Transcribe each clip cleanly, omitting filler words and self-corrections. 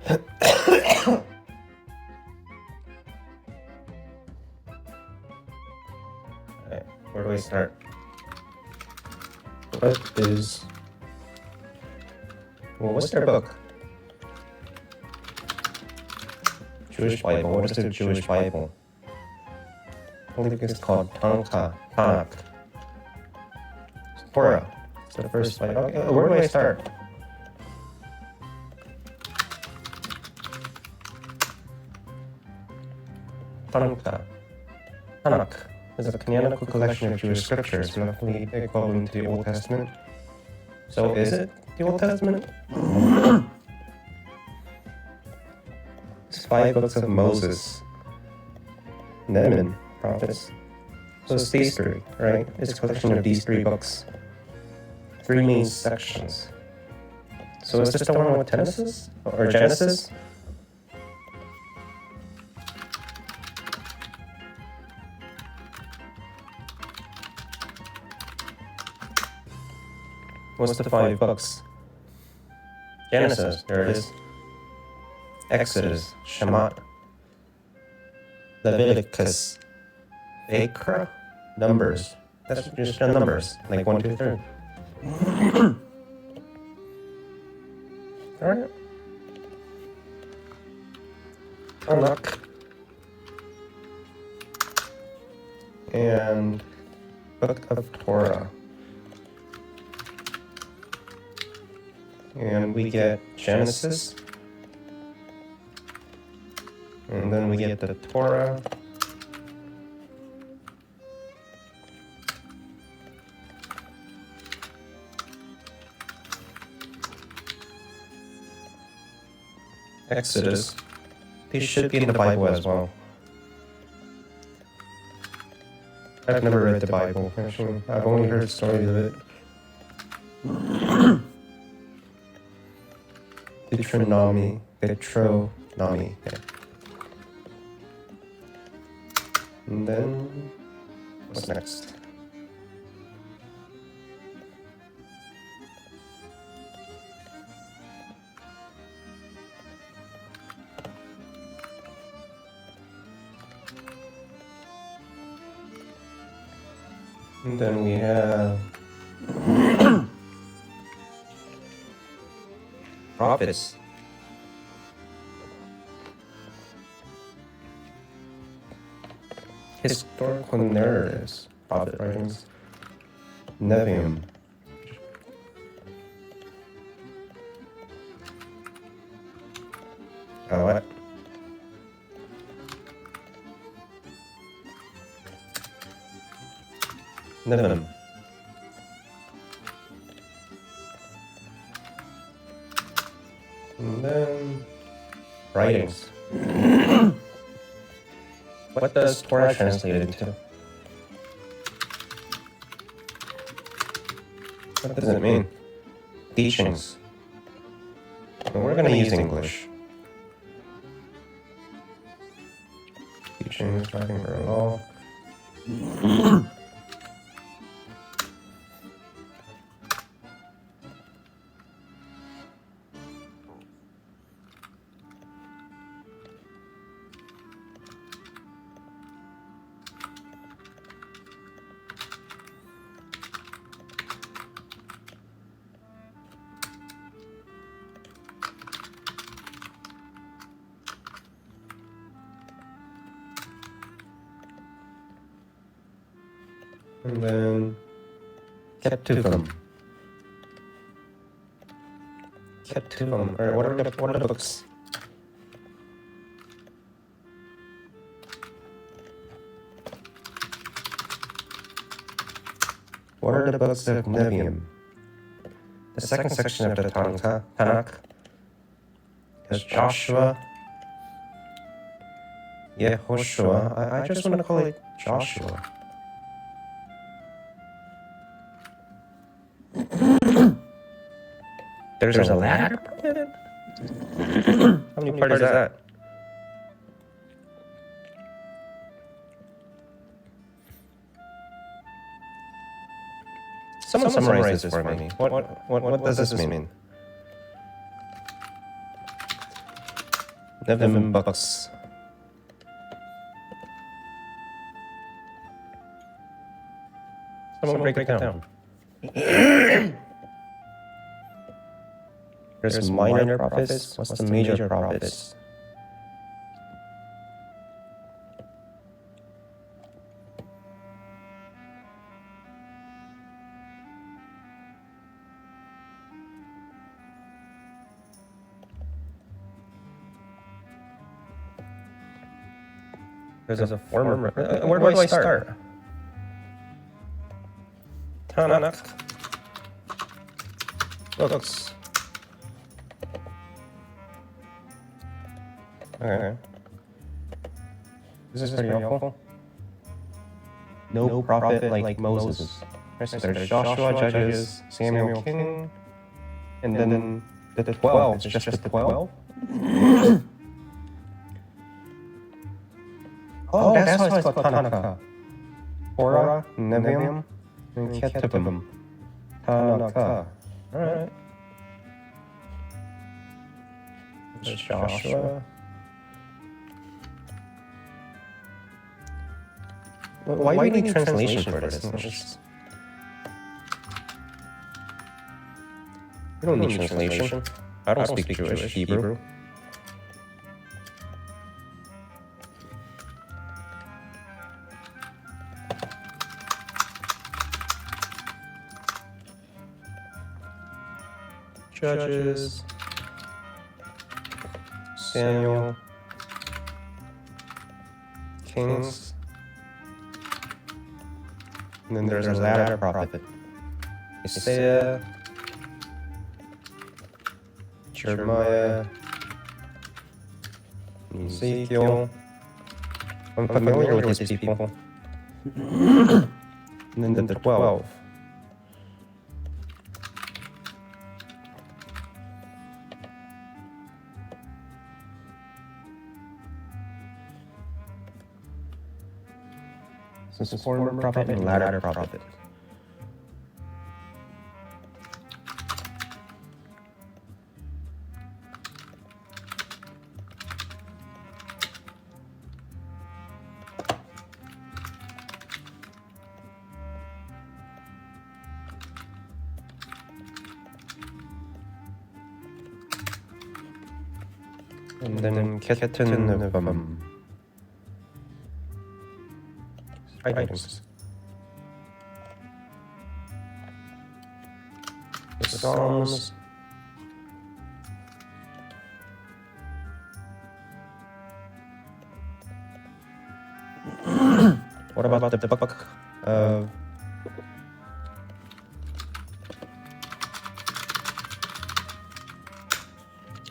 Alright, where do I start? What's their book? Jewish Bible. What is the Jewish Bible? I think it's called Tanakh. Torah. It's the first Bible. Okay, where do I start? Tanakh is a canonical collection of Jewish scriptures, roughly equivalent to the Old Testament. So is it the Old Testament? It's 5 books of Moses, Nehemiah, prophets. So it's these 3, right? It's a collection of these 3 books. 3 main sections. So is this the one with Genesis? Or Genesis? What's the 5 books? Genesis, there it is. Exodus, Shemot, Leviticus, Vayikra, Numbers. That's just the numbers, like 1, 2, 3. Alright. Tanakh. And Book of Torah. And we get Genesis. And then we get the Torah. Exodus. These should be in the Bible as well. I've never read the Bible, actually. I've only heard stories of it. Deuteronomy. Yeah. And then, what's next? And then we have prophets. Historical narratives, prophet writings, Nevi'im. What? Nevi'im. And then writings. What does Torah translate into? What does it mean? Teachings. And we're going to use English. Teachings, writing for law. And then Ketuvim. Or what are the books? What are the books of Nevi'im? The second section of the Tanakh is Joshua, Yehoshua. I just want to call it Joshua. There's a ladder? How many parts is that? Someone summarize this for me. What does this mean? $11. Someone break it down. There's minor profits. What's the major profits? There's a former. Where do I start? Tanak. Books. Okay. This is pretty helpful. No prophet like Moses. There's Joshua, Judges, Samuel, King, and then the 12. It's just the 12. Oh, that's why it's called Tanakh. Torah, Nevi'im, and Ketuvim. Tanakh. Alright. There's Joshua. Why do we need translation for this? We don't need translation. I don't speak Jewish, Hebrew. Judges, Samuel, Kings, and then there's a latter prophet, Isaiah, Jeremiah, Ezekiel. I'm familiar with these people. And then the 12. This is former prophet and latter prophet. And then Ketuvim. Items. The Psalms. What about the book of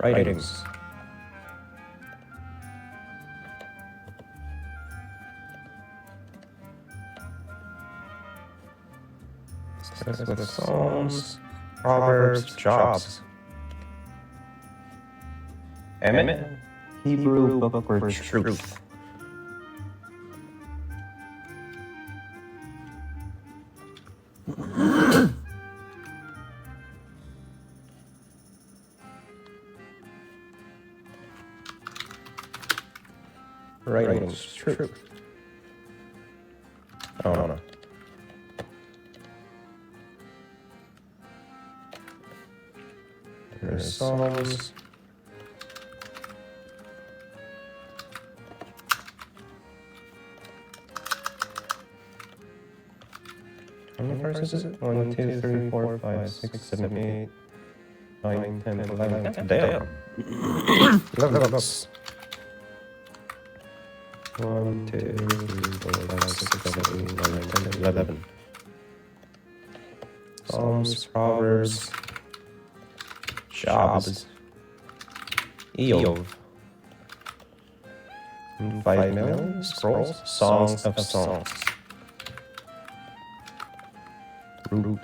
writings? With the Psalms, Proverbs, Jobs. Emet, Hebrew book for truth. Writings, truth. I don't know. There's Psalms. How many verses is it? 1, 2, 3, 4, 5, 6, 7, 8, 9, 10, 11. Damn. 11 books. 1, 2, 3, 4, 5, 6, 7, 8, 9, 10, 11. Psalms, Proverbs, Jobs, Eov, 5 million scrolls, Songs of Songs, Root,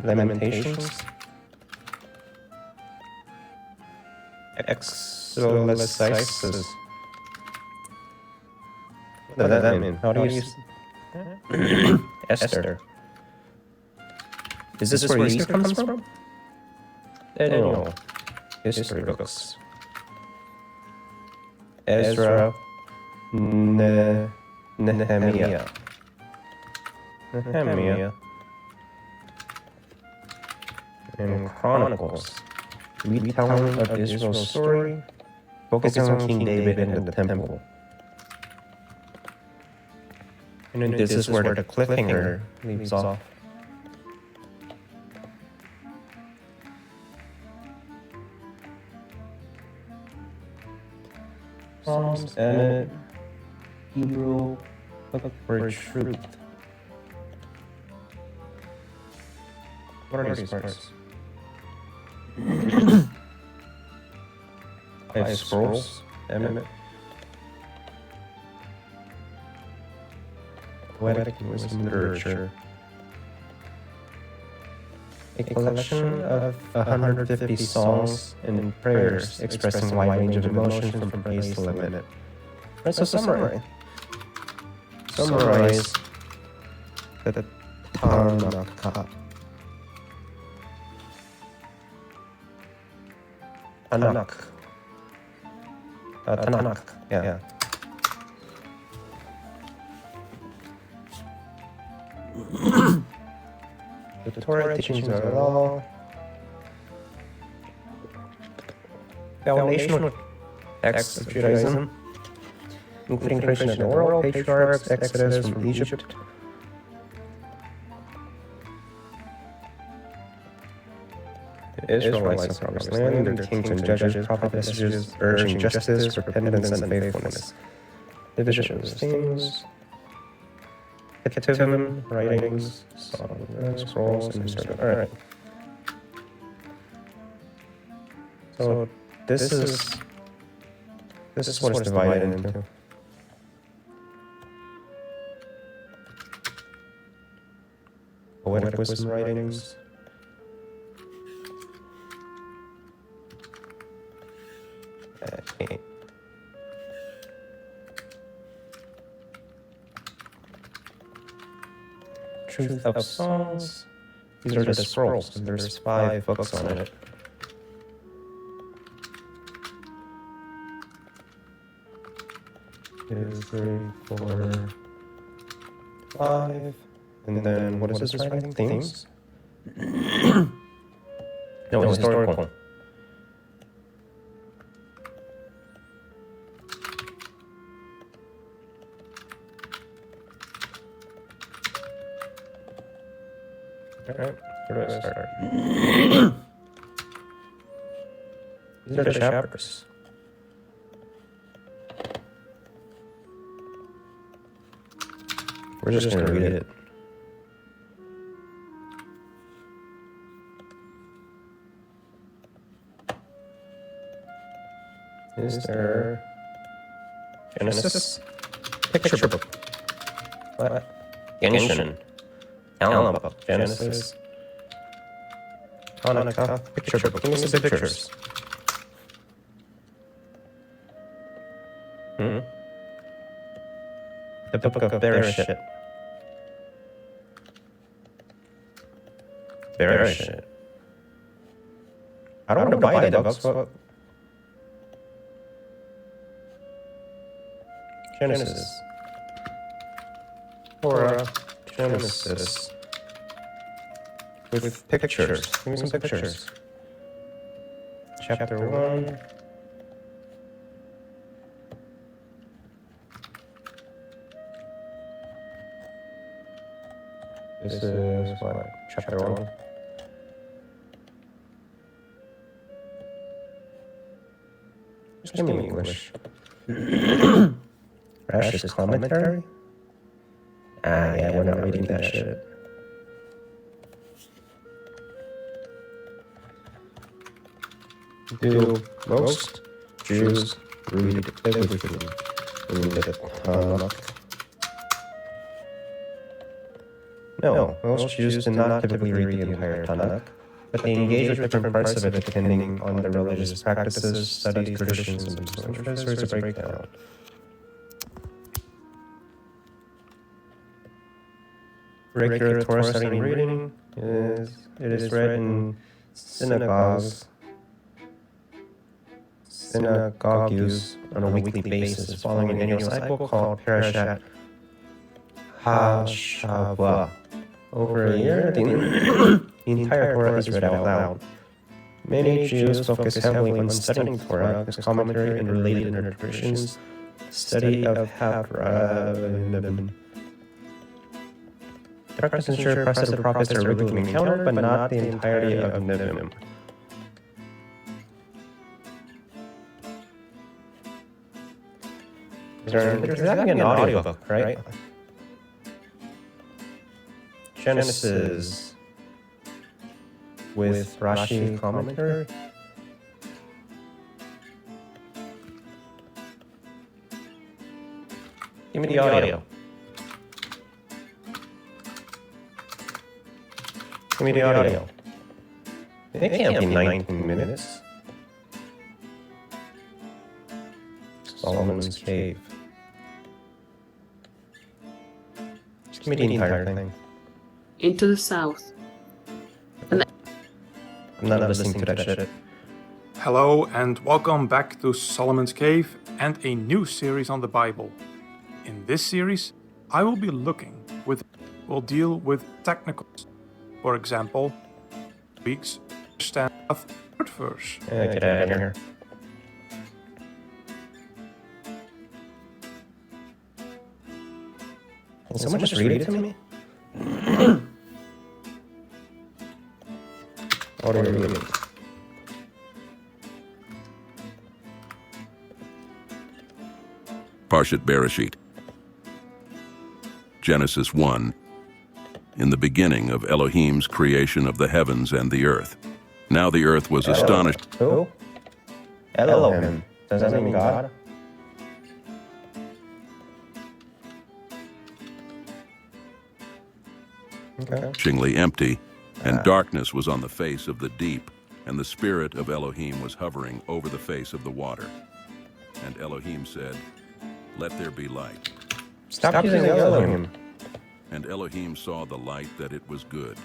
Lamentations, Exolicisis. What does that mean? How do you Esther. Is this where Easter comes from? Daniel. History books. Ezra, Nehemiah. And Chronicles, retelling of Israel's story, focusing on King David and the temple. And then this is where the cliffhanger leaves off. Psalms, Emmett, Hebrew, Book for Truth. What are these parts? 5 scrolls, Emmett. Poetic wisdom literature. A collection of 150 songs and prayers expressing a wide range of emotions from praise to lament. Right, so summarize the Tanakh. Tanakh, yeah. The Torah teachings are law, foundational texts of Judaism, including creation of the world, patriarchs, Exodus from Egypt, the Israelites of promised land, their kings and judges, prophet messages urging justice, repentance, and faithfulness. Division of things. Ketuvim, writings, scrolls, and history. Alright. So this is what it's divided into. Poetic wisdom writings. Okay. Truth of songs. These are the scrolls. There's 5 books on it. Two, 3, 4, 5. And then what is this writing? Things? No, historical. Alright, where do I start? These are the chapters. We're just gonna read it. Is there Genesis? Picture book. What? Genshin. Alma, Genesis. Hanukkah, picture book. Give me some pictures. The book of Bereshit. Bereshit. I don't want to buy the books, but Genesis. Torah. Genesis. With pictures. Give me some pictures. Chapter 1. This is what? Chapter 1. Just give me English. Rash's commentary? Yeah, we're not reading that shit. Do most Jews read everything in the Tanakh? No, most Jews do not typically read the entire Tanakh, but they engage with different parts of it depending on their religious practices, studies, traditions, and so there's a breakdown. Regular Torah study reading is read in synagogues synagogue use on a weekly basis following an annual cycle called Parashat HaShavua. Over a year, the entire Torah is read out loud. Many Jews focus heavily on studying Torah, its commentary, and related interpretations. Study of the practice ensure process of prophets are regularly encountered, but not the entirety of Nevi'im. There's having an audiobook, right? Genesis with Rashi commentary. Give me the audio. Give me the audio. It can't be 19 minutes. Solomon's Cave. Just give me the entire thing. Into the south. I'm not listening to that shit. Hello and welcome back to Solomon's Cave and a new series on the Bible. In this series, I will be we'll deal with technicals. For example, weeks understand a third verse. Get out of here. Can someone just read it to me? What are you reading? Parshat Bereshit. Genesis 1. In the beginning of Elohim's creation of the heavens and the earth. Now the earth was astonished. Who? Elohim. Does that mean God? Okay. Astonishingly empty, and darkness was on the face of the deep, and the spirit of Elohim was hovering over the face of the water. And Elohim said, "Let there be light." Stop using Elohim. And Elohim saw the light that it was good.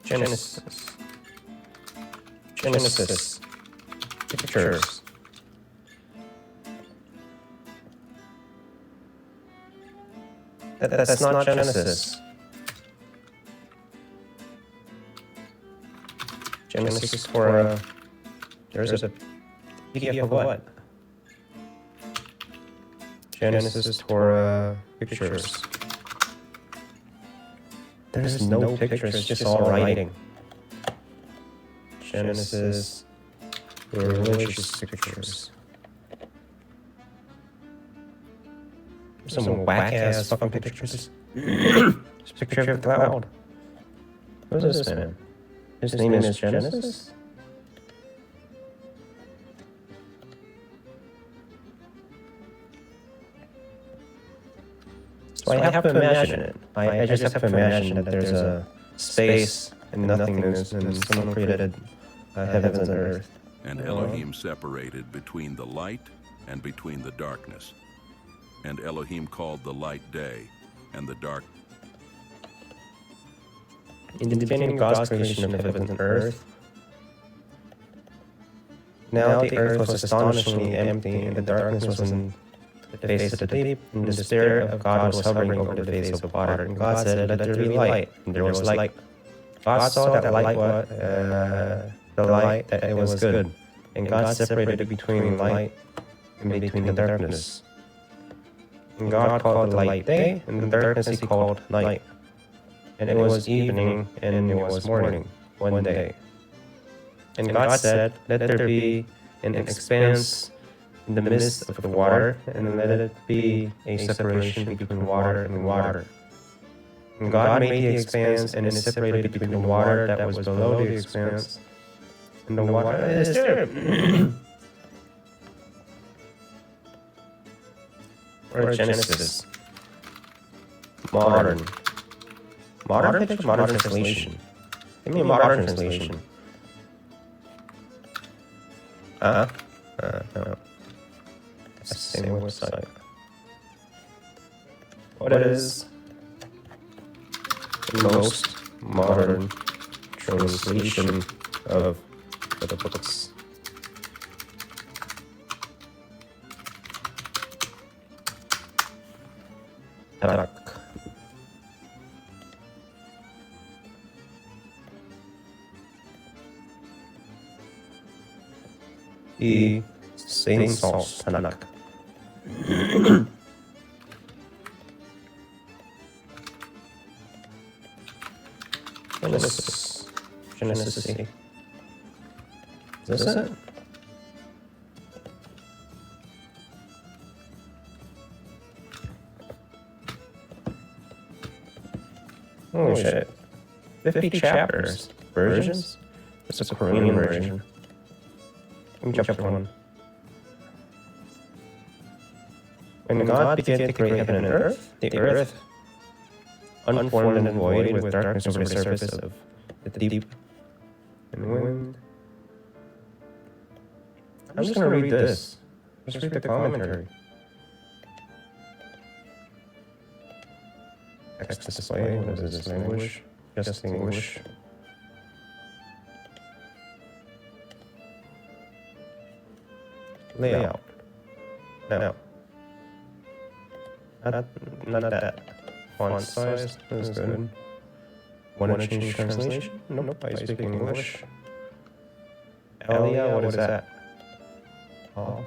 Genesis. Pictures. That's not Genesis. Genesis Torah. There's a PDF of what? Genesis Torah pictures. There's no pictures, it's just all writing. Genesis religious pictures. Some whack-ass fucking pictures. Just picture of the cloud. Who's this man? His name is Genesis? So I have to imagine it. I just have to imagine that there's a space and nothingness and someone created heavens and earth. And Elohim separated between the light and between the darkness. And Elohim called the light day, and the dark. In the beginning, God's creation of heavens and earth. Now the earth was astonishingly empty, and the darkness was in the face of the deep, and the Spirit of God was hovering over the face of water. And God said, "Let there be light." And there was light. God saw that light was the light that it was good, and God separated between light and between the darkness. And God called the light day, and the darkness He called night. And it was evening, and it was morning, one day. And God said, "Let there be an expanse in the midst of the water, and let it be a separation between water and water." And God made the expanse, and it separated between the water that was below the expanse and the water that is there. Or Genesis. Modern picture, modern translation. Give me a modern translation. No. That's the same website. What is the most modern translation of the books. Tanakh. The Saint Saul's Tanakh. Genesis. Is this it? Holy shit. 50 chapters. Versions? It's a Korean version. Chapter 1. When God began to create heaven and earth, the earth, unformed and void, with darkness over the surface of the deep and wind. I'm just going to read this. Just read the commentary. Text display. What is this language? Just English. Layout. No. Not that. Font size. That's good. Want to change translation? Nope. I speak English. Elia, what is that? Off.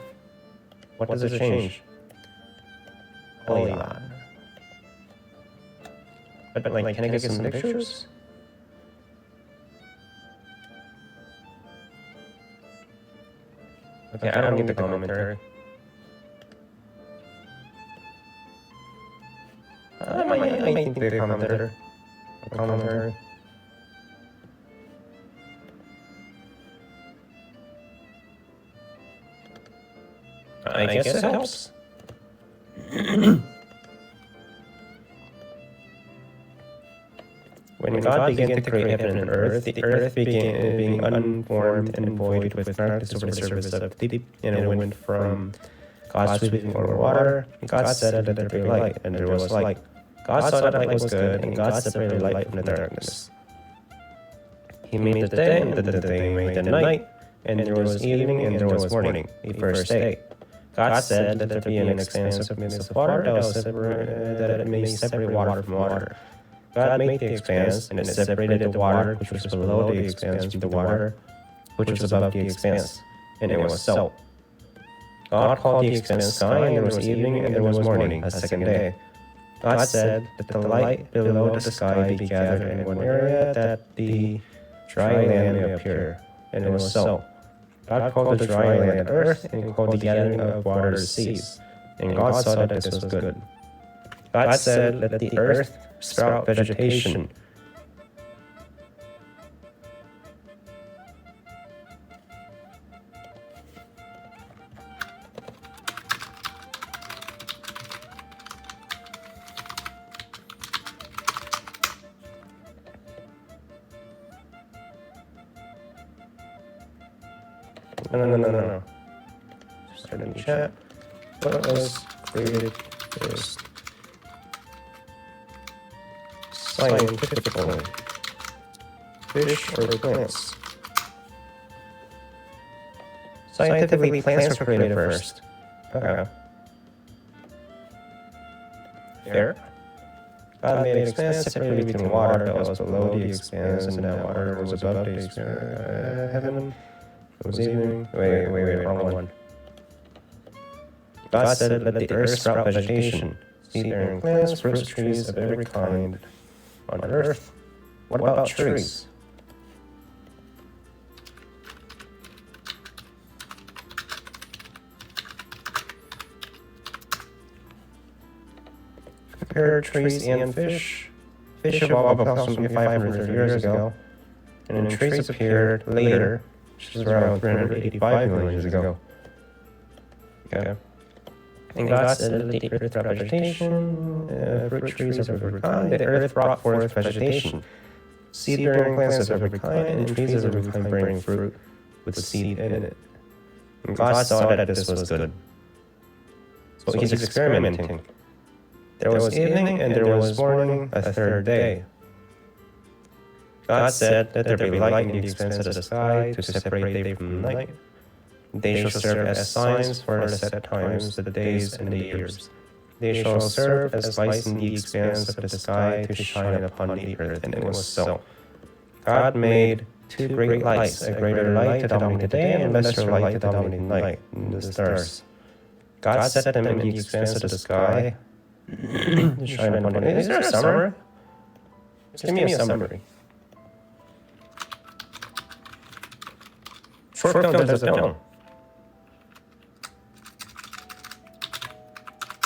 What does it change? Elia. But like, can I get some pictures? Okay, I don't need the commentary. I might need the commentary. I guess it helps. When God began to create heaven and earth, the earth began being unformed and void, with darkness over the surface of the deep, and a wind from God sweeping over water. And God said, "Let there be light," and there was light. God saw that light was good, and God separated light from the darkness. He made the day, and the day made the night, and there was evening, and there was morning, the first day. God said, "Let there be an expanse of midst of water that it may separate water from water." God made the expanse, and it separated the water which was below the expanse from the water which was above the expanse, and it was so. God called the expanse sky, and there was evening, and there was morning, a second day. God said that the light below the sky be gathered in one area, that the dry land may appear, and it was so. God called the dry land earth, and called the gathering of waters seas. And God saw that this was good. God said, "Let the earth sprout vegetation." No. Start in the chat. What was created first? Scientifically. Fish or plants? Scientifically, plants were created first. Okay. Fair. God made an expanse separated between water that was below the expanse, and that water was above the expanse. Heaven. It was evening. Wait, wrong one. God said, "Let the earth sprout vegetation, seed-bearing plants, fruits, trees of every kind on earth." What about trees? Compare trees and fish. Fish evolved approximately 530 years ago, and then trees appeared later, which is around 385 million years ago. Okay. And God said, "Let the earth brought vegetation, fruit trees of every kind." The earth brought forth vegetation, seed-bearing plants of every kind, and trees of every kind bearing fruit with seed in it. And God saw that this was good. So he's experimenting. There was evening and there was morning, a third day. God said, "Let there be light in the expanse of the sky to separate day from night. They shall serve as signs for the set times, the days and the years. They shall serve as lights in the expanse of the sky to shine upon the earth." And it was so. God made two great lights, a greater light to dominate the day and a lesser light to dominate the night, and the stars. God set them in the expanse of the sky to shine upon the earth. Is there a summary? Just give me a summary. Short film, there's a film.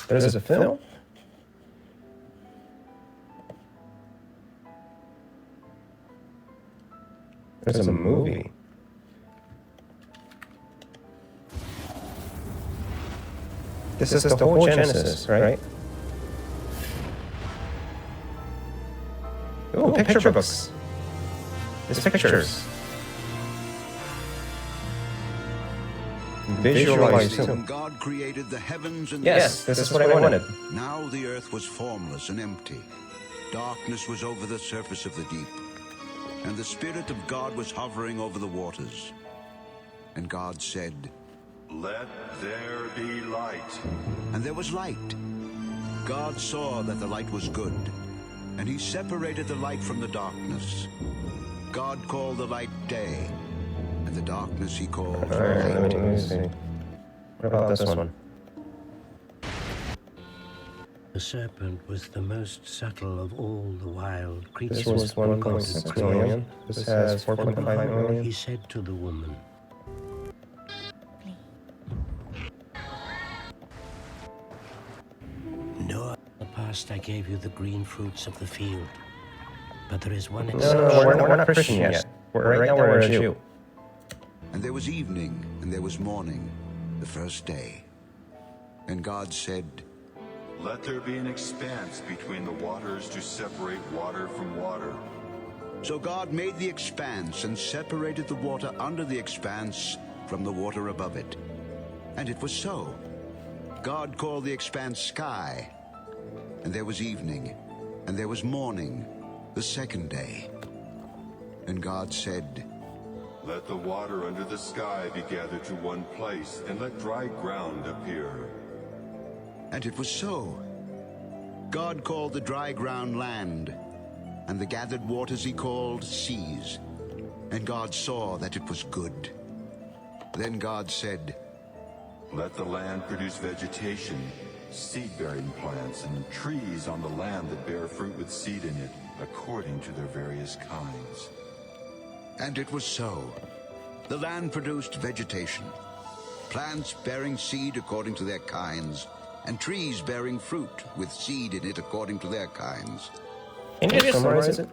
There's a film? There's a movie. This is the whole Genesis, right? Ooh, picture books. It's pictures. Visualize When too. God created the heavens and Yes, the this is what I wanted. earth, now the earth was formless and empty. Darkness was over the surface of the deep, and the Spirit of God was hovering over the waters. And God said, Let there be light. and there was light. God saw that the light was good, and he separated the light from the darkness. God called the light day, and the darkness he called Alright, night. let me see. What about this one? The serpent was the most subtle of all the wild This creatures. was 1.6 million. This has 4.5 million. He said to the woman, "No, in the past I gave you the green fruits of the field, but there is one No, exception. we're not Christian yet. Right now we're a Jew. And there was evening, and there was morning, the first day. And God said, Let there be an expanse between the waters to separate water from water. So God made the expanse and separated the water under the expanse from the water above it. And it was so. God called the expanse sky. And there was evening, and there was morning, the second day. And God said, Let the water under the sky be gathered to one place, and let dry ground appear. and it was so. God called the dry ground land, and the gathered waters he called seas. And God saw that it was good. Then God said, Let the land produce vegetation, seed-bearing plants, and trees on the land that bear fruit with seed in it, according to their various kinds. and it was so. The land produced vegetation, plants bearing seed according to their kinds, and trees bearing fruit with seed in it according to their kinds. Can you just summarize it?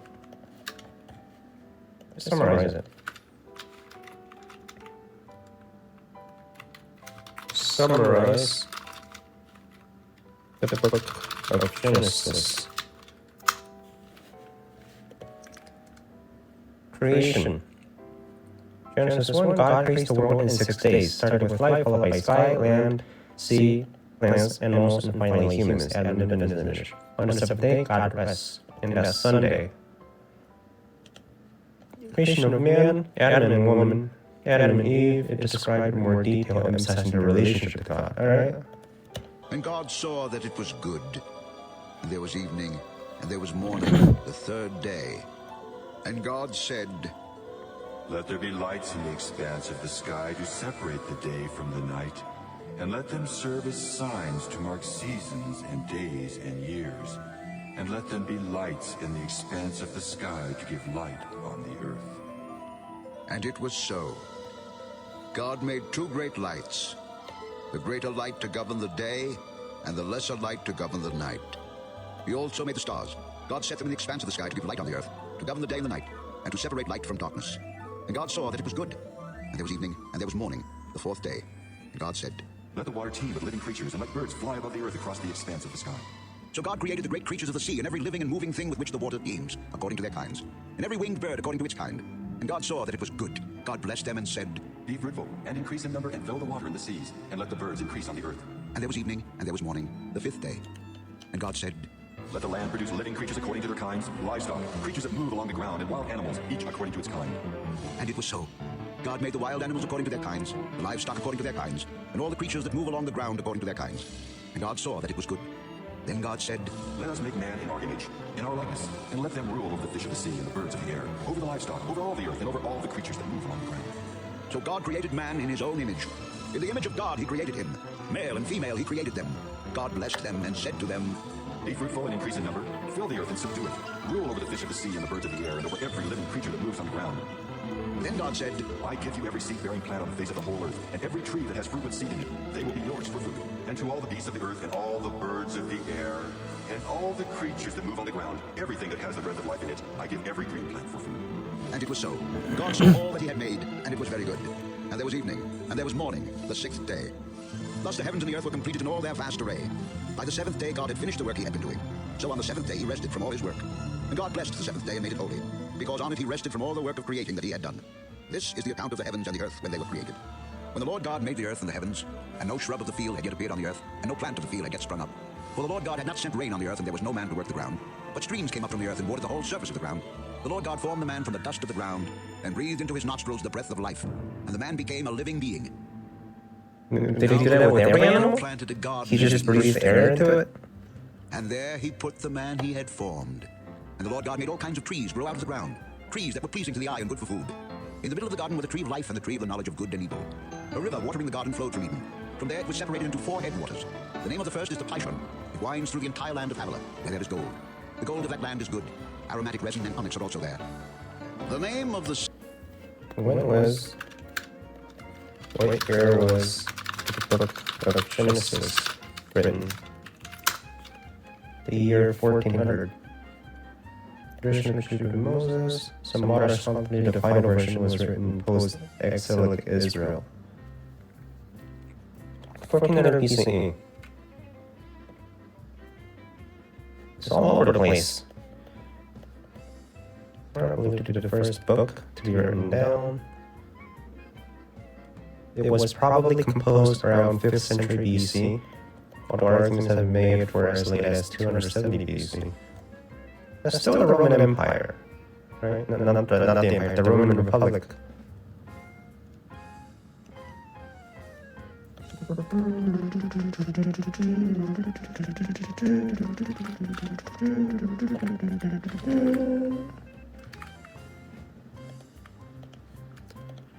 Summarize it. Summarize the book of Genesis. Creation. Genesis 1, God creates the world in 6 days, starting with light, followed by sky, land, sea, plants, animals, and finally humans, Adam and in his image. On the seventh day, God rests, and that's Sunday. Creation of man, Adam and woman, Adam and Eve, it described in more detail, emphasizing their relationship to God. Alright? And God saw that it was good. And there was evening, and there was morning, the third day. And God said, Let there be lights in the expanse of the sky to separate the day from the night, and let them serve as signs to mark seasons and days and years, and let them be lights in the expanse of the sky to give light on the earth. And it was so. God made two great lights, the greater light to govern the day, and the lesser light to govern the night. He also made the stars. God set them in the expanse of the sky to give light on the earth, to govern the day and the night, and to separate light from darkness. And God saw that it was good. And there was evening, and there was morning, the fourth day. And God said, Let the water teem with living creatures, and let birds fly above the earth across the expanse of the sky. So God created the great creatures of the sea, and every living and moving thing with which the water teems, according to their kinds, and every winged bird according to its kind. And God saw that it was good. God blessed them and said, Be fruitful, and increase in number, and fill the water in the seas, and let the birds increase on the earth. and there was evening, and there was morning, the fifth day. And God said, Let the land produce living creatures according to their kinds, livestock, creatures that move along the ground, and wild animals, each according to its kind. And it was so. God made the wild animals according to their kinds, the livestock according to their kinds, and all the creatures that move along the ground according to their kinds. And God saw that it was good. Then God said, Let us make man in our image, in our likeness, and let them rule over the fish of the sea and the birds of the air, over the livestock, over all the earth, and over all the creatures that move along the ground. So God created man in his own image. In the image of God he created him. Male and female he created them. God blessed them and said to them, Be fruitful and increase in number, fill the earth and subdue it. Rule over the fish of the sea and the birds of the air, and over every living creature that moves on the ground. Then God said, I give you every seed-bearing plant on the face of the whole earth, and every tree that has fruit with seed in it. They will be yours for food. And to all the beasts of the earth, and all the birds of the air, and all the creatures that move on the ground, everything that has the breath of life in it, I give every green plant for food. And it was so. God saw all that he had made, and it was very good. And there was evening, and there was morning, the sixth day. Thus the heavens and the earth were completed in all their vast array. By the seventh day God had finished the work he had been doing. So on the seventh day he rested from all his work. And God blessed the seventh day and made it holy, because on it he rested from all the work of creating that he had done. This is the account of the heavens and the earth when they were created. When the Lord God made the earth and the heavens, and no shrub of the field had yet appeared on the earth, and no plant of the field had yet sprung up. For the Lord God had not sent rain on the earth, and there was no man to work the ground. But streams came up from the earth and watered the whole surface of the ground. The Lord God formed the man from the dust of the ground, and breathed into his nostrils the breath of life. And the man became a living being. Did he do that with every animal? Planted a garden He just breathed air into it? And there he put the man he had formed. And the Lord God made all kinds of trees grow out of the ground, trees that were pleasing to the eye and good for food. In the middle of the garden were the tree of life and the tree of the knowledge of good and evil. A river watering the garden flowed from Eden. From there it was separated into 4 headwaters. The name of the first is the Pishon. It winds through the entire land of Havilah, where there is gold. The gold of that land is good. Aromatic resin and onyx are also there. The name of the... When was... What year was the book of Genesis written? The year 1400. Tradition attributed to Moses. Some modern scholars believe the final version was written post-exilic Israel. 1400 BCE. It's all over the place. Probably to the first book to be written down. It was probably composed around 5th century BC, although arguments have been made for as late as 270 BC. That's still the Roman Empire, right? Not the Empire, the Roman Republic.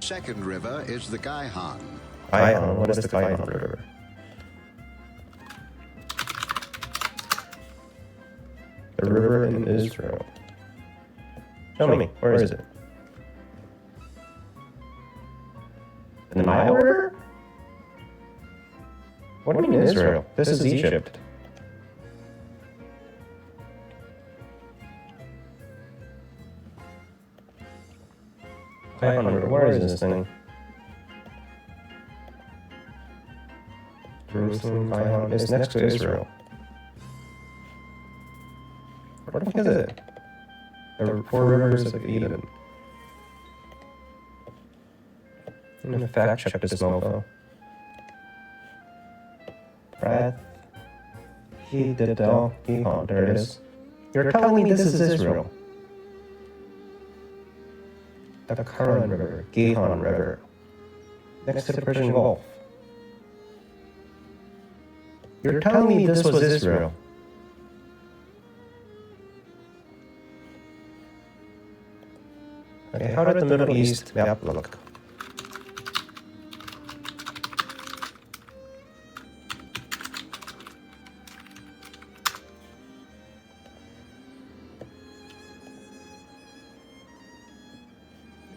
second river is the Gihon. Gihon? What is the Gihon River? The river in Israel. Show me, where is it? The Nile River? What do you mean Israel? This is Egypt. Gihon River, where is this thing? Jerusalem, Gihon, it's next to Israel. What the fuck is it? The 4 rivers of Eden. I'm gonna fact check this mofo. Brad Hidadel Gihon, there it is. You're telling me this is Israel? The Karen River, Gihon River, next to the Persian Gulf. You're telling me this was Israel? Okay, how did the Middle East map look?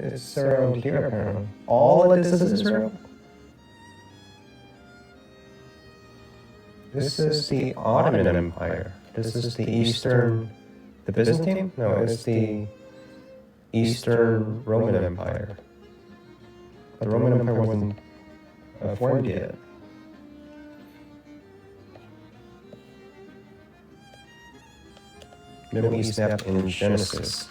It's around here, apparently. All of this is Israel? This is the Ottoman Empire. This is the Eastern... The Byzantine? No, it's the Eastern Roman Empire. The Roman Empire wasn't formed yet. Middle East map in Genesis.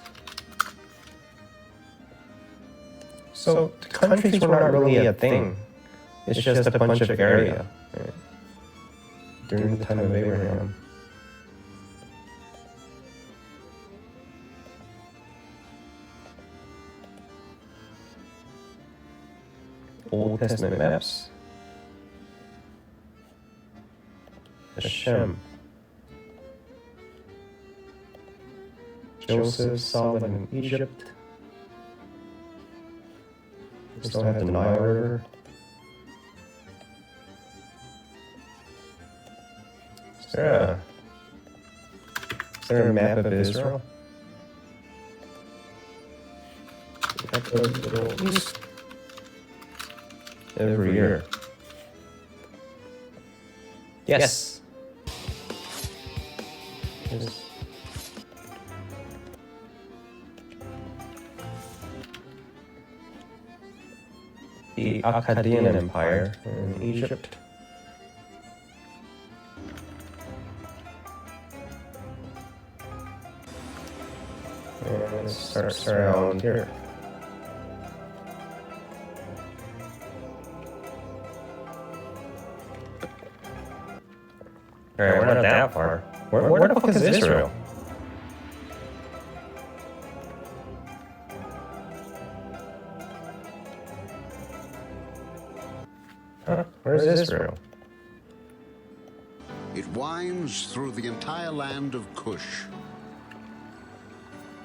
So the countries were not really a thing. It's just a bunch of area, right? During the time of Abraham. Old Testament maps. Hashem. Joseph, Solomon in Egypt. We still have the Nile River. Is there a map of Israel? Every year. Yes. Yes. The Akkadian Empire in Egypt. And it starts around here. Alright, we're not that far. Where the fuck is Israel? Huh? Where's Israel? It winds through the entire land of Cush.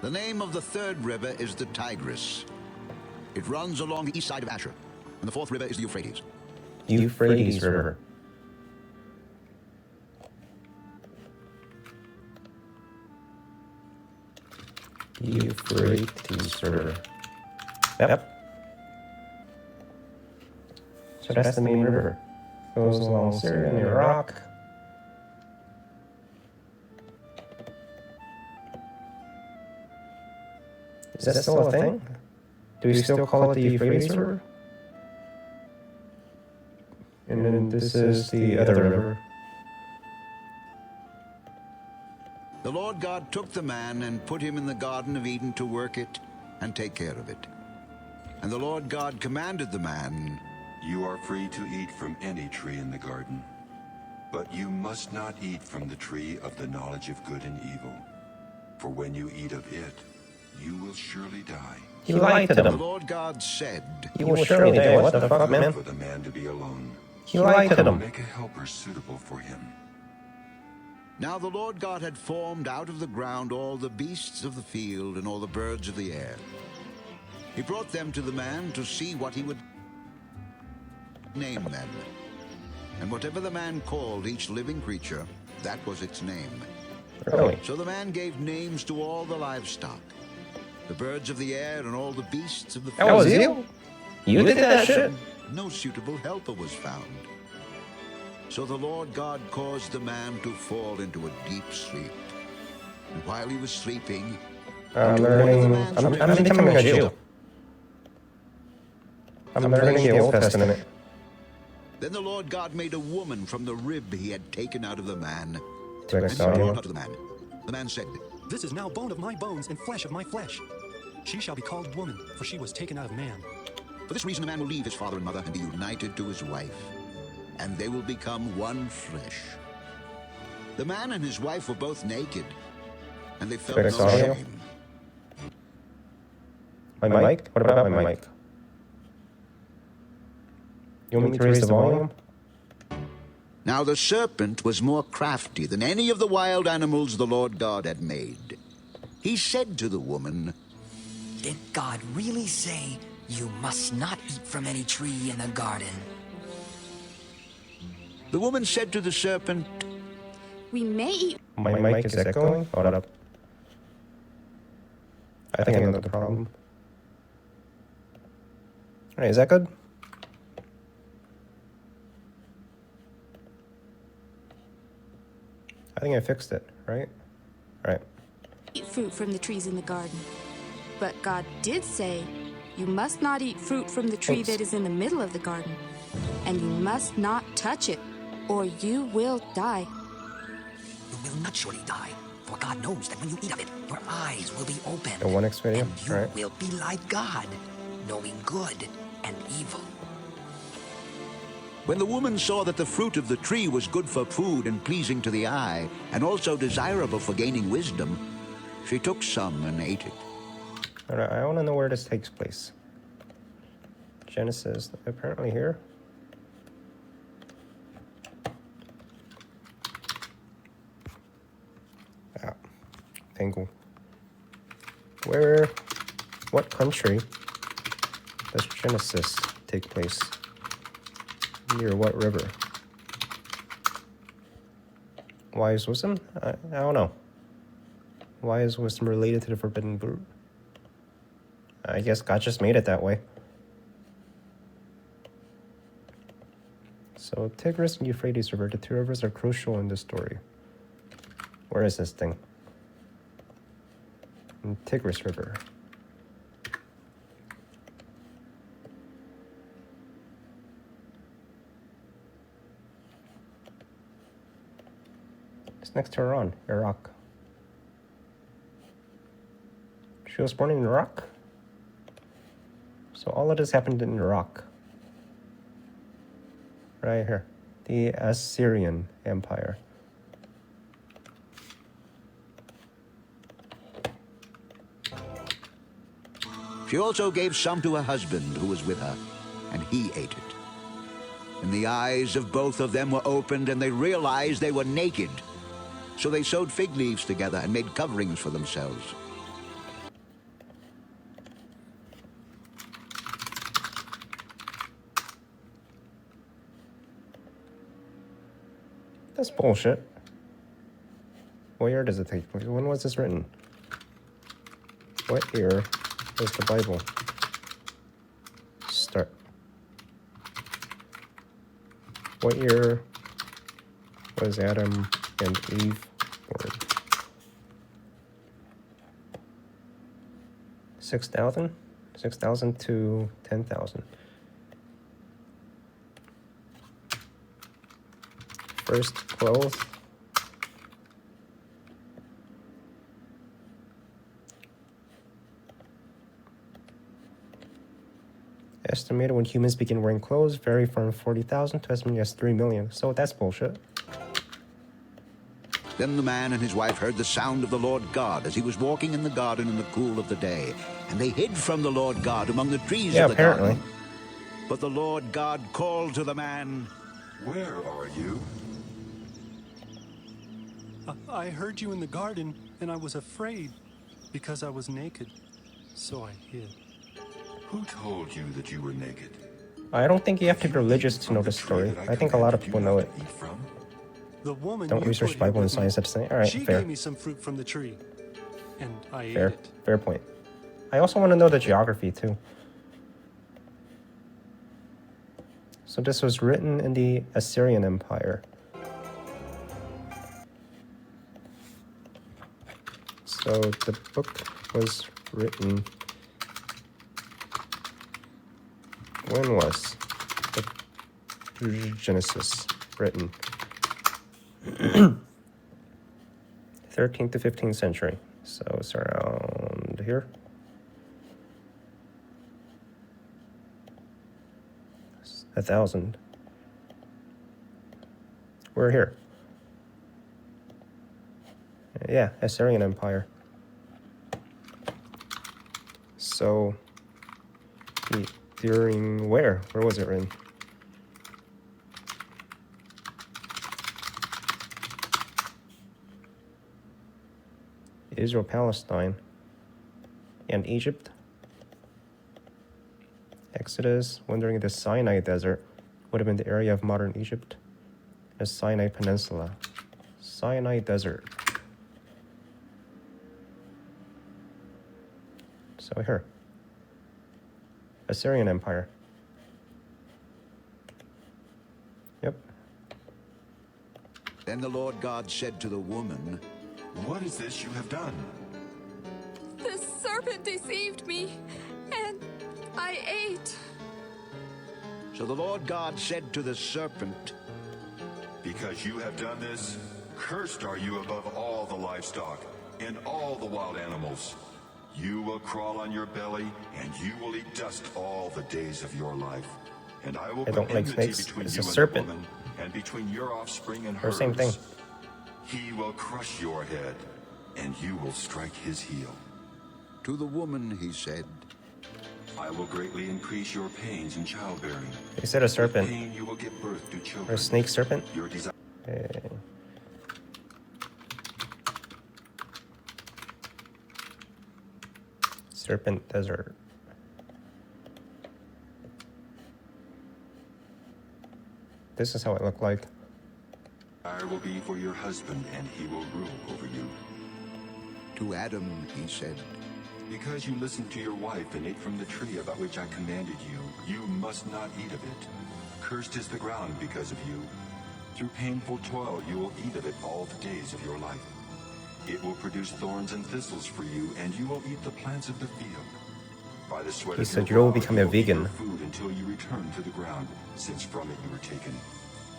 The name of the third river is the Tigris. It runs along the east side of Asher. And the fourth river is the Euphrates. Euphrates River. Euphrates River. Yep. So that's the main river. Goes along Syria and Iraq. Is that still a thing? Do we still call it the Euphrates River? And then this is the other river. The Lord God took the man and put him in the Garden of Eden to work it and take care of it. And the Lord God commanded the man, You are free to eat from any tree in the garden, but you must not eat from the tree of the knowledge of good and evil. For when you eat of it, you will surely die. He lied to The them. Lord God said, He will surely die. What the fuck, man? For the man to be alone, He lied to them. make a helper suitable for him. Now the Lord God had formed out of the ground all the beasts of the field and all the birds of the air. He brought them to the man to see what he would name them. And whatever the man called each living creature, that was its name. Really? So the man gave names to all the livestock, the birds of the air and all the beasts of the field. That was you? You did that shit? No suitable helper was found. So the Lord God caused the man to fall into a deep sleep. And while he was sleeping, I'm becoming a Jew. I'm learning the Old Testament. then the Lord God made a woman from the rib he had taken out of the man, To and he brought exile her to the man. The man said, This is now bone of my bones and flesh of my flesh. She shall be called woman, for she was taken out of man. For this reason a man will leave his father and mother and be united to his wife, and they will become one flesh. The man and his wife were both naked, and they felt no exile. shame. My mic? What about my mic? You want me to raise the volume? Now the serpent was more crafty than any of the wild animals the Lord God had made. He said to the woman, Did God really say you must not eat from any tree in the garden? The woman said to the serpent, We may eat. My mic is echoing? Hold up. I think I know the problem. Alright, is that good? I think I fixed it, right? Alright. Eat fruit from the trees in the garden. But God did say, You must not eat fruit from the tree Oops. that is in the middle of the garden, and you must not touch it, or you will die. You will not surely die, for God knows that when you eat of it, your eyes will be opened, The 1x video? and you Alright. will be like God, knowing good and evil. When the woman saw that the fruit of the tree was good for food and pleasing to the eye, and also desirable for gaining wisdom, she took some and ate it. Alright, I want to know where this takes place. Genesis, apparently here. Ah, Penguin. What country does Genesis take place? Near what river? Why is wisdom? I don't know. Why is wisdom related to the forbidden fruit? I guess God just made it that way. So Tigris and Euphrates River, the two rivers are crucial in this story. Where is this thing? Tigris River. It's next to Iran, Iraq. She was born in Iraq? So all of this happened in Iraq. Right here. The Assyrian Empire. She also gave some to her husband who was with her, and he ate it. And the eyes of both of them were opened, and they realized they were naked. So they sewed fig leaves together and made coverings for themselves. That's bullshit. What year does it take place? When was this written? What year does the Bible start? What year was Adam and Eve born? 6,000? 6,000 to 10,000. First clothes. Estimated when humans begin wearing clothes vary from 40,000 to as many as 3 million. So that's bullshit. Then the man and his wife heard the sound of the Lord God as he was walking in the garden in the cool of the day. And they hid from the Lord God among the trees of the garden. But the Lord God called to the man, "Where are you?" I heard you in the garden, and I was afraid because I was naked, so I hid. Who told you that you were naked? I don't think you have to be religious to know this story. I think a lot of people know it. The woman Don't research Bible and science at the same. All right, she fair. gave me some fruit from the tree, and I ate Fair, it. fair point. I also want to know the geography too. So this was written in the Assyrian Empire. So the book was written. When was the Genesis written? 13th to 15th century. So it's around here. It's 1,000. We're here. Yeah, Assyrian Empire. So, during where? Where was it written? Israel, Palestine, and Egypt. Exodus, wandering the Sinai Desert, would have been the area of modern Egypt. The Sinai Peninsula. Sinai Desert. So here. Assyrian Empire. Yep. Then the Lord God said to the woman, "What is this you have done?" The serpent deceived me, and I ate. So the Lord God said to the serpent, "Because you have done this, cursed are you above all the livestock and all the wild animals. You will crawl on your belly, and you will eat dust all the days of your life. And I will I don't put like enmity snakes. between It's you a and serpent. the woman, and between your offspring and Or hers. same thing. He will crush your head, and you will strike his heel." To the woman he said, I will greatly increase your pains in childbearing. They said a serpent. With pain you will give birth to children. Or a snake serpent? Your desire. Serpent Desert. This is how it looked like. Desire will be for your husband, and he will rule over you. To Adam, he said, Because you listened to your wife and ate from the tree about which I commanded you, you must not eat of it. Cursed is the ground because of you. Through painful toil you will eat of it all the days of your life. It will produce thorns and thistles for you, and you will eat the plants of the field. By the sweat He of said your you will brow become a will eat vegan. your food until you return to the ground, since from it you were taken.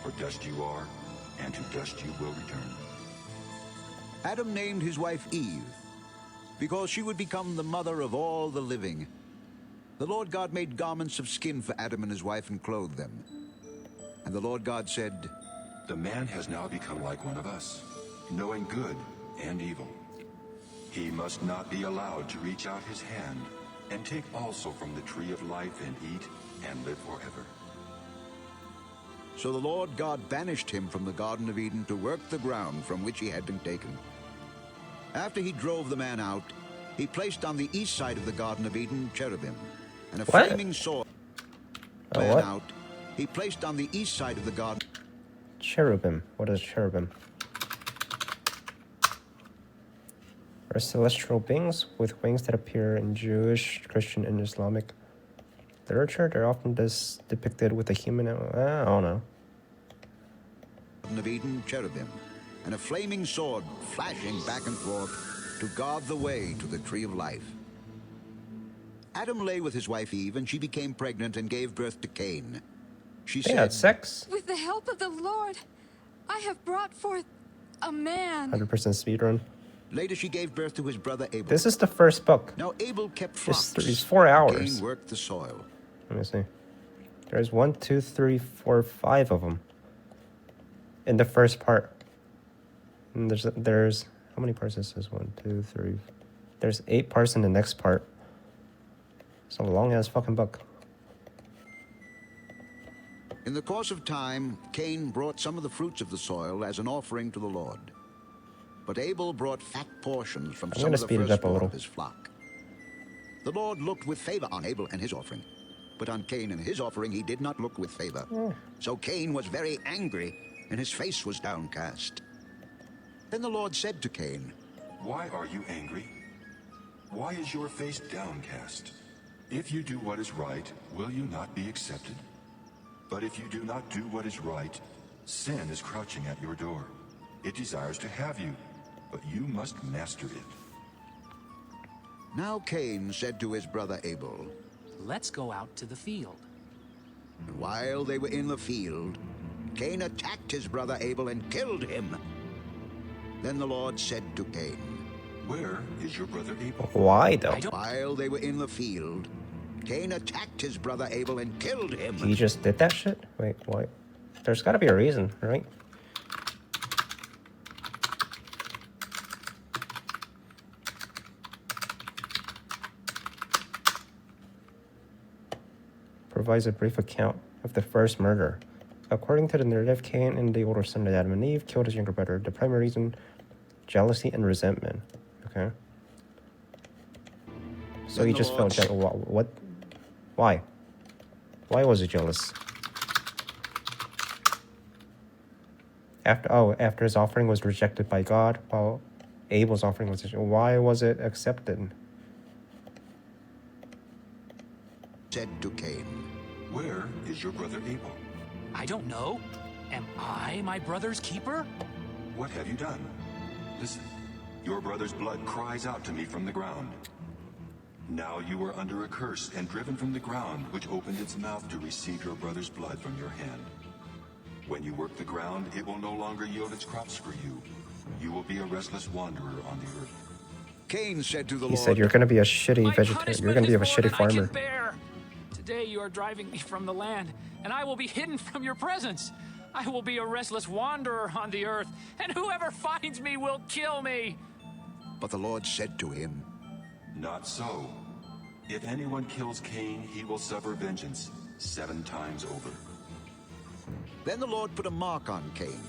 For dust you are, and to dust you will return. Adam named his wife Eve, because she would become the mother of all the living. The Lord God made garments of skin for Adam and his wife and clothed them. And the Lord God said, The man has now become like one of us, knowing good and evil. He must not be allowed to reach out his hand and take also from the tree of life and eat and live forever. So the Lord God banished him from the Garden of Eden to work the ground from which he had been taken. After he drove the man out, he placed on the east side of the Garden of Eden cherubim, and a flaming sword. Man out, he placed on the east side of the garden. Cherubim. What is cherubim? Are celestial beings with wings that appear in Jewish, Christian, and Islamic literature. They're often depicted with a human. I don't know. Garden of Eden cherubim, and a flaming sword flashing back and forth to guard the way to the tree of life. Adam lay with his wife Eve, and she became pregnant and gave birth to Cain. She They said, had sex. With the help of the Lord, I have brought forth a man. 100% speedrun. Later she gave birth to his brother Abel. This is the first book. Now Abel kept flocks. It's 4 hours. Cain worked the soil. Let me see. There's 1, 2, 3, 4, 5 of them in the first part. And there's how many parts is this? 1, 2, 3. There's 8 parts in the next part. It's a long ass fucking book. In the course of time, Cain brought some of the fruits of the soil as an offering to the Lord. But Abel brought fat portions from some of the firstborn of his flock. The Lord looked with favor on Abel and his offering, but on Cain and his offering he did not look with favor. So Cain was very angry, and his face was downcast. Then the Lord said to Cain, Why are you angry? Why is your face downcast? If you do what is right, will you not be accepted? But if you do not do what is right, sin is crouching at your door. It desires to have you, but you must master it. Now Cain said to his brother Abel, Let's go out to the field. And while they were in the field, Cain attacked his brother Abel and killed him. Then the Lord said to Cain, Where is your brother Abel? Why though? While they were in the field, Cain attacked his brother Abel and killed him. He just did that shit? Wait, why? There's gotta be a reason, right? Provides a brief account of the first murder. According to the narrative, Cain and the older son of Adam and Eve killed his younger brother. The primary reason, jealousy and resentment. Okay. So he just felt jealous. What? Why? Why was he jealous? After his offering was rejected by God, while Abel's offering was rejected. Why was it accepted? Said to Cain, Where is your brother Abel? I don't know. Am I my brother's keeper? What have you done? Listen, your brother's blood cries out to me from the ground. Now you are under a curse and driven from the ground, which opened its mouth to receive your brother's blood from your hand. When you work the ground, it will no longer yield its crops for you. You will be a restless wanderer on the earth. Cain said to the He Lord, said, "You're going to be a shitty vegetarian. You're going to be a shitty farmer." Today you are driving me from the land, and I will be hidden from your presence. I will be a restless wanderer on the earth, and whoever finds me will kill me. But the Lord said to him, Not so. If anyone kills Cain, he will suffer vengeance 7 times over. Then the Lord put a mark on Cain,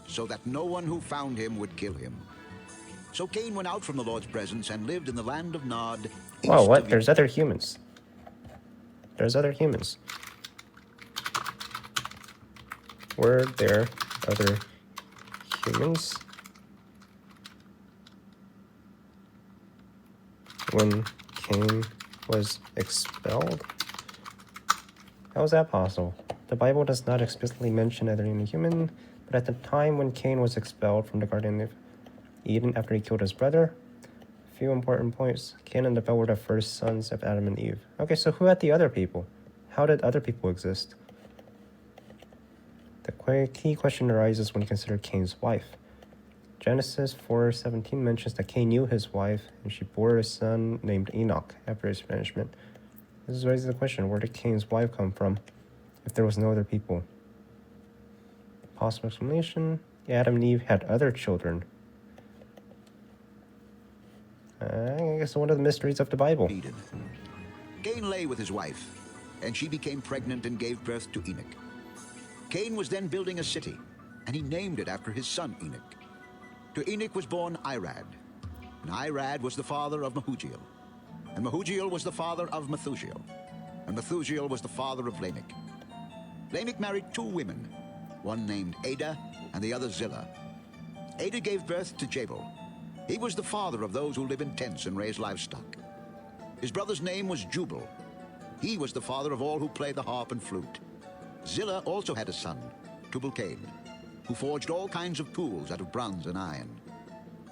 so that no one who found him would kill him. So Cain went out from the Lord's presence and lived in the land of Nod. Wow, east what? of There's other humans. There's other humans. Were there other humans? When Cain was expelled? How is that possible? The Bible does not explicitly mention other any human, but at the time when Cain was expelled from the Garden of Eden after he killed his brother, a few important points. Cain and Abel were the first sons of Adam and Eve. Okay, so who had the other people? How did other people exist? The key question arises when you consider Cain's wife. Genesis 4:17 mentions that Cain knew his wife, and she bore a son named Enoch after his banishment. This raises the question, where did Cain's wife come from if there was no other people? Possible explanation, Adam and Eve had other children. I guess one of the mysteries of the Bible. Eden. Cain lay with his wife, and she became pregnant and gave birth to Enoch. Cain was then building a city, and he named it after his son Enoch. To Enoch was born Irad, and Irad was the father of Mehujael, and Mehujael was the father of Methuselah, and Methuselah was the father of Lamech. Lamech married 2 women, one named Ada and the other Zillah. Ada gave birth to Jabal. He was the father of those who live in tents and raise livestock. His brother's name was Jubal. He was the father of all who play the harp and flute. Zillah also had a son, Tubal-Cain, who forged all kinds of tools out of bronze and iron.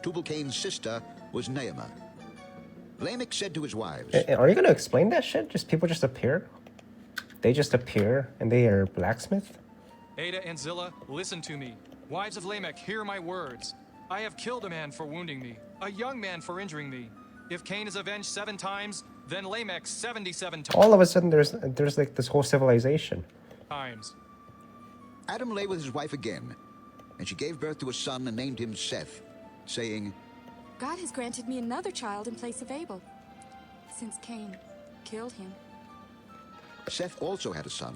Tubal-Cain's sister was Naamah. Lamech said to his wives, Are you going to explain that shit? Just people just appear? They just appear and they are blacksmith? Ada and Zillah, listen to me. Wives of Lamech, hear my words. I have killed a man for wounding me, a young man for injuring me. If Cain is avenged 7 times, then Lamech 77 times. All of a sudden there's like this whole civilization. Adam lay with his wife again, and she gave birth to a son and named him Seth, saying, God has granted me another child in place of Abel, since Cain killed him. Seth also had a son,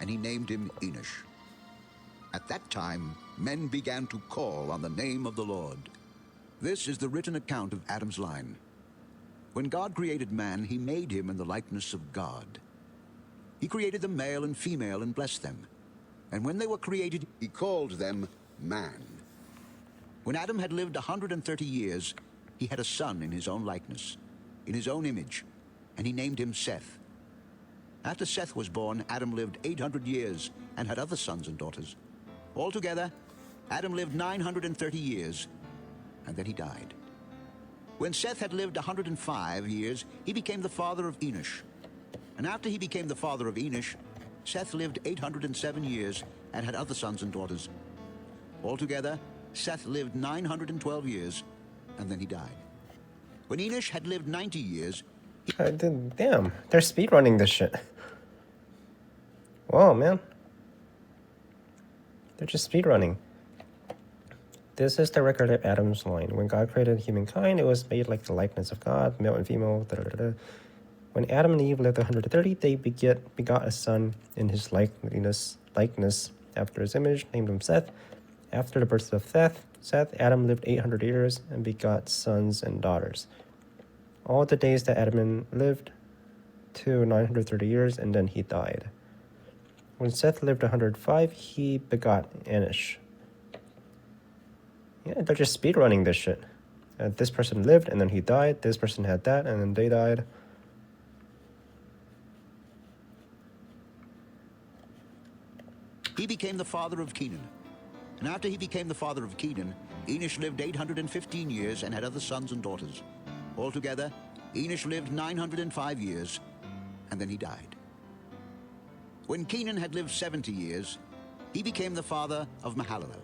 and he named him Enosh. At that time, men began to call on the name of the Lord. This is the written account of Adam's line. When God created man, he made him in the likeness of God. He created them male and female and blessed them. And when they were created, he called them man. When Adam had lived 130 years, he had a son in his own likeness, in his own image, and he named him Seth. After Seth was born, Adam lived 800 years and had other sons and daughters. Altogether, Adam lived 930 years, and then he died. When Seth had lived 105 years, he became the father of Enosh. And after he became the father of Enosh, Seth lived 807 years and had other sons and daughters. Altogether, Seth lived 912 years, and then he died. When Enosh had lived 90 years... Damn, they're speedrunning this shit. Whoa, man. They're just speedrunning. This is the record of Adam's line. When God created humankind, it was made like the likeness of God, male and female. When Adam and Eve lived 130, they begot a son in his likeness after his image, named him Seth. After the birth of Seth, Adam lived 800 years and begot sons and daughters. All the days that Adam lived to 930 years, and then he died. When Seth lived 105, he begot Enosh. Yeah, they're just speedrunning this shit. This person lived, and then he died. This person had that, and then they died. He became the father of Kenan. And after he became the father of Kenan, Enosh lived 815 years and had other sons and daughters. Altogether, Enosh lived 905 years, and then he died. When Kenan had lived 70 years, he became the father of Mahalalel.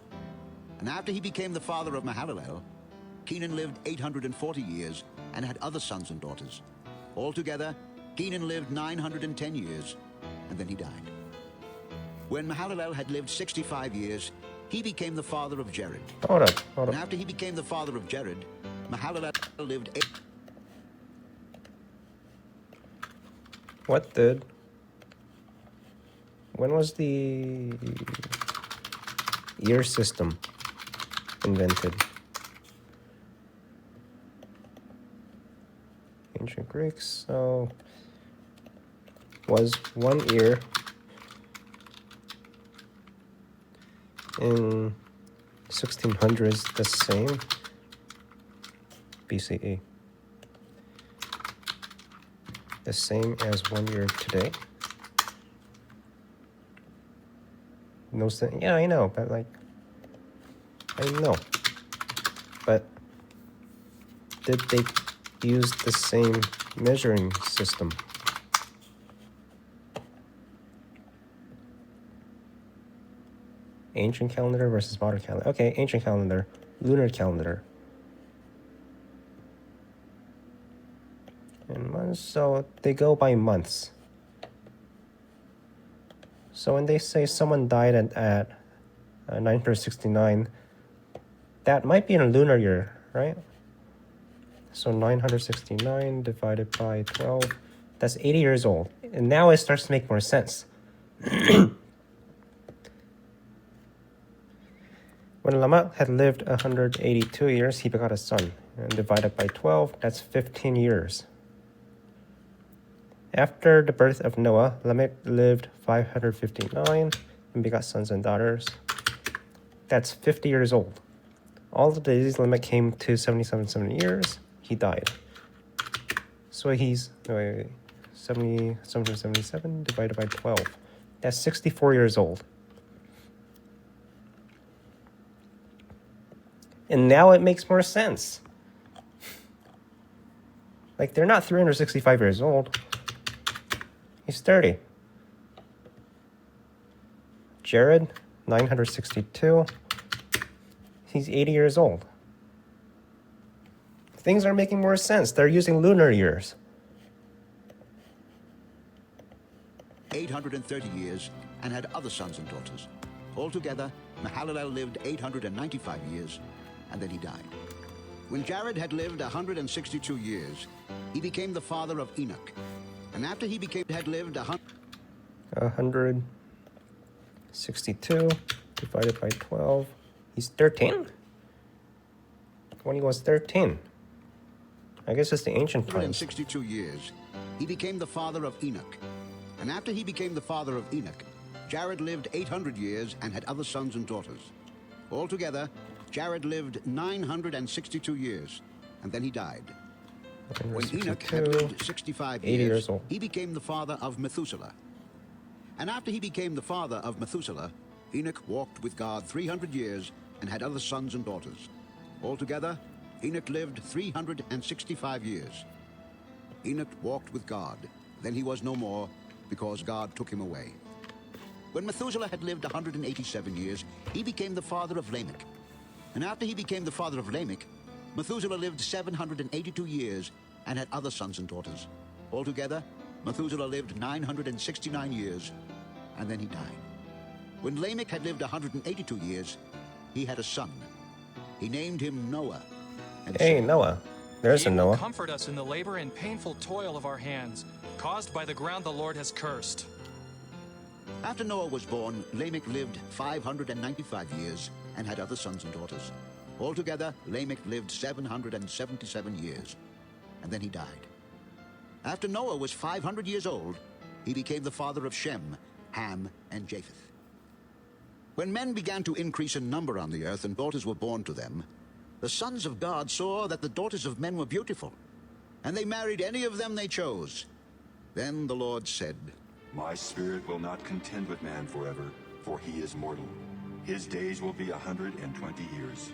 And after he became the father of Mahalalel, Kenan lived 840 years and had other sons and daughters. Altogether, Kenan lived 910 years, and then he died. When Mahalalel had lived 65 years, he became the father of Jared. Hold up. And after he became the father of Jared, Mahalalel lived When was the year system invented? Ancient Greeks, so was 1 year in 1600s the same BCE? The same as 1 year today? No sense. Yeah, I know, but like, I know. But did they use the same measuring system? Ancient calendar versus modern calendar. Okay, ancient calendar, lunar calendar. And months, so they go by months. So when they say someone died at 969, that might be in a lunar year, right? So 969 divided by 12, that's 80 years old. And now it starts to make more sense. When Lamech had lived 182 years, he begot a son. And divided by 12, that's 15 years. After the birth of Noah, Lamech lived 559 and begot sons and daughters. That's 50 years old. All the days Lamech came to 70 years, he died. So he's 777 divided by 12. That's 64 years old. And now it makes more sense. Like, they're not 365 years old. He's 30. Jared, 962. He's 80 years old. Things are making more sense. They're using lunar years. 830 years and had other sons and daughters. Altogether, Mahalalel lived 895 years, and then he died. When Jared had lived 162 years, he became the father of Enoch. And after he had lived 162 divided by 12. He's 13? When he was 13. I guess it's the ancient times. 162 years, he became the father of Enoch. And after he became the father of Enoch, Jared lived 800 years and had other sons and daughters. Altogether, Jared lived 962 years, and then he died. When Enoch had lived 65 years, he became the father of Methuselah. And after he became the father of Methuselah, Enoch walked with God 300 years and had other sons and daughters. Altogether, Enoch lived 365 years. Enoch walked with God. Then he was no more, because God took him away. When Methuselah had lived 187 years, he became the father of Lamech. And after he became the father of Lamech, Methuselah lived 782 years and had other sons and daughters. Altogether, Methuselah lived 969 years, and then he died. When Lamech had lived 182 years, he had a son. He named him Noah. Hey, Noah. There's a He Noah. will comfort us in the labor and painful toil of our hands, caused by the ground the Lord has cursed. After Noah was born, Lamech lived 595 years and had other sons and daughters. Altogether, Lamech lived 777 years, and then he died. After Noah was 500 years old, he became the father of Shem, Ham, and Japheth. When men began to increase in number on the earth and daughters were born to them, the sons of God saw that the daughters of men were beautiful, and they married any of them they chose. Then the Lord said, My spirit will not contend with man forever, for he is mortal. His days will be 120 years.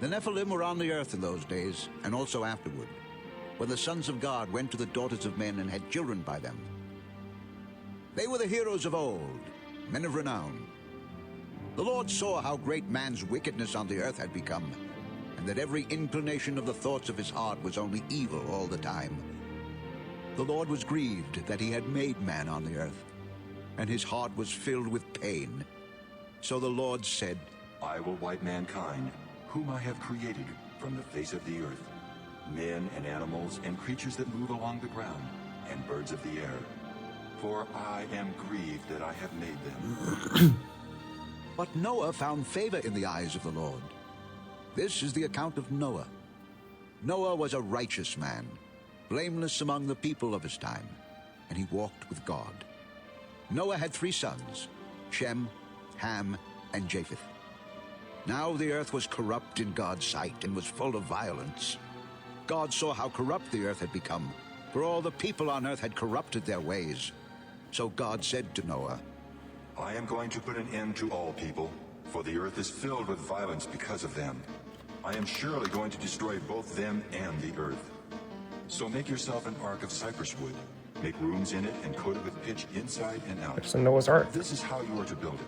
The Nephilim were on the earth in those days, and also afterward, when the sons of God went to the daughters of men and had children by them. They were the heroes of old, men of renown. The Lord saw how great man's wickedness on the earth had become, and that every inclination of the thoughts of his heart was only evil all the time. The Lord was grieved that he had made man on the earth, and his heart was filled with pain. So the Lord said, I will wipe mankind, whom I have created, from the face of the earth, men and animals and creatures that move along the ground, and birds of the air. For I am grieved that I have made them. But Noah found favor in the eyes of the Lord. This is the account of Noah. Noah was a righteous man, blameless among the people of his time, and he walked with God. Noah had 3 sons, Shem, Ham, and Japheth. Now the earth was corrupt in God's sight and was full of violence. God saw how corrupt the earth had become, for all the people on earth had corrupted their ways. So God said to Noah, I am going to put an end to all people, for the earth is filled with violence because of them. I am surely going to destroy both them and the earth. So make yourself an ark of cypress wood. Make rooms in it and coat it with pitch inside and out. There's a Noah's Ark. This is how you are to build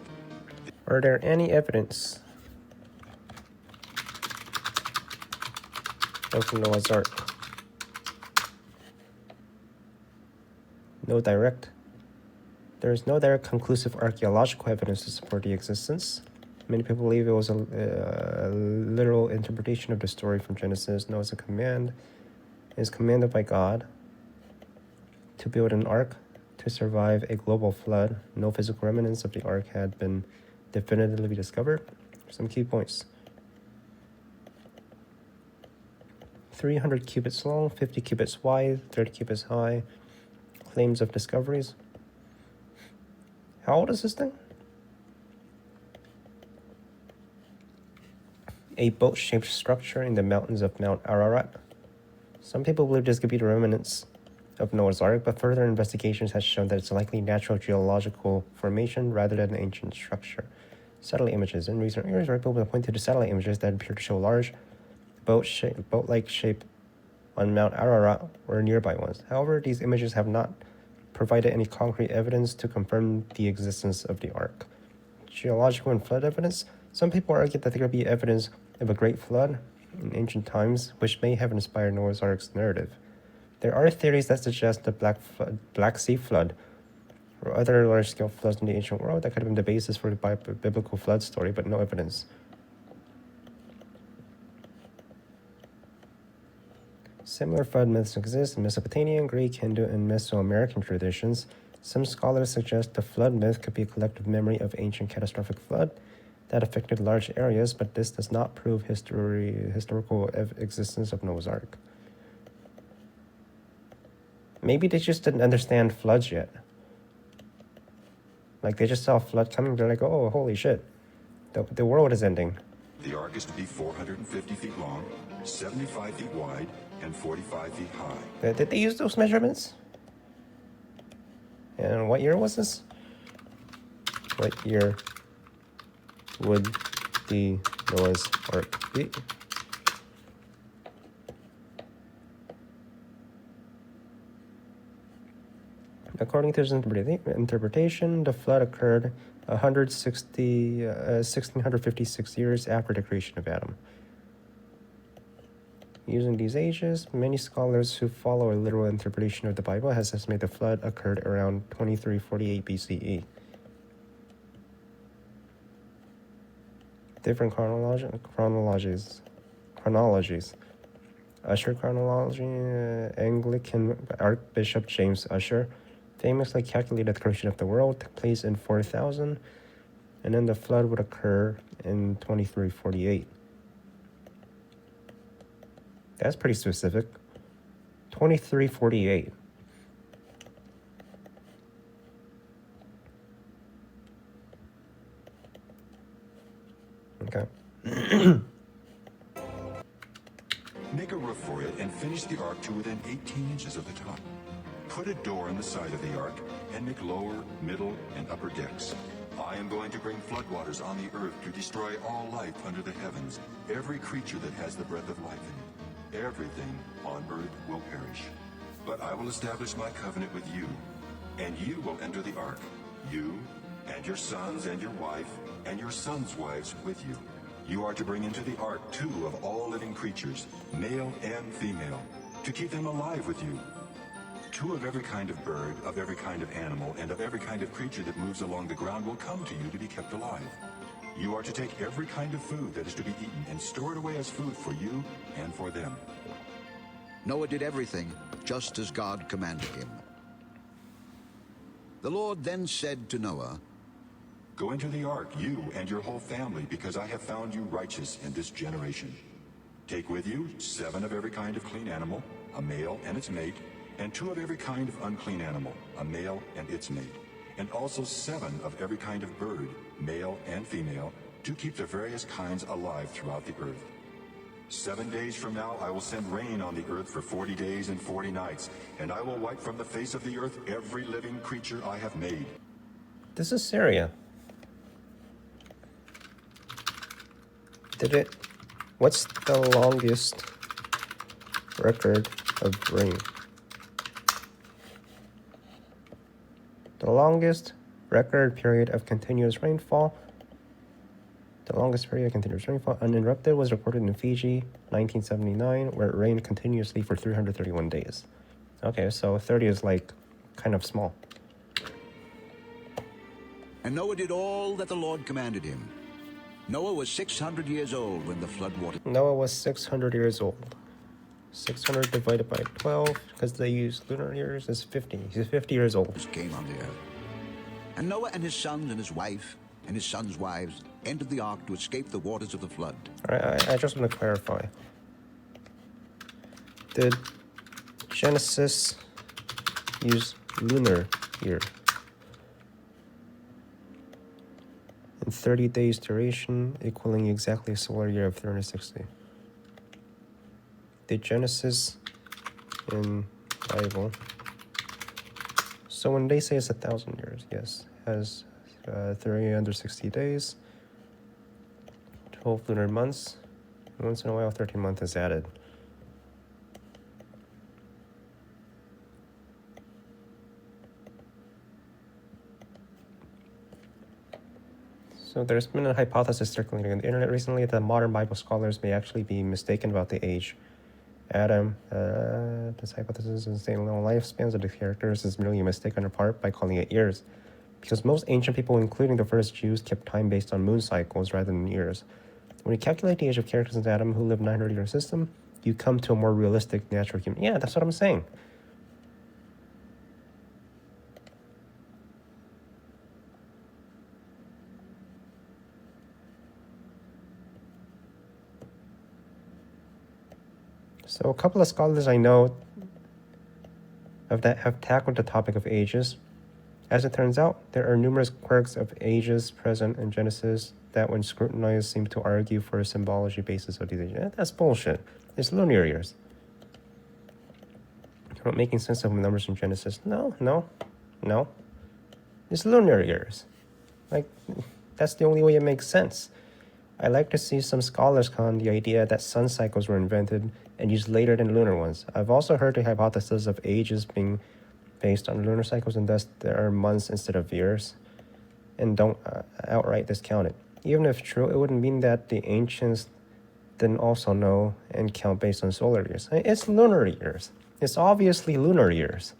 it. Are there any evidence of Noah's Ark? There is no direct conclusive archaeological evidence to support the existence. Many people believe it was a literal interpretation of the story from Genesis. Noah is commanded by God to build an ark to survive a global flood. No physical remnants of the ark had been definitively discovered. Some key points. 300 cubits long, 50 cubits wide, 30 cubits high. Claims of discoveries. How old is this thing? A boat-shaped structure in the mountains of Mount Ararat. Some people believe this could be the remnants of Noah's Ark, but further investigations has shown that it's likely natural geological formation rather than an ancient structure. Satellite images. In recent years, people have pointed to satellite images that appear to show large boat-like shape on Mount Ararat or nearby ones. However, these images have not provided any concrete evidence to confirm the existence of the ark. Geological and flood evidence. Some people argue that there could be evidence of a great flood in ancient times, which may have inspired Noah's Ark's narrative. There are theories that suggest the Black Sea flood or other large-scale floods in the ancient world that could have been the basis for the biblical flood story, but no evidence. Similar flood myths exist in Mesopotamian, Greek, Hindu, and Mesoamerican traditions. Some scholars suggest the flood myth could be a collective memory of ancient catastrophic flood that affected large areas, but this does not prove historical existence of Noah's Ark. Maybe they just didn't understand floods yet. Like, they just saw a flood coming, they're like, oh, holy shit, the world is ending. The ark is to be 450 feet long, 75 feet wide, and 45 feet high. Did they use those measurements? And what year was this? What year would the Noah's Ark be? According to his interpretation, the flood occurred 1656 years after the creation of Adam. Using these ages, many scholars who follow a literal interpretation of the Bible has estimated the flood occurred around 2348 BCE. Different chronologies. Usher chronology, Anglican Archbishop James Usher famously calculated the creation of the world took place in 4000, and then the flood would occur in 2348. That's pretty specific. 2348. Okay. Make a roof for it and finish the ark to within 18 inches of the top. Put a door in the side of the ark and make lower, middle, and upper decks. I am going to bring floodwaters on the earth to destroy all life under the heavens, every creature that has the breath of life in it. Everything on earth will perish. But I will establish my covenant with you, and you will enter the ark, you and your sons and your wife and your sons' wives with you. You are to bring into the ark 2 of all living creatures, male and female, to keep them alive with you. 2 of every kind of bird, of every kind of animal, and of every kind of creature that moves along the ground will come to you to be kept alive. You are to take every kind of food that is to be eaten and store it away as food for you and for them. Noah did everything just as God commanded him. The Lord then said to Noah, Go into the ark, you and your whole family, because I have found you righteous in this generation. Take with you 7 of every kind of clean animal, a male and its mate, and 2 of every kind of unclean animal, a male and its mate, and also 7 of every kind of bird, male and female, to keep the various kinds alive throughout the earth. 7 days from now I will send rain on the earth for 40 days and 40 nights, and I will wipe from the face of the earth every living creature I have made. This is Syria. What's the longest record of rain? The longest record period of continuous rainfall. The longest period of continuous rainfall uninterrupted was recorded in Fiji, 1979, where it rained continuously for 331 days. Okay, so 30 is like kind of small. And Noah did all that the Lord commanded him. Noah was 600 years old when the flood water... Noah was 600 years old. 600 divided by 12, because they use lunar years, is 50. He's 50 years old. ...came on the earth. And Noah and his sons and his wife and his sons' wives entered the ark to escape the waters of the flood. All right, I just want to clarify. Did Genesis use lunar year? In 30 days duration, equaling exactly a solar year of 360. Did Genesis in Bible? So when they say it's 1,000 years, yes, has 360 days, 12 lunar months. Once in a while, 13 month is added. So there's been a hypothesis circulating on the internet recently that modern Bible scholars may actually be mistaken about the age. Adam, this hypothesis is saying long lifespans of the characters is merely a mistake on their part by calling it years, because most ancient people, including the first Jews, kept time based on moon cycles rather than years. When you calculate the age of characters in Adam who lived 900 year system, you come to a more realistic natural human. Yeah, that's what I'm saying. So a couple of scholars I know have tackled the topic of ages. As it turns out, there are numerous quirks of ages present in Genesis that, when scrutinized, seem to argue for a symbology basis of these ages. That's bullshit. It's lunar years. You're not making sense of numbers in Genesis. No. It's lunar years. Like, that's the only way it makes sense. I like to see some scholars con the idea that sun cycles were invented and used later than lunar ones. I've also heard the hypothesis of ages being based on lunar cycles, and thus there are months instead of years, and don't outright discount it. Even if true, it wouldn't mean that the ancients didn't also know and count based on solar years. It's lunar years. It's obviously lunar years.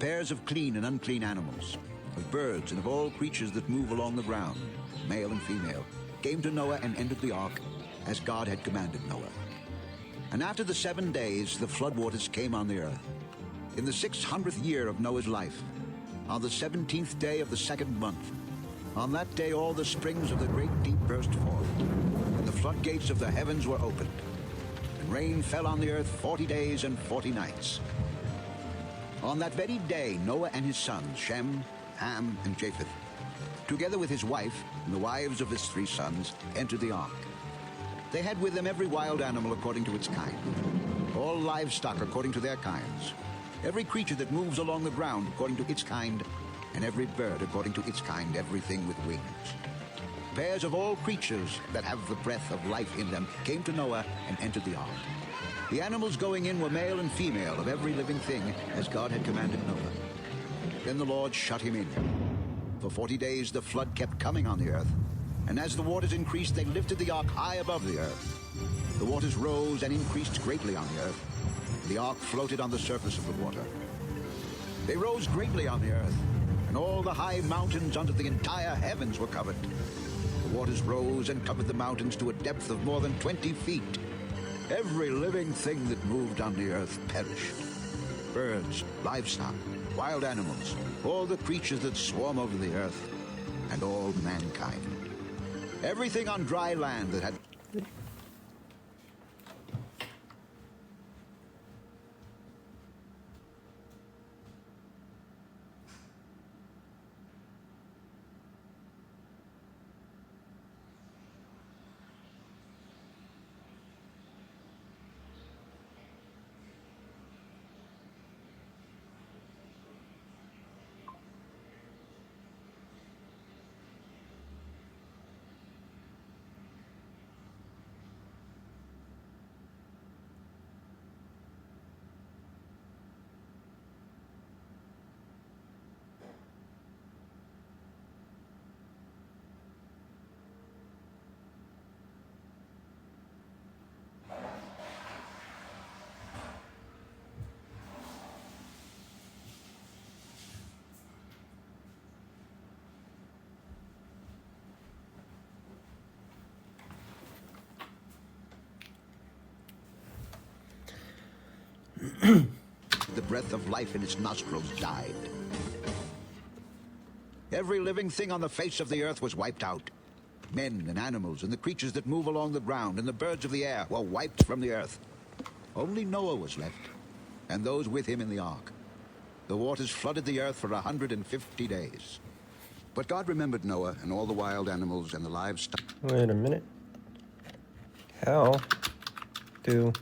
Pairs of clean and unclean animals, of birds and of all creatures that move along the ground, male and female, came to Noah and entered the ark as God had commanded Noah. And after the 7 days, the floodwaters came on the earth. In the 600th year of Noah's life, on the 17th day of the 2nd month, on that day all the springs of the great deep burst forth, and the floodgates of the heavens were opened, and rain fell on the earth 40 days and 40 nights. On that very day, Noah and his sons, Shem, Ham, and Japheth, together with his wife and the wives of his 3 sons, entered the ark. They had with them every wild animal according to its kind, all livestock according to their kinds, every creature that moves along the ground according to its kind, and every bird according to its kind, everything with wings. Pairs of all creatures that have the breath of life in them came to Noah and entered the ark. The animals going in were male and female of every living thing, as God had commanded Noah. Then the Lord shut him in. For 40 days the flood kept coming on the earth, and as the waters increased, they lifted the ark high above the earth. The waters rose and increased greatly on the earth. The ark floated on the surface of the water. They rose greatly on the earth, and all the high mountains under the entire heavens were covered. The waters rose and covered the mountains to a depth of more than 20 feet. Every living thing that moved on the earth perished. birds, livestock, wild animals, all the creatures that swarm over the earth, and all mankind. Everything on dry land that had... The breath of life in its nostrils died. Every living thing on the face of the earth was wiped out. Men and animals and the creatures that move along the ground and the birds of the air were wiped from the earth. Only Noah was left, and those with him in the ark. The waters flooded the earth for 150 days. But God remembered Noah and all the wild animals and the livestock. Wait a minute. How do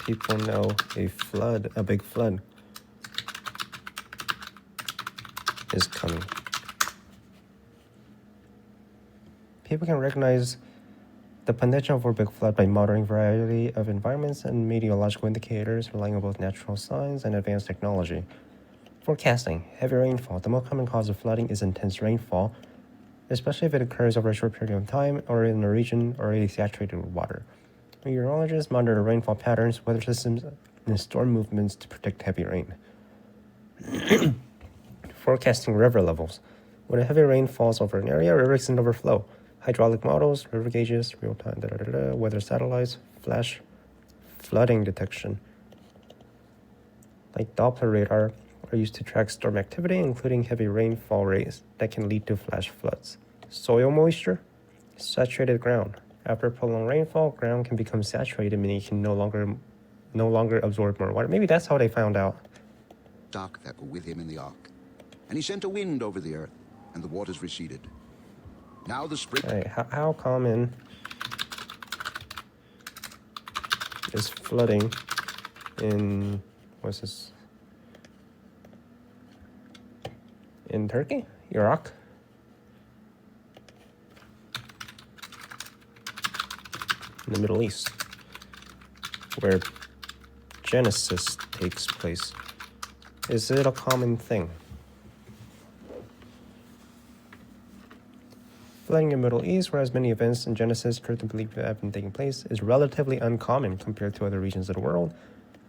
people know a big flood is coming? People can recognize the potential for a big flood by monitoring a variety of environments and meteorological indicators, relying on both natural signs and advanced technology. Forecasting. Heavy rainfall. The most common cause of flooding is intense rainfall, especially if it occurs over a short period of time or in a region already saturated with water. Meteorologists monitor rainfall patterns, weather systems, and storm movements to predict heavy rain. Forecasting river levels. When a heavy rain falls over an area, rivers can overflow. Hydraulic models, river gauges, real-time weather satellites, flash flooding detection. Like Doppler radar, are used to track storm activity, including heavy rainfall rates that can lead to flash floods. Soil moisture. Saturated ground. After prolonged rainfall, ground can become saturated, meaning it can no longer absorb more water. Maybe that's how they found out. That were with him in the ark. And he sent a wind over the earth, and the waters receded. Now the spring... Hey, how common is flooding in... what's this? In Turkey? Iraq? In the Middle East, where Genesis takes place. Is it a common thing? Flooding in the Middle East, whereas many events in Genesis currently believed to have been taking place, is relatively uncommon compared to other regions of the world,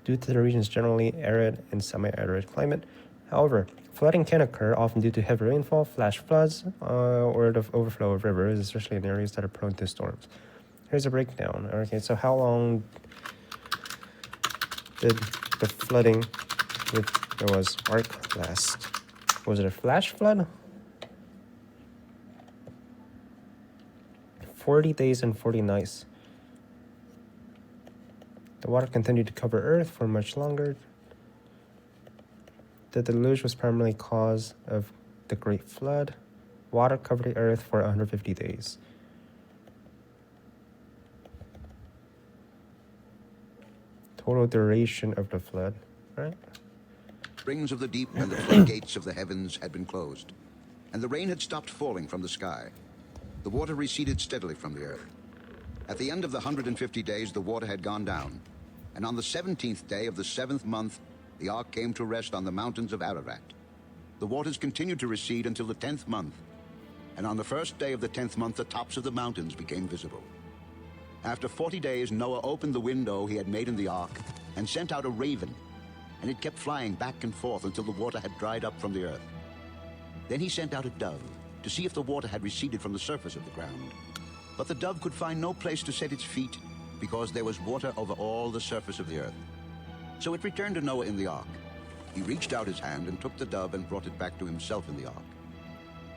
due to the region's generally arid and semi-arid climate. However, flooding can occur, often due to heavy rainfall, flash floods, or the overflow of rivers, especially in areas that are prone to storms. Here's a breakdown. Okay, so how long did the flooding with Noah's Ark last? Was it a flash flood? 40 days and 40 nights. The water continued to cover Earth for much longer. The deluge was primarily cause of the Great Flood. Water covered the Earth for 150 days. Total duration of the flood, right? Springs of the deep and the floodgates of the heavens had been closed, and the rain had stopped falling from the sky. The water receded steadily from the earth. At the end of the 150 days, the water had gone down, and on the 17th day of the 7th month, the ark came to rest on the mountains of Ararat. The waters continued to recede until the 10th month, and on the first day of the 10th month, the tops of the mountains became visible. After 40 days, Noah opened the window he had made in the ark and sent out a raven, and it kept flying back and forth until the water had dried up from the earth. Then he sent out a dove to see if the water had receded from the surface of the ground. But the dove could find no place to set its feet because there was water over all the surface of the earth. So it returned to Noah in the ark. He reached out his hand and took the dove and brought it back to himself in the ark.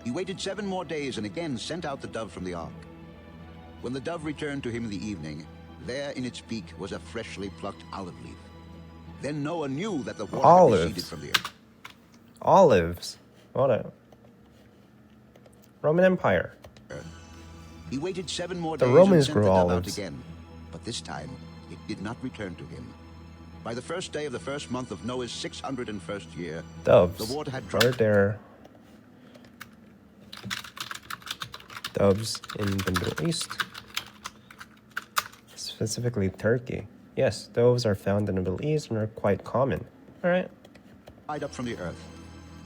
He waited 7 more days and again sent out the dove from the ark. When the dove returned to him in the evening, there in its beak was a freshly plucked olive leaf. Then Noah knew that the water had receded from the earth. Olives? What a... Roman Empire. He waited 7 more The days Romans and sent grew the dove out olives. again, but this time it did not return to him. By the first day of the first month of Noah's 601st year, Doves. the water had Are dropped. there doves in the Middle East? Specifically Turkey. Yes, doves are found in the Middle East and are quite common. Alright. Dried up from the earth.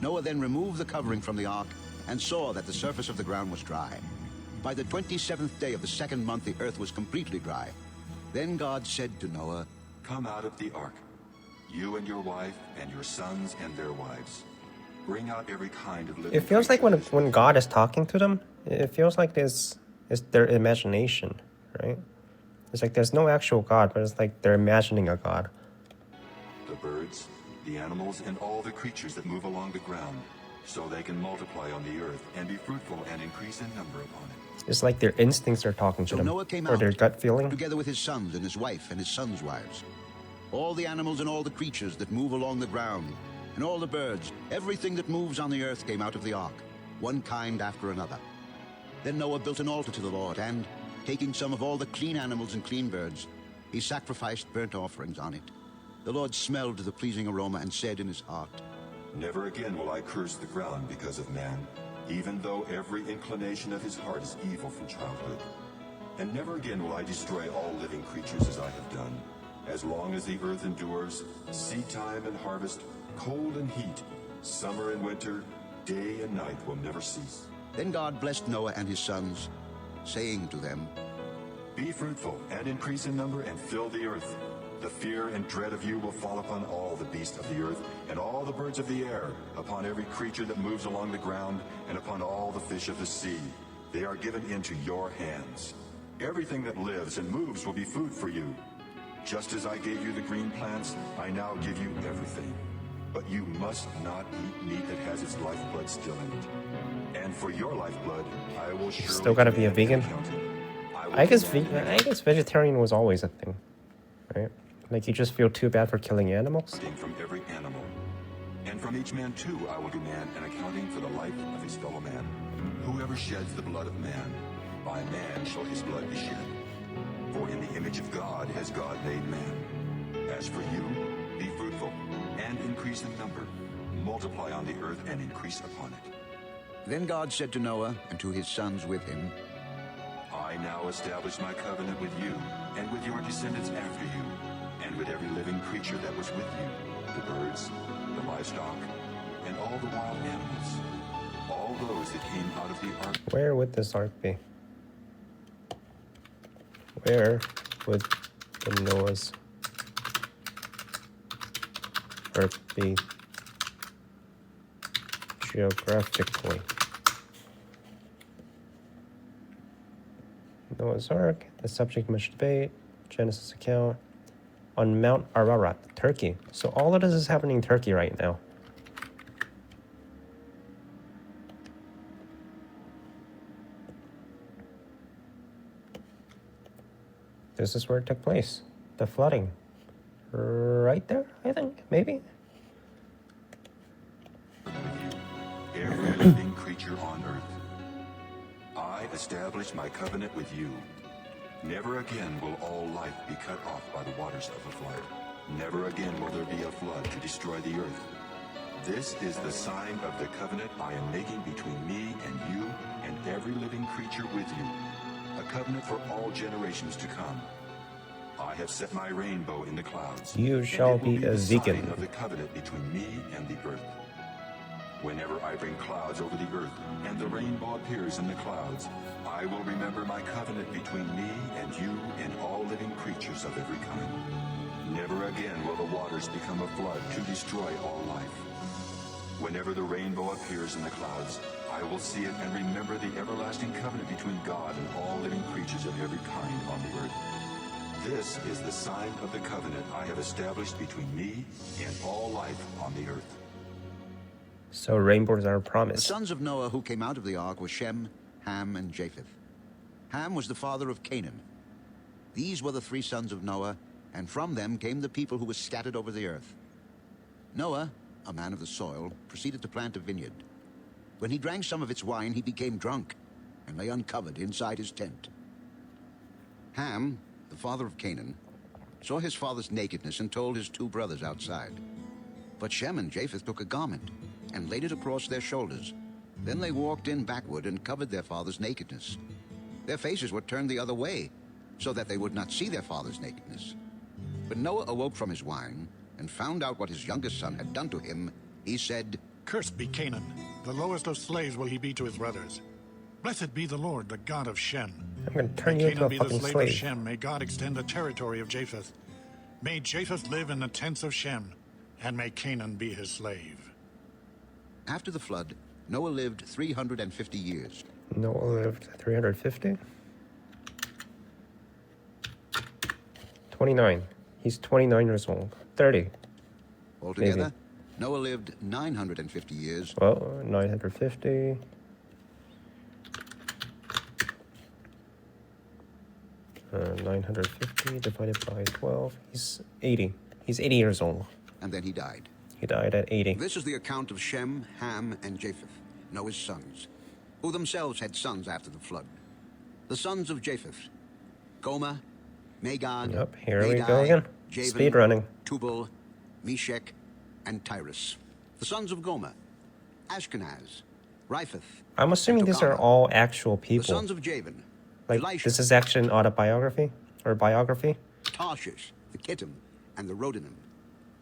Noah then removed the covering from the ark and saw that the surface of the ground was dry. By the 27th day of the second month, the earth was completely dry. Then God said to Noah, Come out of the ark, you and your wife and your sons and their wives. Bring out every kind of living It feels like when God is talking to them, it feels like it's their imagination, right? It's like there's no actual God, but it's like they're imagining a God. The birds, the animals, and all the creatures that move along the ground, so they can multiply on the earth and be fruitful and increase in number upon it. It's like their instincts are talking to So them, Noah came or out, their gut feeling. together with his sons and his wife and his sons' wives. All the animals and all the creatures that move along the ground, and all the birds, everything that moves on the earth came out of the ark, one kind after another. Then Noah built an altar to the Lord, and, taking some of all the clean animals and clean birds, he sacrificed burnt offerings on it. The Lord smelled the pleasing aroma and said in his heart, Never again will I curse the ground because of man, even though every inclination of his heart is evil from childhood. And never again will I destroy all living creatures as I have done. As long as the earth endures, seed time and harvest, cold and heat, summer and winter, day and night will never cease. Then God blessed Noah and his sons, saying to them, Be fruitful and increase in number and fill the earth. The fear and dread of you will fall upon all the beasts of the earth and all the birds of the air, upon every creature that moves along the ground, and upon all the fish of the sea. They are given into your hands. Everything that lives and moves will be food for you. Just as I gave you the green plants, I now give you everything. But you must not eat meat that has its lifeblood still in it. And for your lifeblood, I will surely Still gotta be a vegan. I guess vegetarian was always a thing, right? Like you just feel too bad for killing animals. From every animal. And from each man too I will demand an accounting for the life of his fellow man. Whoever sheds the blood of man, by man shall his blood be shed. For in the image of God has God made man. As for you, be fruitful and increase in number. Multiply on the earth and increase upon it. Then God said to Noah and to his sons with him, I now establish my covenant with you and with your descendants after you, and with every living creature that was with you, the birds, the livestock, and all the wild animals, all those that came out of the ark. Where would this ark be? Where would the Noah's ark be geographically? Noah's Ark, the subject of much debate, Genesis account, on Mount Ararat, Turkey. So all of this is happening in Turkey right now. This is where it took place. The flooding. Right there, I think, maybe? Every living creature on earth. I establish my covenant with you. Never again will all life be cut off by the waters of a flood. Never again will there be a flood to destroy the earth. This is the sign of the covenant I am making between me and you and every living creature with you. A covenant for all generations to come. I have set my rainbow in the clouds. You shall and it will be a the vegan. sign of the covenant between me and the earth. Whenever I bring clouds over the earth and the rainbow appears in the clouds, I will remember my covenant between me and you and all living creatures of every kind. Never again will the waters become a flood to destroy all life. Whenever the rainbow appears in the clouds, I will see it and remember the everlasting covenant between God and all living creatures of every kind on the earth. This is the sign of the covenant I have established between me and all life on the earth. So rainbows are a The promise. sons of Noah who came out of the ark were Shem, Ham, and Japheth. Ham was the father of Canaan. These were the three sons of Noah, and from them came the people who were scattered over the earth. Noah, a man of the soil, proceeded to plant a vineyard. When he drank some of its wine, he became drunk and lay uncovered inside his tent. Ham, the father of Canaan, saw his father's nakedness and told his two brothers outside. But Shem and Japheth took a garment and laid it across their shoulders. Then they walked in backward and covered their father's nakedness. Their faces were turned the other way, so that they would not see their father's nakedness. When Noah awoke from his wine and found out what his youngest son had done to him, he said, "Cursed be Canaan. The lowest of slaves will he be to his brothers. Blessed be the Lord, the God of Shem. I'm gonna turn May you into Canaan a be the fucking slave slave. of Shem. May God extend the territory of Japheth. May Japheth live in the tents of Shem, and may Canaan be his slave." After the flood, Noah lived 350 years. Noah lived 350? 29. He's 29 years old. 30. Altogether, Maybe. Noah lived 950 years. Well, 950. Uh, 950 divided by 12. He's 80. He's 80 years old. And then he died. He died at 80. This is the account of Shem, Ham, and Japheth, Noah's sons, who themselves had sons after the flood. The sons of Japheth: Gomer, Magog, Yep, here we Madai, go again. Javan, Speed running. Tubal, Meshech, and Tyrus. The sons of Gomer: Ashkenaz, Riphath. I'm assuming these are Togarmah. all actual The people. sons of Javan: Like, Elisha, this is actually an autobiography? Or biography? Tarshish, the Kittim, and the Rodanim.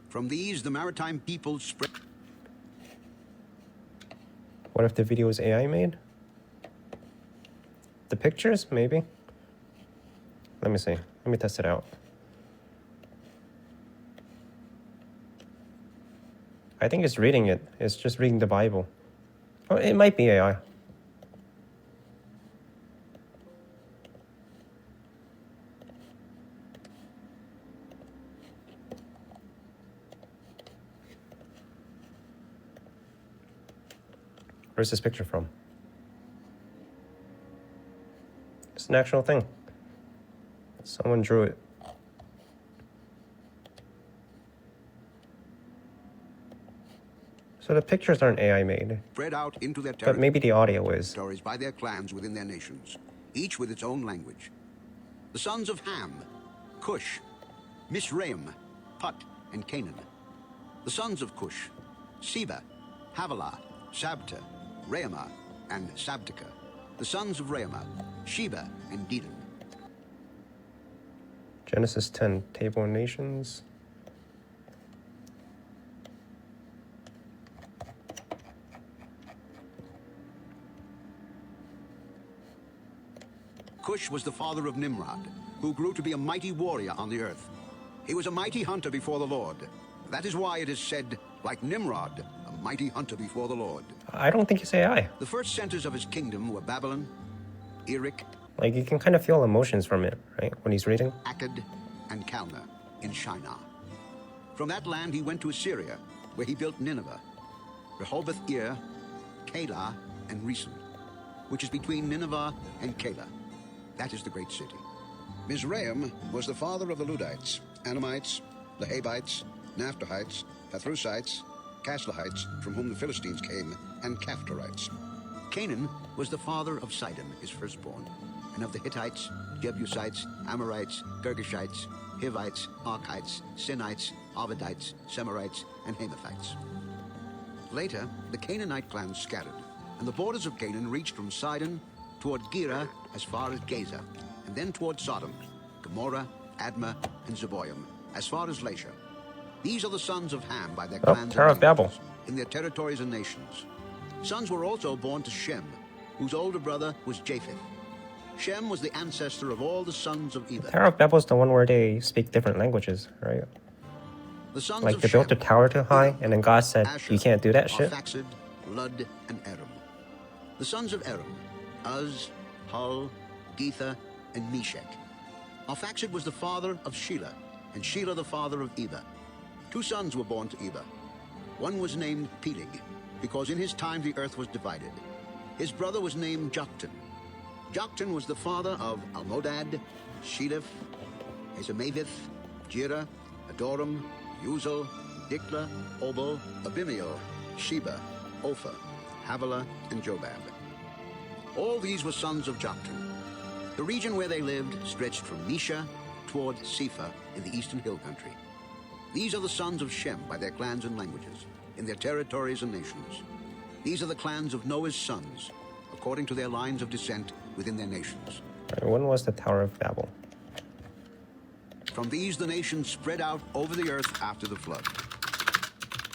From these, the maritime peoples spread. What if the video is AI made? The pictures? Maybe? Let me see. Let me test it out. I think it's reading it. It's just reading the Bible. Oh, it might be AI. Where's this picture from? It's an actual thing. Someone drew it. So the pictures aren't AI made, Spread out into their but maybe the audio is. territories by their clans within their nations, each with its own language. The sons of Ham: Cush, Mizraim, Put, and Canaan. The sons of Cush: Seba, Havilah, Sabta, Reumah, and Sabteka. The sons of Reumah: Sheba and Dedan. Genesis 10, Table of Nations. Cush was the father of Nimrod, who grew to be a mighty warrior on the earth. He was a mighty hunter before the Lord. That is why it is said, like Nimrod, a mighty hunter before the Lord. I don't think it's AI. The first centers of his kingdom were Babylon, Erech, Like, you can kind of feel emotions from it, right? When he's reading. Akkad, and Calneh in Shinar. From that land he went to Assyria, where he built Nineveh, Rehoboth-ir, Calah, and Resen, which is between Nineveh and Calah. That is the great city. Mizraim was the father of the Ludites, Anamites, Lehabites, Naphtuhites, Pathrusites, Casluhites, from whom the Philistines came, and Caphtorites. Canaan was the father of Sidon, his firstborn, and of the Hittites, Jebusites, Amorites, Girgashites, Hivites, Archites, Sinites, Arvadites, Semarites, and Hamathites. Later, the Canaanite clans scattered, and the borders of Canaan reached from Sidon toward Gera as far as Gaza, and then toward Sodom, Gomorrah, Admah, and Zeboiim, as far as Lasha. These are the sons of Ham by their clans Tower of and Babel. languages, in their territories and nations. Sons were also born to Shem, whose older brother was Japheth. Shem was the ancestor of all the sons of Eber. Tower of Babel is the one where they speak different languages, right? The sons Like, of they built the Shem, tower too high, and then God said, Asher, you can't do that shit. Arphaxad, Lud, and Aram. The sons of Aram: Uz, Hul, Gether, and Meshech. Arphaxad was the father of Shelah, and Shelah the father of Eber. 2 sons were born to Eber. One was named Peleg, because in his time the earth was divided. His brother was named Joktan. Joktan was the father of Almodad, Sheleph, Ezemavith, Jira, Adoram, Uzal, Dikla, Obal, Abimael, Sheba, Opha, Havilah, and Jobab. All these were sons of Joktan. The region where they lived stretched from Mesha toward Sepha in the eastern hill country. These are the sons of Shem by their clans and languages, in their territories and nations. These are the clans of Noah's sons, according to their lines of descent within their nations. When was the Tower of Babel? From these the nations spread out over the earth after the flood.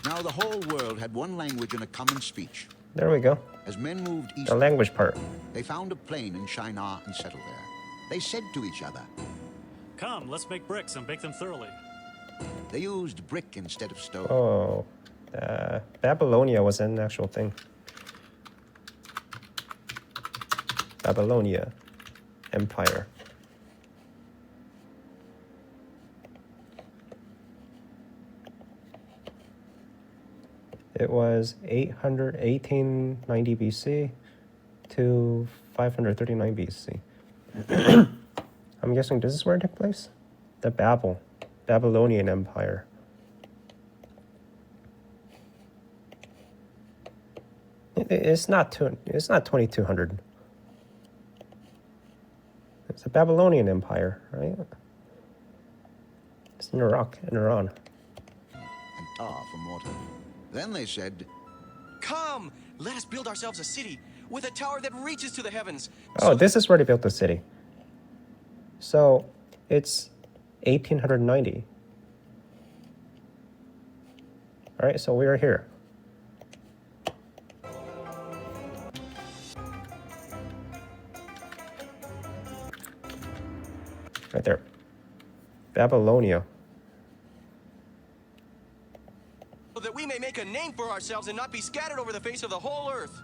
Now the whole world had one language and a common speech. There we go. As men moved east, The language part. they found a plain in Shinar and settled there. They said to each other, Come, let's make bricks and bake them thoroughly. they used brick instead of stone. Oh, Babylonia was an actual thing. Babylonia Empire. It was 1890 BC to 539 BC. I'm guessing this is where it took place? The Babylonian Empire. It's not 2200. It's the Babylonian Empire, right? It's in Iraq and Iran. And tar for mortar. Then they said, Come, let us build ourselves a city with a tower that reaches to the heavens. Oh, this is where they built the city. So, it's 1890. All right, so we are here. Right there. Babylonia. So that we may make a name for ourselves and not be scattered over the face of the whole earth.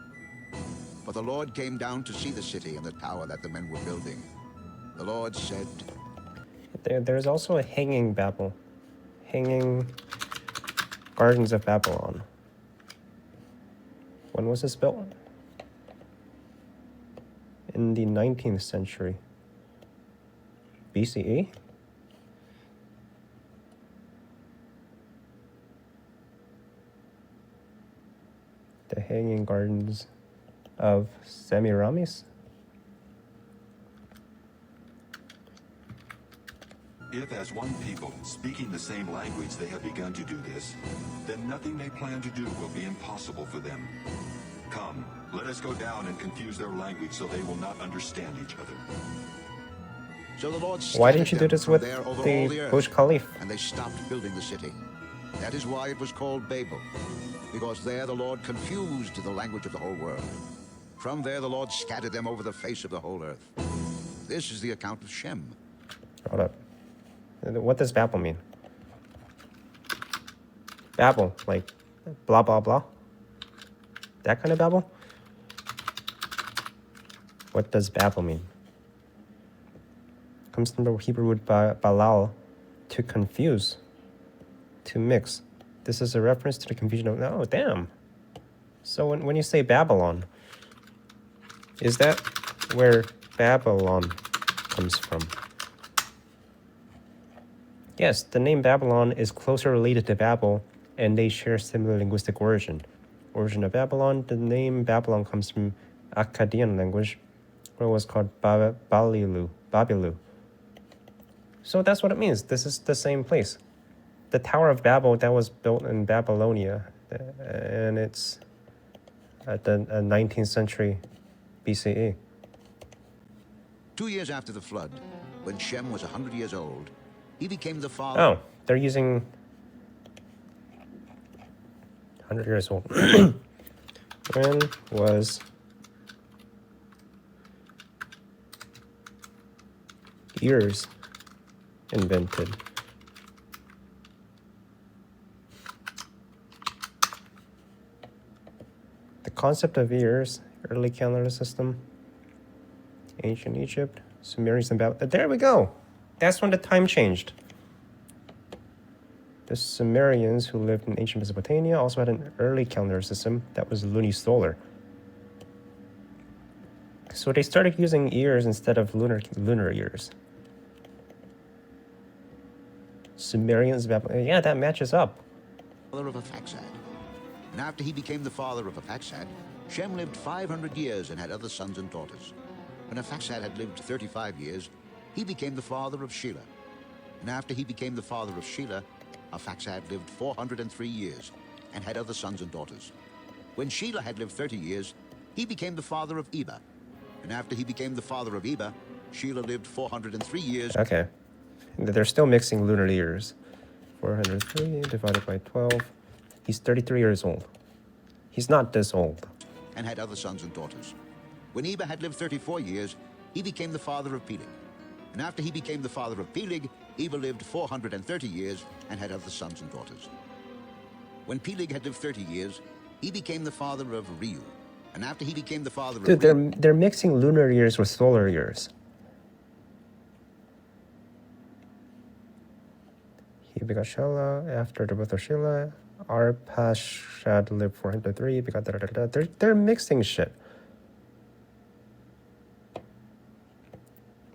but the Lord came down to see the city and the tower that the men were building. The Lord said, There's also a hanging Babel. Hanging Gardens of Babylon. When was this built? In the 19th century. BCE? The Hanging Gardens of Semiramis? If as one people, speaking the same language, they have begun to do this, then nothing they plan to do will be impossible for them. Come, let us go down and confuse their language so they will not understand each other. So the Lord Why didn't you do scattered this them with from there over all the earth, Burj Khalifa? and they stopped building the city. That is why it was called Babel, because there the Lord confused the language of the whole world. From there the Lord scattered them over the face of the whole earth. This is the account of Shem. Hold up. What does Babel mean? Babel, like blah blah blah? That kind of Babel? What does Babel mean? Comes from the Hebrew word balal, to confuse, to mix. This is a reference to the confusion of, oh damn. So when you say Babylon, is that where Babylon comes from? Yes, the name Babylon is closer related to Babel, and they share similar linguistic origin. Origin of Babylon, the name Babylon comes from Akkadian language, where it was called Babilu. So that's what it means. This is the same place. The Tower of Babel that was built in Babylonia, and it's at the 19th century BCE. 2 years after the flood, when Shem was 100 years old, he became the father. Oh, they're using 100 years old. When was years invented? The concept of years, early calendar system, ancient Egypt, Sumerians and Babylon. There we go. That's when the time changed. The Sumerians, who lived in ancient Mesopotamia, also had an early calendar system that was lunisolar. So they started using years instead of lunar years. Sumerians, yeah, that matches up. Father of Arphaxad. And after he became the father of Arphaxad, Shem lived 500 years and had other sons and daughters. When Arphaxad had lived 35 years, he became the father of Shelah. And after he became the father of Shelah, Arphaxad lived 403 years and had other sons and daughters. When Shelah had lived 30 years, he became the father of Eber. And after he became the father of Eber, Shelah lived 403 years. Okay. They're still mixing lunar years. 403 divided by 12. He's 33 years old. He's not this old. And had other sons and daughters. When Eber had lived 34 years, he became the father of Peleg. And after he became the father of Peleg, Eber lived 430 years and had other sons and daughters. When Peleg had lived 30 years, he became the father of Reu. And after he became the father of Dude, they're mixing lunar years with solar years. He begot Shelah. After the birth of Shelah, Arpachshad lived 403. He begot They're mixing shit.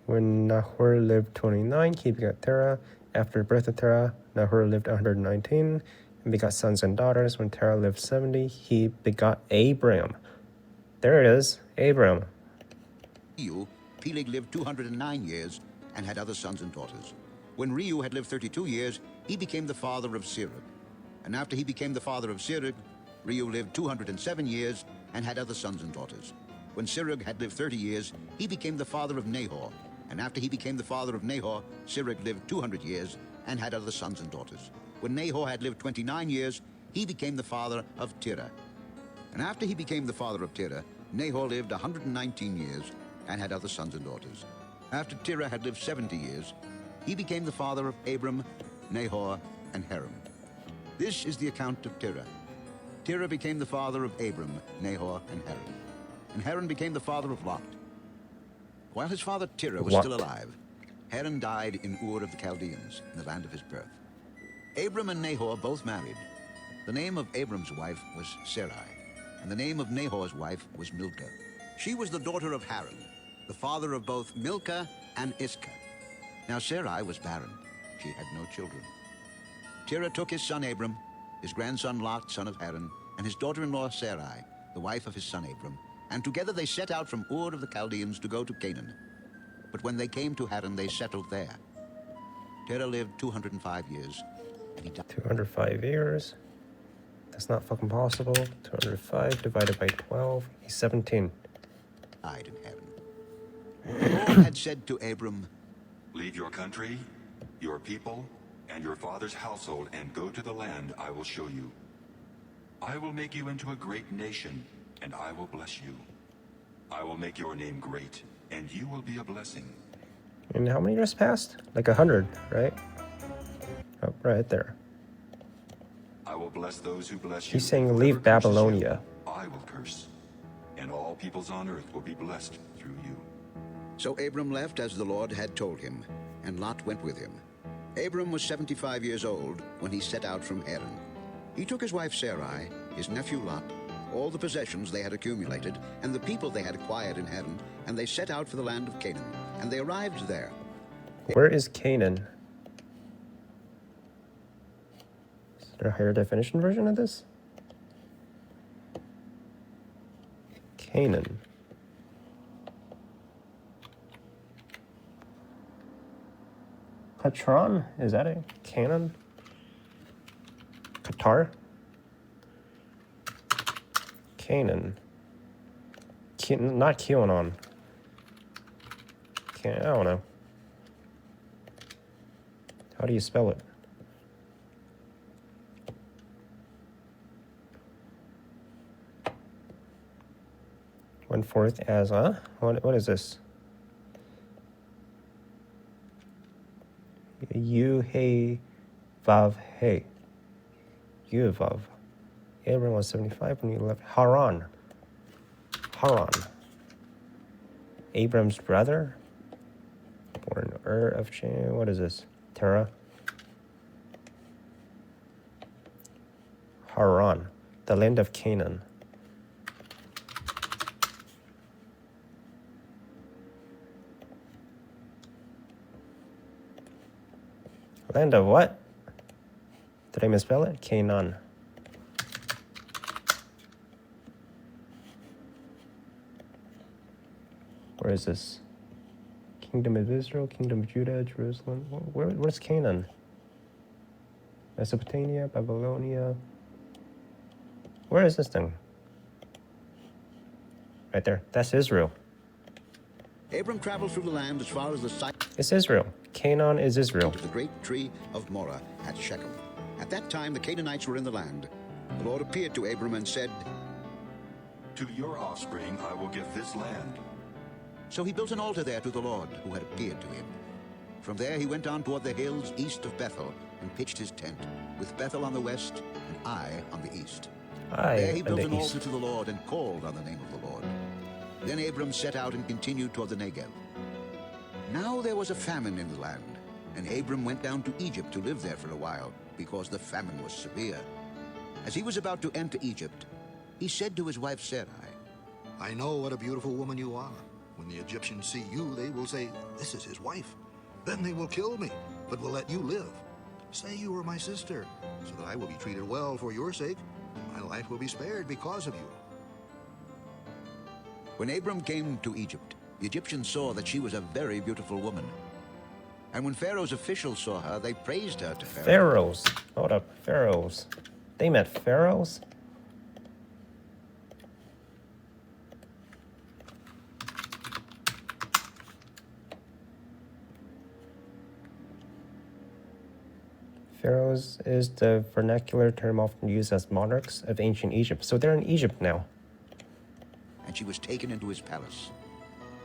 When Nahor lived 29, he begot Terah. After the birth of Terah, Nahor lived 119 and begot sons and daughters. When Terah lived 70, he begot Abram. There it is, Abram. Reu, Peleg lived 209 years and had other sons and daughters. When Reu had lived 32 years, he became the father of Serug. And after he became the father of Serug, Reu lived 207 years and had other sons and daughters. When Serug had lived 30 years, he became the father of Nahor. And after he became the father of Nahor, Serug lived 200 years and had other sons and daughters. When Nahor had lived 29 years, he became the father of Terah. And after he became the father of Terah, Nahor lived 119 years and had other sons and daughters. After Terah had lived 70 years, he became the father of Abram, Nahor, and Haran. This is the account of Terah. Terah became the father of Abram, Nahor, and Haran. And Haran became the father of Lot. While his father Terah was still alive, Haran died in Ur of the Chaldeans, in the land of his birth. Abram and Nahor both married. The name of Abram's wife was Sarai, and the name of Nahor's wife was Milcah. She was the daughter of Haran, the father of both Milcah and Iscah. Now Sarai was barren. She had no children. Terah took his son Abram, his grandson Lot, son of Haran, and his daughter-in-law Sarai, the wife of his son Abram, and together they set out from Ur of the Chaldeans to go to Canaan. But when they came to Haran, they settled there. Terah lived 205 years, and he died. 205 years? That's not fucking possible. 205 divided by 12. He's 17. Died in Haran. The Lord had said to Abram, "Leave your country, your people, and your father's household, and go to the land I will show you. I will make you into a great nation, and I will bless you. I will make your name great, and you will be a blessing." And how many years passed? Like 100, right? Oh, right there. I will bless those who bless you. He's saying leave Babylonia. I will curse, and all peoples on earth will be blessed through you. So Abram left as the Lord had told him, and Lot went with him. Abram was 75 years old when he set out from Haran. He took his wife Sarai, his nephew Lot, all the possessions they had accumulated, and the people they had acquired in Haran, and they set out for the land of Canaan, and they arrived there. Where is Canaan? Is there a higher definition version of this? Canaan. Patron? Is that a Canaan? Qatar? Canaan. Not QAnon. I don't know. How do you spell it? Went forth as, what is this? Yu-Hey Vav-Hey. Yu-Vav. Abram was 75 when he left Haran. Haran. Abram's brother? firstborn. Of Shem. What is this? Terah. Haran, the land of Canaan. Land of what? Did I misspell it? Canaan. Where is this? Kingdom of Israel, Kingdom of Judah, Jerusalem. Where's Canaan? Mesopotamia, Babylonia. Where is this thing? Right there. That's Israel. Abram traveled through the land as far as the site It's Israel. Canaan is Israel. of the great tree of Morah at Shechem. At that time, the Canaanites were in the land. The Lord appeared to Abram and said, To your offspring I will give this land. So he built an altar there to the Lord, who had appeared to him. From there he went on toward the hills east of Bethel and pitched his tent, with Bethel on the west and Ai on the east. There he built an altar to the Lord and called on the name of the Lord. Then Abram set out and continued toward the Negev. Now there was a famine in the land, and Abram went down to Egypt to live there for a while, because the famine was severe. As he was about to enter Egypt, he said to his wife Sarai, I know what a beautiful woman you are. When the Egyptians see you, they will say, this is his wife. Then they will kill me, but will let you live. Say you are my sister, so that I will be treated well for your sake. My life will be spared because of you. When Abram came to Egypt, the Egyptians saw that she was a very beautiful woman. And when Pharaoh's officials saw her, they praised her to Pharaoh. Pharaohs. Hold up. Pharaohs. They met pharaohs? Pharaohs is the vernacular term often used as monarchs of ancient Egypt. So they're in Egypt now. And she was taken into his palace.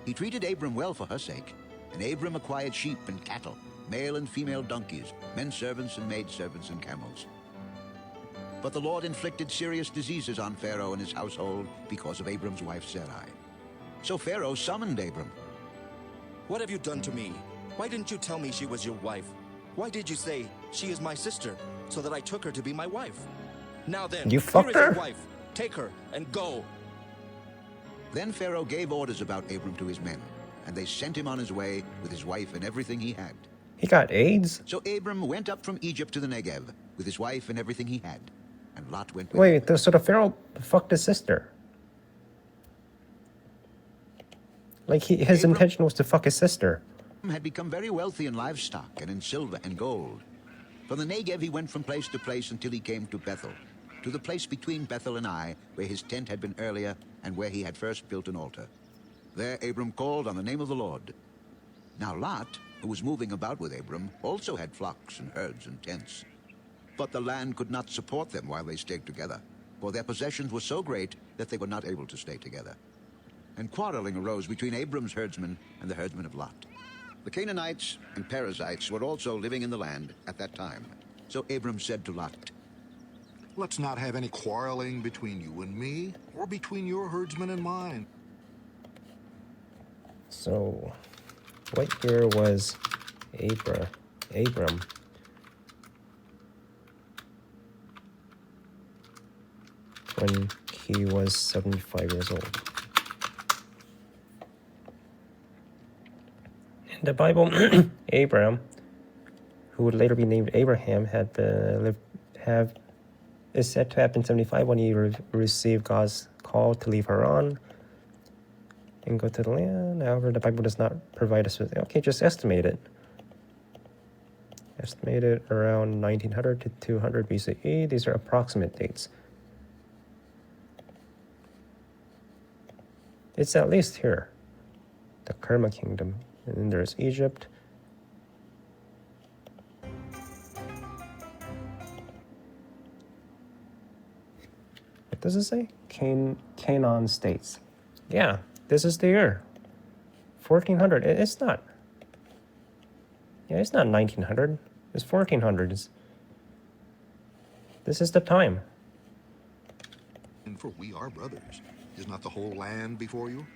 He treated Abram well for her sake, and Abram acquired sheep and cattle, male and female donkeys, men servants and maid servants and camels. But the Lord inflicted serious diseases on Pharaoh and his household because of Abram's wife Sarai. So Pharaoh summoned Abram. What have you done to me? Why didn't you tell me she was your wife? Why did you say, she is my sister, so that I took her to be my wife? Now then, You here fucked is your her? wife. Take her and go. Then Pharaoh gave orders about Abram to his men, and they sent him on his way with his wife and everything he had. He got AIDS? So Abram went up from Egypt to the Negev with his wife and everything he had, and Lot went with Wait, so the Pharaoh fucked his sister? Like, his intention was to fuck his sister. Abram had become very wealthy in livestock and in silver and gold. From the Negev he went from place to place until he came to Bethel, to the place between Bethel and Ai, where his tent had been earlier and where he had first built an altar. There Abram called on the name of the Lord. Now Lot, who was moving about with Abram, also had flocks and herds and tents. But the land could not support them while they stayed together, for their possessions were so great that they were not able to stay together. And quarreling arose between Abram's herdsmen and the herdsmen of Lot. The Canaanites and Perizzites were also living in the land at that time. So Abram said to Lot, Let's not have any quarreling between you and me, or between your herdsmen and mine. So, what year was Abram? When he was 75 years old. In the Bible, Abram, who would later be named Abraham, is said to have been 75 when he received God's call to leave Haran and go to the land. However, the Bible does not provide us with... Okay, just estimate it. Estimate it around 1900 to 200 BCE. These are approximate dates. It's at least here. The Kerma Kingdom. And then there's Egypt. What does it say? Canaan states. Yeah, this is the year. 1400. It's not. Yeah, it's not 1900. It's 1400s. This is the time. And for we are brothers. Is not the whole land before you?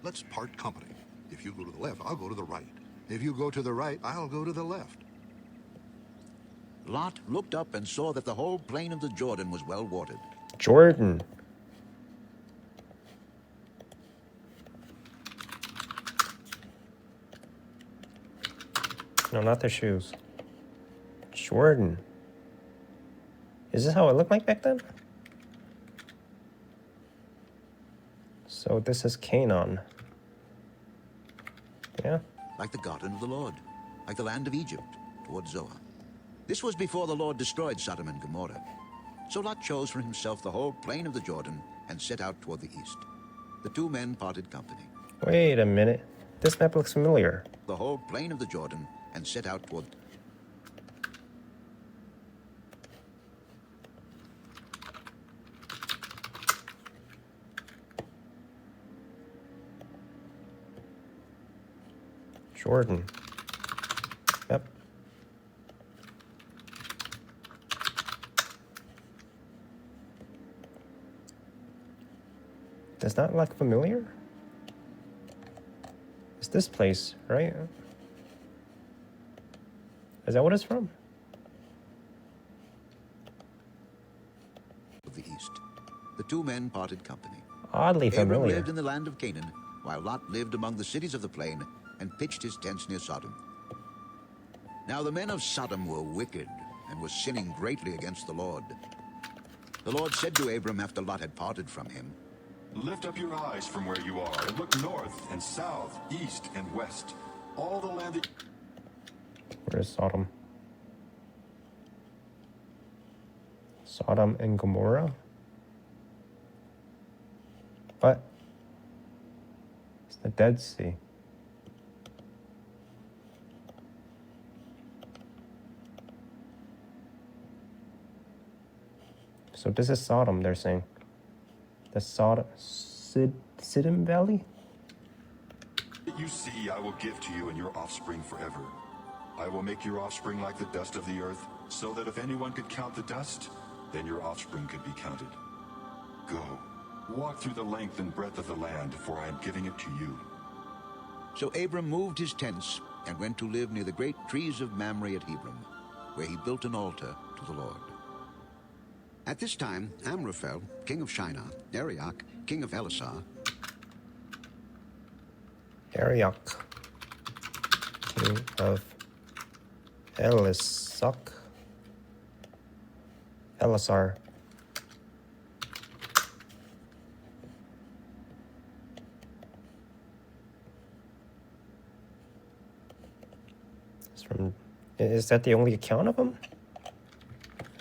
Let's part company. If you go to the left, I'll go to the right. If you go to the right, I'll go to the left. Lot looked up and saw that the whole plain of the Jordan was well watered. Jordan. No, not their shoes. Jordan. Is this how it looked like back then? So this is Canaan. Yeah. Like the garden of the Lord, like the land of Egypt, toward Zoar. This was before the Lord destroyed Sodom and Gomorrah. So Lot chose for himself the whole plain of the Jordan and set out toward the east. The two men parted company. Wait a minute. This map looks familiar. The whole plain of the Jordan and set out toward... Jordan. Yep. Does that look familiar? It's this place, right? Is that what it's from? Of the east. The two men parted company. Oddly familiar. Abram lived in the land of Canaan, while Lot lived among the cities of the plain and pitched his tents near Sodom. Now the men of Sodom were wicked and were sinning greatly against the Lord. The Lord said to Abram after Lot had parted from him, Lift up your eyes from where you are and look north and south, east and west. All the land that... Where's Sodom? Sodom and Gomorrah? What? It's the Dead Sea. So this is Sodom, they're saying. The Siddim Valley? you see I will give to you and your offspring forever. I will make your offspring like the dust of the earth, so that if anyone could count the dust, then your offspring could be counted. Go, walk through the length and breadth of the land, for I am giving it to you. So Abram moved his tents and went to live near the great trees of Mamre at Hebron, where he built an altar to the Lord. At this time, Amraphel, king of Shinar, Arioch, king of Elasar, Arioch, king of Elisar, Elasar. Is that the only account of him?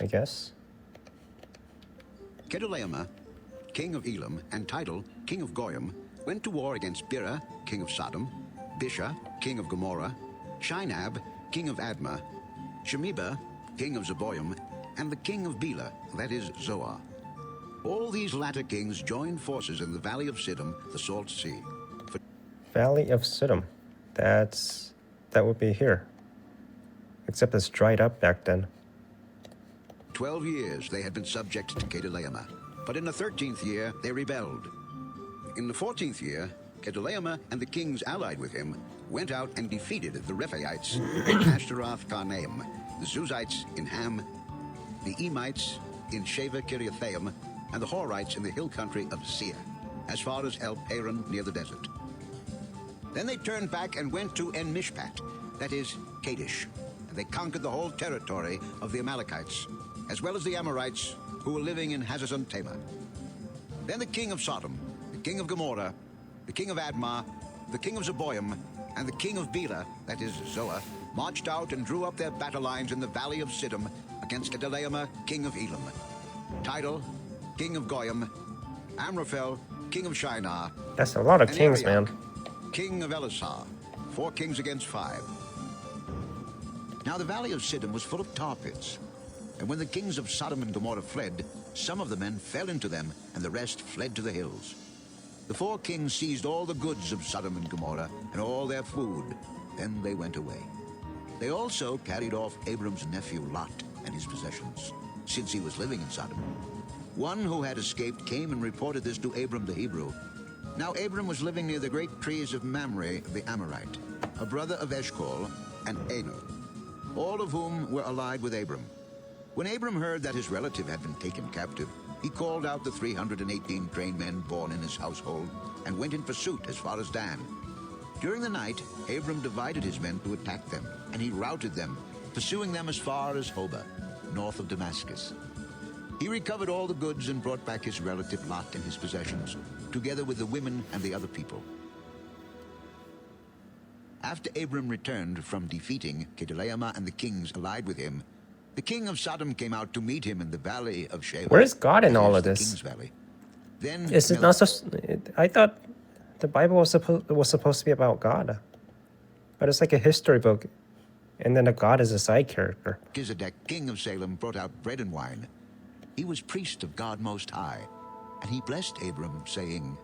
I guess. Kedorlaomer, king of Elam, and Tidal, king of Goyim, went to war against Bera, king of Sodom, Bisha, king of Gomorrah, Shinab, king of Admah, Shemeba, king of Zeboim, and the king of Bela, that is Zoar. All these latter kings joined forces in the valley of Siddim, the Salt Sea. Valley of Siddim. That would be here. Except it's dried up back then. 12 years they had been subject to Kedorlaomer, but in the 13th year they rebelled. In the 14th year, Kedorlaomer and the kings allied with him went out and defeated the Rephaites in Ashtaroth Karnaim, the Zuzites in Ham, the Emites in Sheva Kiriathaim, and the Horites in the hill country of Seir, as far as El Paran near the desert. Then they turned back and went to En Mishpat, that is, Kadesh, and they conquered the whole territory of the Amalekites, as well as the Amorites who were living in Hazazon Tamar. Then the king of Sodom, the king of Gomorrah, the king of Admah, the king of Zeboim, and the king of Bela, that is Zoar, marched out and drew up their battle lines in the valley of Siddim against Kedorlaomer, king of Elam, Tidal, king of Goyim, Amraphel, king of Shinar. That's a lot of and kings, Arioch, man. king of Elasar, 4 kings against 5. Now the valley of Siddim was full of tar pits, and when the kings of Sodom and Gomorrah fled, some of the men fell into them, and the rest fled to the hills. The 4 kings seized all the goods of Sodom and Gomorrah, and all their food. Then they went away. They also carried off Abram's nephew Lot and his possessions, since he was living in Sodom. One who had escaped came and reported this to Abram the Hebrew. Now Abram was living near the great trees of Mamre the Amorite. a brother of Eshcol, and Aner, all of whom were allied with Abram. When Abram heard that his relative had been taken captive, he called out the 318 trained men born in his household and went in pursuit as far as Dan. During the night, Abram divided his men to attack them, and he routed them, pursuing them as far as Hobah, north of Damascus. He recovered all the goods and brought back his relative Lot and his possessions, together with the women and the other people. After Abram returned from defeating Kedorlaomer and the kings allied with him, the king of Sodom came out to meet him in the valley of Sheba. Where is God in all of the this? King's Valley. Then Is it not so? I thought the Bible was supposed to be about God, but it's like a history book, and then the God is a side character. Melchizedek, king of Salem, brought out bread and wine. He was priest of God Most High, and he blessed Abram, saying,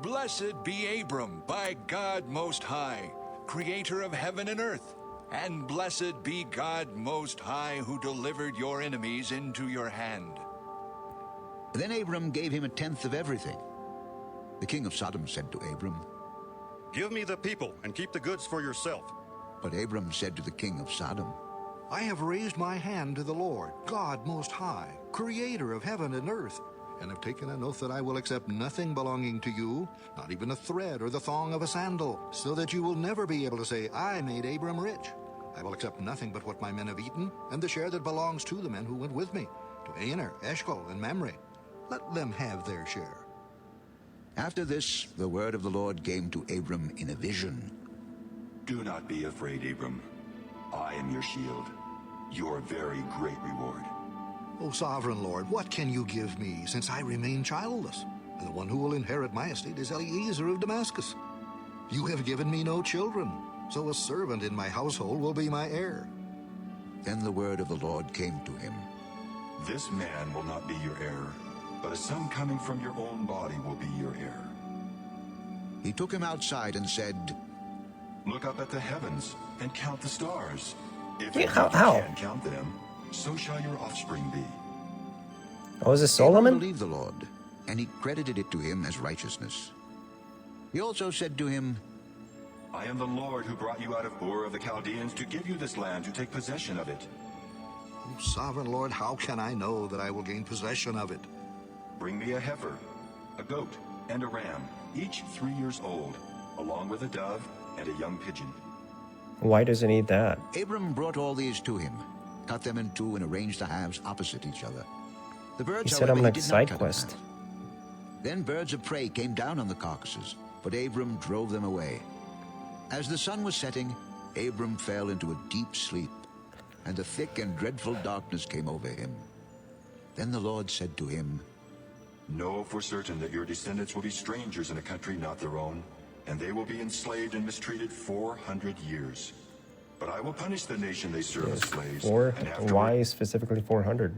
Blessed be Abram by God Most High, creator of heaven and earth, and blessed be God Most High, who delivered your enemies into your hand. Then Abram gave him 1/10 of everything. The king of Sodom said to Abram, Give me the people and keep the goods for yourself. But Abram said to the king of Sodom, I have raised my hand to the Lord, God Most High, creator of heaven and earth, and have taken an oath that I will accept nothing belonging to you, not even a thread or the thong of a sandal, so that you will never be able to say, I made Abram rich. I will accept nothing but what my men have eaten, and the share that belongs to the men who went with me, to Aner, Eshcol, and Mamre. Let them have their share. After this, the word of the Lord came to Abram in a vision. Do not be afraid, Abram. I am your shield, your very great reward. O sovereign Lord, what can you give me, since I remain childless? And the one who will inherit my estate is Eliezer of Damascus. You have given me no children, so a servant in my household will be my heir. Then the word of the Lord came to him. This man will not be your heir, but a son coming from your own body will be your heir. He took him outside and said, Look up at the heavens and count the stars. If Yeah, you how? can count them, so shall your offspring be. Oh, is it Abram Solomon? believed the Lord, and he credited it to him as righteousness. He also said to him, I am the Lord who brought you out of Ur of the Chaldeans to give you this land to take possession of it. O sovereign Lord, how can I know that I will gain possession of it? Bring me a heifer, a goat, and a ram, each 3 years old, along with a dove and a young pigeon. Why does he need that? Abram brought all these to him, cut them in two, and arranged the halves opposite each other. The birds, He said however, I'm like he did side not cut in quest. half. Then birds of prey came down on the carcasses, but Abram drove them away. As the sun was setting, Abram fell into a deep sleep, and a thick and dreadful darkness came over him. Then the Lord said to him, Know for certain that your descendants will be strangers in a country not their own, and they will be enslaved and mistreated 400 years. But I will punish the nation they serve as slaves. And afterward, Why specifically 400?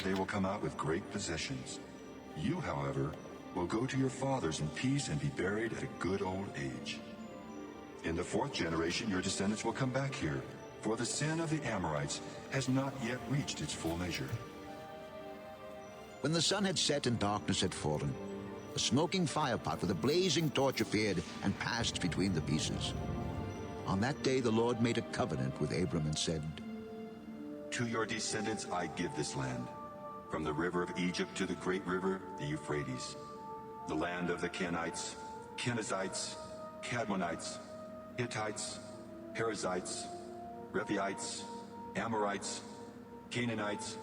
they will come out with great possessions. You, however, will go to your fathers in peace and be buried at a good old age. In the 4th generation, your descendants will come back here, for the sin of the Amorites has not yet reached its full measure. When the sun had set and darkness had fallen, a smoking firepot with a blazing torch appeared and passed between the pieces. On that day the Lord made a covenant with Abram and said, To your descendants I give this land, from the river of Egypt to the great river, the Euphrates, the land of the Kenites, Kenizzites, Cadmonites, Hittites, Perizzites, Rephaites, Amorites, Canaanites,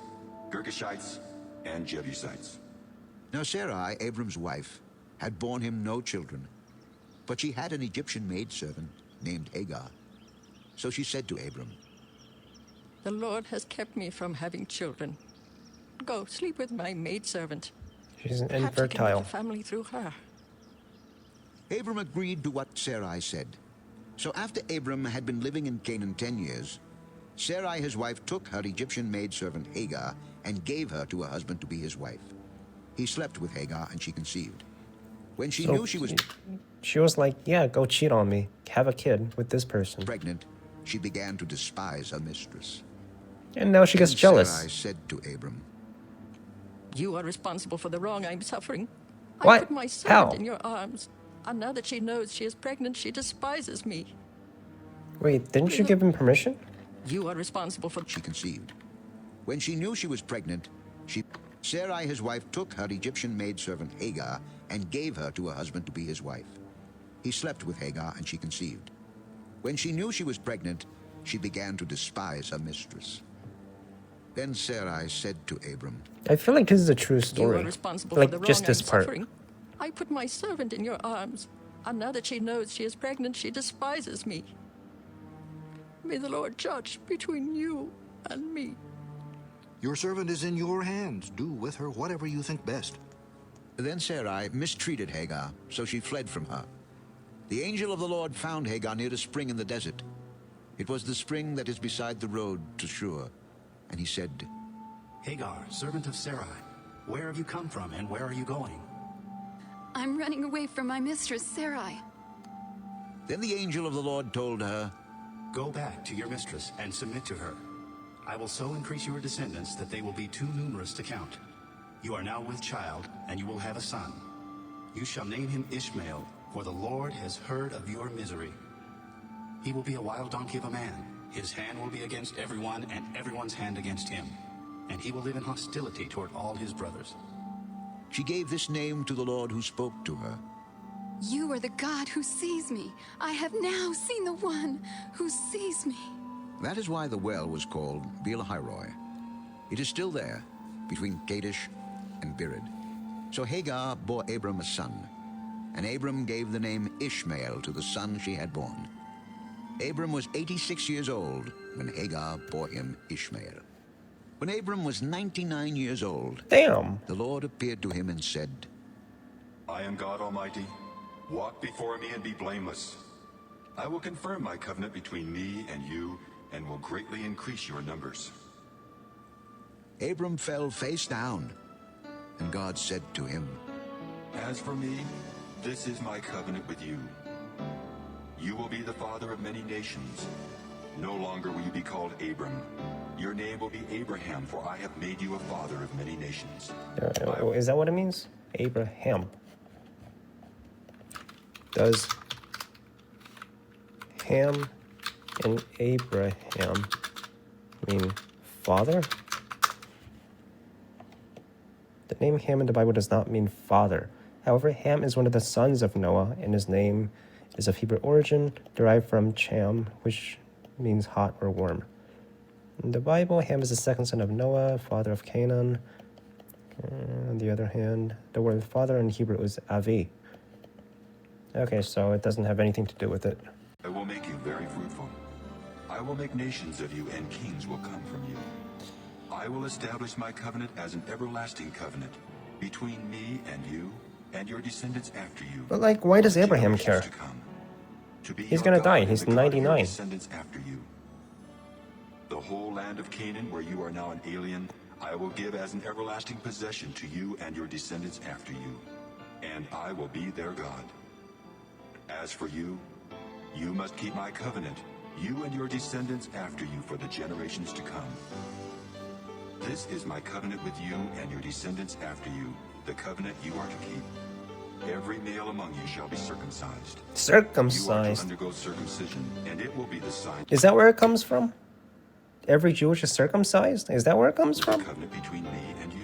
Girgashites, and Jebusites. Now Sarai, Abram's wife, had borne him no children, but she had an Egyptian maidservant named Hagar. So she said to Abram, The Lord has kept me from having children. Go sleep with my maidservant. She's an Perhaps I can infertile. make a family through her. Abram agreed to what Sarai said. So after Abram had been living in Canaan 10 years, Sarai his wife took her Egyptian maidservant Hagar and gave her to her husband to be his wife. He slept with Hagar and she conceived. When she knew she was like, yeah, go cheat on me. Have a kid with this person. pregnant, she began to despise her mistress. And now she gets Then jealous. Sarai said to Abram, You are responsible for the wrong I'm suffering. I What? put my servant How? in your arms, and now that she knows she is pregnant, she despises me. Wait, didn't you give him permission? You are responsible for... She conceived. When she knew she was pregnant, Sarai, his wife, took her Egyptian maidservant Hagar and gave her to her husband to be his wife. He slept with Hagar, and she conceived. When she knew she was pregnant, she began to despise her mistress. Then Sarai said to Abram, I feel like this is a true story. You are responsible Like for the just wrong this I'm part. suffering. I put my servant in your arms, and now that she knows she is pregnant, she despises me. May the Lord judge between you and me. Your servant is in your hands. Do with her whatever you think best. Then Sarai mistreated Hagar, so she fled from her. The angel of the Lord found Hagar near a spring in the desert. It was the spring that is beside the road to Shur. And he said, Hagar, servant of Sarai, where have you come from and where are you going? I'm running away from my mistress, Sarai. Then the angel of the Lord told her, Go back to your mistress and submit to her. I will so increase your descendants that they will be too numerous to count. You are now with child, and you will have a son. You shall name him Ishmael, for the Lord has heard of your misery. He will be a wild donkey of a man. His hand will be against everyone, and everyone's hand against him. And he will live in hostility toward all his brothers. She gave this name to the Lord who spoke to her. You are the God who sees me. I have now seen the one who sees me. That is why the well was called Beel-Hairoi. It is still there, between Kadesh and Bered. So Hagar bore Abram a son, and Abram gave the name Ishmael to the son she had born. Abram was 86 years old when Hagar bore him Ishmael. When Abram was 99 years old, damn, the Lord appeared to him and said, I am God Almighty. Walk before me and be blameless. I will confirm my covenant between me and you, and will greatly increase your numbers. Abram fell face down, and God said to him, As for me, this is my covenant with you. You will be the father of many nations. No longer will you be called Abram. Your name will be Abraham, for I have made you a father of many nations. Is that what it means? Abraham. Does Ham and Abraham mean father? The name Ham in the Bible does not mean father. However, Ham is one of the sons of Noah, and his name is of Hebrew origin, derived from Cham, which means hot or warm. In the Bible, Ham is the second son of Noah, father of Canaan. On the other hand, the word father in Hebrew is Avi. Okay, so it doesn't have anything to do with it. I will make you very fruitful. I will make nations of you, and kings will come from you. I will establish my covenant as an everlasting covenant between me and you and your descendants after you. But like, why does Abraham care? He's gonna die. He's 99. Descendants after you. The whole land of Canaan, where you are now an alien, I will give as an everlasting possession to you and your descendants after you, and I will be their God. As for you, you must keep my covenant, you and your descendants after you for the generations to come. This is my covenant with you and your descendants after you, the covenant you are to keep. Every male among you shall be circumcised. Circumcised? You are to undergo circumcision, and it will be the sign. Is that where it comes from? Every Jewish is circumcised? Is that where it comes from? Covenant between me and you.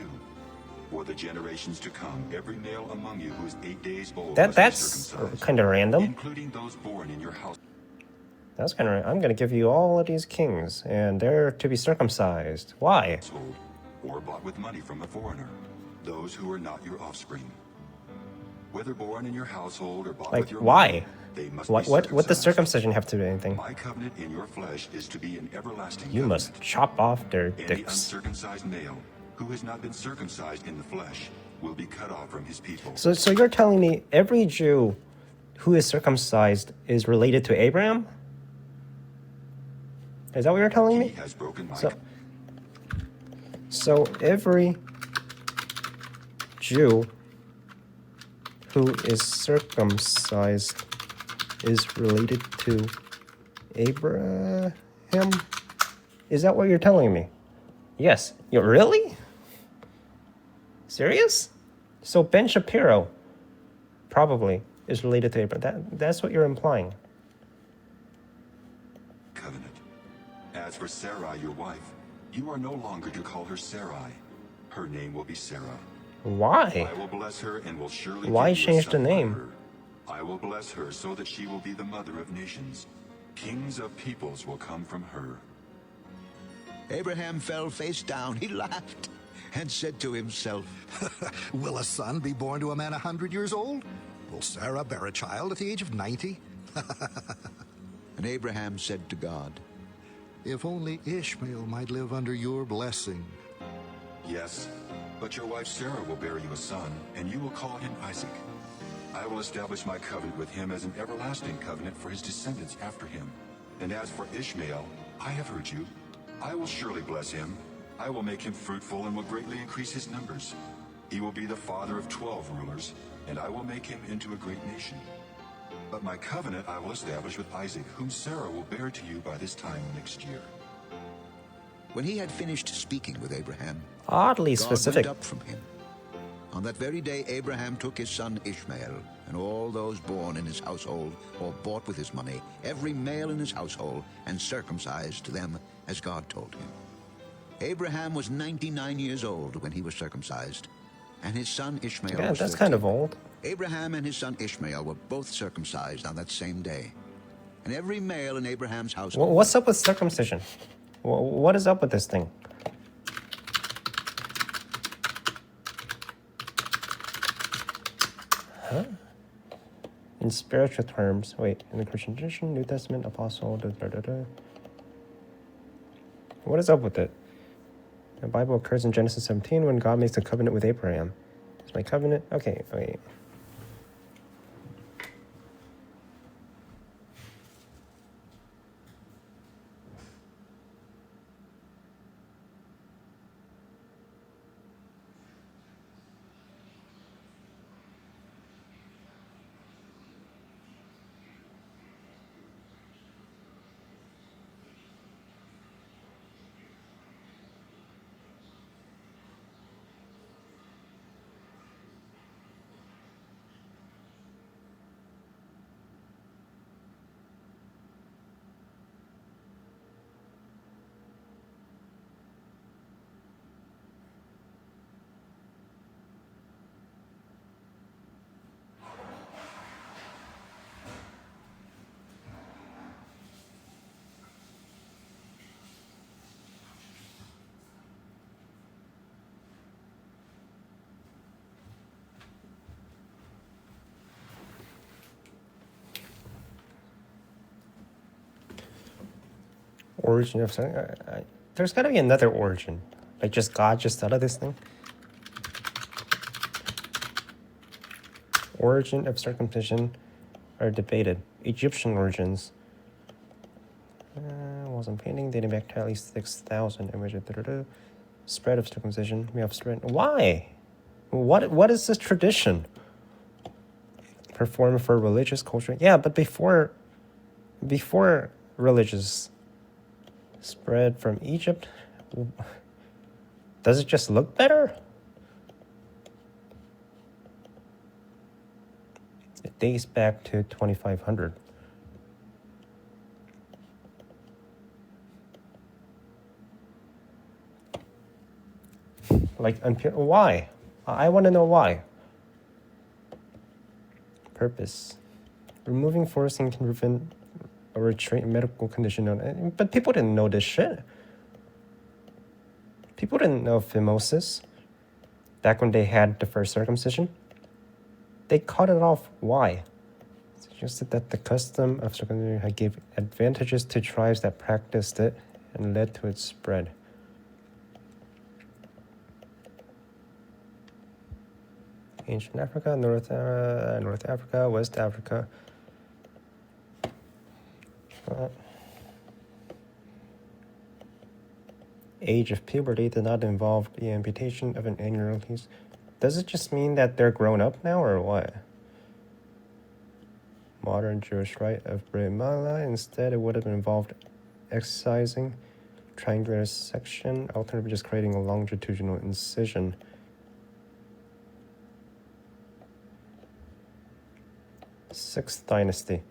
For the generations to come, every male among you who is 8 days old must be That's circumcised, kind of random. including those born in your house. That's kind of. I'm going to give you all of these kings, and they're to be circumcised. Why? Or bought with money from a foreigner, those who are not your offspring. Whether born in your household or bought Like, with your why? money, they must What be does circumcised. circumcision have to do with anything? My covenant in your flesh is to be an everlasting You covenant. must chop off their Any dicks. uncircumcised male who has not been circumcised in the flesh will be cut off from his people. So you're telling me every Jew who is circumcised is related to Abraham? Is that what you're telling me? He has broken my So every Jew who is circumcised is related to Abraham? Is that what you're telling me? Yes. You really? Serious? So Ben Shapiro probably is related to Abraham. That's what you're implying. Covenant. As for Sarai, your wife, you are no longer to call her Sarai. Her name will be Sarah. Why? I will bless her and will surely Why give you a change the son by name? her. I will bless her so that she will be the mother of nations. Kings of peoples will come from her. Abraham fell face down. He laughed and said to himself, Will a son be born to a man 100 years old? Will Sarah bear a child at the age of 90? And Abraham said to God, If only Ishmael might live under your blessing. Yes, but your wife Sarah will bear you a son, and you will call him Isaac. I will establish my covenant with him as an everlasting covenant for his descendants after him. And as for Ishmael, I have heard you. I will surely bless him. I will make him fruitful and will greatly increase his numbers. He will be the father of 12 rulers, and I will make him into a great nation. But my covenant I will establish with Isaac, whom Sarah will bear to you by this time next year. When he had finished speaking with Abraham, Oddly God specific. went up from him. On that very day, Abraham took his son Ishmael, and all those born in his household, or bought with his money, every male in his household, and circumcised them as God told him. Abraham was 99 years old when he was circumcised, and his son Ishmael Yeah, was that's 13. kind of old. Abraham and his son Ishmael were both circumcised on that same day. And every male in Abraham's household... What's up with circumcision? What is up with this thing? Huh? In spiritual terms, wait, in the Christian tradition, New Testament, Apostle, What is up with it? The Bible occurs in Genesis 17 when God makes a covenant with Abraham. Is my covenant? Okay, wait. Origin of something. There's got to be another origin, like just God just thought of this thing. Origin of circumcision are debated. Egyptian origins. Wasn't painting dating back to at least 6,000. Spread of circumcision. We have spread. Why? What is this tradition? Performed for religious culture. Yeah, but before religious spread from Egypt, does it just look better? It dates back to 2500. Like, why? I want to know why. Purpose. Removing forcing can prevent or treat medical condition. But people didn't know this shit. People didn't know phimosis. Back when they had the first circumcision, they cut it off. Why? It suggested that the custom of circumcision had gave advantages to tribes that practiced it and led to its spread. Ancient Africa, North Africa, West Africa. Age of puberty did not involve the amputation of an annual release. Does it just mean that they're grown up now, or what? Modern Jewish rite of Brit Milah. Instead, it would have involved excising triangular section, alternatively just creating a longitudinal incision. Sixth Dynasty.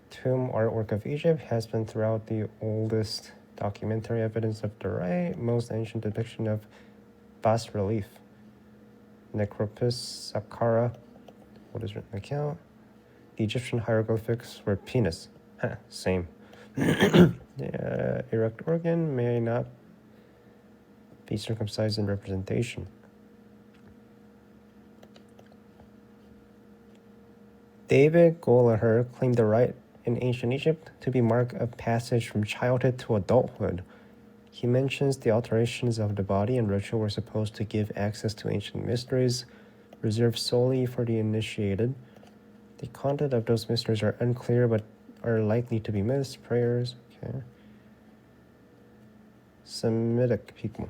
Tomb artwork of Egypt has been throughout the oldest documentary evidence of the most ancient depiction of bas relief. Necropus, Saqqara. What is written in the account? The Egyptian hieroglyphics were penis. Same. The erect organ may not be circumcised in representation. David Gollaher claimed the right in ancient Egypt to be mark of passage from childhood to adulthood. He mentions the alterations of the body and ritual were supposed to give access to ancient mysteries reserved solely for the initiated. The content of those mysteries are unclear but are likely to be myths, prayers. Okay. Semitic people.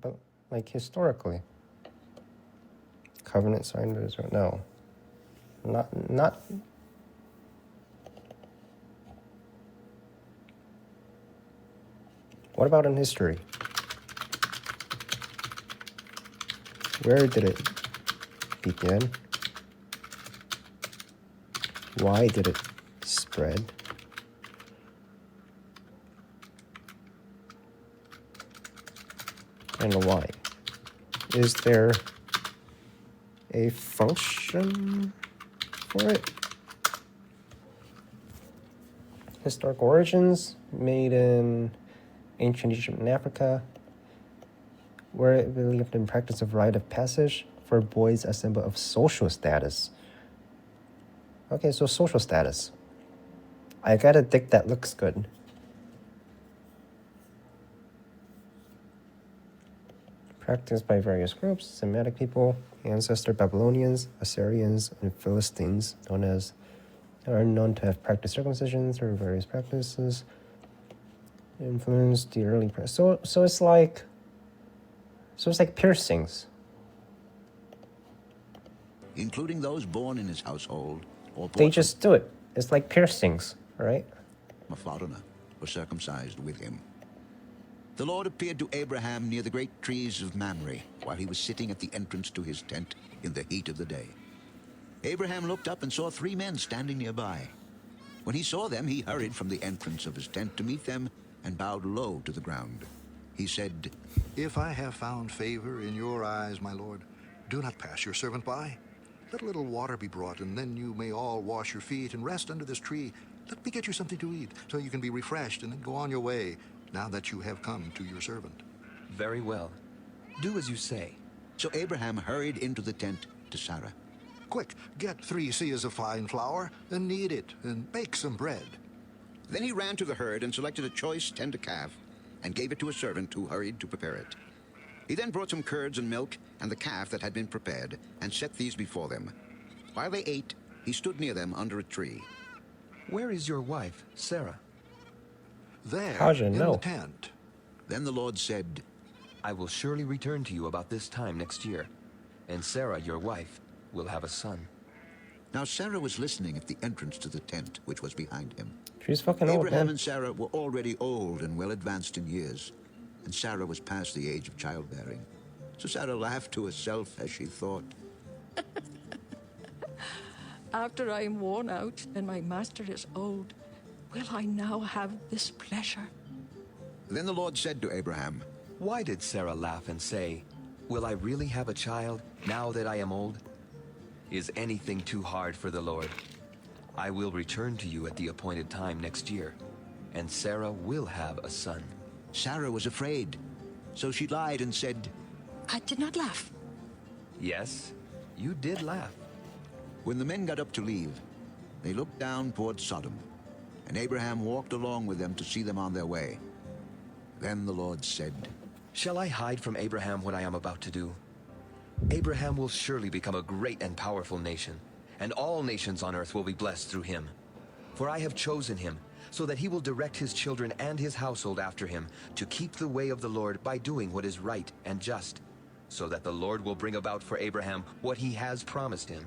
But like historically, covenant signed with Israel. No, not. What about in history? Where did it begin? Why did it spread? And why? Is there a function for it? Historic origins made in ancient Egypt and Africa, where it believed in practice of rite of passage for boys as symbol of social status. Okay, so social status. I got a dick that looks good. Practiced by various groups, Semitic people, ancestor Babylonians, Assyrians, and Philistines, are known to have practiced circumcision through various practices, influenced the early press. So it's like piercings. Including those born in his household or They just do it. It's like piercings, right? a foreigner were circumcised with him. The Lord appeared to Abraham near the great trees of Mamre while he was sitting at the entrance to his tent in the heat of the day. Abraham looked up and saw 3 men standing nearby. When he saw them, he hurried from the entrance of his tent to meet them and bowed low to the ground. He said, If I have found favor in your eyes, my lord, do not pass your servant by. Let a little water be brought, and then you may all wash your feet and rest under this tree. Let me get you something to eat, so you can be refreshed and then go on your way, now that you have come to your servant. Very well. Do as you say. So Abraham hurried into the tent to Sarah. Quick, get 3 seahs of fine flour, and knead it, and bake some bread. Then he ran to the herd and selected a choice tender calf and gave it to a servant who hurried to prepare it. He then brought some curds and milk and the calf that had been prepared and set these before them. While they ate, he stood near them under a tree. Where is your wife, Sarah? There, How'd you in know? the tent. Then the Lord said, I will surely return to you about this time next year, and Sarah, your wife, will have a son. Now Sarah was listening at the entrance to the tent, which was behind him. She's fucking old, Abraham man. and Sarah were already old and well advanced in years, and Sarah was past the age of childbearing. So Sarah laughed to herself as she thought, After I am worn out and my master is old, will I now have this pleasure? Then the Lord said to Abraham, Why did Sarah laugh and say, Will I really have a child now that I am old? Is anything too hard for the Lord? I will return to you at the appointed time next year, and Sarah will have a son. Sarah was afraid, so she lied and said, I did not laugh. Yes, you did laugh. When the men got up to leave, they looked down toward Sodom, and Abraham walked along with them to see them on their way. Then the Lord said, Shall I hide from Abraham what I am about to do? Abraham will surely become a great and powerful nation, and all nations on earth will be blessed through him. For I have chosen him, so that he will direct his children and his household after him, to keep the way of the Lord by doing what is right and just, so that the Lord will bring about for Abraham what he has promised him.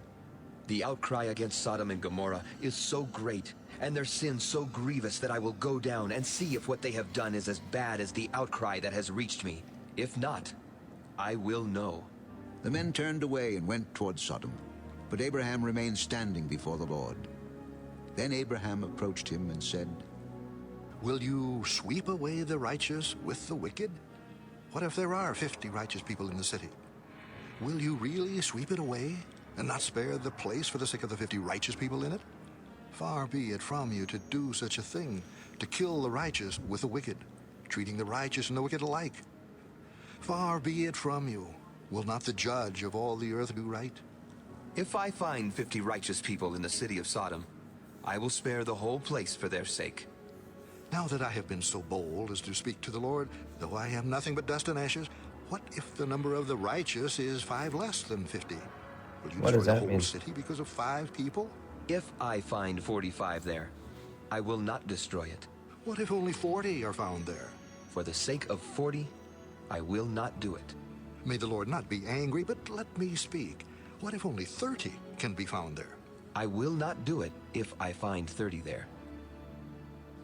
The outcry against Sodom and Gomorrah is so great, and their sin so grievous, that I will go down and see if what they have done is as bad as the outcry that has reached me. If not, I will know. The men turned away and went toward Sodom, but Abraham remained standing before the Lord. Then Abraham approached him and said, Will you sweep away the righteous with the wicked? What if there are 50 righteous people in the city? Will you really sweep it away and not spare the place for the sake of the 50 righteous people in it? Far be it from you to do such a thing, to kill the righteous with the wicked, treating the righteous and the wicked alike. Far be it from you. Will not the judge of all the earth do right? If I find 50 righteous people in the city of Sodom, I will spare the whole place for their sake. Now that I have been so bold as to speak to the Lord, though I am nothing but dust and ashes, what if the number of the righteous is 5 less than 50? Will you What does destroy that the whole mean? city because of 5 people? If I find 45 there, I will not destroy it. What if only 40 are found there? For the sake of 40, I will not do it. May the Lord not be angry, but let me speak. What if only 30 can be found there? I will not do it if I find 30 there.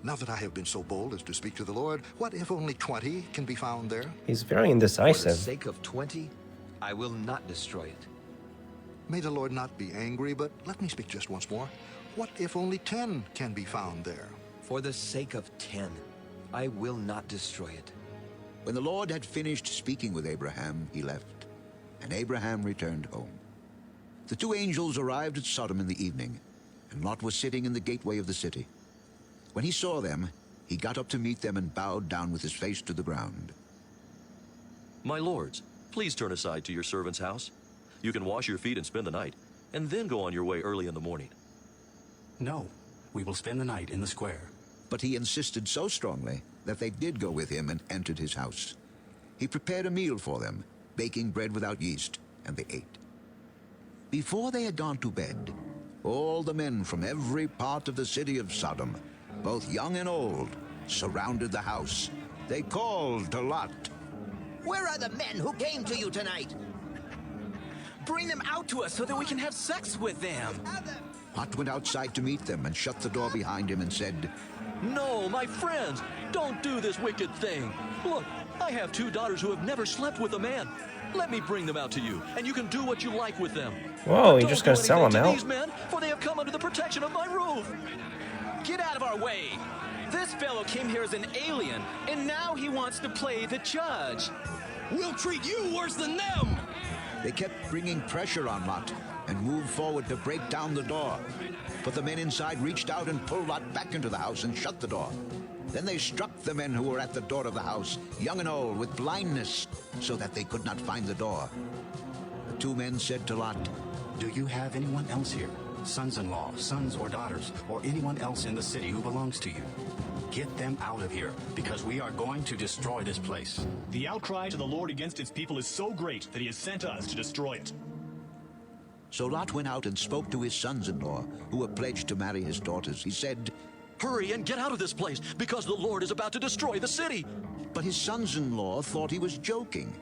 Now that I have been so bold as to speak to the Lord, what if only 20 can be found there? He's very For the indecisive. sake of 20, I will not destroy it. May the Lord not be angry, but let me speak just once more. What if only 10 can be found there? For the sake of 10, I will not destroy it. When the Lord had finished speaking with Abraham, he left, and Abraham returned home. The 2 angels arrived at Sodom in the evening, and Lot was sitting in the gateway of the city. When he saw them, he got up to meet them and bowed down with his face to the ground. My lords, please turn aside to your servant's house. You can wash your feet and spend the night, and then go on your way early in the morning. No, we will spend the night in the square. But he insisted so strongly that they did go with him and entered his house. He prepared a meal for them, baking bread without yeast, and they ate. Before they had gone to bed, all the men from every part of the city of Sodom, both young and old, surrounded the house. They called to Lot. Where are the men who came to you tonight? Bring them out to us so that we can have sex with them. Lot went outside to meet them and shut the door behind him and said, No, my friends, don't do this wicked thing. Look, I have 2 daughters who have never slept with a man. Let me bring them out to you, and you can do what you like with them. Whoa, But you're just don't gonna do sell anything them to out? These men, for they have come under the protection of my roof. Get out of our way. This fellow came here as an alien, and now he wants to play the judge. We'll treat you worse than them. They kept bringing pressure on Lot and moved forward to break down the door. But the men inside reached out and pulled Lot back into the house and shut the door. Then they struck the men who were at the door of the house, young and old, with blindness, so that they could not find the door. The 2 men said to Lot, Do you have anyone else here? Sons-in-law, sons or daughters, or anyone else in the city who belongs to you? Get them out of here, because we are going to destroy this place. The outcry to the Lord against its people is so great that he has sent us to destroy it. So Lot went out and spoke to his sons-in-law, who were pledged to marry his daughters. He said, Hurry and get out of this place, because the Lord is about to destroy the city. But his sons-in-law thought he was joking.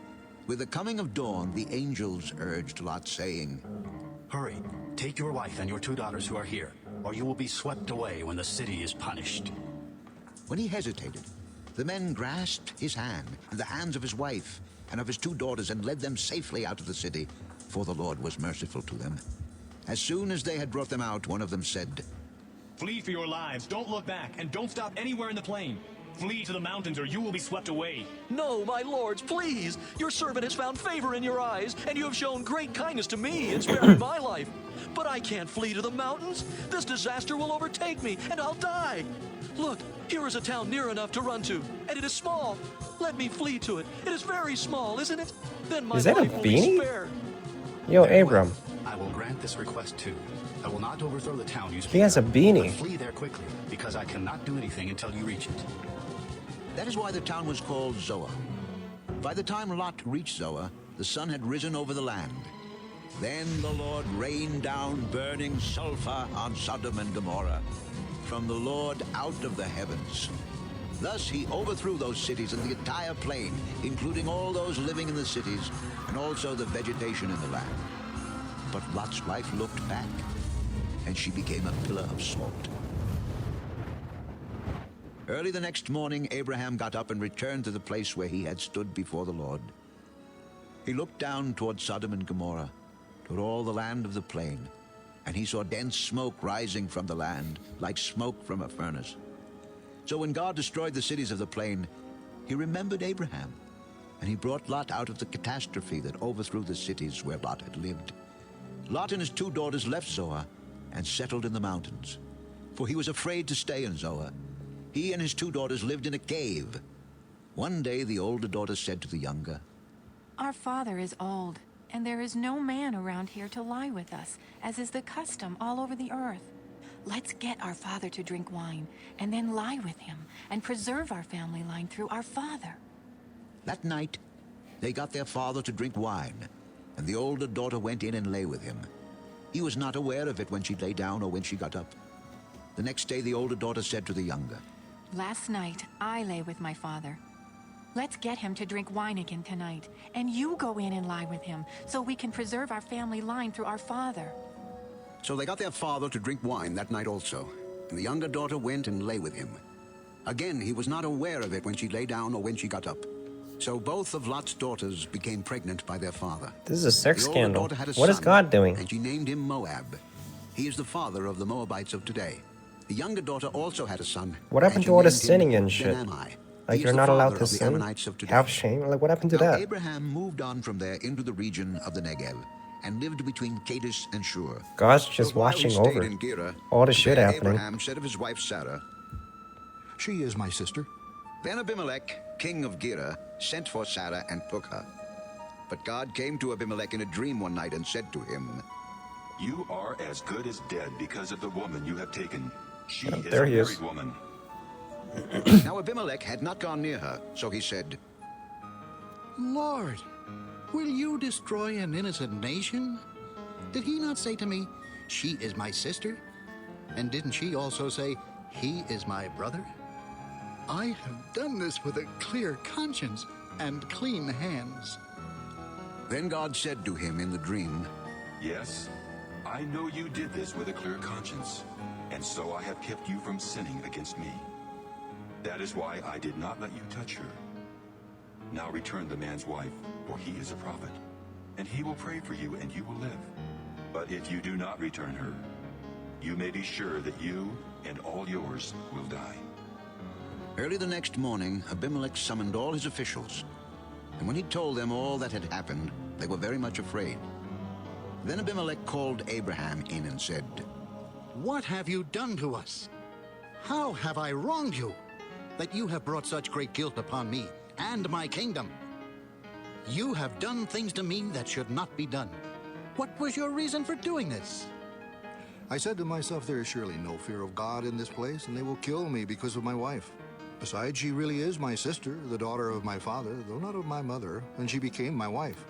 With the coming of dawn, the angels urged Lot, saying, Hurry, take your wife and your 2 daughters who are here, or you will be swept away when the city is punished. When he hesitated, the men grasped his hand and the hands of his wife and of his 2 daughters and led them safely out of the city, for the Lord was merciful to them. As soon as they had brought them out, one of them said, Flee for your lives, don't look back, and don't stop anywhere in the plain. Flee to the mountains or you will be swept away. No, my lords, please. Your servant has found favor in your eyes, and you have shown great kindness to me in sparing my life. But I can't flee to the mountains. This disaster will overtake me, and I'll die. Look, here is a town near enough to run to, and it is small. Let me flee to it. It is very small, isn't it? Then my Is that a life will be beanie? spared. Yo, Abram. I will grant this request too. I will not overthrow the town you speak He has a of, beanie. but flee there quickly, because I cannot do anything until you reach it. That is why the town was called Zoar. By the time Lot reached Zoar, the sun had risen over the land. Then the Lord rained down burning sulfur on Sodom and Gomorrah from the Lord out of the heavens. Thus he overthrew those cities and the entire plain, including all those living in the cities, and also the vegetation in the land. But Lot's wife looked back, and she became a pillar of salt. Early the next morning, Abraham got up and returned to the place where he had stood before the Lord. He looked down toward Sodom and Gomorrah, toward all the land of the plain, and he saw dense smoke rising from the land, like smoke from a furnace. So when God destroyed the cities of the plain, he remembered Abraham, and he brought Lot out of the catastrophe that overthrew the cities where Lot had lived. Lot and his 2 daughters left Zoar and settled in the mountains, for he was afraid to stay in Zoar. He and his 2 daughters lived in a cave. One day the older daughter said to the younger, "Our father is old, and there is no man around here to lie with us, as is the custom all over the earth. Let's get our father to drink wine, and then lie with him, and preserve our family line through our father." That night, they got their father to drink wine, and the older daughter went in and lay with him. He was not aware of it when she lay down or when she got up. The next day, the older daughter said to the younger, "Last night, I lay with my father. Let's get him to drink wine again tonight, and you go in and lie with him, so we can preserve our family line through our father." So they got their father to drink wine that night also, and the younger daughter went and lay with him. Again, he was not aware of it when she lay down or when she got up. So both of Lot's daughters became pregnant by their father. This is a sex The older scandal. daughter had a What is son, God doing? And she named him Moab. He is the father of the Moabites of today. The younger daughter also had a son. What happened and she to all this named him sinning and shit? Ben-Ammi. Like, He you're is not the allowed father to of the sin? Ammonites of today. Have shame? Like, what happened to Now, that? Abraham moved on from there into the region of the Negev and lived between Kadesh and Shur. God's just So while he watching stayed over in Gerar, all the shit there happening. Abraham said of his wife Sarah, "She is my sister." Then Abimelech, king of Gerar, sent for Sarah and took her. But God came to Abimelech in a dream one night and said to him, You are as good as dead because of the woman you have taken. She is there a he married is. woman. Now Abimelech had not gone near her, so he said, "Lord, will you destroy an innocent nation? Did he not say to me, 'She is my sister'? And didn't she also say, 'He is my brother'? I have done this with a clear conscience and clean hands." Then God said to him in the dream, Yes, I know you did this with a clear conscience, and so I have kept you from sinning against me. That is why I did not let you touch her. Now return the man's wife, for he is a prophet, and he will pray for you and you will live. But if you do not return her, you may be sure that you and all yours will die. Early the next morning, Abimelech summoned all his officials, and when he told them all that had happened, they were very much afraid. Then Abimelech called Abraham in and said, "What have you done to us? How have I wronged you, that you have brought such great guilt upon me and my kingdom? You have done things to me that should not be done. What was your reason for doing this?" I said to myself, "There is surely no fear of God in this place, and they will kill me because of my wife. Besides, she really is my sister, the daughter of my father, though not of my mother, and she became my wife.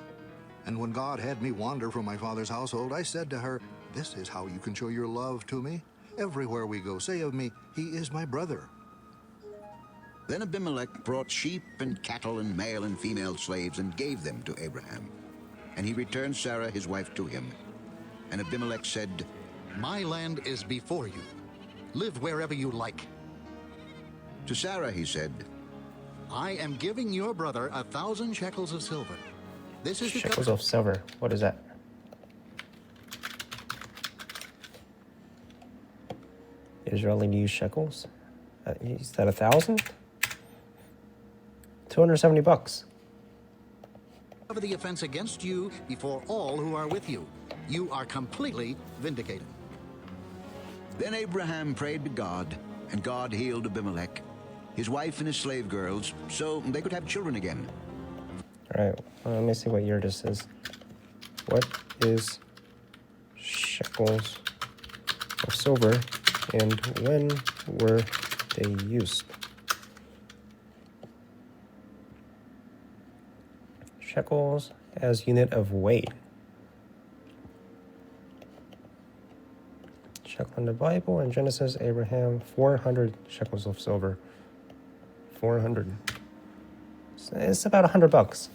And when God had me wander from my father's household, I said to her, 'This is how you can show your love to me. Everywhere we go, say of me, he is my brother.'" Then Abimelech brought sheep and cattle and male and female slaves and gave them to Abraham. And he returned Sarah his wife to him. And Abimelech said, "My land is before you. Live wherever you like." To Sarah he said, "I am giving your brother 1,000 shekels of silver. This is the Shekels of silver. What is that? Israeli use shekels? Is that 1,000? $270. Cover the offense against you before all who are with you. You are completely vindicated." Then Abraham prayed to God, and God healed Abimelech, his wife and his slave girls, so they could have children again. Alright, let me see what year this is. What is shekels of silver, and when were they used? Shekels as unit of weight. Shekel in the Bible, in Genesis, Abraham, 400 shekels of silver. 400. It's about $100.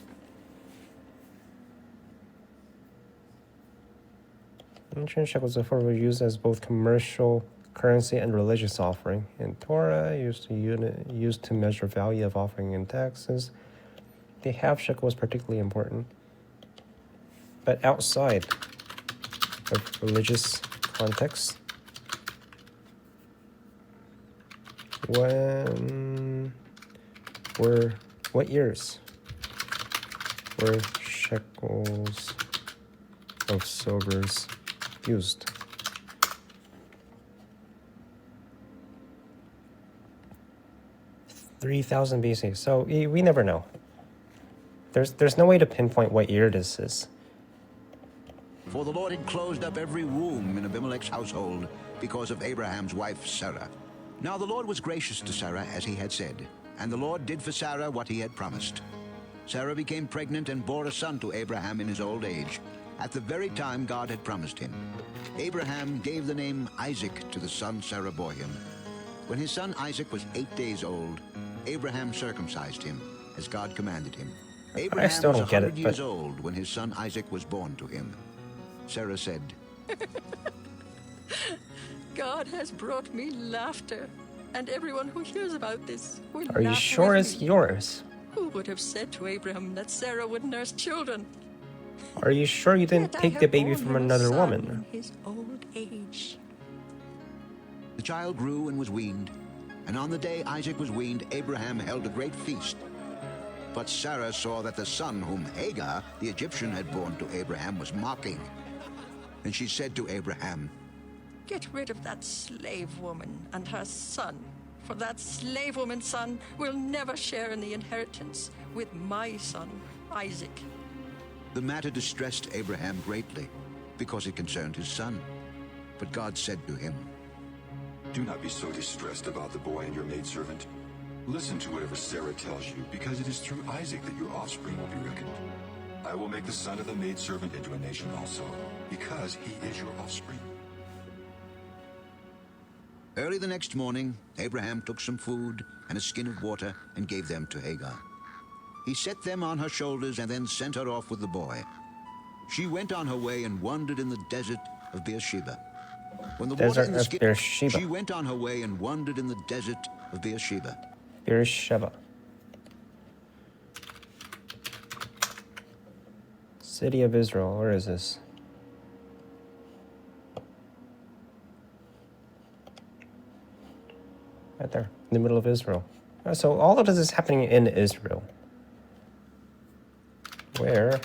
Ancient shekels before were used as both commercial currency and religious offering. In Torah, used to measure value of offering and taxes. The half shekel was particularly important. But outside of religious context, what years were shekels of silvers used? (3,000 BC). So we never know. There's no way to pinpoint what year this is. For the Lord had closed up every womb in Abimelech's household because of Abraham's wife Sarah. Now the Lord was gracious to Sarah as he had said, and the Lord did for Sarah what he had promised. Sarah became pregnant and bore a son to Abraham in his old age, at the very time God had promised him. Abraham gave the name Isaac to the son Sarah bore him. When his son Isaac was 8 days old, Abraham circumcised him, as God commanded him. Abraham still was don't get 100 it, years but- old when his son Isaac was born to him. Sarah said, God has brought me laughter, and everyone who hears about this will Are you laugh sure with it's me. yours? Who would have said to Abraham that Sarah would nurse children? Are you sure you didn't Yet I take have the baby borne from him a another son woman? in his old age. The child grew and was weaned, and on the day Isaac was weaned, Abraham held a great feast. But Sarah saw that the son whom Hagar, the Egyptian, had borne to Abraham was mocking. And she said to Abraham, Get rid of that slave woman and her son, for that slave woman's son will never share in the inheritance with my son, Isaac. The matter distressed Abraham greatly, because it concerned his son. But God said to him, Do not be so distressed about the boy and your maidservant. Listen to whatever Sarah tells you, because it is through Isaac that your offspring will be reckoned. I will make the son of the maidservant into a nation also, because he is your offspring. Early the next morning, Abraham took some food and a skin of water and gave them to Hagar. He set them on her shoulders and then sent her off with the boy. She went on her way and wandered in the desert of Beersheba. When the water Desert in the of skin, Beersheba. she went on her way and wandered in the desert of Beersheba. Beersheba. City of Israel. Where is this? Right there, in the middle of Israel. So all of this is happening in Israel. Where?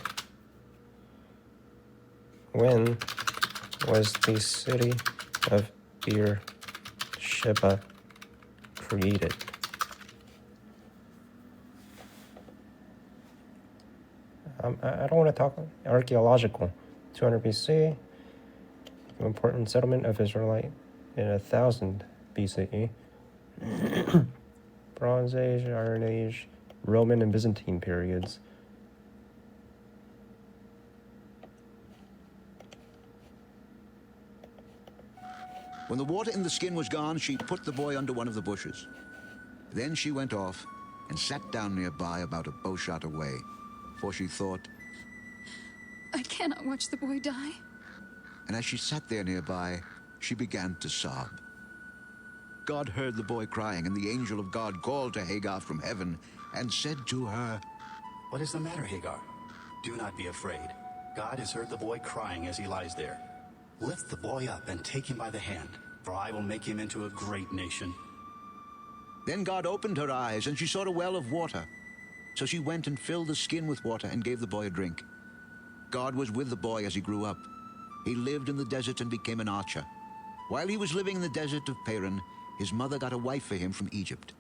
When was the city of Beersheba created? I don't want to talk archaeological. 200 BC, important settlement of Israelite in 1000 BCE. Bronze Age, Iron Age, Roman and Byzantine periods. When the water in the skin was gone, she put the boy under one of the bushes. Then she went off and sat down nearby about a bowshot away, for she thought, I cannot watch the boy die. and as she sat there nearby, she began to sob. God heard the boy crying, and the angel of God called to Hagar from heaven and said to her, What is the matter, Hagar? Do not be afraid. God has heard the boy crying as he lies there. Lift the boy up and take him by the hand, for I will make him into a great nation. Then God opened her eyes, and she saw a well of water. So she went and filled the skin with water and gave the boy a drink. God was with the boy as he grew up. He lived in the desert and became an archer. While he was living in the desert of Paran, his mother got a wife for him from Egypt.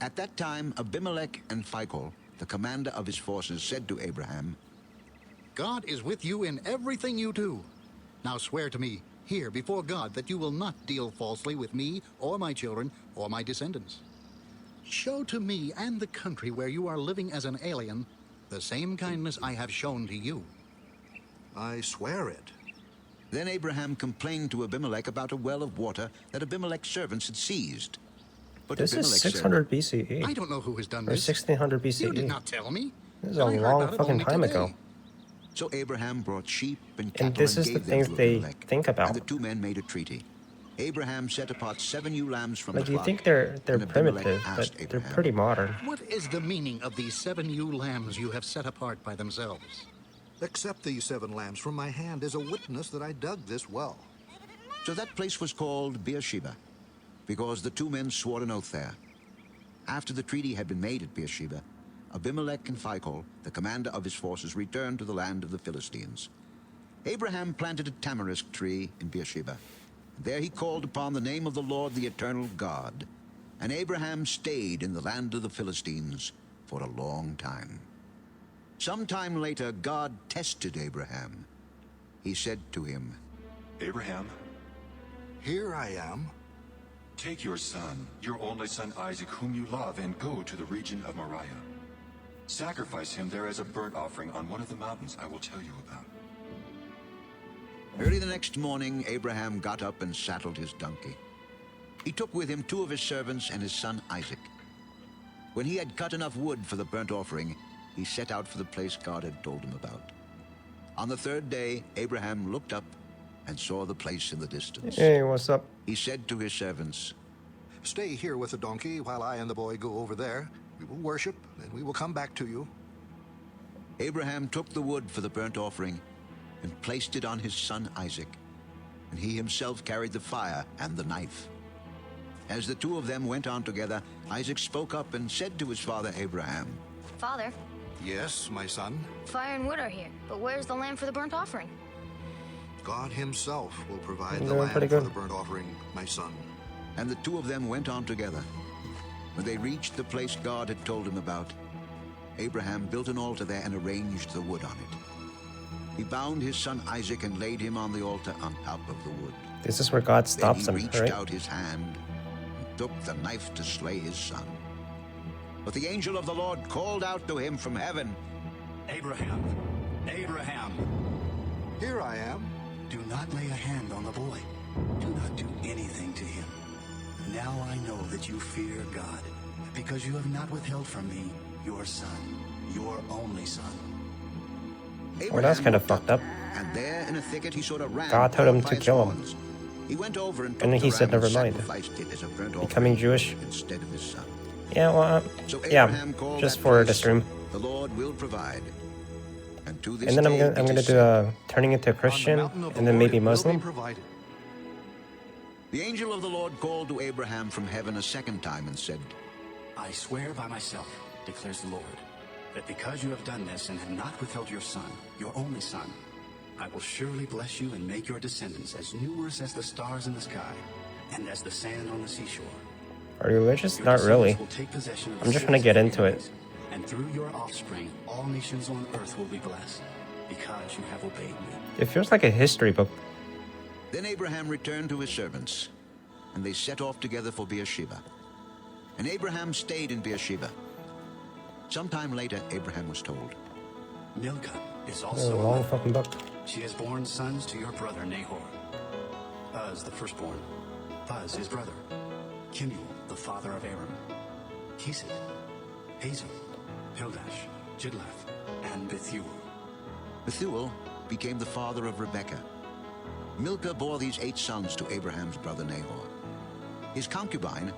At that time, Abimelech and Phicol, the commander of his forces, said to Abraham, God is with you in everything you do. Now swear to me, here before God, that you will not deal falsely with me or my children or my descendants. Show to me and the country where you are living as an alien the same kindness I have shown to you. I swear it. Then Abraham complained to Abimelech about a well of water that Abimelech's servants had seized. But This Abimelech is said, 600 BCE. I don't know who has done Or this. 1600 BCE. You did not tell me. This is a I heard long about it fucking only time today. ago. So Abraham brought sheep and And cattle this and is the gave them things to they Abimelech. think about. And the two men made a treaty. Abraham set apart 7 ewe lambs from Like, the you flock. think they're and Abimelech primitive, but asked they're Abraham, pretty modern. What is the meaning of these 7 ewe lambs you have set apart by themselves? Accept these 7 lambs from my hand as a witness that I dug this well. So that place was called Beersheba, because the two men swore an oath there. After the treaty had been made at Beersheba, Abimelech and Phicol, the commander of his forces, returned to the land of the Philistines. Abraham planted a tamarisk tree in Beersheba. There he called upon the name of the Lord, the eternal God. And Abraham stayed in the land of the Philistines for a long time. Sometime later, God tested Abraham. He said to him, Abraham, here I am. take your son, your only son Isaac, whom you love, and go to the region of Moriah. Sacrifice him there as a burnt offering on one of the mountains I will tell you about. Early the next morning, Abraham got up and saddled his donkey. He took with him 2 of his servants and his son Isaac. When he had cut enough wood for the burnt offering, he set out for the place God had told him about. On the 3rd day, Abraham looked up and saw the place in the distance. Hey, what's up? He said to his servants, Stay here with the donkey while I and the boy go over there. We will worship, and we will come back to you. Abraham took the wood for the burnt offering and placed it on his son Isaac, and he himself carried the fire and the knife. As the 2 of them went on together, Isaac spoke up and said to his father Abraham, Father, Yes, my son. fire and wood are here, but where's the lamb for the burnt offering? God himself will provide the Doing lamb pretty for good. the burnt offering, my son. And the 2 of them went on together. When they reached the place God had told him about, Abraham built an altar there and arranged the wood on it. He bound his son Isaac and laid him on the altar on top of the wood. This is where God stops Then him, he reached right? out his hand and took the knife to slay his son. But the angel of the Lord called out to him from heaven, Abraham, Abraham, Here I am. do not lay a hand on the boy. Do not do anything to him. Now I know that you fear God, because you have not withheld from me your son, your only son. Well, that's kind of fucked up. And there in a thicket he saw a ram God told him caught to by its kill him. horns. He went over and took And then the he said, ram never mind. sacrificed it as a burnt Becoming offering Jewish. instead of his son. Yeah, well, So yeah, Abraham called just that for the place, stream. The Lord will provide. And to this And then I'm day gonna it is do turning into a Christian, and then maybe Muslim. The angel of the Lord called to Abraham from heaven a second time and said, I swear by myself, declares the Lord, that because you have done this and have not withheld your son, your only son, I will surely bless you and make your descendants as numerous as the stars in the sky and as the sand on the seashore. Are you religious? Your Not really. descendants will take possession of the I'm just trying to cities get of into your it. enemies, and through your offspring, all nations on earth will be blessed, because you have obeyed me. It feels like a history book. Then Abraham returned to his servants, and they set off together for Beersheba. And Abraham stayed in Beersheba. Sometime later, Abraham was told, Milcah is It's a also long alive. fucking book. She has borne sons to your brother Nahor. Uz, the firstborn. Buz, his brother. Kimuel, the father of Aram. Kesed, Hazel, Pildash, Jidlaph, and Bethuel. Bethuel became the father of Rebekah. Milcah bore these 8 sons to Abraham's brother Nahor. His concubine,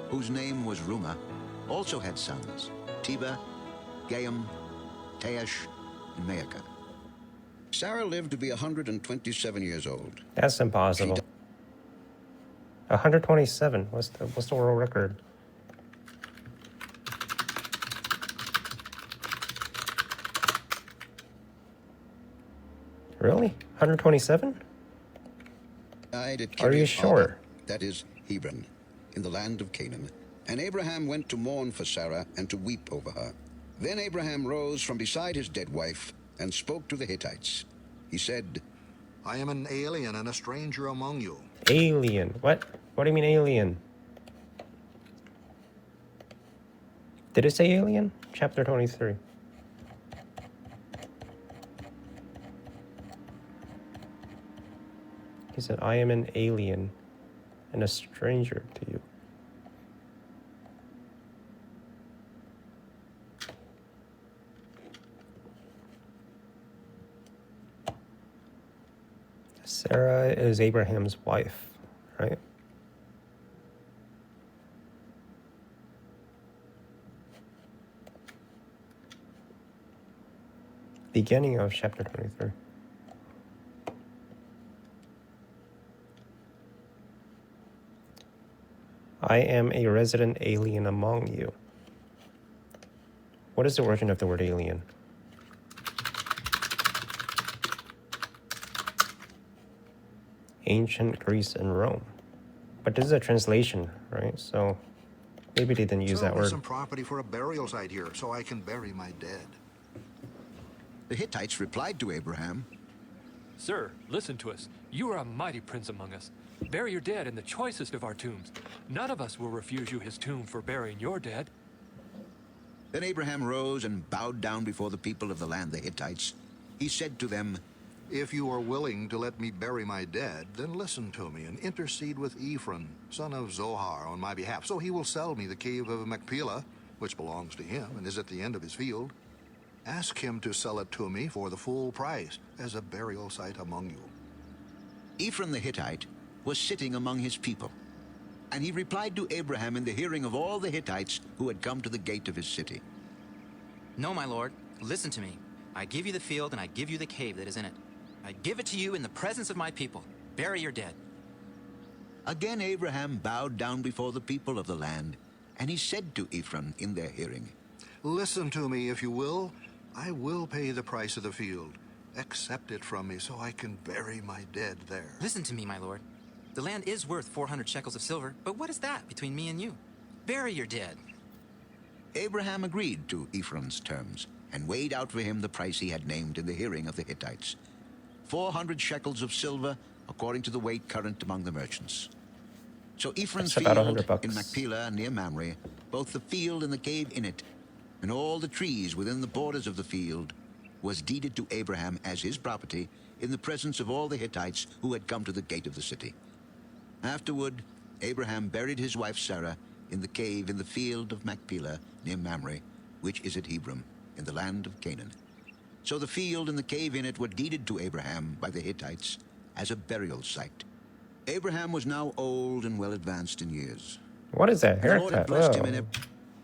whose name was Rumah, also had sons, Tebah, Gaham, Taash, and Maacah. Sarah lived to be 127 years old. That's impossible. 127. What's the world record? Really? 127? Died at Are you Kiriath sure? Arba, that is Hebron, in the land of Canaan. And Abraham went to mourn for Sarah and to weep over her. Then Abraham rose from beside his dead wife and spoke to the Hittites. He said, I am an alien and a stranger among you. Alien. What? What do you mean alien? Did it say alien? Chapter 23. He said, I am an alien and a stranger to you. Sarah is Abraham's wife, right? Beginning of chapter 23. I am a resident alien among you. What is the origin of the word alien? Ancient Greece and Rome. But this is a translation, right? So maybe they didn't use that Sell me word. some property for a burial site here so I can bury my dead. The Hittites replied to Abraham, Sir, listen to us. You are a mighty prince among us. Bury your dead in the choicest of our tombs. None of us will refuse you his tomb for burying your dead. Then Abraham rose and bowed down before the people of the land, the Hittites. He said to them, If you are willing to let me bury my dead, then listen to me and intercede with Ephron, son of Zohar, on my behalf. So he will sell me the cave of Machpelah, which belongs to him and is at the end of his field. Ask him to sell it to me for the full price as a burial site among you. Ephron the Hittite was sitting among his people, and he replied to Abraham in the hearing of all the Hittites who had come to the gate of his city. No, my lord, listen to me. I give you the field and I give you the cave that is in it. I give it to you in the presence of my people. Bury your dead. Again Abraham bowed down before the people of the land, and he said to Ephron in their hearing, Listen to me, if you will. I will pay the price of the field. Accept it from me so I can bury my dead there. Listen to me, my lord. The land is worth 400 shekels of silver, but what is that between me and you? Bury your dead. Abraham agreed to Ephron's terms, and weighed out for him the price he had named in the hearing of the Hittites. 400 shekels of silver, according to the weight current among the merchants. So Ephron's That's about field $100. in Machpelah near Mamre, both the field and the cave in it, and all the trees within the borders of the field, was deeded to Abraham as his property in the presence of all the Hittites who had come to the gate of the city. Afterward, Abraham buried his wife Sarah in the cave in the field of Machpelah near Mamre, which is at Hebron, in the land of Canaan. So the field and the cave in it were deeded to Abraham by the Hittites as a burial site. Abraham was now old and well advanced in years. What is that And the Lord had haircut? blessed him Oh. in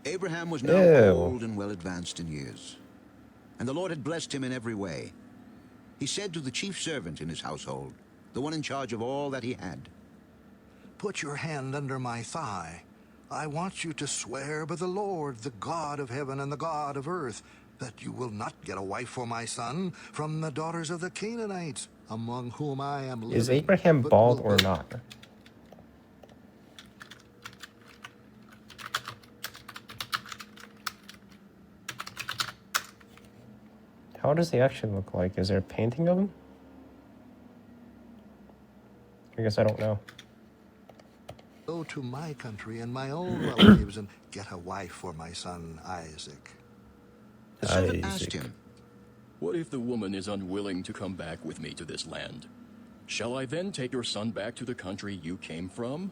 Abraham was now Ew. old and well advanced in years. And the Lord had blessed him in every way. He said to the chief servant in his household, the one in charge of all that he had, Put your hand under my thigh. I want you to swear by the Lord, the God of heaven and the God of earth, that you will not get a wife for my son from the daughters of the Canaanites, among whom I am living. Is Abraham but bald will or be- not? How does he actually look like? Is there a painting of him? I guess I don't know. Go to my country and my own relatives and get a wife for my son Isaac. The servant asked him, What if the woman is unwilling to come back with me to this land? Shall I then take your son back to the country you came from?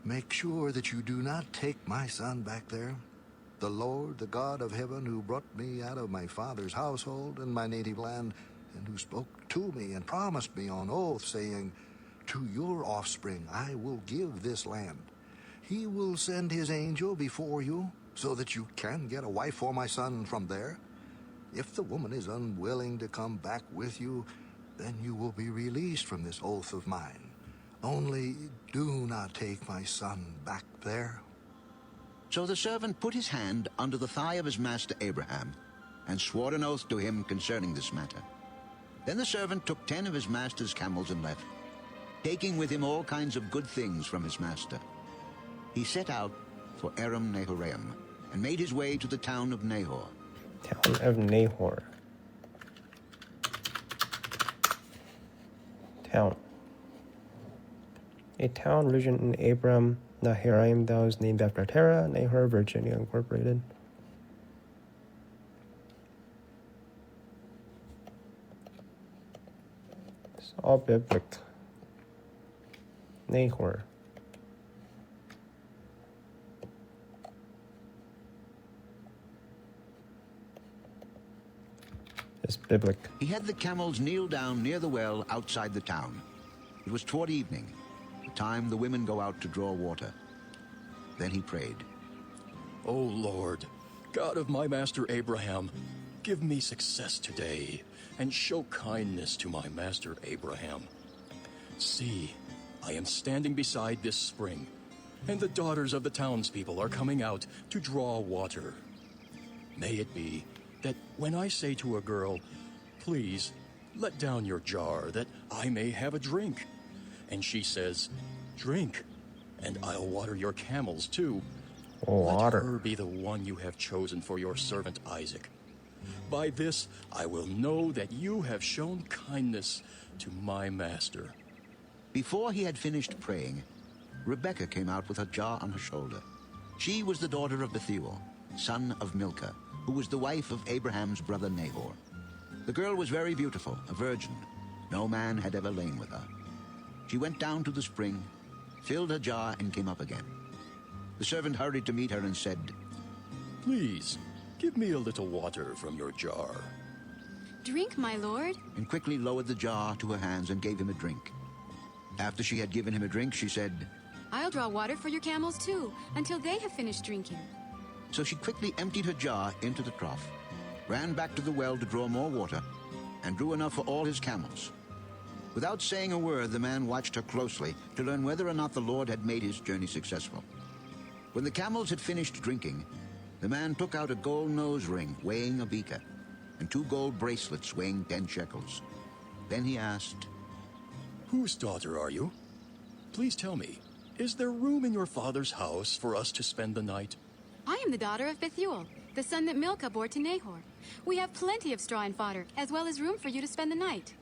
Make sure that you do not take my son back there. The Lord, the God of heaven, who brought me out of my father's household and my native land, and who spoke to me and promised me on oath, saying, To your offspring I will give this land. He will send his angel before you, so that you can get a wife for my son from there. If the woman is unwilling to come back with you, then you will be released from this oath of mine. Only do not take my son back there. So the servant put his hand under the thigh of his master Abraham, and swore an oath to him concerning this matter. Then the servant took 10 of his master's camels and left, taking with him all kinds of good things from his master. He set out for Aram Naharaim, and made his way to the town of Nahor. Town of Nahor. Town. A town region in Abram Naharaim that was named after Terra, Nahor, Virginia Incorporated. It's all biblical. Nahor. The Just biblical. He had the camels kneel down near the well outside the town. It was toward evening, the time the women go out to draw water. Then he prayed. O Lord, God of my master Abraham, give me success today, and show kindness to my master Abraham. See, I am standing beside this spring, and the daughters of the townspeople are coming out to draw water. May it be that when I say to a girl, please, let down your jar that I may have a drink, and she says, drink, and I'll water your camels too. Water. Let her be the one you have chosen for your servant Isaac. By this I will know that you have shown kindness to my master. Before he had finished praying, Rebekah came out with her jar on her shoulder. She was the daughter of Bethuel, son of Milcah, who was the wife of Abraham's brother Nahor. The girl was very beautiful, a virgin. No man had ever lain with her. She went down to the spring, filled her jar, and came up again. The servant hurried to meet her and said, Please, give me a little water from your jar. Drink, my lord. And quickly lowered the jar to her hands and gave him a drink. After she had given him a drink, she said, I'll draw water for your camels too, until they have finished drinking. So she quickly emptied her jar into the trough, ran back to the well to draw more water, and drew enough for all his camels. Without saying a word, the man watched her closely to learn whether or not the Lord had made his journey successful. When the camels had finished drinking, the man took out a gold nose ring weighing a beaker, and 2 gold bracelets weighing 10 shekels. Then he asked, Whose daughter are you? Please tell me, is there room in your father's house for us to spend the night? I am the daughter of Bethuel, the son that Milcah bore to Nahor. We have plenty of straw and fodder, as well as room for you to spend the night.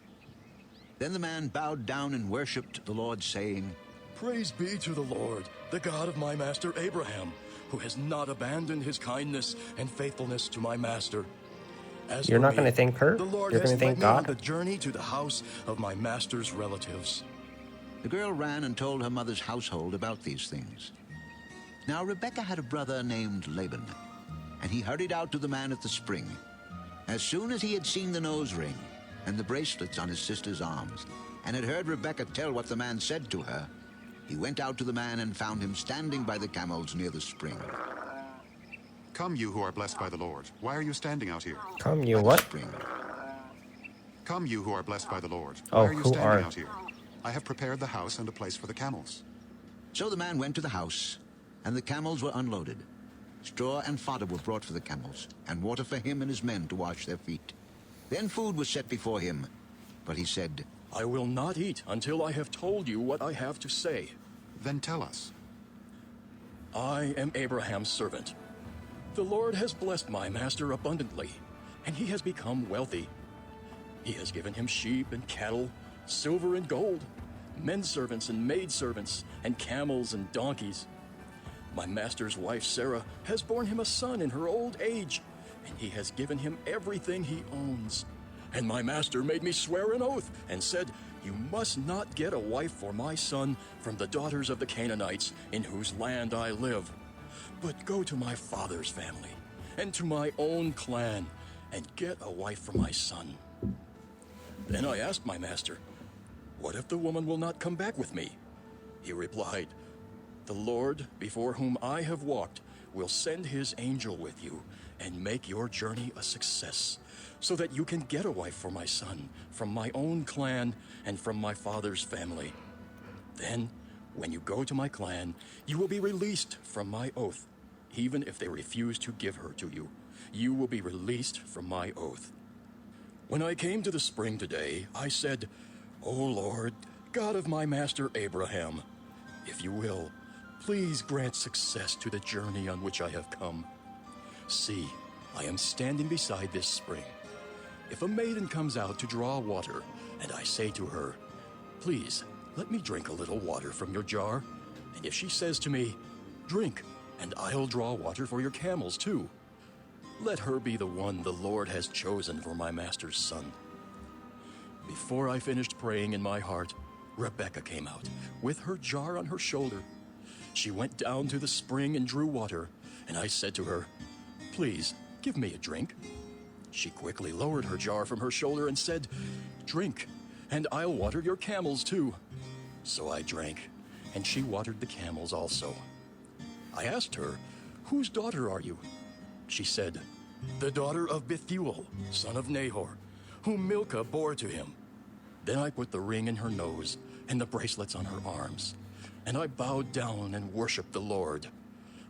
Then the man bowed down and worshipped the Lord, saying, Praise be to the Lord, the God of my master Abraham, who has not abandoned his kindness and faithfulness to my master. As You're for not me, going to thank her? The Lord You're has going to led thank me on God? the journey to the house of my master's relatives. The girl ran and told her mother's household about these things. Now Rebekah had a brother named Laban, and he hurried out to the man at the spring. As soon as he had seen the nose ring and the bracelets on his sister's arms, and had heard Rebekah tell what the man said to her, he went out to the man and found him standing by the camels near the spring. Come, you who are blessed by the Lord. Why are you standing out here? Come, you what? Come, you who are blessed by the Lord. Oh, Why are you who standing are? out here? I have prepared the house and a place for the camels. So the man went to the house, and the camels were unloaded. Straw and fodder were brought for the camels, and water for him and his men to wash their feet. Then food was set before him, but he said, I will not eat until I have told you what I have to say. Then tell us. I am Abraham's servant. The Lord has blessed my master abundantly, and he has become wealthy. He has given him sheep and cattle, silver and gold, men servants and maid servants, and camels and donkeys. My master's wife Sarah has borne him a son in her old age, and he has given him everything he owns. And my master made me swear an oath and said, You must not get a wife for my son from the daughters of the Canaanites in whose land I live, but go to my father's family and to my own clan and get a wife for my son. Then I asked my master, What if the woman will not come back with me? He replied, The Lord, before whom I have walked, will send his angel with you and make your journey a success, so that you can get a wife for my son from my own clan and from my father's family. Then, when you go to my clan, you will be released from my oath. Even if they refuse to give her to you, you will be released from my oath. When I came to the spring today, I said, O Lord, God of my master Abraham, if you will, please grant success to the journey on which I have come. See, I am standing beside this spring. If a maiden comes out to draw water, and I say to her, Please, let me drink a little water from your jar, and if she says to me, Drink, and I'll draw water for your camels too, let her be the one the Lord has chosen for my master's son. Before I finished praying in my heart, Rebekah came out, with her jar on her shoulder. She went down to the spring and drew water, and I said to her, Please, give me a drink. She quickly lowered her jar from her shoulder and said, "Drink, and I'll water your camels too." So I drank, and she watered the camels also. I asked her, "Whose daughter are you?" She said, "The daughter of Bethuel, son of Nahor, whom Milcah bore to him." Then I put the ring in her nose and the bracelets on her arms, and I bowed down and worshipped the Lord.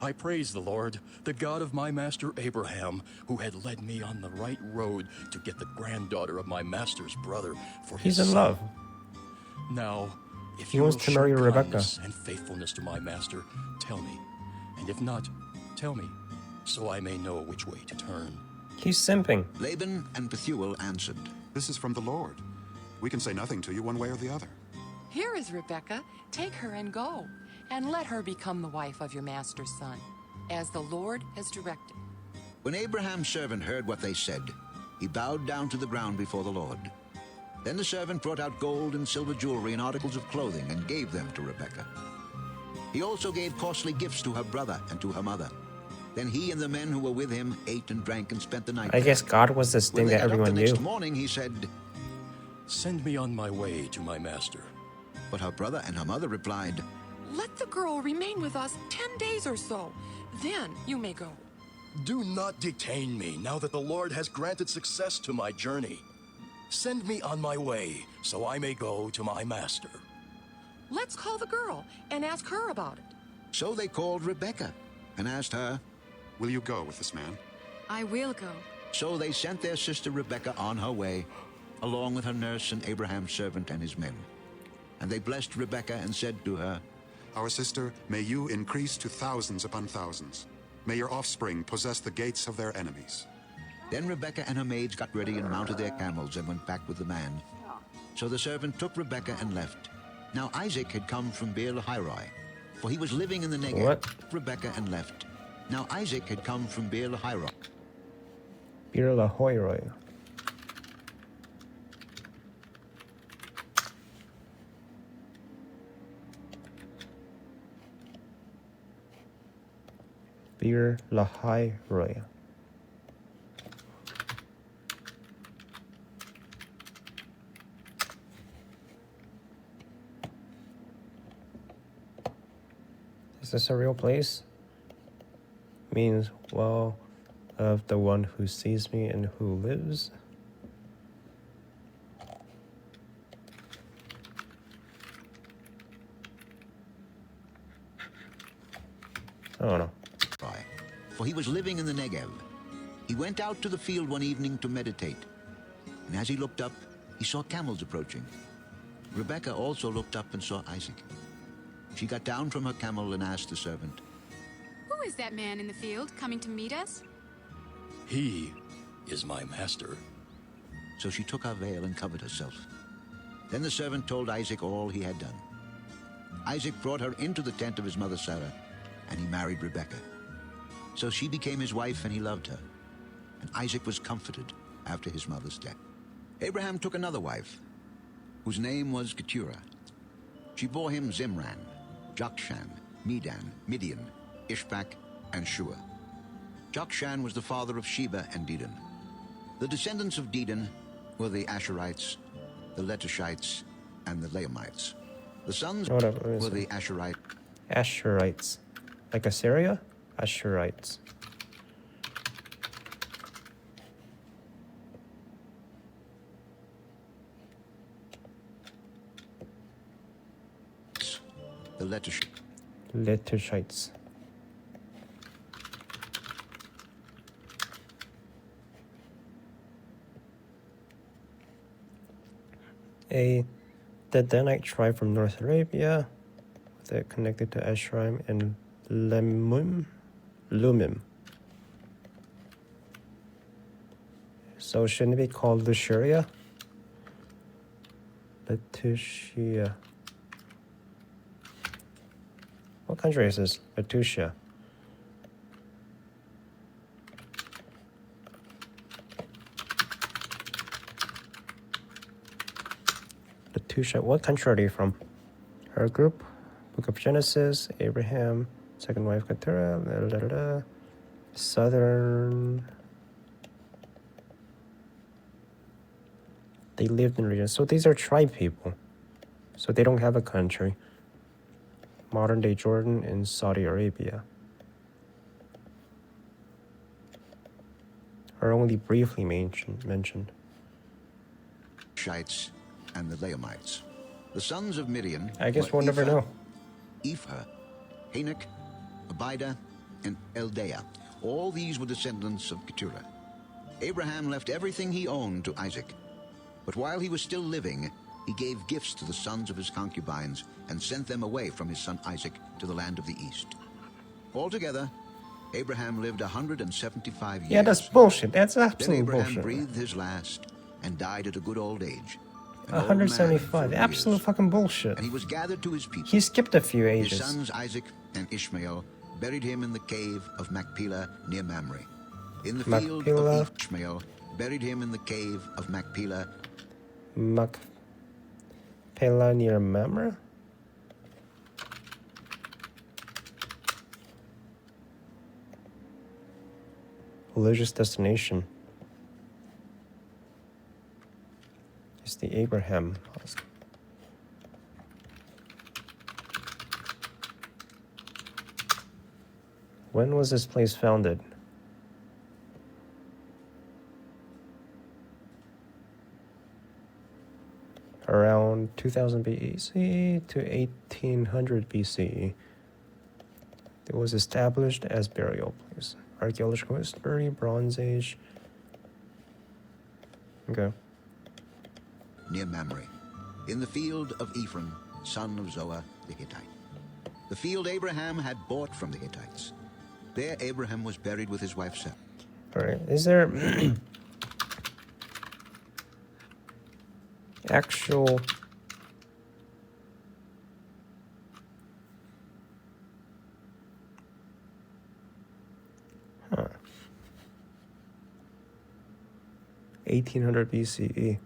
I praised the Lord, the God of my master Abraham, who had led me on the right road to get the granddaughter of my master's brother for his He's in son. love. Now, if He you wants will to show marry Rebecca. kindness and faithfulness to my master, tell me. And if not, tell me, so I may know which way to turn. He's simping. Laban and Bethuel answered, "This is from the Lord. We can say nothing to you one way or the other." Here is Rebecca. Take her and go, and let her become the wife of your master's son, as the Lord has directed. When Abraham's servant heard what they said, he bowed down to the ground before the Lord. Then the servant brought out gold and silver jewelry and articles of clothing and gave them to Rebekah. He also gave costly gifts to her brother and to her mother. Then he and the men who were with him ate and drank and spent the night I there. guess God was this When thing they that got up everyone the next knew. morning, he said, "Send me on my way to my master." But her brother and her mother replied, Let the girl remain with us 10 days or so. Then you may go. "Do not detain me now that the Lord has granted success to my journey. Send me on my way so I may go to my master." Let's call the girl and ask her about it. So they called Rebekah and asked her, "Will you go with this man?" I will go. So they sent their sister Rebekah on her way, along with her nurse and Abraham's servant and his men. And they blessed Rebekah and said to her, "Our sister, may you increase to thousands upon thousands. May your offspring possess the gates of their enemies." Then Rebekah and her maids got ready and mounted their camels and went back with the man. So the servant took Rebekah and left. Now Isaac had come from Beer-lahai, for he was living in the Negev. What? Rebekah and left. Now Isaac had come from Beer-lahai. Beer-lahai. Beer-lahai. Is this a real place? Means well of the one who sees me and who lives. I don't know. For he was living in the Negev. He went out to the field one evening to meditate. And as he looked up, he saw camels approaching. Rebekah also looked up and saw Isaac. She got down from her camel and asked the servant, Who is that man in the field coming to meet us? "He is my master." So she took her veil and covered herself. Then the servant told Isaac all he had done. Isaac brought her into the tent of his mother Sarah, and he married Rebekah. So she became his wife, and he loved her. And Isaac was comforted after his mother's death. Abraham took another wife, whose name was Keturah. She bore him Zimran, Jokshan, Medan, Midian, Ishbak, and Shua. Jokshan was the father of Sheba and Dedan. The descendants of Dedan were the Asherites, the Letushites, and the Laamites. The sons Hold up, what is were it? the Asherites. Asherites. Like Assyria? Asherites. The Letushites. A Danite tribe from North Arabia. They're connected to Ashraim and Lumim. So shouldn't it be called Lushuria? Latushia. What country is this? Latushia. Latushia. What country are they from? Her group? Book of Genesis, Abraham, second wife Keturah, Southern They lived in regions. So these are tribe people. So they don't have a country. Modern day Jordan and Saudi Arabia. Are only briefly mentioned. Shites and the Laamites. The sons of Midian. I guess were we'll never Ephah, know. Ephah, Hanok, Abida, and Eldaah. All these were descendants of Keturah. Abraham left everything he owned to Isaac. But while he was still living, he gave gifts to the sons of his concubines and sent them away from his son Isaac to the land of the east. Altogether, Abraham lived 175 years. Yeah, that's bullshit. That's Then absolute Abraham bullshit. breathed his last and died at a good old age. An old man 175. for Absolute years. fucking bullshit. And he was gathered to his people. He skipped a few His ages. sons Isaac and Ishmael buried him in the cave of Machpelah near Mamre. In the field Machpelah. of Ishmael buried him in the cave of Machpelah. Machpelah near Mamre? Religious destination is the Abraham Mosque. When was this place founded? Around 2000 BC to 1800 BCE. It was established as burial place. Archaeological history, Bronze Age. Okay. Near Mamre, in the field of Ephron, son of Zoah the Hittite. The field Abraham had bought from the Hittites. There Abraham was buried with his wife Sarah. Alright, is there actual huh 1800 BCE.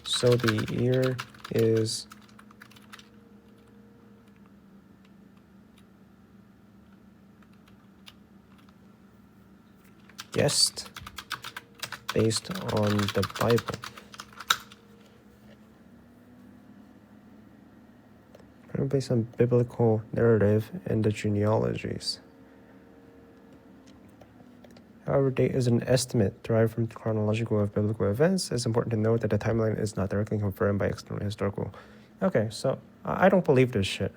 So the year is guessed based on the Bible. Based on biblical narrative and the genealogies. However, date is an estimate derived from chronological of biblical events. It's important to note that the timeline is not directly confirmed by external historical. Okay, so I don't believe this shit.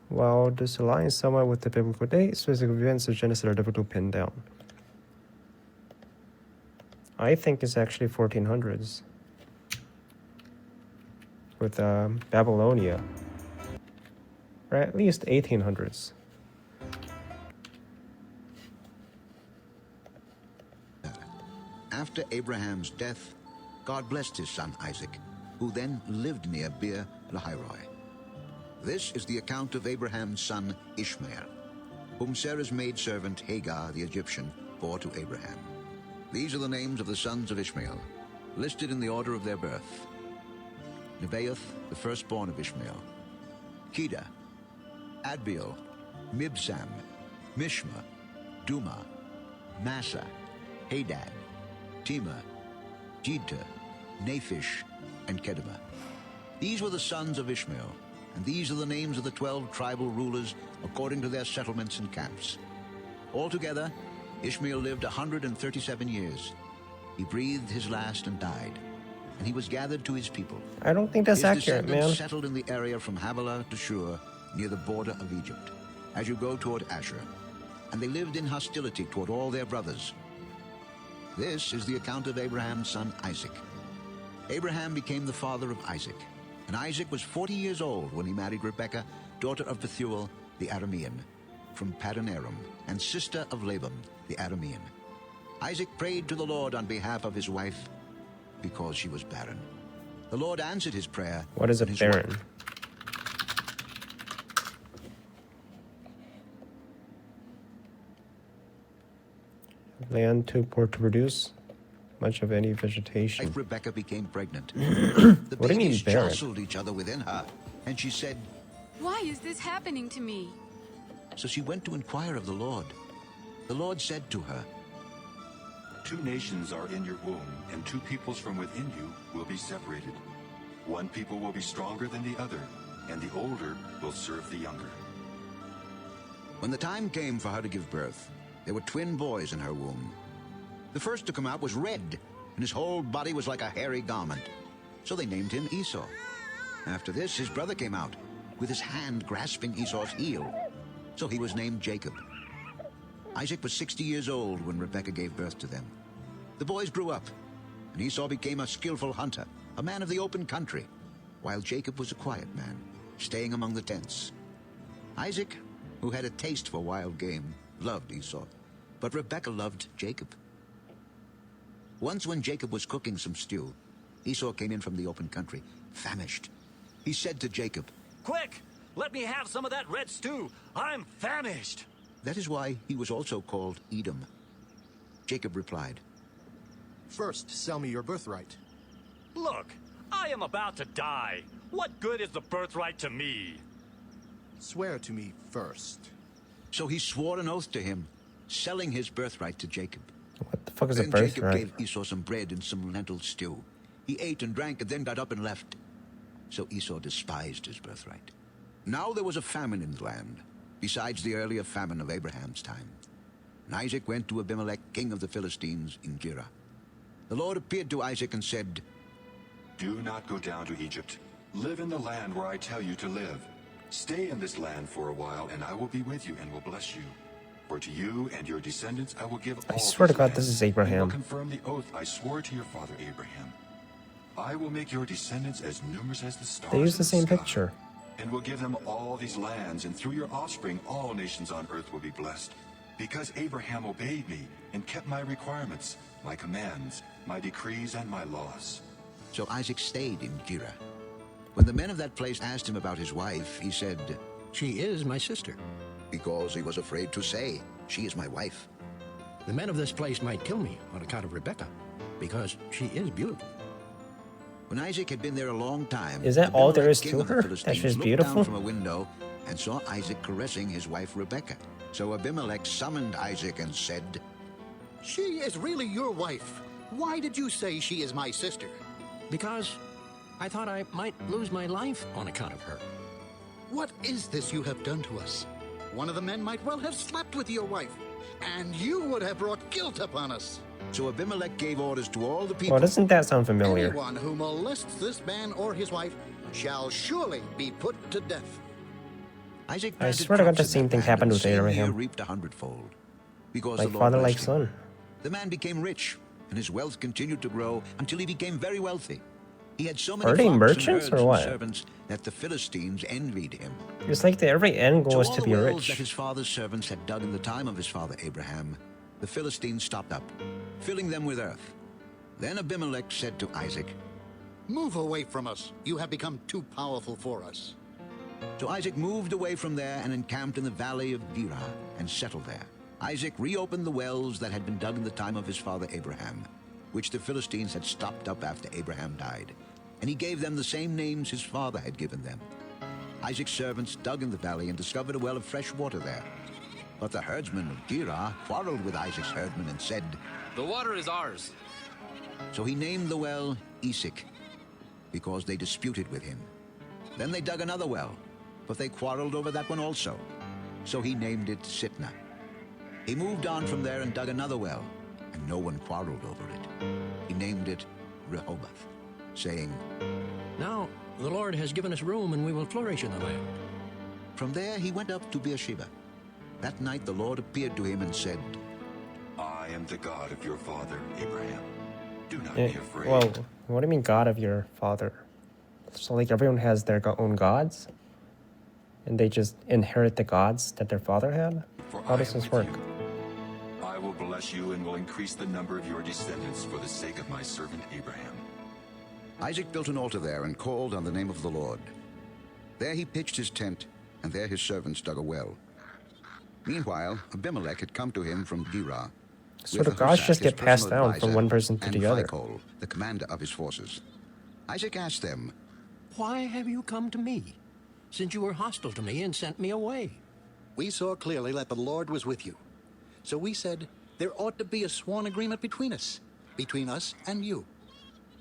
While this aligns somewhat with the biblical date, specific events of Genesis are difficult to pin down. I think it's actually 1400s. With Babylonia. Or at least 1800s. After Abraham's death, God blessed his son Isaac, who then lived near Beer Lahai-roi. This is the account of Abraham's son Ishmael, whom Sarah's maidservant Hagar the Egyptian bore to Abraham. These are the names of the sons of Ishmael, listed in the order of their birth. Nebaioth, the firstborn of Ishmael. Kedah, Adbeel, Mibsam, Mishma, Duma, Massa, Hadad, Tema, Jeter, Naphish, and Kedemah. These were the sons of Ishmael, and these are the names of the 12 tribal rulers according to their settlements and camps. Altogether, Ishmael lived 137 years. He breathed his last and died, and he was gathered to his people. I don't think that's His accurate, descendants man. settled in the area from Havilah to Shur, near the border of Egypt, as you go toward Asher, and they lived in hostility toward all their brothers. This is the account of Abraham's son Isaac. Abraham became the father of Isaac, and Isaac was 40 years old when he married Rebekah, daughter of Bethuel the Aramean, from Paddan Aram, and sister of Laban the Aramean. Isaac prayed to the Lord on behalf of his wife, because she was barren. The Lord answered his prayer. What is a and his barren? Land too poor to produce much of any vegetation. Wife Rebekah became pregnant. What do you mean babies barren? jostled each other within her, And she said, Why is this happening to me? so she went to inquire of the Lord. The Lord said to her, 2 nations are in your womb, and 2 peoples from within you will be separated. One people will be stronger than the other, and the older will serve the younger. When the time came for her to give birth, there were twin boys in her womb. The first to come out was red, and his whole body was like a hairy garment. So they named him Esau. After this, his brother came out, with his hand grasping Esau's heel. So he was named Jacob. Isaac was 60 years old when Rebekah gave birth to them. The boys grew up, and Esau became a skillful hunter, a man of the open country, while Jacob was a quiet man, staying among the tents. Isaac, who had a taste for wild game, loved Esau, but Rebekah loved Jacob. Once when Jacob was cooking some stew, Esau came in from the open country, famished. He said to Jacob, Quick! Let me have some of that red stew. I'm famished. That is why he was also called Edom. Jacob replied, First, sell me your birthright. Look, I am about to die. What good is the birthright to me? Swear to me first. So he swore an oath to him, selling his birthright to Jacob. What the fuck is a Then Jacob birthright? gave Esau some bread and some lentil stew. He ate and drank and then got up and left. So Esau despised his birthright. Now there was a famine in the land, besides the earlier famine of Abraham's time. And Isaac went to Abimelech, king of the Philistines, in Gerar. The Lord appeared to Isaac and said, Do not go down to Egypt. Live in the land where I tell you to live. Stay in this land for a while, and I will be with you and will bless you. For to you and your descendants I will give all I swear to this God, land, this is and Abraham. will confirm the oath I swore to your father Abraham. I will make your descendants as numerous as the stars They use in the same sky, picture. and will give them all these lands, and through your offspring all nations on earth will be blessed. Because Abraham obeyed me and kept my requirements, my commands, my decrees, and my laws. So Isaac stayed in Gerar. When the men of that place asked him about his wife, he said, She is my sister. Because he was afraid to say, She is my wife. The men of this place might kill me on account of Rebekah, because she is beautiful. When Isaac had been there a long time, Is that all there Abimelech, is king to of the her? That Philistines, she's looked beautiful? down from a window and saw Isaac caressing his wife Rebekah. So Abimelech summoned Isaac and said, She is really your wife. Why did you say she is my sister? Because I thought I might lose my life on account of her. What is this you have done to us? One of the men might well have slept with your wife, and you would have brought guilt upon us. So Abimelech gave orders to all the people. Well, doesn't that sound familiar? Anyone who molests this man or his wife shall surely be put to death. Isaac I planted swear to God, crops the in same that thing land, happened and with the same year Abraham. reaped 100-fold. Because Like the Lord father, like blessed him. son. The man became rich, and his wealth continued to grow until he became very wealthy. He had so many Are they flocks merchants and herds or and what? servants that the Philistines envied him. It's like every end goal is So all to the be wells rich. that his father's servants had dug in the time of his father Abraham, the Philistines stopped up, filling them with earth. Then Abimelech said to Isaac, Move away from us. You have become too powerful for us. So Isaac moved away from there and encamped in the valley of Gerar and settled there. Isaac reopened the wells that had been dug in the time of his father Abraham, which the Philistines had stopped up after Abraham died. And he gave them the same names his father had given them. Isaac's servants dug in the valley and discovered a well of fresh water there. But the herdsmen of Gerar quarreled with Isaac's herdmen and said, The water is ours. So he named the well Esek, because they disputed with him. Then they dug another well, but they quarreled over that one also. So he named it Sitnah. He moved on from there and dug another well, and no one quarreled over it. He named it Rehoboth, saying, Now the Lord has given us room, and we will flourish in the land. From there he went up to Beersheba. That night the Lord appeared to him and said, I am the God of your father, Abraham. Do not Eh, be afraid. well, what do you mean God of your father? So like everyone has their own gods? And they just inherit the gods that their father had? For How I does am this with work? you. I will bless you and will increase the number of your descendants for the sake of my servant Abraham. Isaac built an altar there and called on the name of the Lord. There he pitched his tent, and there his servants dug a well. Meanwhile, Abimelech had come to him from Gerar. So with the gods Hushai, just his get passed personal down from advisor, one person to and the other. Phicol, the commander of his forces. Isaac asked them, Why have you come to me? since you were hostile to me and sent me away. We saw clearly that the Lord was with you. So we said, there ought to be a sworn agreement between us and you.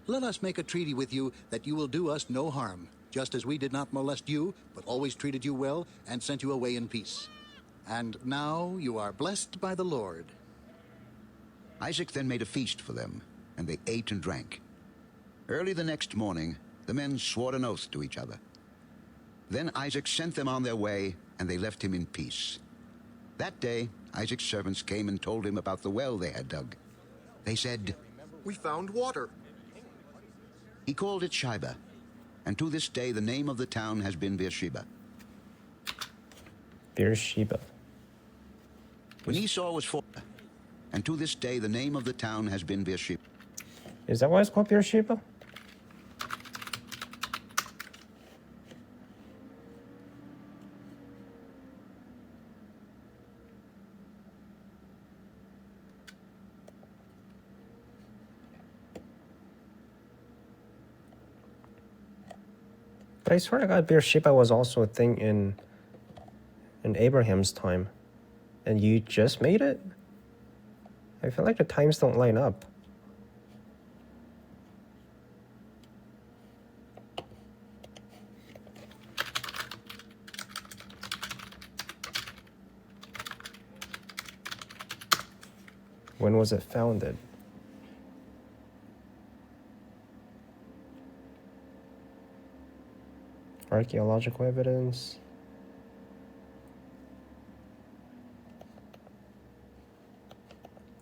Let us make a treaty with you that you will do us no harm, just as we did not molest you, but always treated you well and sent you away in peace. And now you are blessed by the Lord. Isaac then made a feast for them, and they ate and drank. Early the next morning, the men swore an oath to each other. Then Isaac sent them on their way, and they left him in peace. That day, Isaac's servants came and told him about the well they had dug. They said, "We found water." He called it Sheba, and to this day the name of the town has been Beersheba. Beersheba. When Esau was 4, and to this day the name of the town has been Beersheba. Is that why it's called Beersheba? But I swear to God, Beersheba was also a thing in Abraham's time. And you just made it? I feel like the times don't line up. When was it founded? Archaeological evidence.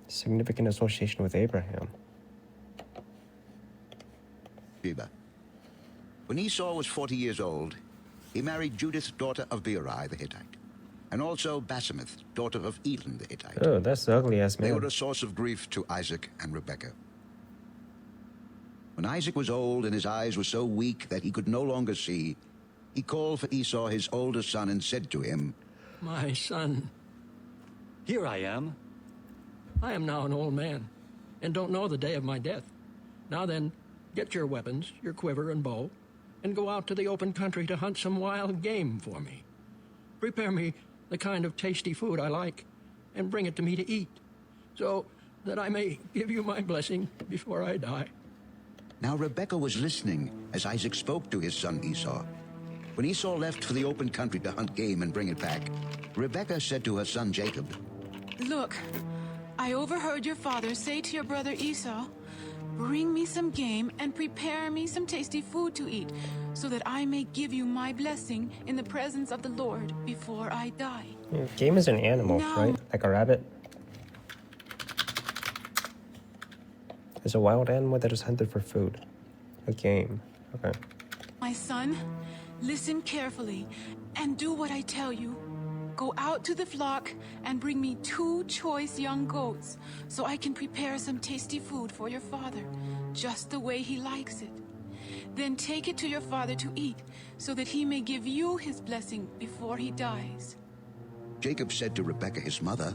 Significant association with Abraham. Sheba. When Esau was 40 years old, he married Judith, daughter of Beeri the Hittite, and also Basemath, daughter of Elon the Hittite. Oh, that's the ugly-ass man. They were a source of grief to Isaac and Rebekah. When Isaac was old and his eyes were so weak that he could no longer see, he called for Esau, his older son, and said to him, My son, Here I am. I am now an old man, and don't know the day of my death. Now then, get your weapons, your quiver and bow, and go out to the open country to hunt some wild game for me. Prepare me the kind of tasty food I like, and bring it to me to eat, so that I may give you my blessing before I die. Now Rebekah was listening as Isaac spoke to his son Esau. When Esau left for the open country to hunt game and bring it back, Rebekah said to her son Jacob, Look, I overheard your father say to your brother Esau, bring me some game and prepare me some tasty food to eat, so that I may give you my blessing in the presence of the Lord before I die. Yeah, game is an animal, right? Like a rabbit. It's a wild animal that is hunted for food. A game. Okay. My son, listen carefully and do what I tell you. Go out to the flock and bring me 2 choice young goats, so I can prepare some tasty food for your father, just the way he likes it. Then take it to your father to eat, so that he may give you his blessing before he dies. Jacob said to Rebekah his mother,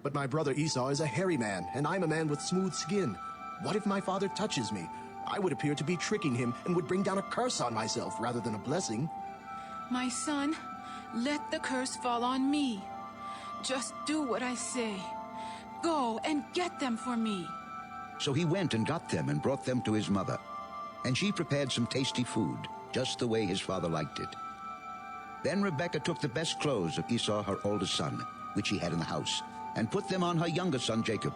But my brother Esau is a hairy man, and I'm a man with smooth skin. What if my father touches me? I would appear to be tricking him and would bring down a curse on myself rather than a blessing. My son, let the curse fall on me. Just do what I say. Go and get them for me. So he went and got them and brought them to his mother. And she prepared some tasty food, just the way his father liked it. Then Rebekah took the best clothes of Esau, her oldest son, which he had in the house, and put them on her younger son Jacob.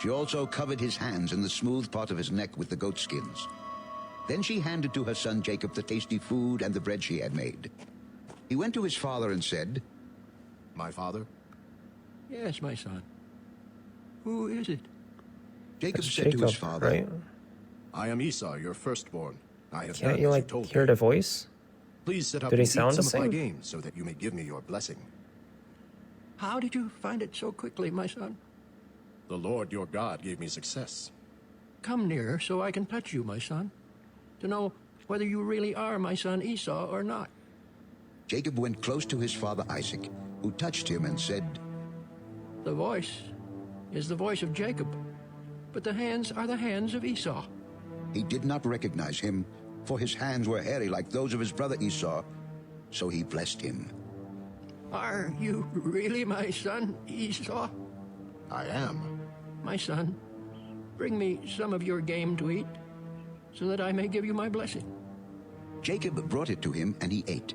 She also covered his hands and the smooth part of his neck with the goat skins. Then she handed to her son Jacob the tasty food and the bread she had made. He went to his father and said, My father? Yes, my son. Who is it? Jacob said to his father, right? I am Esau, your firstborn. I have Can't done you, as like, told hear me. the voice? Please sit up Do they and eat sound the some of my same? game so that you may give me your blessing. How did you find it so quickly, my son? The Lord your God gave me success. Come nearer so I can touch you, my son, to know whether you really are my son Esau or not. Jacob went close to his father Isaac, who touched him and said, The voice is the voice of Jacob, but the hands are the hands of Esau. He did not recognize him, for his hands were hairy like those of his brother Esau, so he blessed him. Are you really my son, Esau? I am. My son, bring me some of your game to eat, so that I may give you my blessing. Jacob brought it to him, and he ate.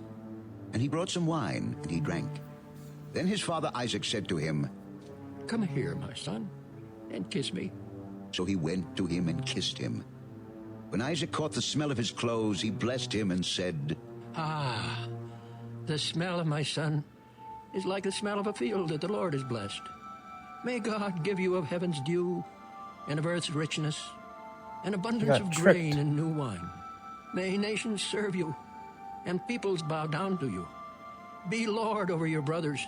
And he brought some wine, and he drank. Then his father Isaac said to him, Come here, my son, and kiss me. So he went to him and kissed him. When Isaac caught the smell of his clothes, he blessed him and said, Ah, the smell of my son is like the smell of a field that the Lord has blessed. May God give you of heaven's dew, and of earth's richness, an abundance of grain and new wine. May nations serve you, and peoples bow down to you. Be Lord over your brothers,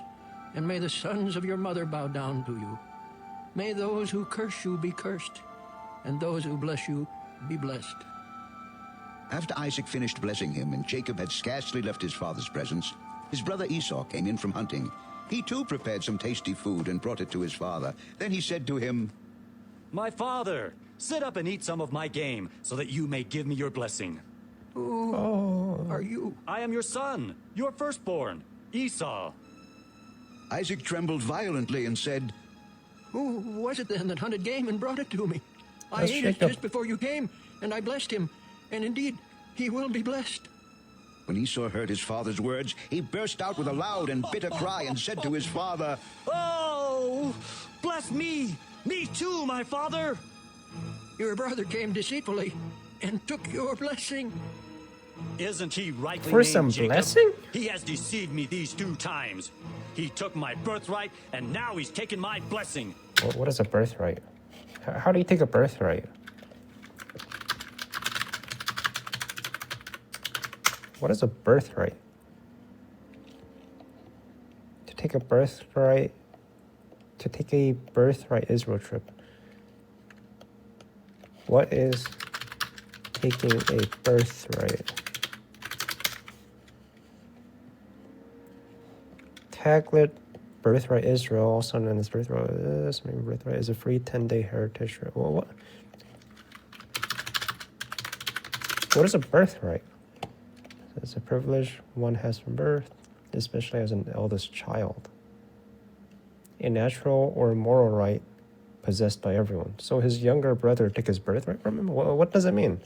and may the sons of your mother bow down to you. May those who curse you be cursed, and those who bless you be blessed. After Isaac finished blessing him, and Jacob had scarcely left his father's presence, his brother Esau came in from hunting. He too prepared some tasty food and brought it to his father. Then he said to him, My father, sit up and eat some of my game, so that you may give me your blessing. Who are you? I am your son, your firstborn, Esau. Isaac trembled violently and said, Who was it then that hunted game and brought it to me? I That's ate it Jacob. just before you came, and I blessed him, and indeed, he will be blessed. When Esau heard his father's words, he burst out with a loud and bitter cry and said to his father, Oh, bless me! Me too, my father! Your brother came deceitfully and took your blessing. Isn't he rightly For named some Jacob? blessing? He has deceived me these 2 times. He took my birthright, and now he's taken my blessing. What is a birthright? How do you take a birthright? What is a birthright? To take a birthright Israel trip. What is taking a birthright? Taglit Birthright Israel, also known as Birthright is a free 10-day heritage. Well, what is a birthright? It's a privilege one has from birth, especially as an eldest child. A natural or moral right possessed by everyone. So his younger brother took his birthright from him? What does it mean?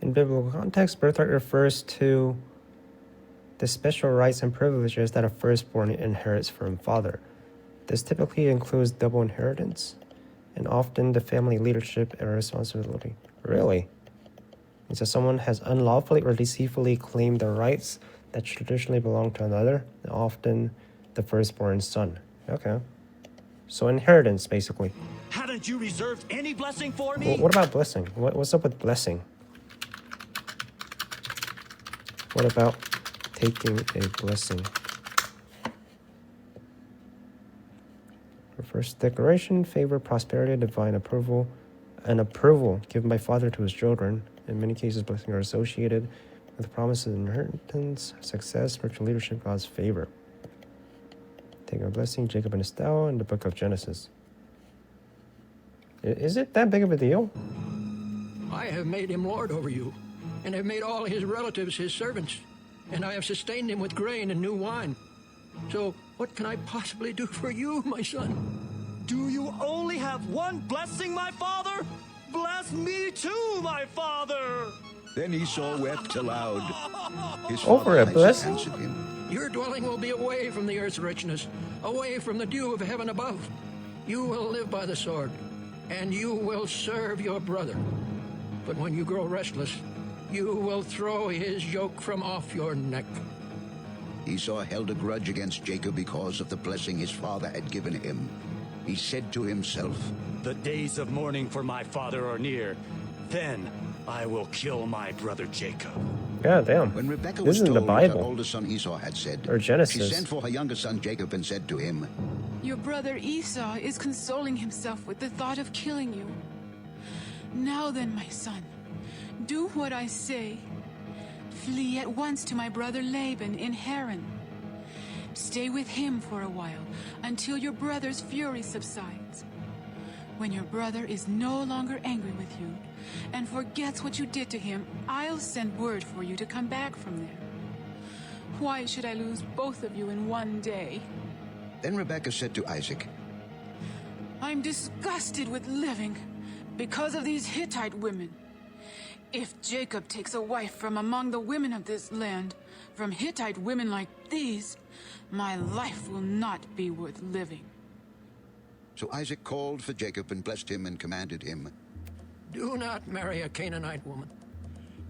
In biblical context, birthright refers to the special rights and privileges that a firstborn inherits from father. This typically includes double inheritance and often the family leadership and responsibility. Really? And so someone has unlawfully or deceitfully claimed the rights that traditionally belong to another, often the firstborn son. Okay. So inheritance, basically. Haven't you reserved any blessing for me? Well, what about blessing? What's up with blessing? What about taking a blessing? The first declaration, favor, prosperity, divine approval, an approval given by father to his children. In many cases, blessings are associated with promises of inheritance, success, spiritual leadership, God's favor. Taking a blessing, Jacob and Estelle in the book of Genesis. Is it that big of a deal? I have made him lord over you, and have made all his relatives his servants, and I have sustained him with grain and new wine. So what can I possibly do for you, my son? Do you only have one blessing, my father? Bless me too, my father! Then Esau wept aloud. His Over father a Isaac blessing? answered him, Your dwelling will be away from the earth's richness, away from the dew of heaven above. You will live by the sword, and you will serve your brother. But when you grow restless, you will throw his yoke from off your neck. Esau held a grudge against Jacob because of the blessing his father had given him. He said to himself, The days of mourning for my father are near. Then I will kill my brother Jacob. God damn. When Rebekah This was is in the told what her Bible. oldest son Esau had said, Or Genesis. she sent for her younger son Jacob and said to him, Your brother Esau is consoling himself with the thought of killing you. Now then, my son, do what I say. Flee at once to my brother Laban in Haran. Stay with him for a while, until your brother's fury subsides. When your brother is no longer angry with you, and forgets what you did to him, I'll send word for you to come back from there. Why should I lose both of you in one day? Then Rebekah said to Isaac, I'm disgusted with living because of these Hittite women. If Jacob takes a wife from among the women of this land, from Hittite women like these, my life will not be worth living. So Isaac called for Jacob and blessed him and commanded him, Do not marry a Canaanite woman.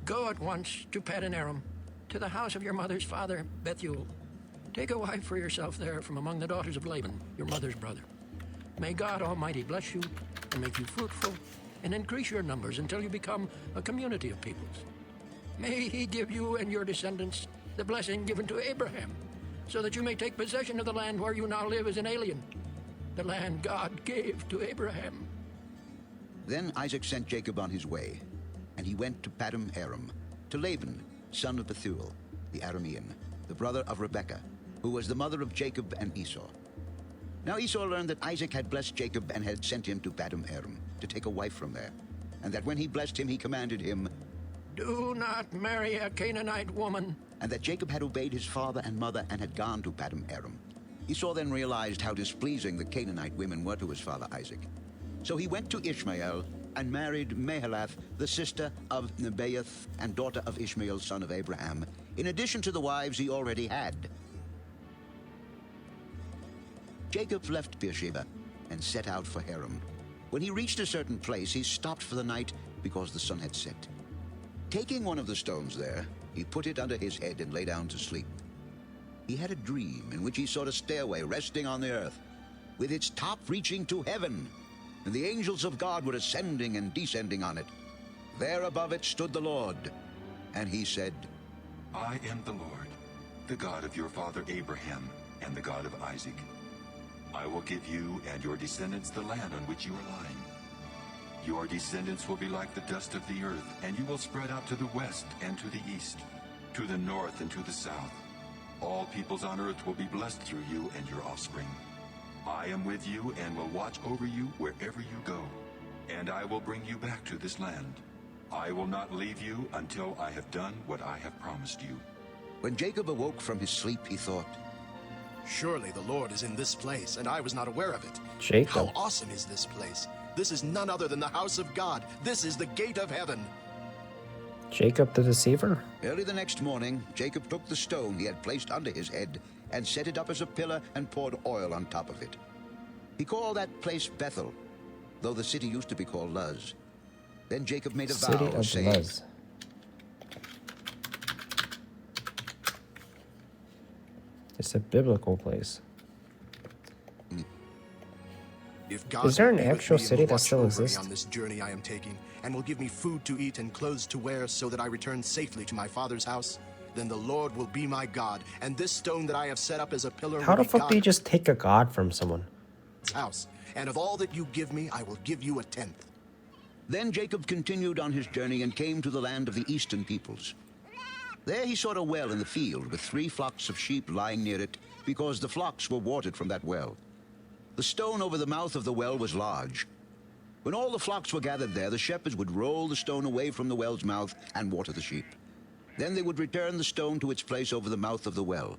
Go at once to Paddan Aram, to the house of your mother's father, Bethuel. Take a wife for yourself there from among the daughters of Laban, your mother's brother. May God Almighty bless you and make you fruitful and increase your numbers until you become a community of peoples. May he give you and your descendants the blessing given to Abraham, so that you may take possession of the land where you now live as an alien, the land God gave to Abraham. Then Isaac sent Jacob on his way, and he went to Paddan Aram, to Laban, son of Bethuel, the Aramean, the brother of Rebekah, who was the mother of Jacob and Esau. Now Esau learned that Isaac had blessed Jacob and had sent him to Paddan Aram to take a wife from there, and that when he blessed him, he commanded him, Do not marry a Canaanite woman. And that Jacob had obeyed his father and mother and had gone to Paddan Aram. Esau then realized how displeasing the Canaanite women were to his father Isaac. So he went to Ishmael and married Mahalath, the sister of Nebaioth and daughter of Ishmael, son of Abraham, in addition to the wives he already had. Jacob left Beersheba and set out for Haran. When he reached a certain place, he stopped for the night because the sun had set. Taking one of the stones there, he put it under his head and lay down to sleep. He had a dream in which he saw a stairway resting on the earth, with its top reaching to heaven, and the angels of God were ascending and descending on it. There above it stood the Lord, and he said, I am the Lord, the God of your father Abraham and the God of Isaac. I will give you and your descendants the land on which you are lying. Your descendants will be like the dust of the earth, and you will spread out to the west and to the east, to the north and to the south. All peoples on earth will be blessed through you and your offspring. I am with you and will watch over you wherever you go, and I will bring you back to this land. I will not leave you until I have done what I have promised you. When Jacob awoke from his sleep, he thought, Surely the Lord is in this place, and I was not aware of it. Jacob. How awesome is this place? This is none other than the house of God. This is the gate of heaven. Jacob the deceiver? Early the next morning, Jacob took the stone he had placed under his head and set it up as a pillar and poured oil on top of it. He called that place Bethel, though the city used to be called Luz. Then Jacob made a vow, saying, Luz. It's a biblical place. If God Is there an will be with actual me and city will that watch still over me exists? on this journey I am taking, and will give me food to eat and clothes to wear, so that I return safely to my father's house, then the Lord will be my God, and this stone that I have set up as a pillar How will the be fuck do you God's just take a god from someone? house. And of all that you give me, I will give you a tenth. Then Jacob continued on his journey and came to the land of the eastern peoples. There he saw a well in the field with 3 flocks of sheep lying near it, because the flocks were watered from that well. The stone over the mouth of the well was large. When all the flocks were gathered there, the shepherds would roll the stone away from the well's mouth and water the sheep. Then they would return the stone to its place over the mouth of the well.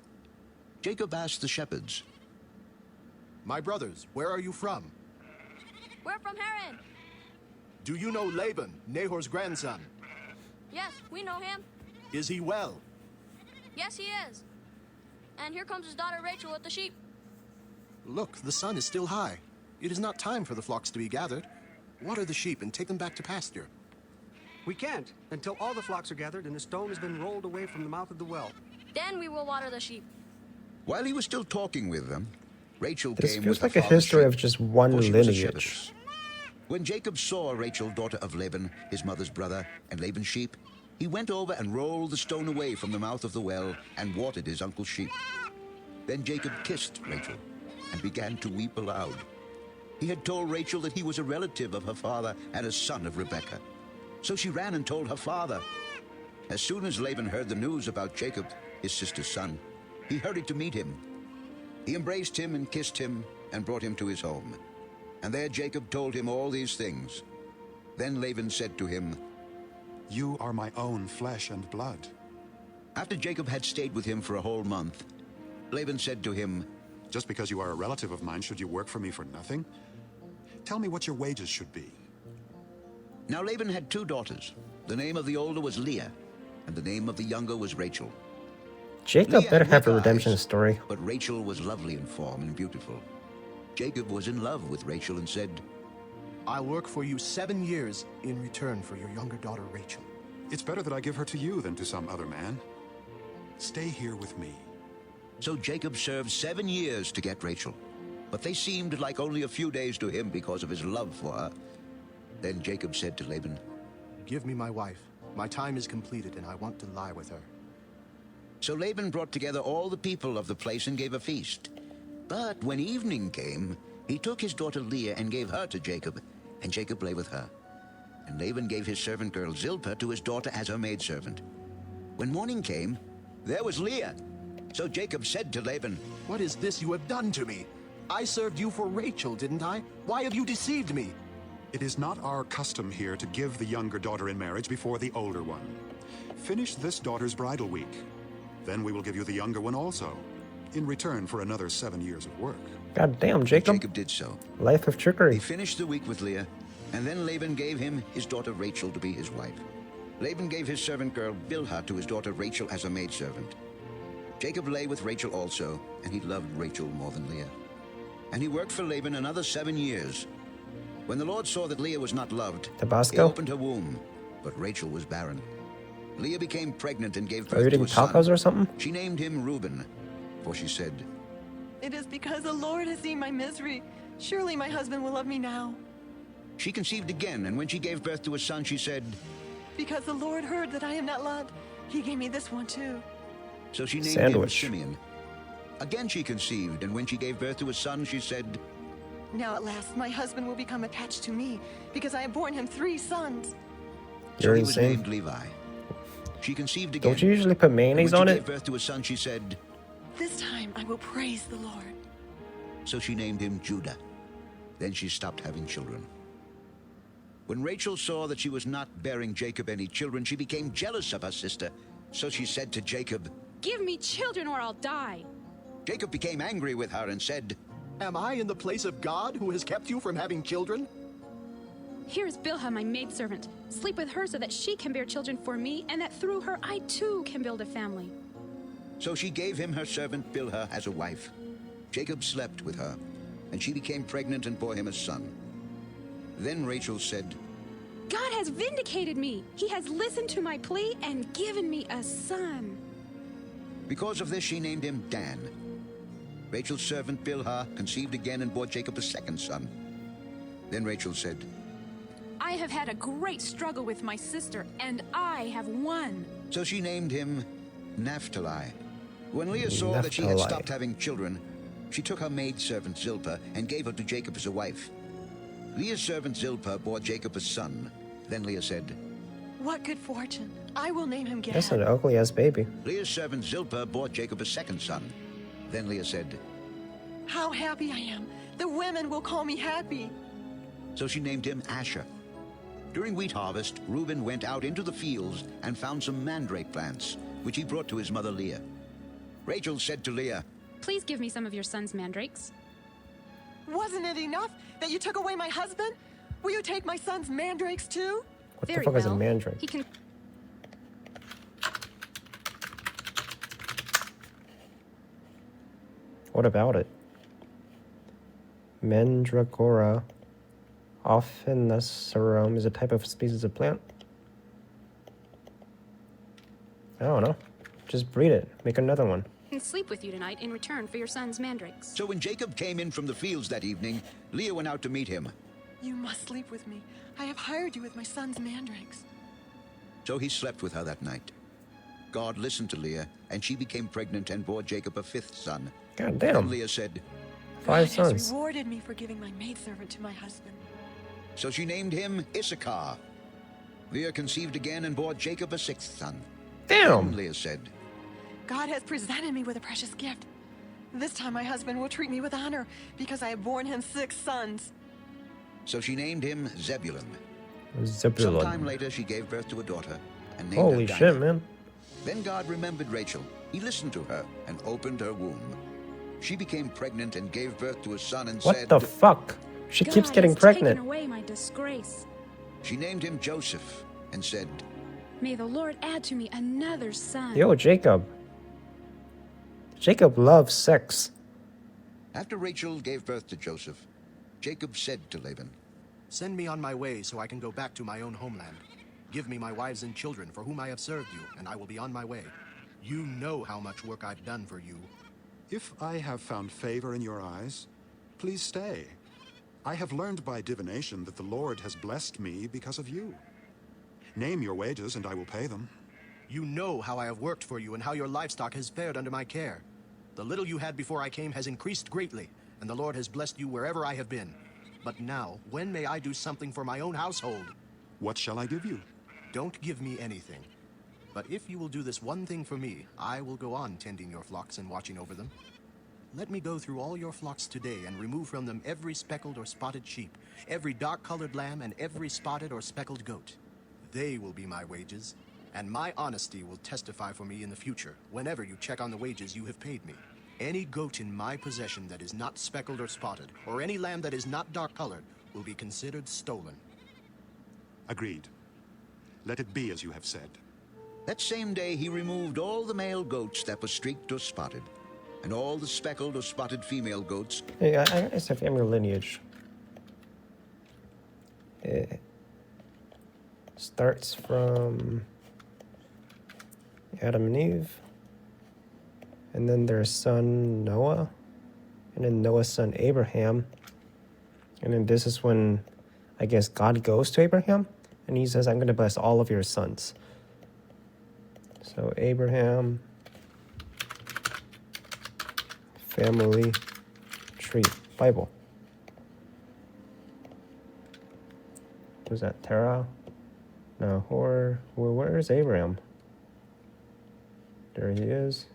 Jacob asked the shepherds, My brothers, where are you from? We're from Haran. Do you know Laban, Nahor's grandson? Yes, we know him. Is he well? Yes, he is. And here comes his daughter Rachel with the sheep. Look, the sun is still high. It is not time for the flocks to be gathered. Water the sheep and take them back to pasture. We can't until all the flocks are gathered and the stone has been rolled away from the mouth of the well. Then we will water the sheep. While he was still talking with them, Rachel This came feels with like her a father's history sheep, of just one for she was a lineage. shepherdess. When Jacob saw Rachel, daughter of Laban, his mother's brother, and Laban's sheep, he went over and rolled the stone away from the mouth of the well and watered his uncle's sheep. Then Jacob kissed Rachel and began to weep aloud. He had told Rachel that he was a relative of her father and a son of Rebekah. So she ran and told her father. As soon as Laban heard the news about Jacob, his sister's son, he hurried to meet him. He embraced him and kissed him and brought him to his home. And there Jacob told him all these things. Then Laban said to him, You are my own flesh and blood. After Jacob had stayed with him for a whole month, Laban said to him, Just because you are a relative of mine, should you work for me for nothing? Tell me what your wages should be. Now Laban had 2 daughters. The name of the older was Leah, and the name of the younger was Rachel. Jacob Leah better had have a weak redemption eyes, story. But Rachel was lovely in form and beautiful. Jacob was in love with Rachel and said, I'll work for you 7 years in return for your younger daughter, Rachel. It's better that I give her to you than to some other man. Stay here with me. So Jacob served 7 years to get Rachel, but they seemed like only a few days to him because of his love for her. Then Jacob said to Laban, Give me my wife. My time is completed, and I want to lie with her. So Laban brought together all the people of the place and gave a feast. But when evening came, he took his daughter Leah and gave her to Jacob, and Jacob lay with her. And Laban gave his servant girl Zilpah to his daughter as her maidservant. When morning came, there was Leah. So Jacob said to Laban, What is this you have done to me? I served you for Rachel, didn't I? Why have you deceived me? It is not our custom here to give the younger daughter in marriage before the older one. Finish this daughter's bridal week. Then we will give you the younger one also, in return for another 7 years of work. God damn, Jacob. Jacob did so. Life of trickery. He finished the week with Leah, and then Laban gave him his daughter Rachel to be his wife. Laban gave his servant girl Bilhah to his daughter Rachel as a maidservant. Jacob lay with Rachel also, and he loved Rachel more than Leah. And he worked for Laban another 7 years. When the Lord saw that Leah was not loved, Tabasco? he opened her womb, but Rachel was barren. Leah became pregnant and gave Are birth you to eating a son. tacos or something? She named him Reuben, for she said, It is because the Lord has seen my misery. Surely my husband will love me now. She conceived again, and when she gave birth to a son, she said, Because the Lord heard that I am not loved, he gave me this one too. So she named Sandwich. him Simeon. Again she conceived, and when she gave birth to a son, she said, Now at last my husband will become attached to me, because I have borne him 3 sons. So You're he was insane. named Levi. She conceived again. Don't you usually put mayonnaise and on when she it? gave birth to a son, she said, This time I will praise the Lord. so she named him Judah. Then she stopped having children. When Rachel saw that she was not bearing Jacob any children, she became jealous of her sister. So she said to Jacob, Give me children or I'll die. Jacob became angry with her and said, Am I in the place of God who has kept you from having children? Here's Bilhah, my maidservant. Sleep with her so that she can bear children for me, and that through her I too can build a family. So she gave him her servant Bilhah as a wife. Jacob slept with her, and she became pregnant and bore him a son. Then Rachel said, God has vindicated me. He has listened to my plea and given me a son. Because of this she named him Dan. Rachel's servant Bilhah conceived again and bore Jacob a second son. Then Rachel said, I have had a great struggle with my sister, and I have won. So she named him Naphtali. When Leah saw that she had Naphtali. stopped having children, she took her maidservant Zilpah and gave her to Jacob as a wife. Leah's servant Zilpah bore Jacob a son. Then Leah said, What good fortune. I will name him Gad. That's an ugly ass baby. Leah's servant Zilpah bore Jacob a second son. Then Leah said, How happy I am. The women will call me happy. So she named him Asher. During wheat harvest, Reuben went out into the fields and found some mandrake plants, which he brought to his mother Leah. Rachel said to Leah, Please give me some of your son's mandrakes. Wasn't it enough that you took away my husband? Will you take my son's mandrakes too? What Very the fuck is a well. mandrake? He can. What about it? Mandragora officinarum is a type of species of plant. I don't know. Just breed it. Make another one. Can sleep with you tonight in return for your son's mandrakes. So when Jacob came in from the fields that evening, Leah went out to meet him. You must sleep with me. I have hired you with my son's mandrakes. So he slept with her that night. God listened to Leah, and she became pregnant and bore Jacob a fifth son. God damn. Then Leah said, 5 God has sons. rewarded me for giving my maidservant to my husband. So she named him Issachar. Leah conceived again and bore Jacob a sixth son. Damn. Then Leah said, God has presented me with a precious gift. This time my husband will treat me with honor because I have borne him 6 sons. So she named him Zebulun. Zebulun. Sometime later, she gave birth to a daughter and named Holy her shit, Dinah. man. Then God remembered Rachel. He listened to her and opened her womb. She became pregnant and gave birth to a son and What said, the fuck? She keeps getting has pregnant. taken away my disgrace. She named him Joseph and said, May the Lord add to me another son. Yo, Jacob. Jacob loves sex. After Rachel gave birth to Joseph, Jacob said to Laban, Send me on my way so I can go back to my own homeland. Give me my wives and children for whom I have served you, and I will be on my way. You know how much work I've done for you. If I have found favor in your eyes, please stay. I have learned by divination that the Lord has blessed me because of you. Name your wages and I will pay them. You know how I have worked for you and how your livestock has fared under my care. The little you had before I came has increased greatly, and the Lord has blessed you wherever I have been. But now, when may I do something for my own household? What shall I give you? Don't give me anything. But if you will do this one thing for me, I will go on tending your flocks and watching over them. Let me go through all your flocks today and remove from them every speckled or spotted sheep, every dark-colored lamb, and every spotted or speckled goat. They will be my wages, and my honesty will testify for me in the future, whenever you check on the wages you have paid me. Any goat in my possession that is not speckled or spotted, or any lamb that is not dark-colored, will be considered stolen. Agreed. Let it be as you have said. That same day he removed all the male goats that were streaked or spotted, and all the speckled or spotted female goats. Hey, I guess a family lineage. It starts from Adam and Eve, and then their son Noah, and then Noah's son Abraham, and then this is when I guess God goes to Abraham and he says, I'm going to bless all of your sons. So Abraham, family tree, Bible. Was that Terah? No, where is Abraham? There he is.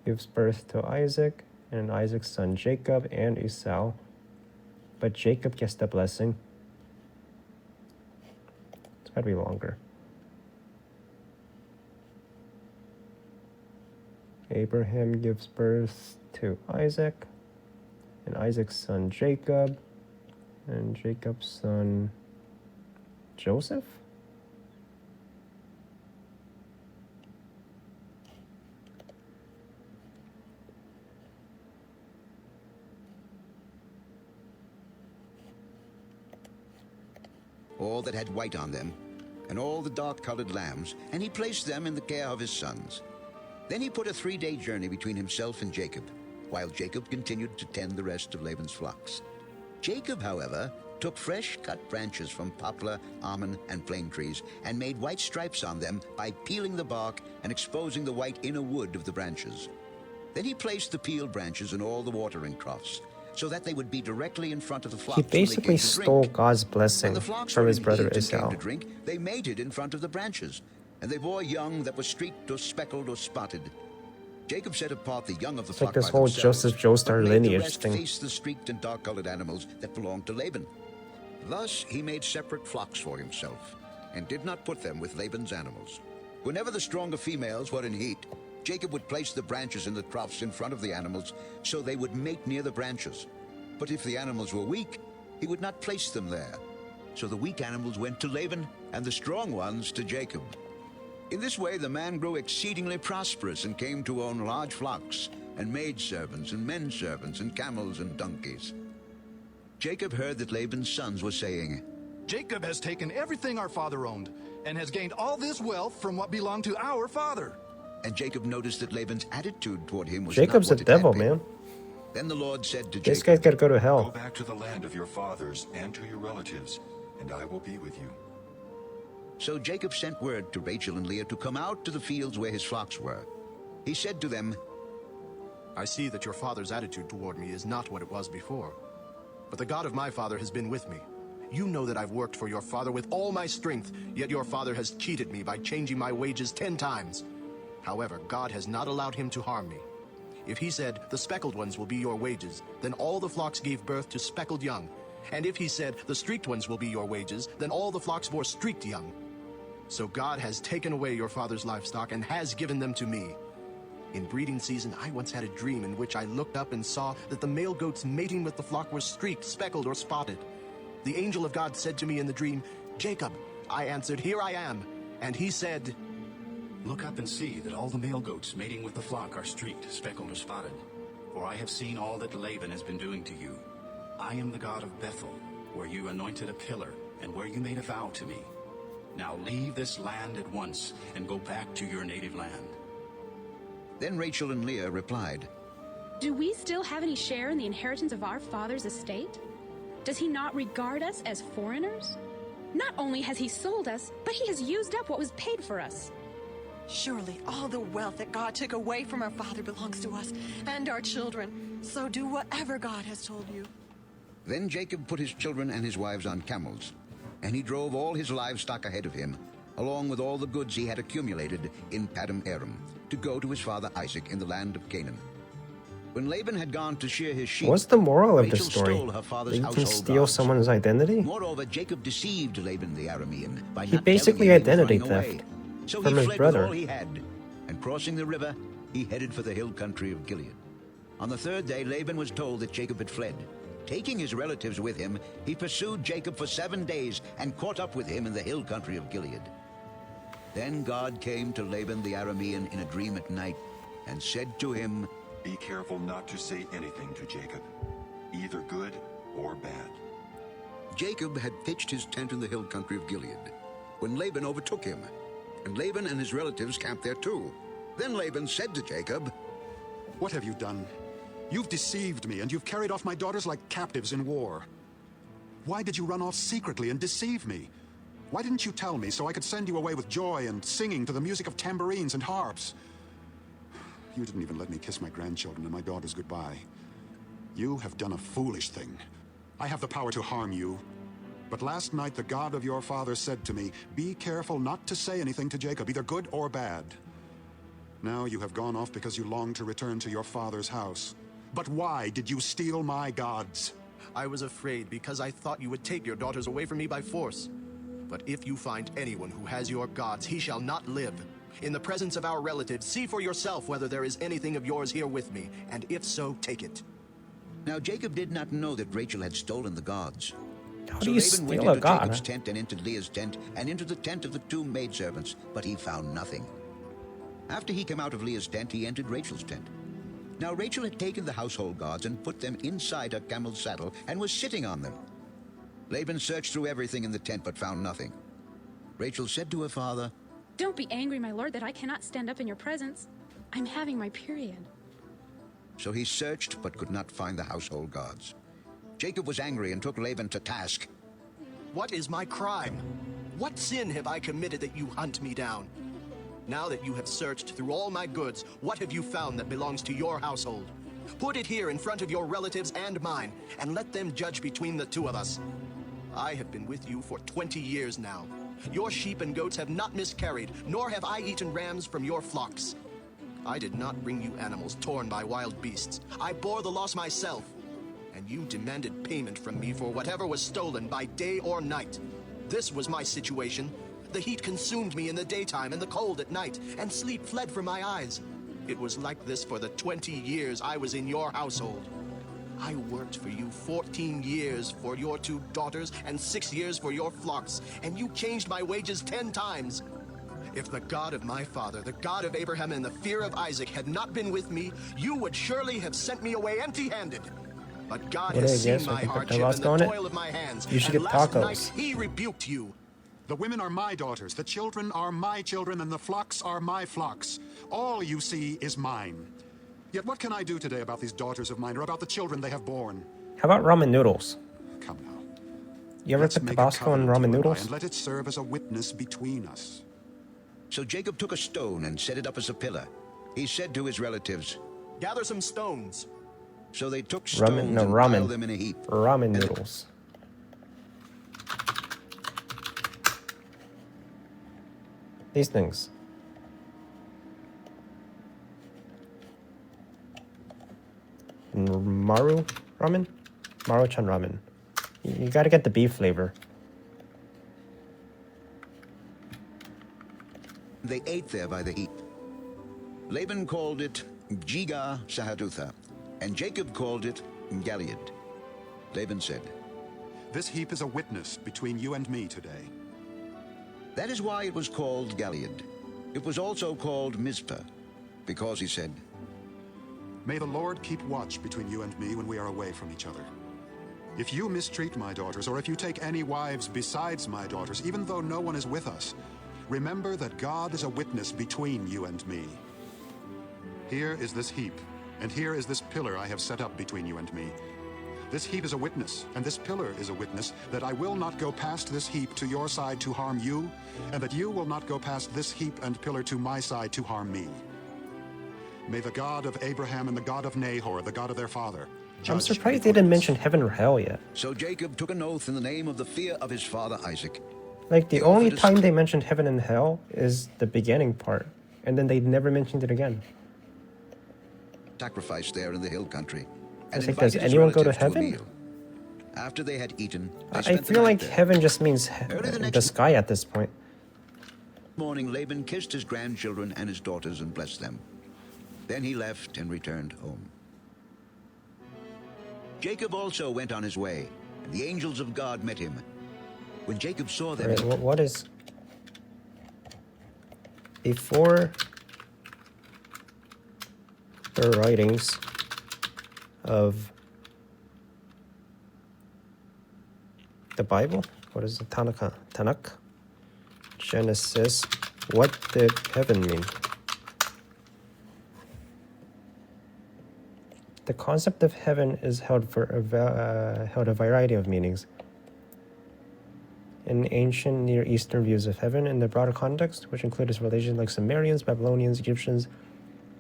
Gives birth to Isaac and Isaac's son Jacob and Esau. But Jacob gets the blessing. It's gotta be longer. Abraham gives birth to Isaac and Isaac's son Jacob and Jacob's son Joseph? All that had white on them, and all the dark-colored lambs, and he placed them in the care of his sons. Then he put a 3-day journey between himself and Jacob, while Jacob continued to tend the rest of Laban's flocks. Jacob, however, took fresh cut branches from poplar, almond, and plane trees, and made white stripes on them by peeling the bark and exposing the white inner wood of the branches. Then he placed the peeled branches in all the watering troughs, so that they would be directly in front of the flocks. He basically stole God's blessing from his brother Esau. They mated in front of the branches, and they bore young that were streaked or speckled or spotted. Jacob set apart the young of the flock like this by whole themselves, Joseph Joestar but made lineage the rest thing. face the streaked and dark-colored animals that belonged to Laban. Thus he made separate flocks for himself, and did not put them with Laban's animals. Whenever the stronger females were in heat, Jacob would place the branches in the troughs in front of the animals, so they would mate near the branches. But if the animals were weak, he would not place them there. So the weak animals went to Laban, and the strong ones to Jacob. In this way the man grew exceedingly prosperous and came to own large flocks, and maidservants and men servants and camels and donkeys. Jacob heard that Laban's sons were saying, Jacob has taken everything our father owned, and has gained all this wealth from what belonged to our father. And Jacob noticed that Laban's attitude toward him was Jacob's a not what it had devil, been. man. Then the Lord said to This Jacob, guy's gotta go to Go hell. back to the land of your fathers and to your relatives, and I will be with you. So Jacob sent word to Rachel and Leah to come out to the fields where his flocks were. He said to them, I see that your father's attitude toward me is not what it was before. But the God of my father has been with me. You know that I've worked for your father with all my strength, yet your father has cheated me by changing my wages 10 times. However, God has not allowed him to harm me. If he said, the speckled ones will be your wages, then all the flocks gave birth to speckled young. And if he said, the streaked ones will be your wages, then all the flocks bore streaked young. So God has taken away your father's livestock and has given them to me. In breeding season, I once had a dream in which I looked up and saw that the male goats mating with the flock were streaked, speckled, or spotted. The angel of God said to me in the dream, Jacob. I answered, here I am. And he said, Look up and see that all the male goats mating with the flock are streaked, speckled, or spotted. For I have seen all that Laban has been doing to you. I am the God of Bethel, where you anointed a pillar, and where you made a vow to me. Now leave this land at once, and go back to your native land. Then Rachel and Leah replied, Do we still have any share in the inheritance of our father's estate? Does he not regard us as foreigners? Not only has he sold us, but he has used up what was paid for us. Surely all the wealth that God took away from our father belongs to us and our children. So do whatever God has told you. Then Jacob put his children and his wives on camels, and he drove all his livestock ahead of him, along with all the goods he had accumulated in Paddan Aram, to go to his father Isaac in the land of Canaan. When Laban had gone to shear his sheep, What's the moral of the Rachel story? stole her father's That you can household steal gods. someone's identity? Moreover, Jacob deceived Laban the Aramean by He not basically telling him he was identity running away. theft So from he his fled brother. with all he had, and crossing the river, he headed for the hill country of Gilead. On the third day, Laban was told that Jacob had fled. Taking his relatives with him, he pursued Jacob for 7 days and caught up with him in the hill country of Gilead. Then God came to Laban the Aramean in a dream at night and said to him, Be careful not to say anything to Jacob, either good or bad. Jacob had pitched his tent in the hill country of Gilead when Laban overtook him, and Laban and his relatives camped there too. Then Laban said to Jacob, What have you done? You've deceived me, and you've carried off my daughters like captives in war. Why did you run off secretly and deceive me? Why didn't you tell me so I could send you away with joy and singing to the music of tambourines and harps? You didn't even let me kiss my grandchildren and my daughters goodbye. You have done a foolish thing. I have the power to harm you. But last night the God of your father said to me, Be careful not to say anything to Jacob, either good or bad. Now you have gone off because you long to return to your father's house. But why did you steal my gods? I was afraid because I thought you would take your daughters away from me by force. But if you find anyone who has your gods, he shall not live. In the presence of our relatives, see for yourself whether there is anything of yours here with me, and if so, take it. Now Jacob did not know that Rachel had stolen the gods. How So do you Laban went steal a into god? Jacob's tent and into Leah's tent and into the tent of the 2 maidservants, but he found nothing. After he came out of Leah's tent, he entered Rachel's tent. Now Rachel had taken the household gods and put them inside her camel's saddle and was sitting on them. Laban searched through everything in the tent but found nothing. Rachel said to her father, Don't be angry, my lord, that I cannot stand up in your presence. I'm having my period. So he searched but could not find the household gods. Jacob was angry and took Laban to task. What is my crime? What sin have I committed that you hunt me down? Now that you have searched through all my goods, what have you found that belongs to your household? Put it here in front of your relatives and mine, and let them judge between the 2 of us. I have been with you for 20 years now. Your sheep and goats have not miscarried, nor have I eaten rams from your flocks. I did not bring you animals torn by wild beasts. I bore the loss myself, and you demanded payment from me for whatever was stolen by day or night. This was my situation. The heat consumed me in the daytime and the cold at night, and sleep fled from my eyes. It was like this for the 20 years I was in your household. I worked for you 14 years for your 2 daughters and 6 years for your flocks, and you changed my wages 10 times. If the God of my father, the God of Abraham and the fear of Isaac had not been with me, you would surely have sent me away empty-handed. But God What do has I guess? seen I my think the hardship last and the on it? toil of my hands, You should and get last tacos. night he rebuked you. The women are my daughters, the children are my children, and the flocks are my flocks. All you see is mine. Yet what can I do today about these daughters of mine, or about the children they have borne? How about ramen noodles? Come now. You ever Let's put make a Tabasco in covenant, ramen you and I, noodles? and let it serve as a witness between us. So Jacob took a stone and set it up as a pillar. He said to his relatives, Gather some stones. So they took stones Ramen, no and piled them in a ramen. heap. Ramen noodles. These things. Maru ramen? Maruchan ramen. You gotta get the beef flavor. They ate there by the heap. Laban called it Jiga Sahadutha, and Jacob called it Gilead. Laban said, This heap is a witness between you and me today. That is why it was called Gilead. It was also called Mizpah, because he said, May the Lord keep watch between you and me when we are away from each other. If you mistreat my daughters, or if you take any wives besides my daughters, even though no one is with us, remember that God is a witness between you and me. Here is this heap, and here is this pillar I have set up between you and me. This heap is a witness, and this pillar is a witness, that I will not go past this heap to your side to harm you, and that you will not go past this heap and pillar to my side to harm me. May the God of Abraham and the God of Nahor, the God of their father, I'm surprised they didn't mention heaven or hell yet. So Jacob took an oath in the name of the fear of his father Isaac. Like, the only time they mentioned heaven and hell is the beginning part, and then they never mentioned it again. Sacrifice there in the hill country. I think, does anyone go to heaven? After they had eaten, I feel like heaven just means the sky at this point. Morning, Laban kissed his grandchildren and his daughters and blessed them. Then he left and returned home. Jacob also went on his way, and the angels of God met him. When Jacob saw them... Right, what is... Before the writings of the Bible? What is the Tanakh? Genesis. What did heaven mean? The concept of heaven is held a variety of meanings. In ancient Near Eastern views of heaven, in the broader context, which include its relations like Sumerians, Babylonians, Egyptians,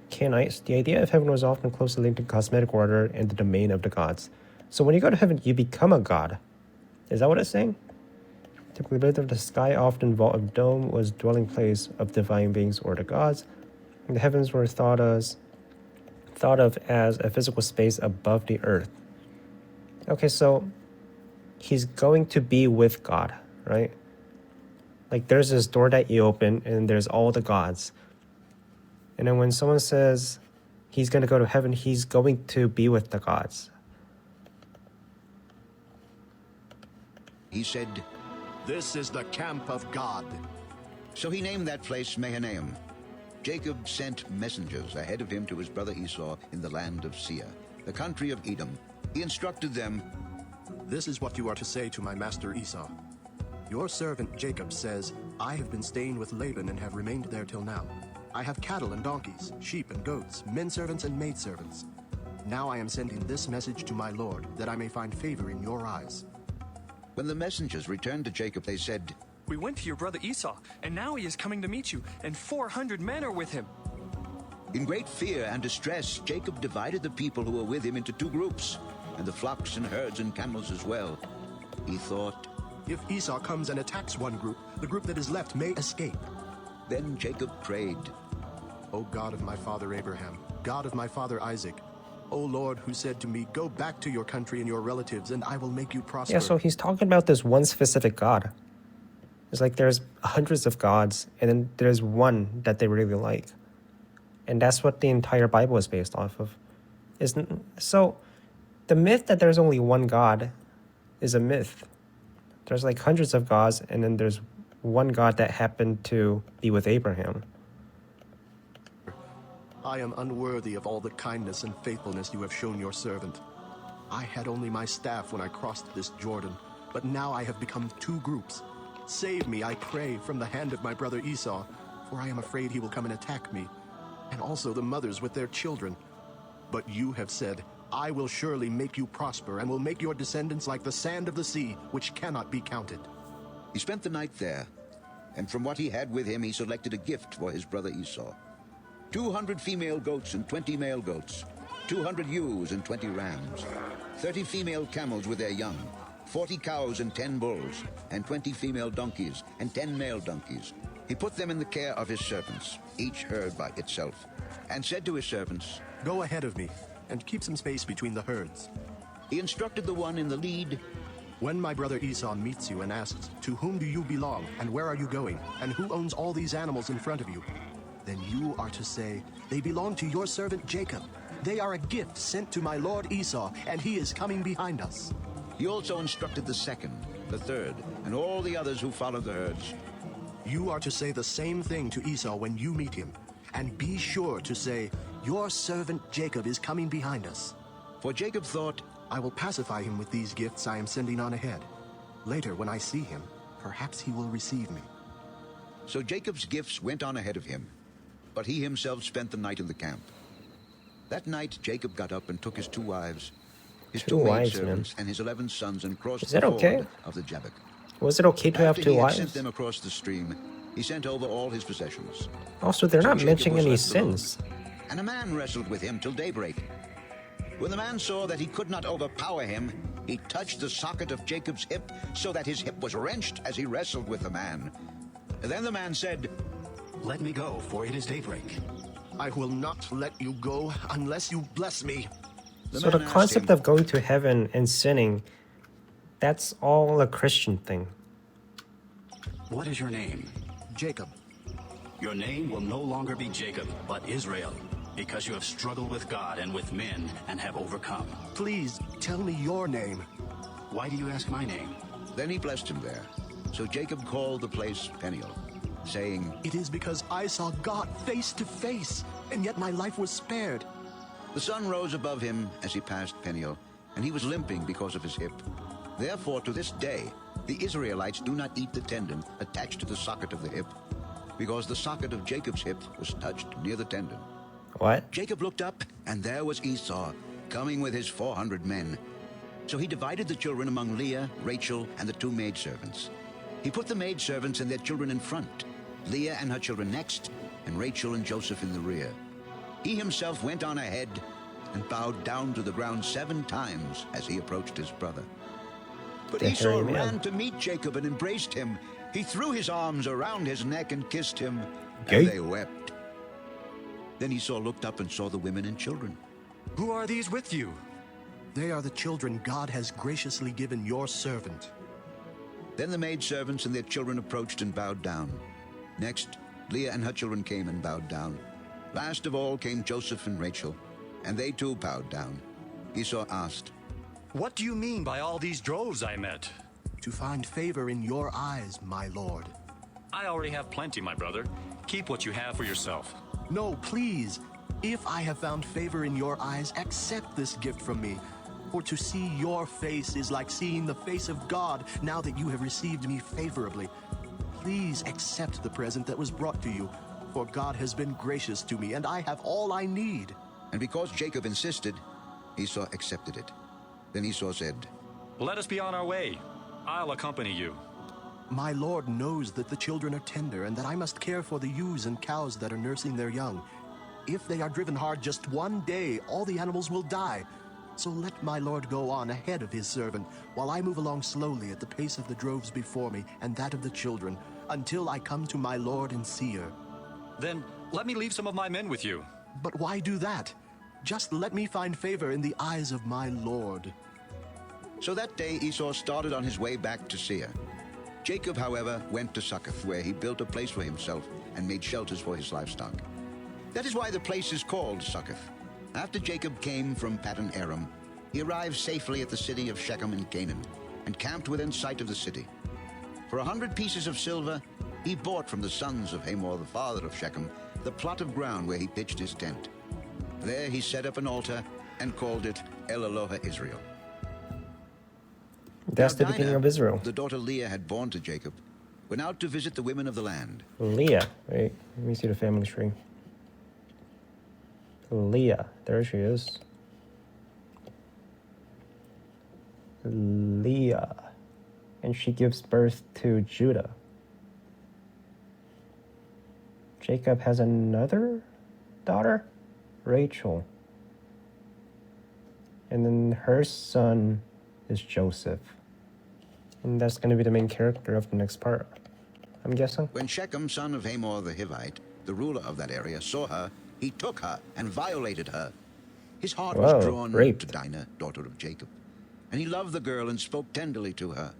Canaanites, the idea of heaven was often closely linked to cosmic order and the domain of the gods. So when you go to heaven, you become a god. Is that what it's saying? Typically, the sky, often vault of dome, was dwelling place of divine beings or the gods. And the heavens were thought of as a physical space above the earth. Okay, so he's going to be with God, right? Like, there's this door that you open and there's all the gods. And then when someone says he's going to go to heaven, he's going to be with the gods. He said, This is the camp of God. So he named that place Mahanaim. Jacob sent messengers ahead of him to his brother Esau in the land of Seir, the country of Edom. He instructed them, This is what you are to say to my master Esau. Your servant Jacob says, I have been staying with Laban and have remained there till now. I have cattle and donkeys, sheep and goats, men servants and maid servants. Now I am sending this message to my lord, that I may find favor in your eyes. When the messengers returned to Jacob, they said, We went to your brother Esau, and now he is coming to meet you, and 400 men are with him. In great fear and distress, Jacob divided the people who were with him into two groups, and the flocks and herds and camels as well. He thought, If Esau comes and attacks one group, the group that is left may escape. Then Jacob prayed, O God of my father Abraham, God of my father Isaac, O Lord, who said to me, Go back to your country and your relatives, and I will make you prosper. Yeah, so he's talking about this one specific God. It's like there's hundreds of gods, and then there's one that they really like. And that's what the entire Bible is based off of. So the myth that there's only one God is a myth. There's like hundreds of gods, and then there's one God that happened to be with Abraham. I am unworthy of all the kindness and faithfulness you have shown your servant. I had only my staff when I crossed this Jordan, but now I have become two groups. Save me, I pray, from the hand of my brother Esau, for I am afraid he will come and attack me, and also the mothers with their children. But you have said, I will surely make you prosper, and will make your descendants like the sand of the sea, which cannot be counted. He spent the night there, and from what he had with him he selected a gift for his brother Esau. 200 female goats and 20 male goats, 200 ewes and 20 rams, 30 female camels with their young, 40 cows and 10 bulls, and 20 female donkeys and 10 male donkeys. He put them in the care of his servants, each herd by itself, and said to his servants, Go ahead of me. and keep some space between the herds. He instructed the one in the lead. When my brother Esau meets you and asks, "To whom do you belong, and where are you going, and who owns all these animals in front of you?" then you are to say, "They belong to your servant Jacob. They are a gift sent to my lord Esau, and he is coming behind us." He also instructed the second, the third, and all the others who followed the herds. You are to say the same thing to Esau when you meet him, and be sure to say, "Your servant Jacob is coming behind us." For Jacob thought, "I will pacify him with these gifts I am sending on ahead. Later, when I see him, perhaps he will receive me." So Jacob's gifts went on ahead of him, but he himself spent the night in the camp. That night Jacob got up and took his 2 wives, his 2 maidservants, and his 11 sons, and crossed the ford of the Jabbok. Was it okay to have 2 After he had wives? sent them across the stream, he sent over all his possessions. Also, they're not mentioning any sins. And a man wrestled with him till daybreak. When the man saw that he could not overpower him, he touched the socket of Jacob's hip, so that his hip was wrenched as he wrestled with the man. Then the man said, "Let me go, for it is daybreak." "I will not let you go unless you bless me." So the concept of going to heaven and sinning, that's all a Christian thing. "What is your name?" "Jacob." "Your name will no longer be Jacob, but Israel, because you have struggled with God and with men and have overcome." "Please, tell me your name." "Why do you ask my name?" Then he blessed him there. So Jacob called the place Peniel, saying, "It is because I saw God face to face, and yet my life was spared." The sun rose above him as he passed Peniel, and he was limping because of his hip. Therefore, to this day, the Israelites do not eat the tendon attached to the socket of the hip, because the socket of Jacob's hip was touched near the tendon. What? Jacob looked up, and there was Esau, coming with his 400 men. So he divided the children among Leah, Rachel, and the 2 maidservants. He put the maidservants and their children in front, Leah and her children next, and Rachel and Joseph in the rear. He himself went on ahead and bowed down to the ground 7 times as he approached his brother. But Esau ran to meet Jacob and embraced him. He threw his arms around his neck and kissed him, and they wept. Then Esau looked up and saw the women and children. "Who are these with you?" "They are the children God has graciously given your servant." Then the maidservants and their children approached and bowed down. Next, Leah and her children came and bowed down. Last of all came Joseph and Rachel, and they too bowed down. Esau asked, "What do you mean by all these droves I met?" "To find favor in your eyes, my lord." "I already have plenty, my brother. Keep what you have for yourself." "No, please. If I have found favor in your eyes, accept this gift from me. For to see your face is like seeing the face of God now that you have received me favorably. Please accept the present that was brought to you, for God has been gracious to me, and I have all I need." And because Jacob insisted, Esau accepted it. Then Esau said, "Let us be on our way. I'll accompany you." "My lord knows that the children are tender, and that I must care for the ewes and cows that are nursing their young. If they are driven hard just one day, all the animals will die. So let my lord go on ahead of his servant, while I move along slowly at the pace of the droves before me and that of the children, until I come to my lord in Seir." "Then let me leave some of my men with you." "But why do that? Just let me find favor in the eyes of my lord." So that day Esau started on his way back to Seir. Jacob, however, went to Succoth, where he built a place for himself and made shelters for his livestock. That is why the place is called Succoth. After Jacob came from Paddan Aram, he arrived safely at the city of Shechem in Canaan, and camped within sight of the city. For 100 pieces of silver, he bought from the sons of Hamor, the father of Shechem, the plot of ground where he pitched his tent. There he set up an altar and called it El Elohe Israel. That's Now the beginning Dinah, of Israel. the daughter Leah had born to Jacob, went out to visit the women of the land. Leah. Wait, let me see the family tree. Leah. There she is. Leah. And she gives birth to Judah. Jacob has another daughter, Rachel. And then her son is Joseph. And that's going to be the main character of the next part, I'm guessing. When Shechem, son of Hamor the Hivite, the ruler of that area, saw her, he took her and violated her. His heart Whoa, was drawn raped. to Dinah, daughter of Jacob, and he loved the girl and spoke tenderly to her.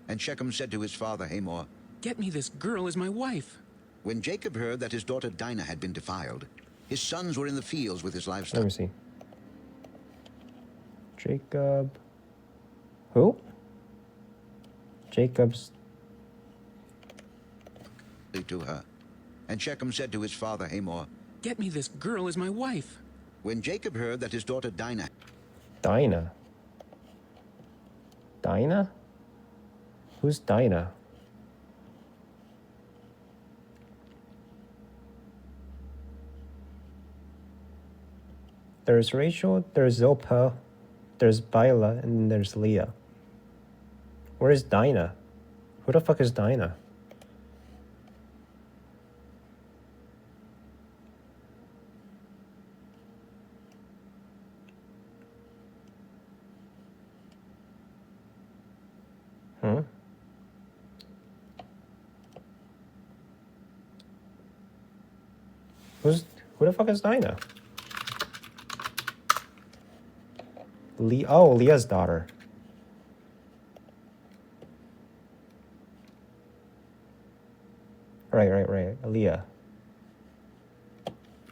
And Shechem said to his father Hamor, "Get me this girl as my wife." When Jacob heard that his daughter Dinah had been defiled, his sons were in the fields with his livestock. Let me see. Jacob. Who? Jacob's. To her. And Shechem said to his father Hamor, "Get me this girl as my wife." When Jacob heard that his daughter Dinah... Dinah? Dinah? Who's Dinah? There's Rachel, there's Zilpah, there's Bilhah, and there's Leah. Where's Dinah? Who the fuck is Dinah? Hmm? Who the fuck is Dinah? Leah's daughter. Right. Leah.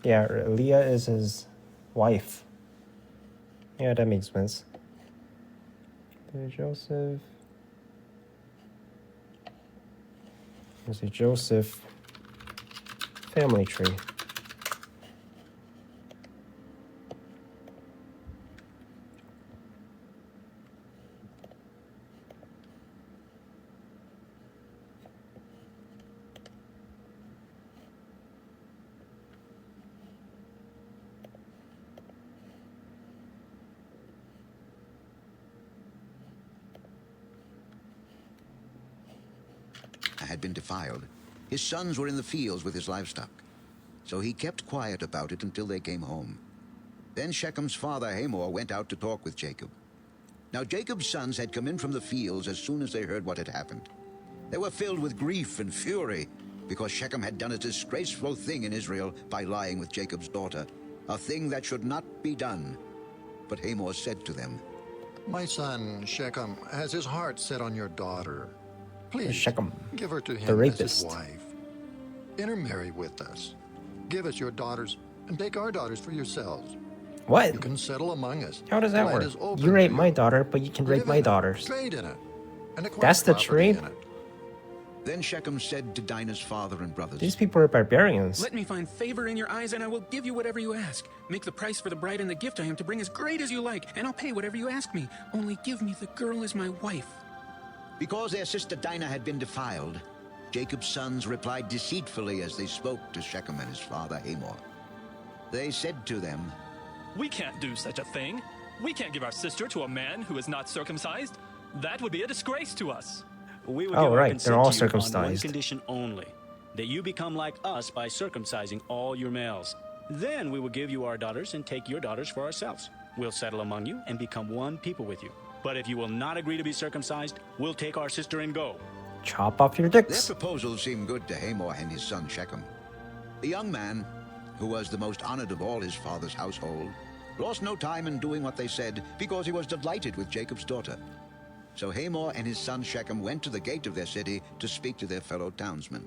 Yeah, Leah is his wife. Yeah, that makes sense. Joseph. Let's see, Joseph. Family tree. had been defiled, his sons were in the fields with his livestock. So he kept quiet about it until they came home. Then Shechem's father Hamor went out to talk with Jacob. Now Jacob's sons had come in from the fields as soon as they heard what had happened. They were filled with grief and fury, because Shechem had done a disgraceful thing in Israel by lying with Jacob's daughter, a thing that should not be done. But Hamor said to them, My son Shechem has his heart set on your daughter. Please, Shechem, give her to the him as rapist. his wife. Intermarry with us. Give us your daughters, and take our daughters for yourselves. What? You can settle among us. How does that The land work? is open You rape to my daughter, but you can rape Live my in it, daughters. Trade in it. And acquire That's the property trade? in it. Then Shechem said to Dinah's father and brothers, These people are barbarians. Let me find favor in your eyes, and I will give you whatever you ask. Make the price for the bride and the gift I am to bring as great as you like, and I'll pay whatever you ask me. Only give me the girl as my wife. Because their sister Dinah had been defiled, Jacob's sons replied deceitfully as they spoke to Shechem and his father Hamor. They said to them, We can't do such a thing. We can't give our sister to a man who is not circumcised. That would be a disgrace to us. We will Oh, give our right, consent they're all to you on one circumcised. condition only, that you become like us by circumcising all your males. Then we will give you our daughters and take your daughters for ourselves. We'll settle among you and become one people with you. But if you will not agree to be circumcised, we'll take our sister and go. Chop off your Their dicks. proposal seemed good to Hamor and his son Shechem. The young man, who was the most honored of all his father's household, lost no time in doing what they said because he was delighted with Jacob's daughter. So Hamor and his son Shechem went to the gate of their city to speak to their fellow townsmen.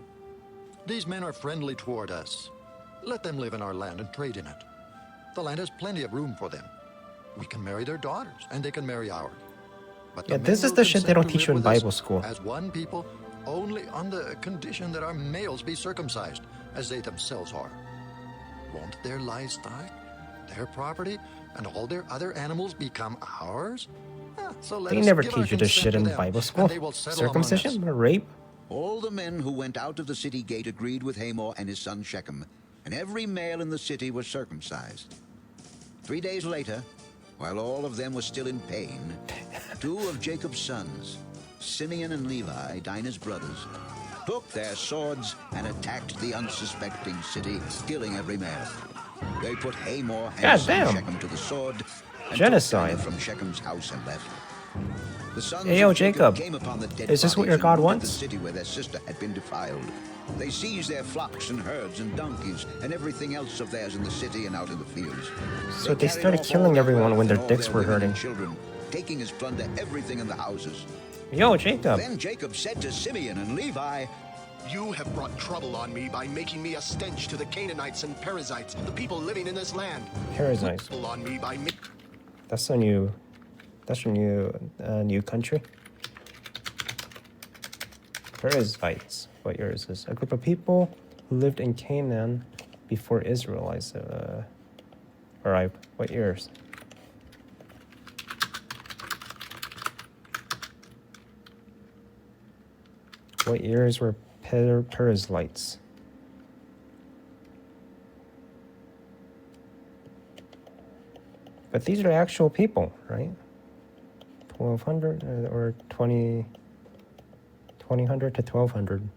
These men are friendly toward us. Let them live in our land and trade in it. The land has plenty of room for them. We can marry their daughters, and they can marry ours. But the Yeah, men this is will the shit they consent don't to teach you live in with us Bible school. As one people, only on the condition that our males be circumcised, as they themselves are. Won't their livestock, their property, and all their other animals become ours? So let They us never give our teach you this consent shit to in them, Bible and school. they will settle among us. Circumcision or rape? All the men who went out of the city gate agreed with Hamor and his son Shechem, and every male in the city was circumcised. 3 days later, while all of them were still in pain, 2 of Jacob's sons, Simeon and Levi, Dinah's brothers, took their swords and attacked the unsuspecting city, killing every male. They put Hamor and his son Goddamn. Shechem to the sword and Genocide. took Dinah from Shechem's house and left. The sons Hey, yo, of Jacob, came upon the dead is this what bodies your and God looted wants? the city where their sister had been defiled. They seized their flocks and herds and donkeys and everything else of theirs in the city and out in the fields. So they started killing everyone when their dicks were hurting. Children, taking as plunder everything in the houses. Yo, Jacob. Then Jacob said to Simeon and Levi, "You have brought trouble on me by making me a stench to the Canaanites and Perizzites, the people living in this land. Perizzites. On me by That's a new country. Perizzites. What year is this? A group of people who lived in Canaan before Israelites arrived. What years? What years were Perizzites? But these are actual people, right? 1200 or 2000 to 1200.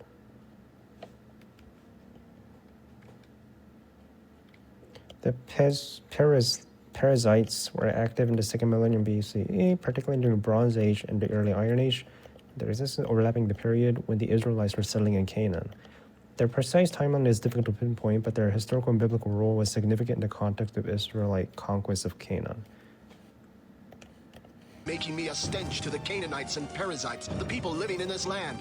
The Perizzites were active in the 2nd millennium BCE, particularly during the Bronze Age and the early Iron Age. The resistance overlapping the period when the Israelites were settling in Canaan. Their precise timeline is difficult to pinpoint, but their historical and biblical role was significant in the context of Israelite conquest of Canaan. making me a stench to the Canaanites and Perizzites, the people living in this land.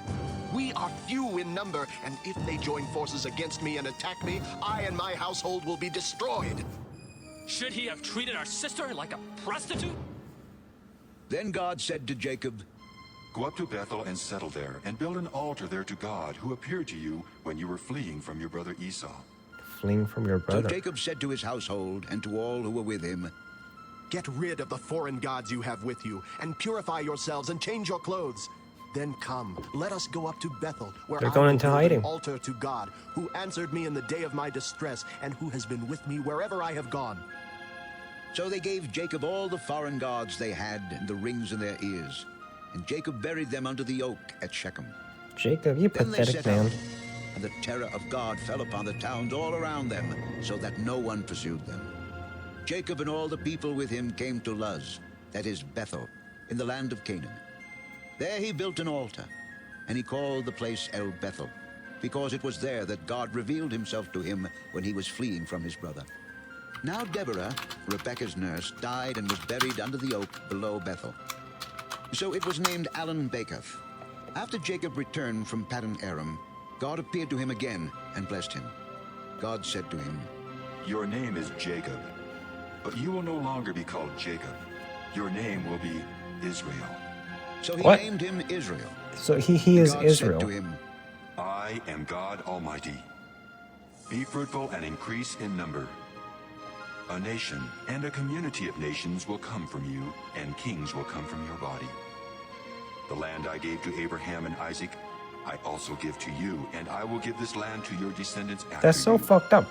We are few in number, and if they join forces against me and attack me, I and my household will be destroyed. Should he have treated our sister like a prostitute? Then God said to Jacob, "Go up to Bethel and settle there, and build an altar there to God, who appeared to you when you were fleeing from your brother Esau." Fleeing from your brother. So Jacob said to his household and to all who were with him, "Get rid of the foreign gods you have with you, and purify yourselves and change your clothes. Then come, let us go up to Bethel, where They're I going will into build hiding. an altar to God, who answered me in the day of my distress, and who has been with me wherever I have gone." So they gave Jacob all the foreign gods they had and the rings in their ears. And Jacob buried them under the oak at Shechem. Jacob, you Then they pathetic set man. out, and the terror of God fell upon the towns all around them, so that no one pursued them. Jacob and all the people with him came to Luz, that is Bethel, in the land of Canaan. There he built an altar, and he called the place El Bethel, because it was there that God revealed himself to him when he was fleeing from his brother. Now Deborah, Rebekah's nurse, died and was buried under the oak below Bethel. So it was named Allon-Bacuth. After Jacob returned from Paddan Aram, God appeared to him again and blessed him. God said to him, "Your name is Jacob, but you will no longer be called Jacob. Your name will be Israel." So he What? named him Israel. So he is God Israel. said to him, "I am God Almighty. Be fruitful and increase in number. A nation and a community of nations will come from you, and kings will come from your body. The land I gave to Abraham and Isaac, I also give to you, and I will give this land to your descendants after That's so you." fucked up.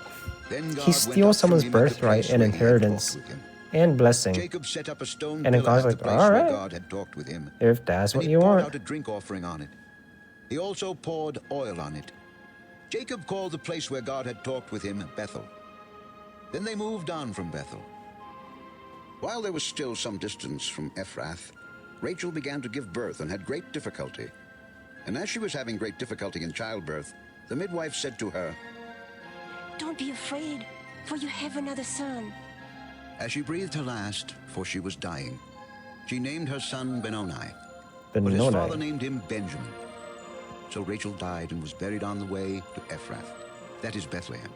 Then God He went steals up someone's from him at the birthright place and where he had inheritance talked with him. and blessing. Jacob set up a stone And then pillar God's at like, the place "All where right. God had talked with him. If that's And what he you poured want. out a drink offering on it. He also poured oil on it. Jacob called the place where God had talked with him Bethel. Then they moved on from Bethel. While they were still some distance from Ephrath, Rachel began to give birth and had great difficulty. And as she was having great difficulty in childbirth, the midwife said to her, "Don't be afraid, for you have another son." as she breathed her last, for she was dying, she named her son Benoni. But his Benoni. father named him Benjamin. So Rachel died and was buried on the way to Ephrath, that is Bethlehem.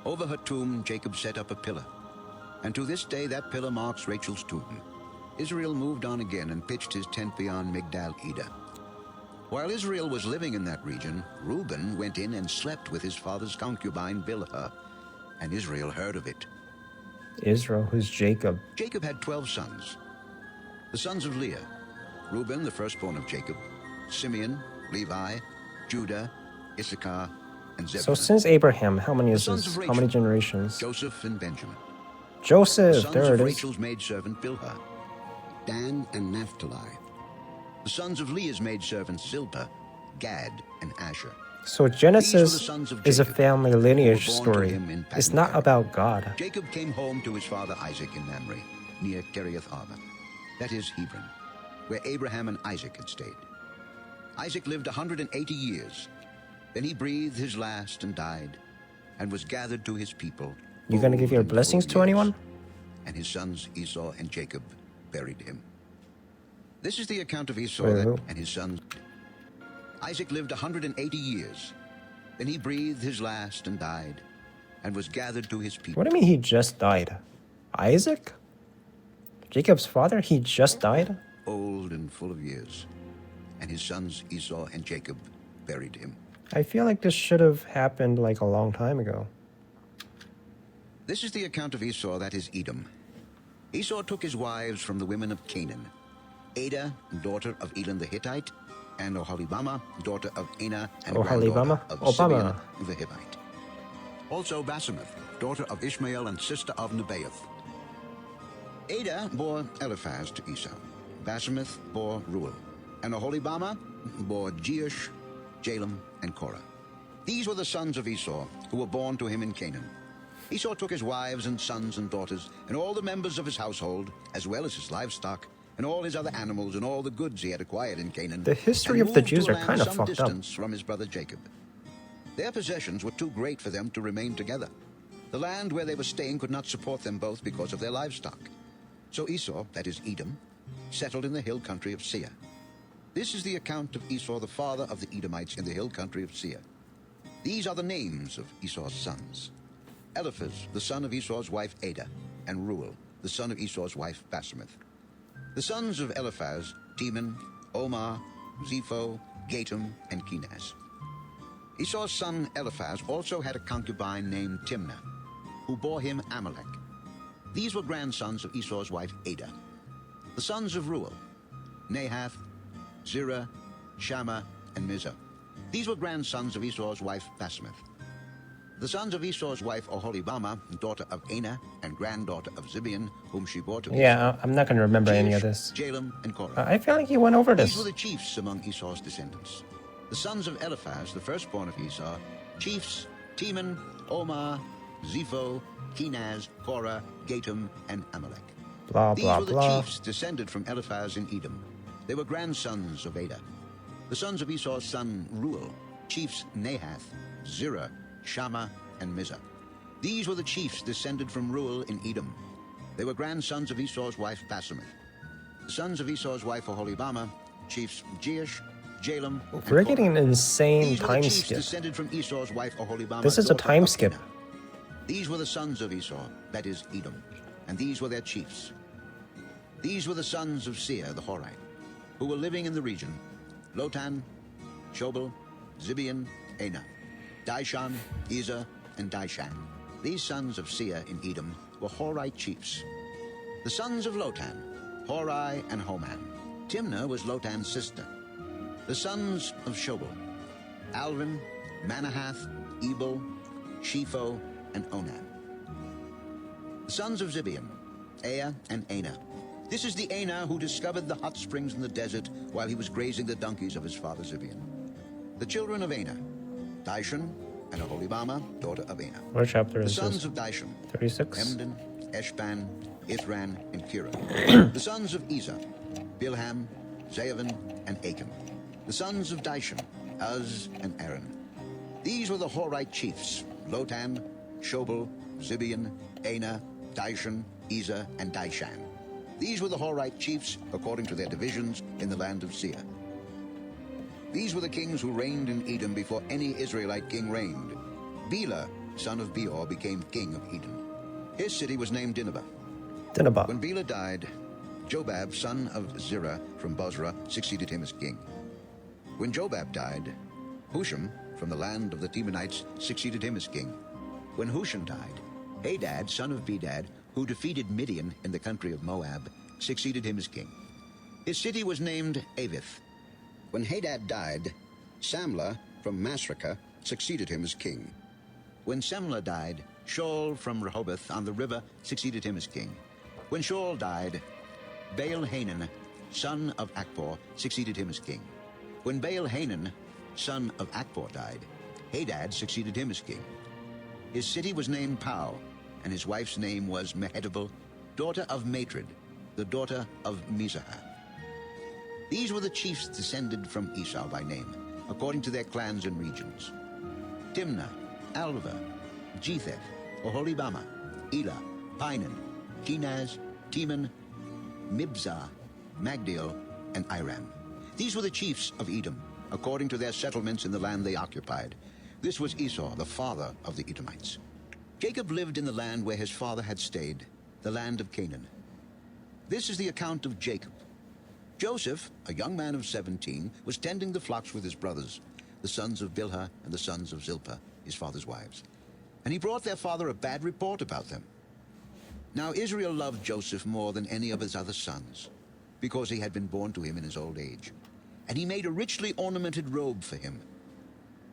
Over her tomb Jacob set up a pillar, and to this day that pillar marks Rachel's tomb. Israel moved on again and pitched his tent beyond Migdal-Eder. While Israel was living in that region, Reuben went in and slept with his father's concubine Bilhah, and Israel heard of it. Israel, who's Jacob? Jacob had 12 sons. The sons of Leah: Reuben, the firstborn of Jacob, Simeon, Levi, Judah, Issachar, and So Zebulun. since Abraham, how many The is sons this? of How many Rachel: generations? Joseph and Benjamin. The Joseph, sons there of it is. Rachel's maidservant Bilhah: Dan and Naphtali. The sons of Leah's maidservant Zilpah: Gad and Asher. So These were the Genesis sons of is a Jacob, family who were lineage born to story. him in It's Paddan not Aram. about God. Jacob came home to his father Isaac in Mamre, near Kiriath Arba, that is Hebron, where Abraham and Isaac had stayed. Isaac lived 180 years. Then he breathed his last and died, and was gathered to his people. You gonna give your blessings to anyone? And his sons Esau and Jacob buried him. This is the account of Esau and his sons. Isaac lived 180 years. Then he breathed his last and died, and was gathered to his people. What do you mean he just died? Isaac? Jacob's father? He just died? Old and full of years. And his sons Esau and Jacob buried him. I feel like this should have happened like a long time ago. This is the account of Esau, that is Edom. Esau took his wives from the women of Canaan. Adah, daughter of Elon the Hittite, and Oholibamah, daughter of Anah, and granddaughter of Sibeon the Hivite. Also Basemath, daughter of Ishmael and sister of Nebaioth. Adah bore Eliphaz to Esau. Basemath bore Reuel. And Oholibamah bore Jeush, Jalem, and Korah. These were the sons of Esau, who were born to him in Canaan. Esau took his wives and sons and daughters, and all the members of his household, as well as his livestock, and all his other animals, and all the goods he had acquired in Canaan. The history of the Jews are kind of fucked up. From his brother Jacob. Their possessions were too great for them to remain together. The land where they were staying could not support them both because of their livestock. So Esau, that is Edom, settled in the hill country of Seir. This is the account of Esau, the father of the Edomites in the hill country of Seir. These are the names of Esau's sons. Eliphaz, the son of Esau's wife Adah, and Reuel, the son of Esau's wife Basemath. The sons of Eliphaz, Teman, Omar, Zepho, Gatam, and Kenaz. Esau's son Eliphaz also had a concubine named Timnah, who bore him Amalek. These were grandsons of Esau's wife Adah. The sons of Reuel, Nahath, Zerah, Shammah, and Mizah. These were grandsons of Esau's wife Basemath. The sons of Esau's wife Oholibamah, daughter of Anah and granddaughter of Zibeon, whom she bore to Yeah, Esau. I'm not gonna remember any of this. Jalem, and Korah. I feel like he went over this. These were the chiefs among Esau's descendants. The sons of Eliphaz, the firstborn of Esau, chiefs Teman, Omar, Zepho, Kenaz, Korah, Gatam, and Amalek. Blah, These blah, were the blah. chiefs descended from Eliphaz in Edom. They were grandsons of Adah. The sons of Esau's son Reuel, chiefs Nahath, Zerah, Shammah, and Mizah. These were the chiefs descended from Reuel in Edom. They were grandsons of Esau's wife Basemath. The sons of Esau's wife Oholibamah, chiefs Jeush, Jalem, and We're getting an insane These were the time chiefs skip. descended from Esau's wife Oholibamah. This is a daughter time of skip. Anah. These were the sons of Esau, that is Edom, and these were their chiefs. These were the sons of Seir the Horite, who were living in the region: Lotan, Shobal, Zibeon, Anah, Dishan, Ezer, and Dishan. These sons of Seir in Edom were Horite chiefs. The sons of Lotan, Hori and Homan. Timnah was Lotan's sister. The sons of Shobal, Alvin, Manahath, Ebal, Shepho, and Onan. The sons of Zibeon, Ea and Anah. This is the Anah who discovered the hot springs in the desert while he was grazing the donkeys of his father Zibeon. The children of Anah, Dishan and Oholibamah, daughter of Anah. What chapter The is sons this? of Dishan, 36? Hemdan, Eshban, Ithran, and Kirah. The sons of Ezer, Bilham, Zavan, and Achan. The sons of Dishan, Uz and Aaron. These were the Horite chiefs: Lotan, Shobal, Zibeon, Anah, Dishan, Ezer, and Dishan. These were the Horite chiefs according to their divisions in the land of Seir. These were the kings who reigned in Edom before any Israelite king reigned. Bela, son of Beor, became king of Edom. His city was named Dinhabah. Dinhabah. When Bela died, Jobab, son of Zerah from Bozrah, succeeded him as king. When Jobab died, Husham, from the land of the Temanites, succeeded him as king. When Husham died, Hadad, son of Bedad, who defeated Midian in the country of Moab, succeeded him as king. His city was named Avith. When Hadad died, Samlah from Masrekah succeeded him as king. When Semlah died, Shaul from Rehoboth on the river succeeded him as king. When Shaul died, Baal-Hanan, son of Akbor, succeeded him as king. When Baal-Hanan, son of Akbor, died, Hadad succeeded him as king. His city was named Pau, and his wife's name was Mehetabel, daughter of Matred, the daughter of Mizahah. These were the chiefs descended from Esau by name, according to their clans and regions. Timnah, Alva, Jetheth, Oholibamah, Elah, Pinan, Kenaz, Teman, Mibzah, Magdiel, and Iram. These were the chiefs of Edom, according to their settlements in the land they occupied. This was Esau, the father of the Edomites. Jacob lived in the land where his father had stayed, the land of Canaan. This is the account of Jacob. Joseph, a young man of 17, was tending the flocks with his brothers, the sons of Bilhah and the sons of Zilpah, his father's wives. And he brought their father a bad report about them. Now Israel loved Joseph more than any of his other sons, because he had been born to him in his old age. And he made a richly ornamented robe for him.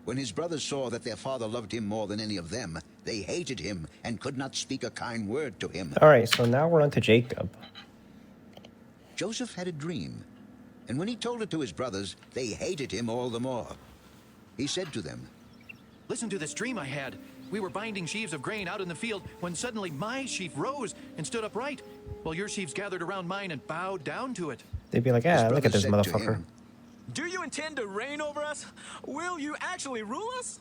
When his brothers saw that their father loved him more than any of them, they hated him and could not speak a kind word to him. All right, so now we're on to Jacob. Joseph had a dream, and when he told it to his brothers, they hated him all the more. He said to them, Listen to this dream I had. We were binding sheaves of grain out in the field when suddenly my sheaf rose and stood upright, while your sheaves gathered around mine and bowed down to it. They'd be like, yeah, look at this motherfucker. Do you intend to reign over us? Will you actually rule us?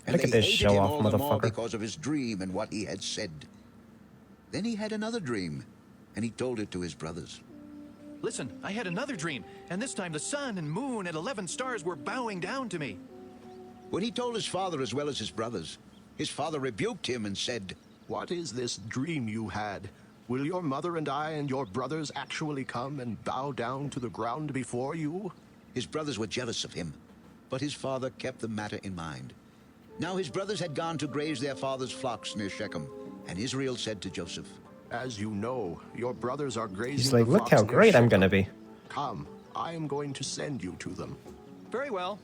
And they hated him all the more because of his dream and what he had said. Then he had another dream, and he told it to his brothers. Listen, I had another dream, and this time the sun and moon and 11 stars were bowing down to me. When he told his father as well as his brothers, his father rebuked him and said, What is this dream you had? Will your mother and I and your brothers actually come and bow down to the ground before you? His brothers were jealous of him, but his father kept the matter in mind. Now his brothers had gone to graze their father's flocks near Shechem, and Israel said to Joseph, As you know, your brothers are grazing He's like, the look flocks how near great I'm Shechem. gonna be. Come, I am going to send you to them. Very well.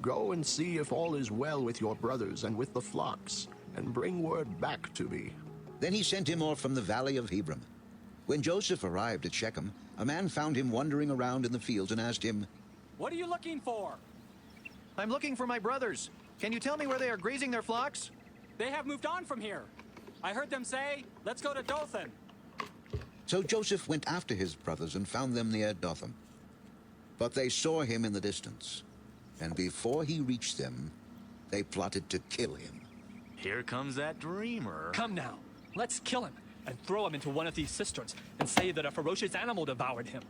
Go and see if all is well with your brothers and with the flocks, and bring word back to me. Then he sent him off from the valley of Hebron. When Joseph arrived at Shechem, a man found him wandering around in the fields and asked him, What are you looking for? I'm looking for my brothers. Can you tell me where they are grazing their flocks? They have moved on from here. I heard them say, let's go to Dothan. So Joseph went after his brothers and found them near Dothan. But they saw him in the distance, and before he reached them, they plotted to kill him. Here comes that dreamer. Come now, let's kill him and throw him into one of these cisterns and say that a ferocious animal devoured him.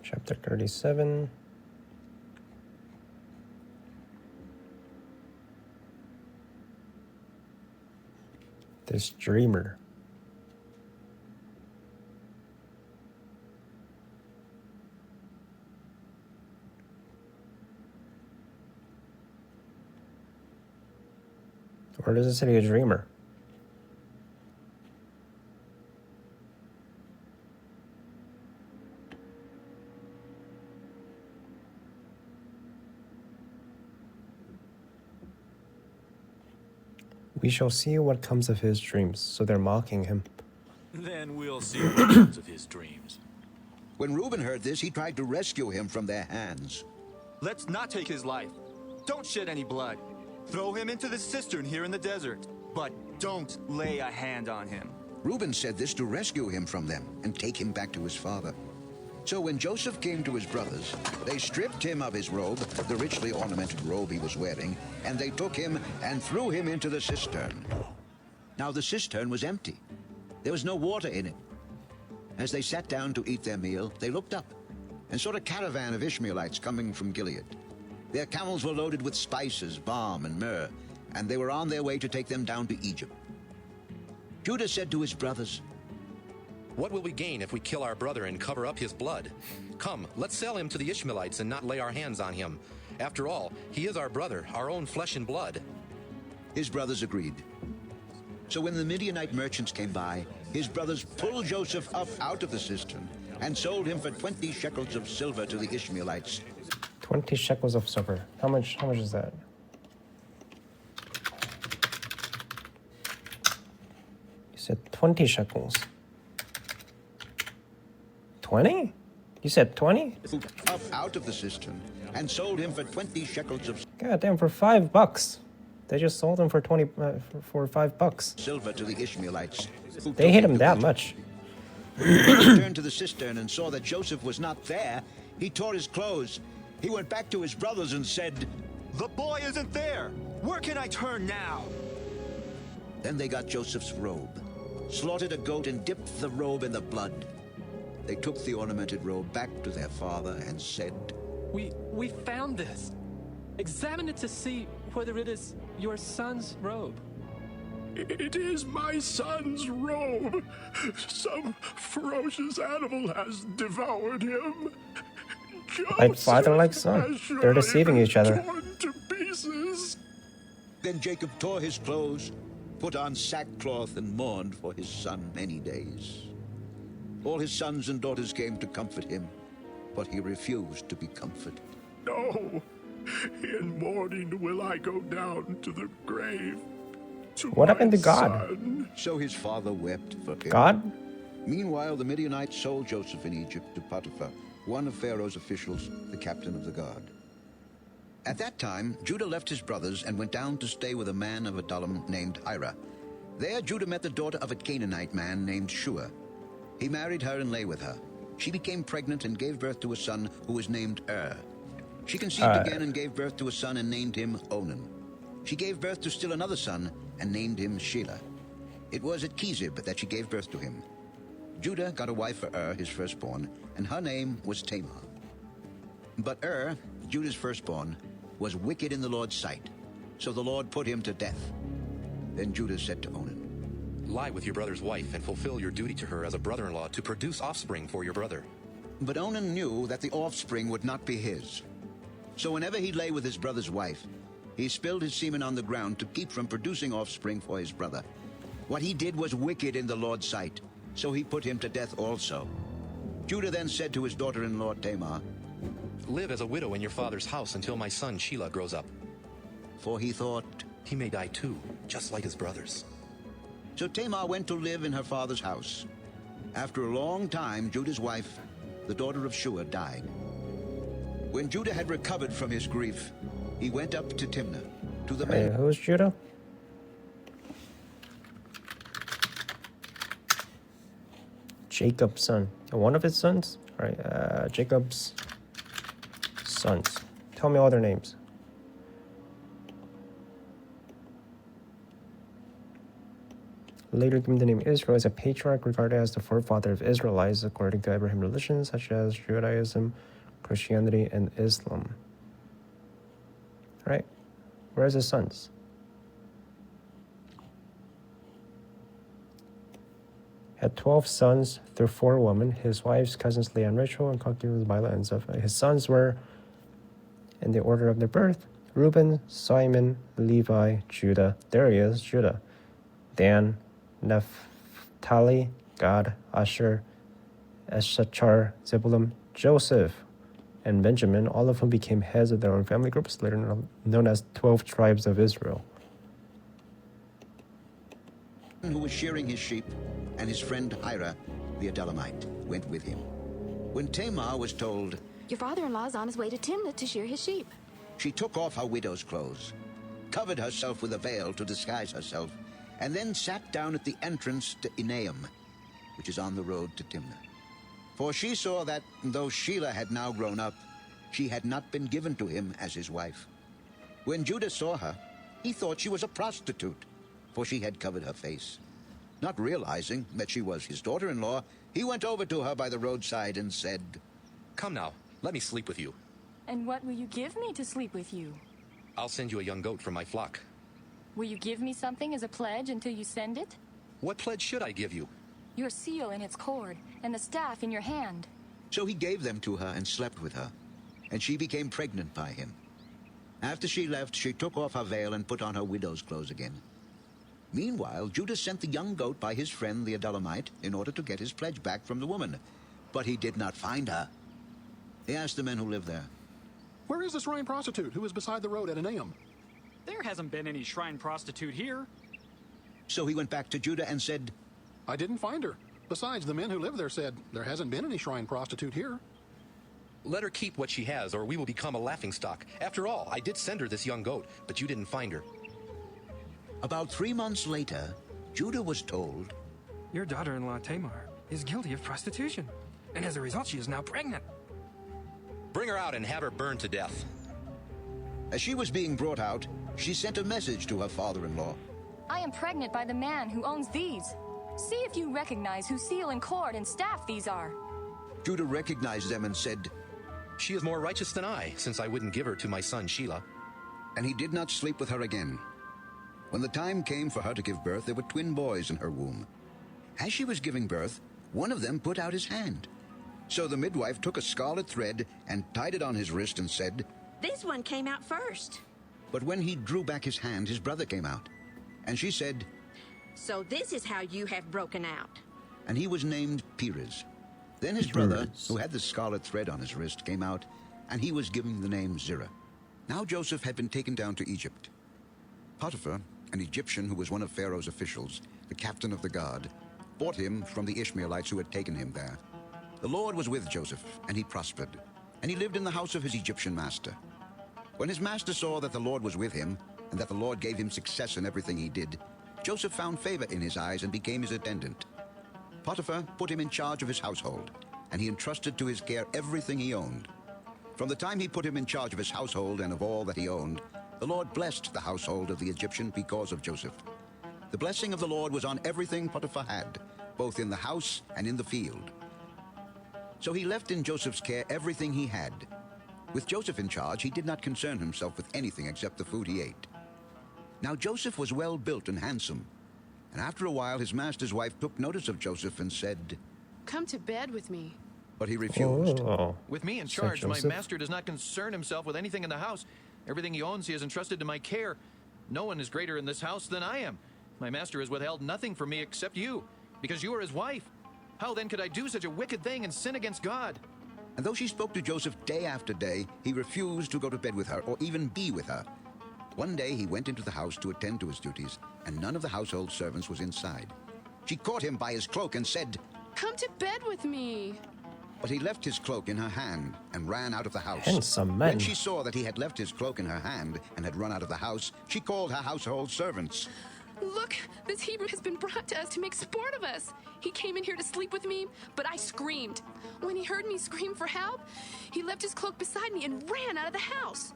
Chapter 37. This dreamer. Where does it say a dreamer? We shall see what comes of his dreams. So they're mocking him. Then we'll see what comes of his dreams. When Reuben heard this, he tried to rescue him from their hands. Let's not take his life. Don't shed any blood. Throw him into the cistern here in the desert. But don't lay a hand on him. Reuben said this to rescue him from them and take him back to his father. So when Joseph came to his brothers, they stripped him of his robe, the richly ornamented robe he was wearing, and they took him and threw him into the cistern. Now the cistern was empty. There was no water in it. As they sat down to eat their meal, they looked up and saw a caravan of Ishmaelites coming from Gilead. Their camels were loaded with spices, balm, and myrrh, and they were on their way to take them down to Egypt. Judah said to his brothers, What will we gain if we kill our brother and cover up his blood? Come, let's sell him to the Ishmaelites and not lay our hands on him. After all, he is our brother, our own flesh and blood. His brothers agreed. So when the Midianite merchants came by, his brothers pulled Joseph up out of the cistern and sold him for 20 shekels of silver to the Ishmaelites. 20 shekels of silver. How much is that? You said 20 shekels. 20? You said 20? Up out of the cistern and sold him for 20 shekels of God damn, for $5. They just sold him for for $5. Silver to the Ishmaelites. They hate him that much. When he returned to the cistern and saw that Joseph was not there, he tore his clothes. He went back to his brothers and said, The boy isn't there! Where can I turn now? Then they got Joseph's robe, slaughtered a goat and dipped the robe in the blood. They took the ornamented robe back to their father and said, We found this. Examine it to see whether it is your son's robe. It is my son's robe. Some ferocious animal has devoured him. Like father, like son. They're deceiving each other. to pieces. Then Jacob tore his clothes, put on sackcloth, and mourned for his son many days. All his sons and daughters came to comfort him, but he refused to be comforted. No, in mourning will I go down to the grave. What happened to God? Son. So his father wept for him. God? Meanwhile, the Midianites sold Joseph in Egypt to Potiphar, one of Pharaoh's officials, the captain of the guard. At that time, Judah left his brothers and went down to stay with a man of Adullam named Hira. There, Judah met the daughter of a Canaanite man named Shua. He married her and lay with her. She became pregnant and gave birth to a son who was named She conceived again and gave birth to a son and named him Onan. She gave birth to still another son and named him Shelah. It was at Chezib that she gave birth to him. Judah got a wife for his firstborn, and her name was Tamar. But Judah's firstborn, was wicked in the Lord's sight, so the Lord put him to death. Then Judah said to Onan, Lie with your brother's wife and fulfill your duty to her as a brother-in-law to produce offspring for your brother. But Onan knew that the offspring would not be his. So whenever he lay with his brother's wife, he spilled his semen on the ground to keep from producing offspring for his brother. What he did was wicked in the Lord's sight, so he put him to death also. Judah then said to his daughter-in-law Tamar, Live as a widow in your father's house until my son Shelah grows up. For he thought, he may die too, just like his brothers. So Tamar went to live in her father's house. After a long time, Judah's wife, the daughter of Shua, died. When Judah had recovered from his grief, he went up to Timnah, to the man. Who's Judah? Jacob's son. One of his sons? Alright, Jacob's sons. Tell me all their names. Later given the name Israel as a patriarch regarded as the forefather of Israelites according to Abraham religions such as Judaism, Christianity, and Islam. Right? Where's his sons? Had 12 sons through 4 women, his wives, cousins Leah and Rachel, and concubines Bilhah and Zilpah. His sons were, in the order of their birth, Reuben, Simon, Levi, Judah. There he is, Judah. Dan, Naphtali, Gad, Asher, Issachar, Zebulun, Joseph, and Benjamin, all of whom became heads of their own family groups, later known as 12 tribes of Israel. Who was shearing his sheep, and his friend Hira, the Adullamite, went with him. When Tamar was told, Your father-in-law is on his way to Timnah to shear his sheep, she took off her widow's clothes, covered herself with a veil to disguise herself, and then sat down at the entrance to Enaim, which is on the road to Timnah. For she saw that, though Shelah had now grown up, she had not been given to him as his wife. When Judah saw her, he thought she was a prostitute, for she had covered her face. Not realizing that she was his daughter-in-law, he went over to her by the roadside and said, Come now, let me sleep with you. And what will you give me to sleep with you? I'll send you a young goat from my flock. Will you give me something as a pledge until you send it? What pledge should I give you? Your seal in its cord, and the staff in your hand. So he gave them to her and slept with her, and she became pregnant by him. After she left, she took off her veil and put on her widow's clothes again. Meanwhile, Judah sent the young goat by his friend the Adullamite in order to get his pledge back from the woman. But he did not find her. He asked the men who lived there, Where is the shrine prostitute who is beside the road at Enaim? There hasn't been any shrine prostitute here. So he went back to Judah and said, I didn't find her. Besides, the men who live there said, There hasn't been any shrine prostitute here. Let her keep what she has, or we will become a laughingstock. After all, I did send her this young goat, but you didn't find her. About 3 months later, Judah was told, Your daughter-in-law Tamar is guilty of prostitution, and as a result she is now pregnant. Bring her out and have her burned to death. As she was being brought out, she sent a message to her father-in-law. I am pregnant by the man who owns these. See if you recognize whose seal and cord and staff these are. Judah recognized them and said, She is more righteous than I, since I wouldn't give her to my son Shelah. And he did not sleep with her again. When the time came for her to give birth, there were twin boys in her womb. As she was giving birth, one of them put out his hand. So the midwife took a scarlet thread and tied it on his wrist and said, This one came out first. But when he drew back his hand, his brother came out. And she said, So this is how you have broken out. And he was named Perez. Then his brother, who had the scarlet thread on his wrist, came out, and he was given the name Zerah. Now Joseph had been taken down to Egypt. Potiphar, an Egyptian who was one of Pharaoh's officials, the captain of the guard, bought him from the Ishmaelites who had taken him there. The Lord was with Joseph, and he prospered, and he lived in the house of his Egyptian master. When his master saw that the Lord was with him, and that the Lord gave him success in everything he did, Joseph found favor in his eyes and became his attendant. Potiphar put him in charge of his household, and he entrusted to his care everything he owned. From the time he put him in charge of his household and of all that he owned, the Lord blessed the household of the Egyptian because of Joseph. The blessing of the Lord was on everything Potiphar had, both in the house and in the field. So he left in Joseph's care everything he had. With Joseph in charge, he did not concern himself with anything except the food he ate. Now Joseph was well built and handsome, and after a while his master's wife took notice of Joseph and said, Come to bed with me. But he refused. With me in charge, my master does not concern himself with anything in the house. Everything he owns he has entrusted to my care. No one is greater in this house than I am. My master has withheld nothing from me except you, because you are his wife. How then could I do such a wicked thing and sin against God? And though she spoke to Joseph day after day, he refused to go to bed with her or even be with her. One day he went into the house to attend to his duties, and none of the household servants was inside. She caught him by his cloak and said, Come to bed with me. But he left his cloak in her hand and ran out of the house. Handsome man. When she saw that he had left his cloak in her hand and had run out of the house, she called her household servants. Look, this Hebrew has been brought to us to make sport of us. He came in here to sleep with me, but I screamed. When he heard me scream for help, he left his cloak beside me and ran out of the house.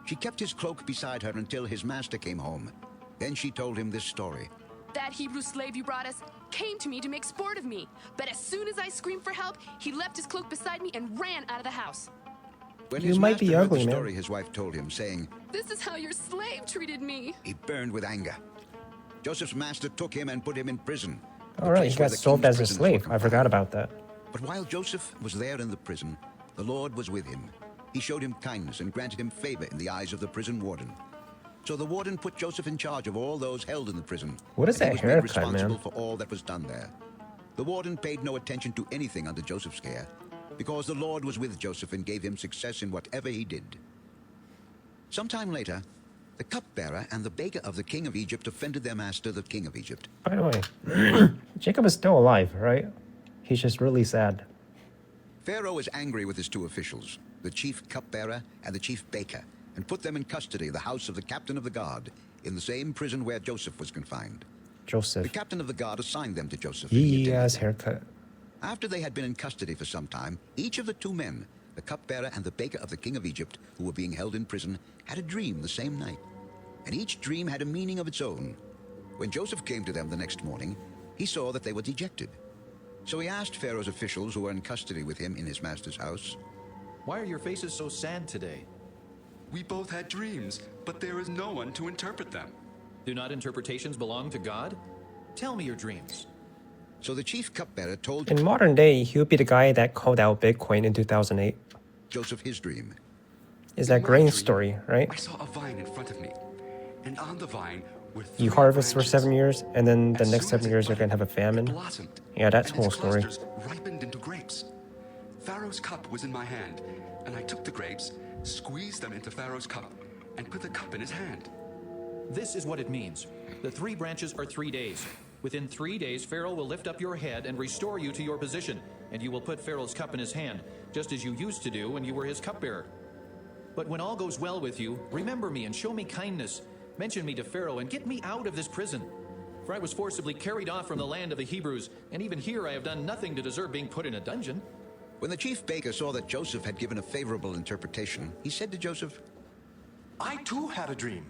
She kept his cloak beside her until his master came home. Then she told him this story. That Hebrew slave you brought us came to me to make sport of me, but as soon as I screamed for help, he left his cloak beside me and ran out of the house. When You his might master be heard ugly, the man. story his wife told him, saying, This is how your slave treated me. he burned with anger. Joseph's master took him and put him in prison. the All right, place he where got the sold king's as a prisoners slave. were I forgot about that. But while Joseph was there in the prison, the Lord was with him. He showed him kindness and granted him favor in the eyes of the prison warden. So the warden put Joseph in charge of all those held in the prison. What is and that he was made haircut, responsible man? for all that was done there. The warden paid no attention to anything under Joseph's care, because the Lord was with Joseph and gave him success in whatever he did. Sometime later, the cupbearer and the baker of the king of Egypt offended their master, the king of Egypt. By the way, Jacob is still alive, right? He's just really sad. Pharaoh was angry with his two officials, the chief cupbearer and the chief baker, and put them in custody of the house of the captain of the guard, in the same prison where Joseph was confined. Joseph. The captain of the guard assigned them to Joseph. He has haircut. After they had been in custody for some time, each of the two men, the cupbearer and the baker of the king of Egypt, who were being held in prison, had a dream the same night. And each dream had a meaning of its own. When Joseph came to them the next morning, he saw that they were dejected. So he asked Pharaoh's officials who were in custody with him in his master's house, Why are your faces so sad today? We both had dreams, but there is no one to interpret them. Do not interpretations belong to God? Tell me your dreams. So the chief cupbearer told In modern day, he would be the guy that called out Bitcoin in 2008. Joseph his dream. Is that grain story, right? I saw a vine in front of me, and on the vine were You 3 harvest for branches. 7 years, and then the As next soon as 7 it years you're budded, gonna have a famine. it blossomed, Yeah, that's and whole its story. clusters ripened into grapes. Pharaoh's cup was in my hand, and I took the grapes, squeezed them into Pharaoh's cup, and put the cup in his hand. This is what it means. The 3 branches are 3 days. Within 3 days, Pharaoh will lift up your head and restore you to your position, and you will put Pharaoh's cup in his hand, just as you used to do when you were his cupbearer. But when all goes well with you, remember me and show me kindness. Mention me to Pharaoh and get me out of this prison. For I was forcibly carried off from the land of the Hebrews, and even here I have done nothing to deserve being put in a dungeon. When the chief baker saw that Joseph had given a favorable interpretation, he said to Joseph, I too had a dream.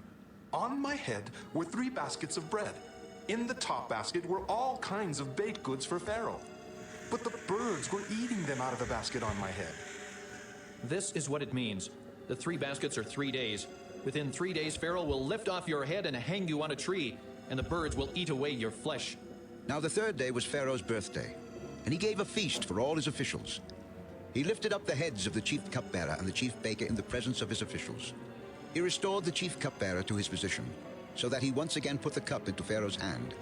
On my head were 3 baskets of bread. In the top basket were all kinds of baked goods for Pharaoh. But the birds were eating them out of the basket on my head. This is what it means. The 3 baskets are 3 days. Within 3 days, Pharaoh will lift off your head and hang you on a tree, and the birds will eat away your flesh. Now the 3rd day was Pharaoh's birthday, and he gave a feast for all his officials. He lifted up the heads of the chief cupbearer and the chief baker in the presence of his officials. He restored the chief cupbearer to his position, so that he once again put the cup into Pharaoh's hand.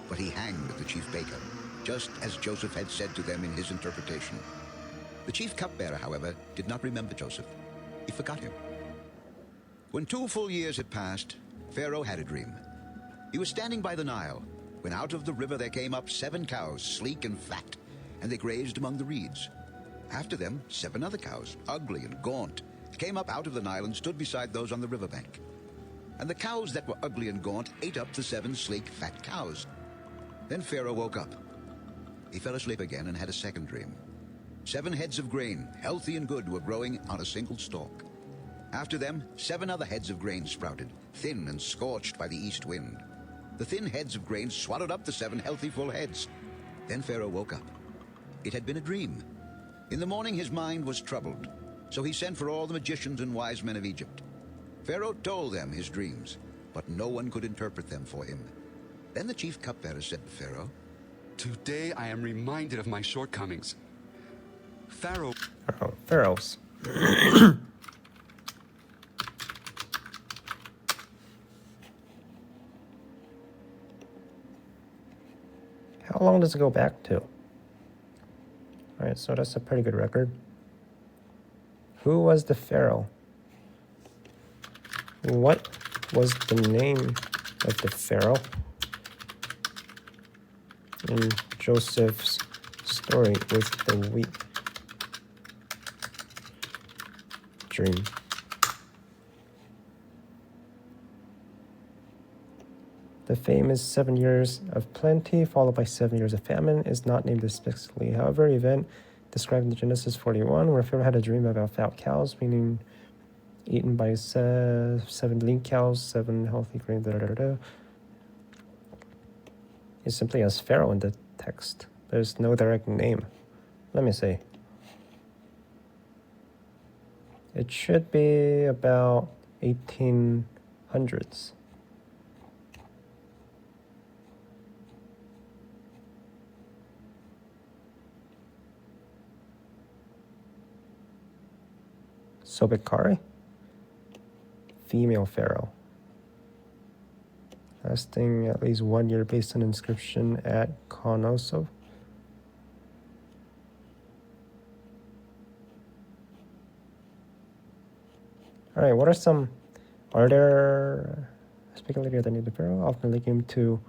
But he hanged the chief baker, just as Joseph had said to them in his interpretation. The chief cupbearer, however, did not remember Joseph. He forgot him. When 2 full years had passed, Pharaoh had a dream. He was standing by the Nile, when out of the river there came up 7 cows, sleek and fat, and they grazed among the reeds. After them, 7 other cows, ugly and gaunt, came up out of the Nile and stood beside those on the riverbank. And the cows that were ugly and gaunt ate up the 7 sleek, fat cows. Then Pharaoh woke up. He fell asleep again and had a second dream. 7 heads of grain, healthy and good, were growing on a single stalk. After them, 7 other heads of grain sprouted, thin and scorched by the east wind. The thin heads of grain swallowed up the 7 healthy full heads. Then Pharaoh woke up. It had been a dream. In the morning his mind was troubled, so he sent for all the magicians and wise men of Egypt. Pharaoh told them his dreams, but no one could interpret them for him. Then the chief cupbearer said to Pharaoh, Today I am reminded of my shortcomings. Pharaohs. How long does it go back to? Alright, so that's a pretty good record. Who was the Pharaoh? What was the name of the Pharaoh in Joseph's story with the wheat dream? The famous 7 years of plenty, followed by 7 years of famine, is not named explicitly. However, event described in Genesis 41, where Pharaoh had a dream about fat cows, meaning eaten by 7 lean cows, 7 healthy grain, It simply has Pharaoh in the text. There's no direct name. Let me see. It should be about 1800s. Sobekari, female pharaoh, lasting at least 1 year based on inscription at Konoso. All right, are there speculated that the pharaoh often linking him to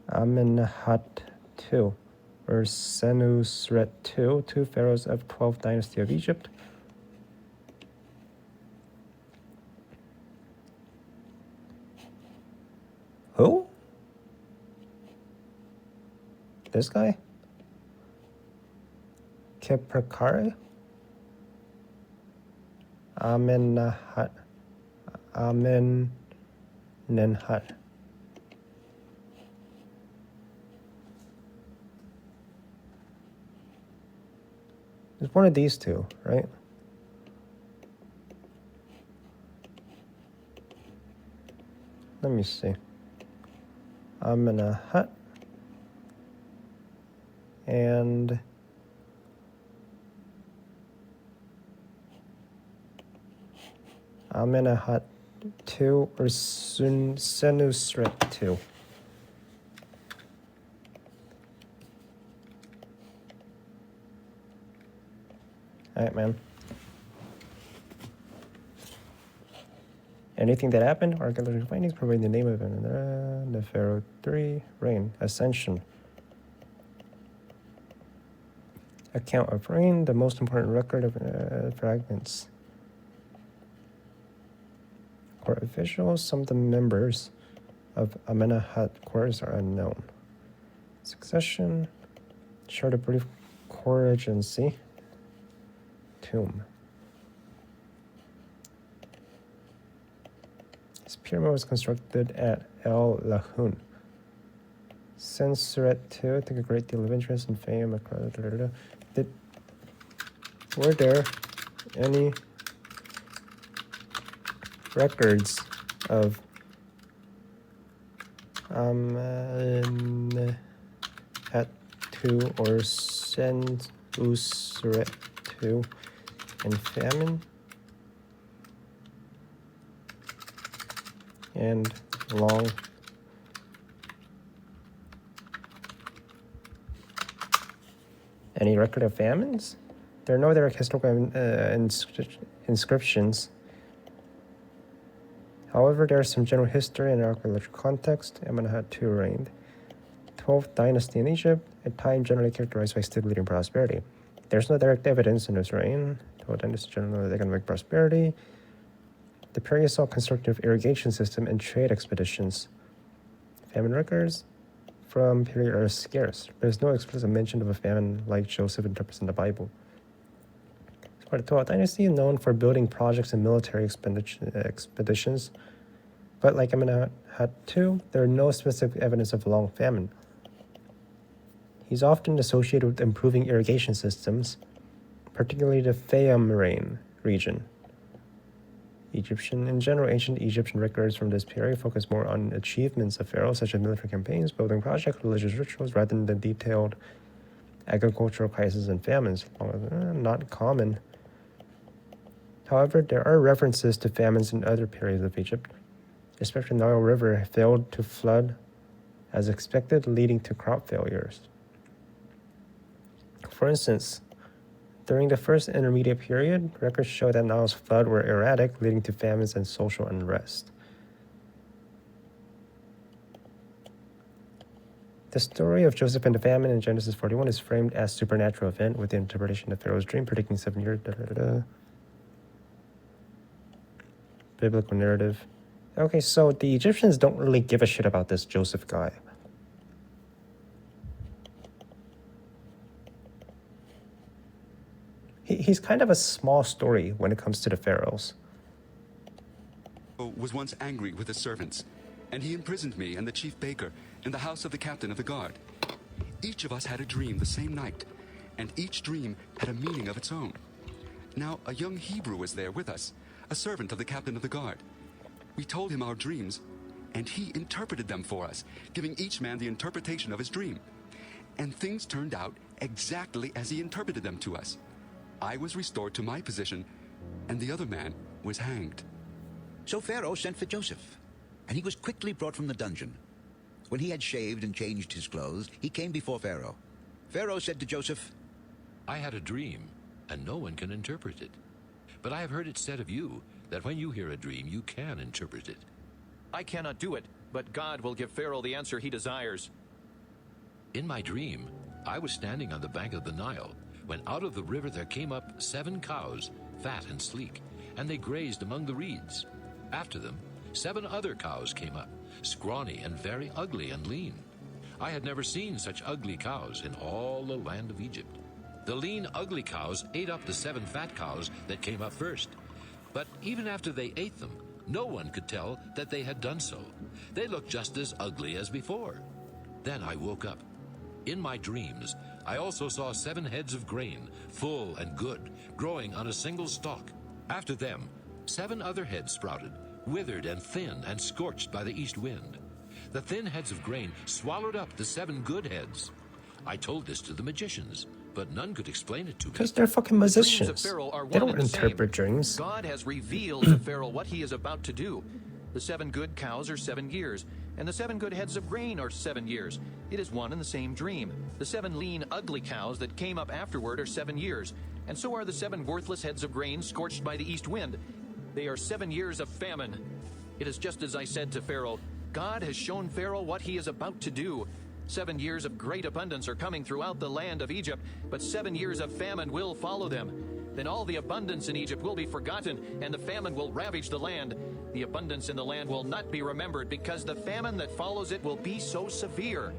Amenhotep II or Senusret II, 2 pharaohs of 12th dynasty of Egypt? Who? This guy? Keprakare? Amenenhat. It's one of these two, right? Let me see. Amenhotep and Amenhotep II or Senusret II. Alright, man. Anything that happened, archaeological findings provide the name of it. The Pharaoh 3 reign, ascension. Account of reign, the most important record of fragments. Court officials, some of the members of Amenhotep courts are unknown. Succession, chart of brief core agency. Tomb. pyramid was constructed at El Lahun. Senseret II took a great deal of interest and fame across. Were there any records of Amenhotep II or Senusret II and famine and long any record of famines? There are no direct historical inscriptions. However, there is some general history and archaeological context. Amenhotep II reigned 12th dynasty in Egypt, a time generally characterized by stability and prosperity. There's no direct evidence in his reign. 12th dynasty generally economic prosperity. The period saw construction of irrigation system and trade expeditions. Famine records from period are scarce. There's no explicit mention of a famine like Joseph interprets in the Bible. The 12th dynasty is known for building projects and military expeditions, but like Amenhotep II, there are no specific evidence of a long famine. He's often associated with improving irrigation systems, particularly the Fayum region. In general, ancient Egyptian records from this period focus more on achievements of pharaohs, such as military campaigns, building projects, religious rituals, rather than the detailed agricultural crises and famines. Not common. However, there are references to famines in other periods of Egypt, especially the Nile River failed to flood as expected, leading to crop failures. For instance, during the first intermediate period, records show that Nile's floods were erratic, leading to famines and social unrest. The story of Joseph and the famine in Genesis 41 is framed as a supernatural event with the interpretation of Pharaoh's dream predicting 7 years. Biblical narrative. Okay, so the Egyptians don't really give a shit about this Joseph guy. He's kind of a small story when it comes to the pharaohs. Was once angry with his servants, and he imprisoned me and the chief baker in the house of the captain of the guard. Each of us had a dream the same night, and each dream had a meaning of its own. Now a young Hebrew was there with us, a servant of the captain of the guard. We told him our dreams, and he interpreted them for us, giving each man the interpretation of his dream. And things turned out exactly as he interpreted them to us. I was restored to my position, and the other man was hanged. So Pharaoh sent for Joseph, and he was quickly brought from the dungeon. When he had shaved and changed his clothes, he came before Pharaoh. Pharaoh said to Joseph, I had a dream, and no one can interpret it. But I have heard it said of you that when you hear a dream, you can interpret it. I cannot do it, but God will give Pharaoh the answer he desires. In my dream, I was standing on the bank of the Nile, when out of the river there came up 7 cows, fat and sleek, and they grazed among the reeds. After them, 7 other cows came up, scrawny and very ugly and lean. I had never seen such ugly cows in all the land of Egypt. The lean, ugly cows ate up the 7 fat cows that came up first. But even after they ate them, no one could tell that they had done so. They looked just as ugly as before. Then I woke up. In my dreams, I also saw 7 heads of grain, full and good, growing on a single stalk. After them, 7 other heads sprouted, withered and thin and scorched by the east wind. The thin heads of grain swallowed up the 7 good heads. I told this to the magicians, but none could explain it to me. Because they're fucking musicians. The dreams of Pharaoh are They one don't and the interpret same. dreams. God has revealed to Pharaoh what he is about to do. The 7 good cows are 7 years, and the 7 good heads of grain are 7 years. It is one and the same dream. The 7 lean, ugly cows that came up afterward are 7 years, and so are the 7 worthless heads of grain scorched by the east wind. They are 7 years of famine. It is just as I said to Pharaoh. God has shown Pharaoh what he is about to do. 7 years of great abundance are coming throughout the land of Egypt, but 7 years of famine will follow them. Then all the abundance in Egypt will be forgotten, and the famine will ravage the land. The abundance in the land will not be remembered, because the famine that follows it will be so severe.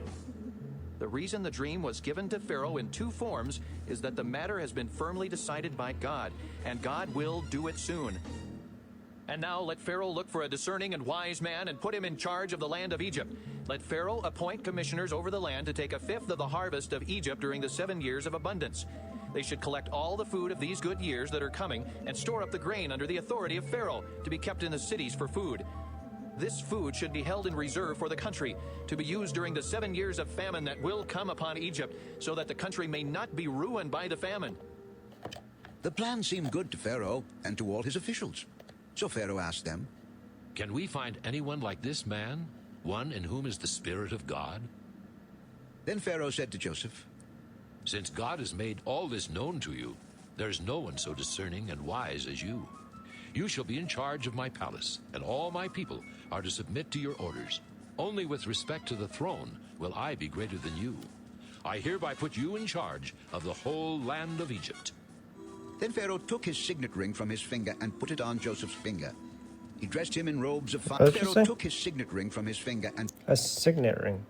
The reason the dream was given to Pharaoh in 2 forms is that the matter has been firmly decided by God, and God will do it soon. And now let Pharaoh look for a discerning and wise man and put him in charge of the land of Egypt. Let Pharaoh appoint commissioners over the land to take a fifth of the harvest of Egypt during the 7 years of abundance. They should collect all the food of these good years that are coming and store up the grain under the authority of Pharaoh to be kept in the cities for food. This food should be held in reserve for the country, to be used during the 7 years of famine that will come upon Egypt, so that the country may not be ruined by the famine. The plan seemed good to Pharaoh and to all his officials. So Pharaoh asked them, Can we find anyone like this man, one in whom is the Spirit of God? Then Pharaoh said to Joseph, Since God has made all this known to you, there is no one so discerning and wise as you. You shall be in charge of my palace, and all my people are to submit to your orders. Only with respect to the throne will I be greater than you. I hereby put you in charge of the whole land of Egypt. Then Pharaoh took his signet ring from his finger and put it on Joseph's finger. He dressed him in robes of fine. Pharaoh took his signet ring from his finger and... A signet ring.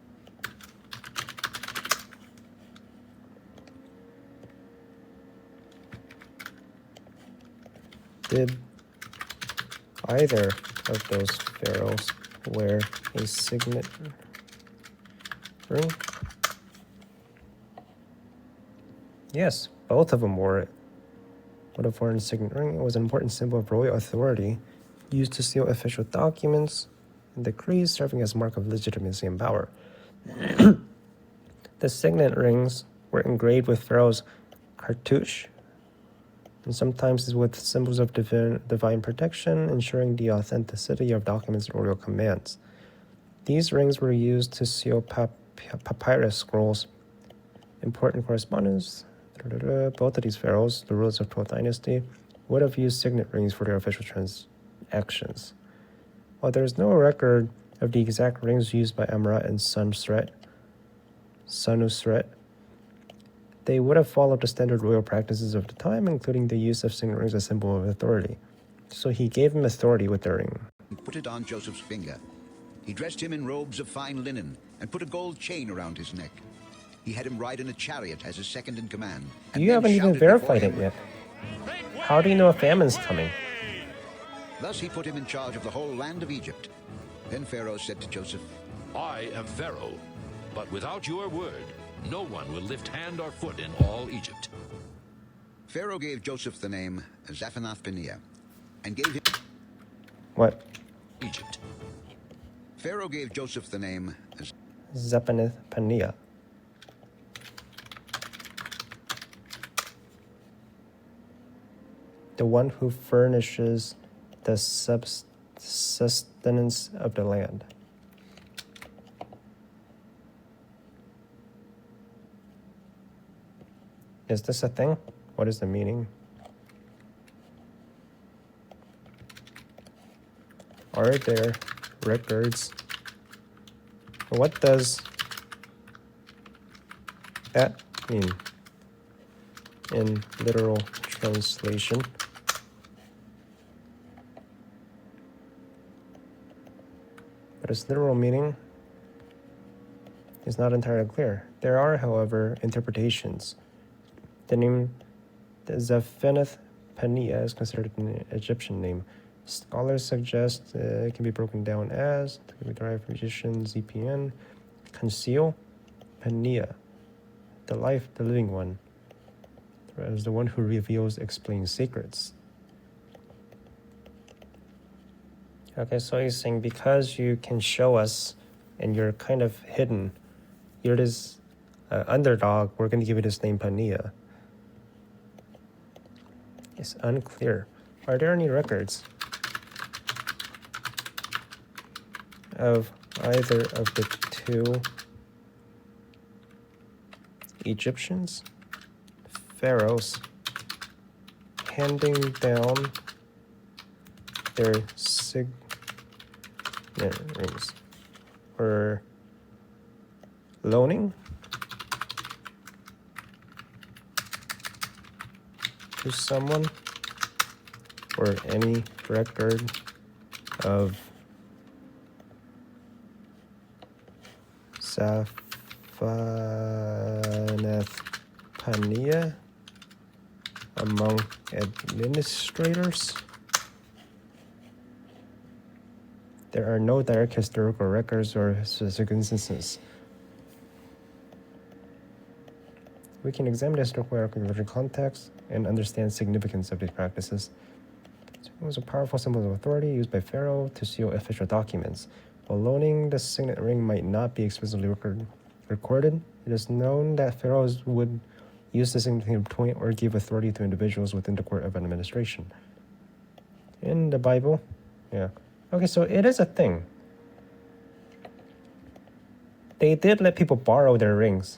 Did either of those pharaohs wear a signet ring? Yes, both of them wore it. What a foreign signet ring. It was an important symbol of royal authority, used to seal official documents and decrees, serving as a mark of legitimacy and power. The signet rings were engraved with Pharaoh's cartouche, and sometimes with symbols of divine protection, ensuring the authenticity of documents and royal commands. These rings were used to seal papyrus scrolls, important correspondence. Both of these pharaohs, the rulers of 12th dynasty, would have used signet rings for their official transactions. While there is no record of the exact rings used by Amrut and Senusret, they would have followed the standard royal practices of the time, including the use of signet rings as a symbol of authority. So he gave him authority with the ring. Put it on Joseph's finger. He dressed him in robes of fine linen and put a gold chain around his neck. He had him ride in a chariot as his second in command. You haven't even verified it yet. How do you know a famine's coming? Thus he put him in charge of the whole land of Egypt. Then Pharaoh said to Joseph, I am Pharaoh, but without your word, no one will lift hand or foot in all Egypt. Pharaoh gave Joseph the name Zaphenath-Paneah and gave him... What? Egypt. Pharaoh gave Joseph the name Zaphenath-Paneah. The one who furnishes the sustenance of the land. Is this a thing? What is the meaning? Are there records? What does that mean in literal translation? But its literal meaning is not entirely clear. There are, however, interpretations. The name Zaphenath-Paneah is considered an Egyptian name. Scholars suggest it can be broken down as, to be derived from Egyptian ZPN, conceal, Paneah, the living one, as the one who reveals, explains secrets. Okay, so he's saying because you can show us and you're kind of hidden, you're this underdog, we're going to give you this name Paneah. It's unclear. Are there any records of either of the two Egyptians, pharaohs, handing down their signet rings, or loaning to someone, or any record of Zaphenath-Paneah among administrators? There are no direct historical records or specific instances. We can examine the historical archaeological context and understand the significance of these practices. It was a powerful symbol of authority used by Pharaoh to seal official documents. While loaning the signet ring might not be explicitly recorded, it is known that pharaohs would use the signet to appoint or give authority to individuals within the court of administration. In the Bible, yeah. Okay, so it is a thing. They did let people borrow their rings.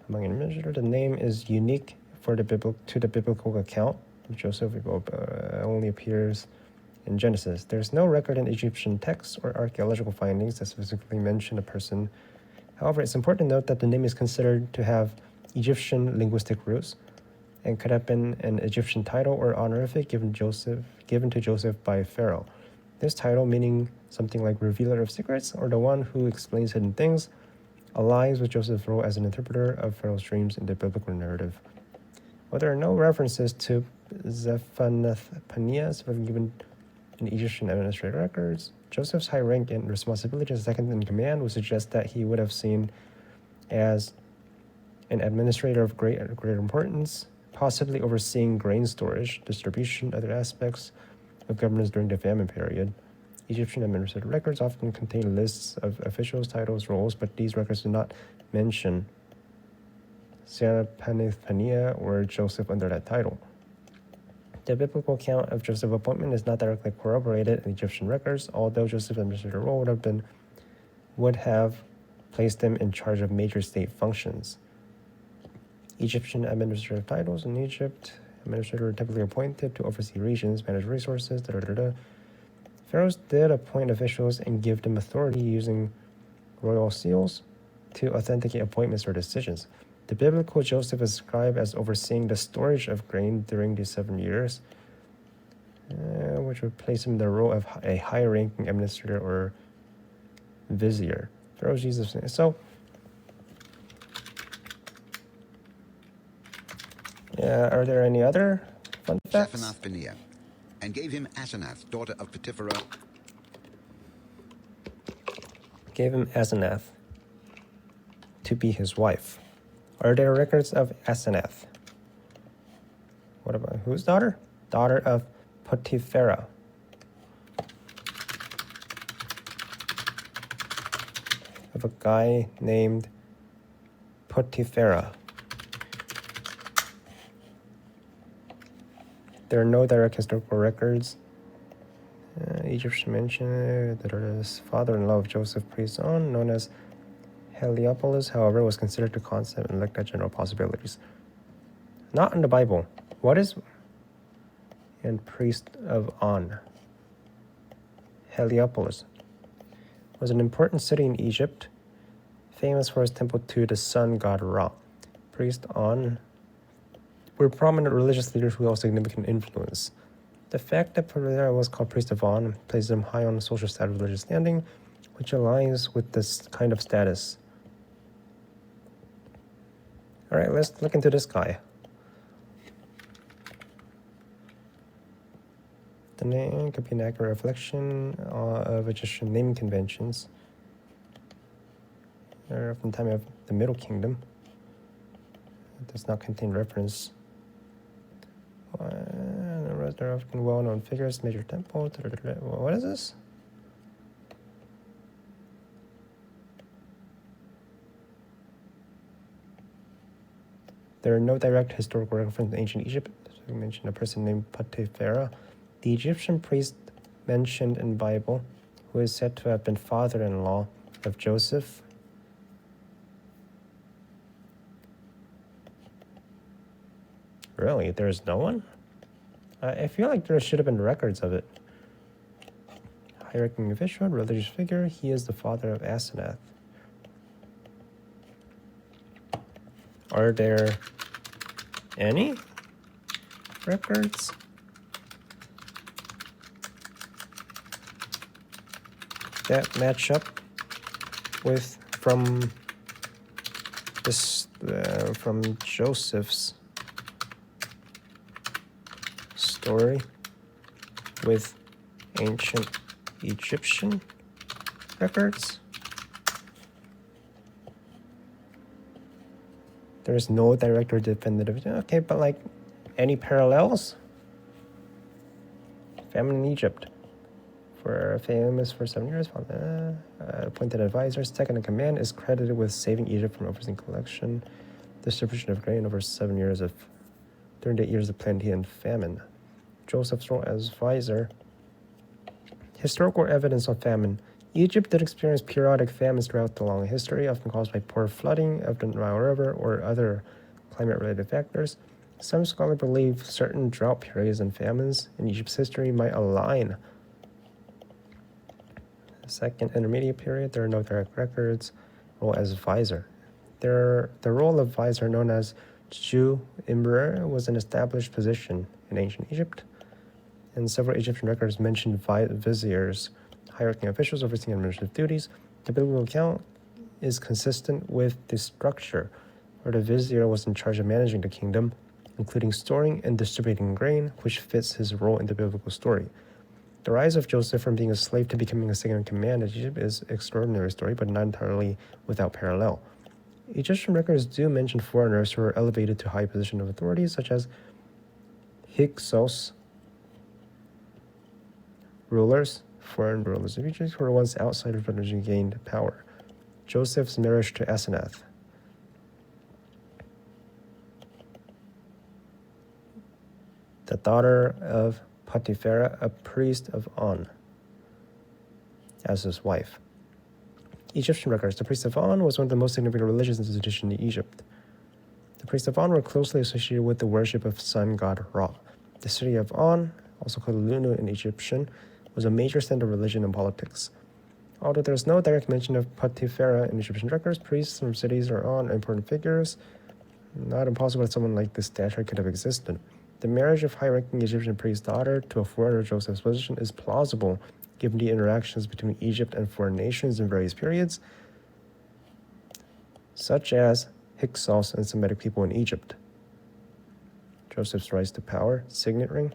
Among administrators, the name is unique to the biblical account. Joseph only appears in Genesis. There's no record in Egyptian texts or archaeological findings that specifically mention a person. However, it's important to note that the name is considered to have Egyptian linguistic roots and could have been an Egyptian title or honorific given to Joseph by Pharaoh. This title, meaning something like revealer of secrets or the one who explains hidden things, aligns with Joseph's role as an interpreter of Pharaoh's dreams in the biblical narrative. While there are no references to Zephaniah given in Egyptian administrative records, Joseph's high rank and responsibility as second in command would suggest that he would have seen as an administrator of greater importance, possibly overseeing grain storage, distribution, other aspects of governance during the famine period. Egyptian administrative records often contain lists of officials, titles, roles, but these records do not mention Zephaniah or Joseph under that title. The biblical account of Joseph's appointment is not directly corroborated in Egyptian records, although Joseph's administrative role would have placed him in charge of major state functions. Egyptian administrative titles in Egypt, administrators were typically appointed to oversee regions, manage resources, Pharaohs did appoint officials and give them authority using royal seals to authenticate appointments or decisions. The biblical Joseph is described as overseeing the storage of grain during these 7 years, which would place him in the role of a high-ranking administrator or vizier. Pharaoh's Jesus. So, are there any other fun facts? Zephaniah and gave him Asenath, daughter of Potipharah. Gave him Asenath to be his wife. Are there records of Asenath? What about whose daughter? Daughter of Potipharah. Of a guy named Potipharah. There are no direct historical records. Egyptian mention that his father-in-law of Joseph, priest On, known as Heliopolis, however, was considered a concept and looked at general possibilities. Not in the Bible. What is and priest of On? Heliopolis was an important city in Egypt, famous for its temple to the sun god Ra. Priest On were prominent religious leaders who held significant influence. The fact that Potipharah was called priest of On places him high on the social status of religious standing, which aligns with this kind of status. Alright, let's look into this guy. The name could be an accurate reflection of Egyptian naming conventions. From the time of the Middle Kingdom. It does not contain reference. There are often well-known figures, major temple. What is this? There are no direct historical references in ancient Egypt. So we mentioned a person named Potipharah, the Egyptian priest mentioned in the Bible, who is said to have been father-in-law of Joseph. Really? There's no one? I feel like there should have been records of it. High-ranking official, religious figure. He is the father of Asenath. Are there any records? That match up with from Joseph's story with ancient Egyptian records. There is no direct or definitive. Okay, but like any parallels? Famine in Egypt. For famous for 7 years, appointed advisor, second in command, is credited with saving Egypt from overseeing collection, distribution of grain over 7 years of 38 years of plenty and famine. Joseph's role as advisor. Historical evidence of famine. Egypt did experience periodic famines throughout the long history, often caused by poor flooding of the Nile River or other climate-related factors. Some scholars believe certain drought periods and famines in Egypt's history might align. The second intermediate period, there are no direct records. Role as advisor. The role of advisor, known as Ju Imrer, was an established position in ancient Egypt, and several Egyptian records mention viziers, high-ranking officials overseeing administrative duties. The biblical account is consistent with the structure, where the vizier was in charge of managing the kingdom, including storing and distributing grain, which fits his role in the biblical story. The rise of Joseph from being a slave to becoming a second in command in Egypt is an extraordinary story, but not entirely without parallel. Egyptian records do mention foreigners who were elevated to high position of authority, such as Hyksos, foreign rulers of Egypt, who were once outsiders but who gained power. Joseph's marriage to Asenath. The daughter of Potipharah, a priest of On, as his wife. Egyptian records. The priest of On was one of the most significant religious institutions in Egypt. The priests of On were closely associated with the worship of sun god Ra. The city of On, also called Lunu in Egyptian, was a major center of religion and politics. Although there is no direct mention of Potipharah in Egyptian records, priests from cities are On important figures. Not impossible that someone like this stature could have existed. The marriage of high-ranking Egyptian priest's daughter to a foreigner of Joseph's position is plausible, given the interactions between Egypt and foreign nations in various periods, such as Hyksos and Semitic people in Egypt. Joseph's rise to power, signet ring.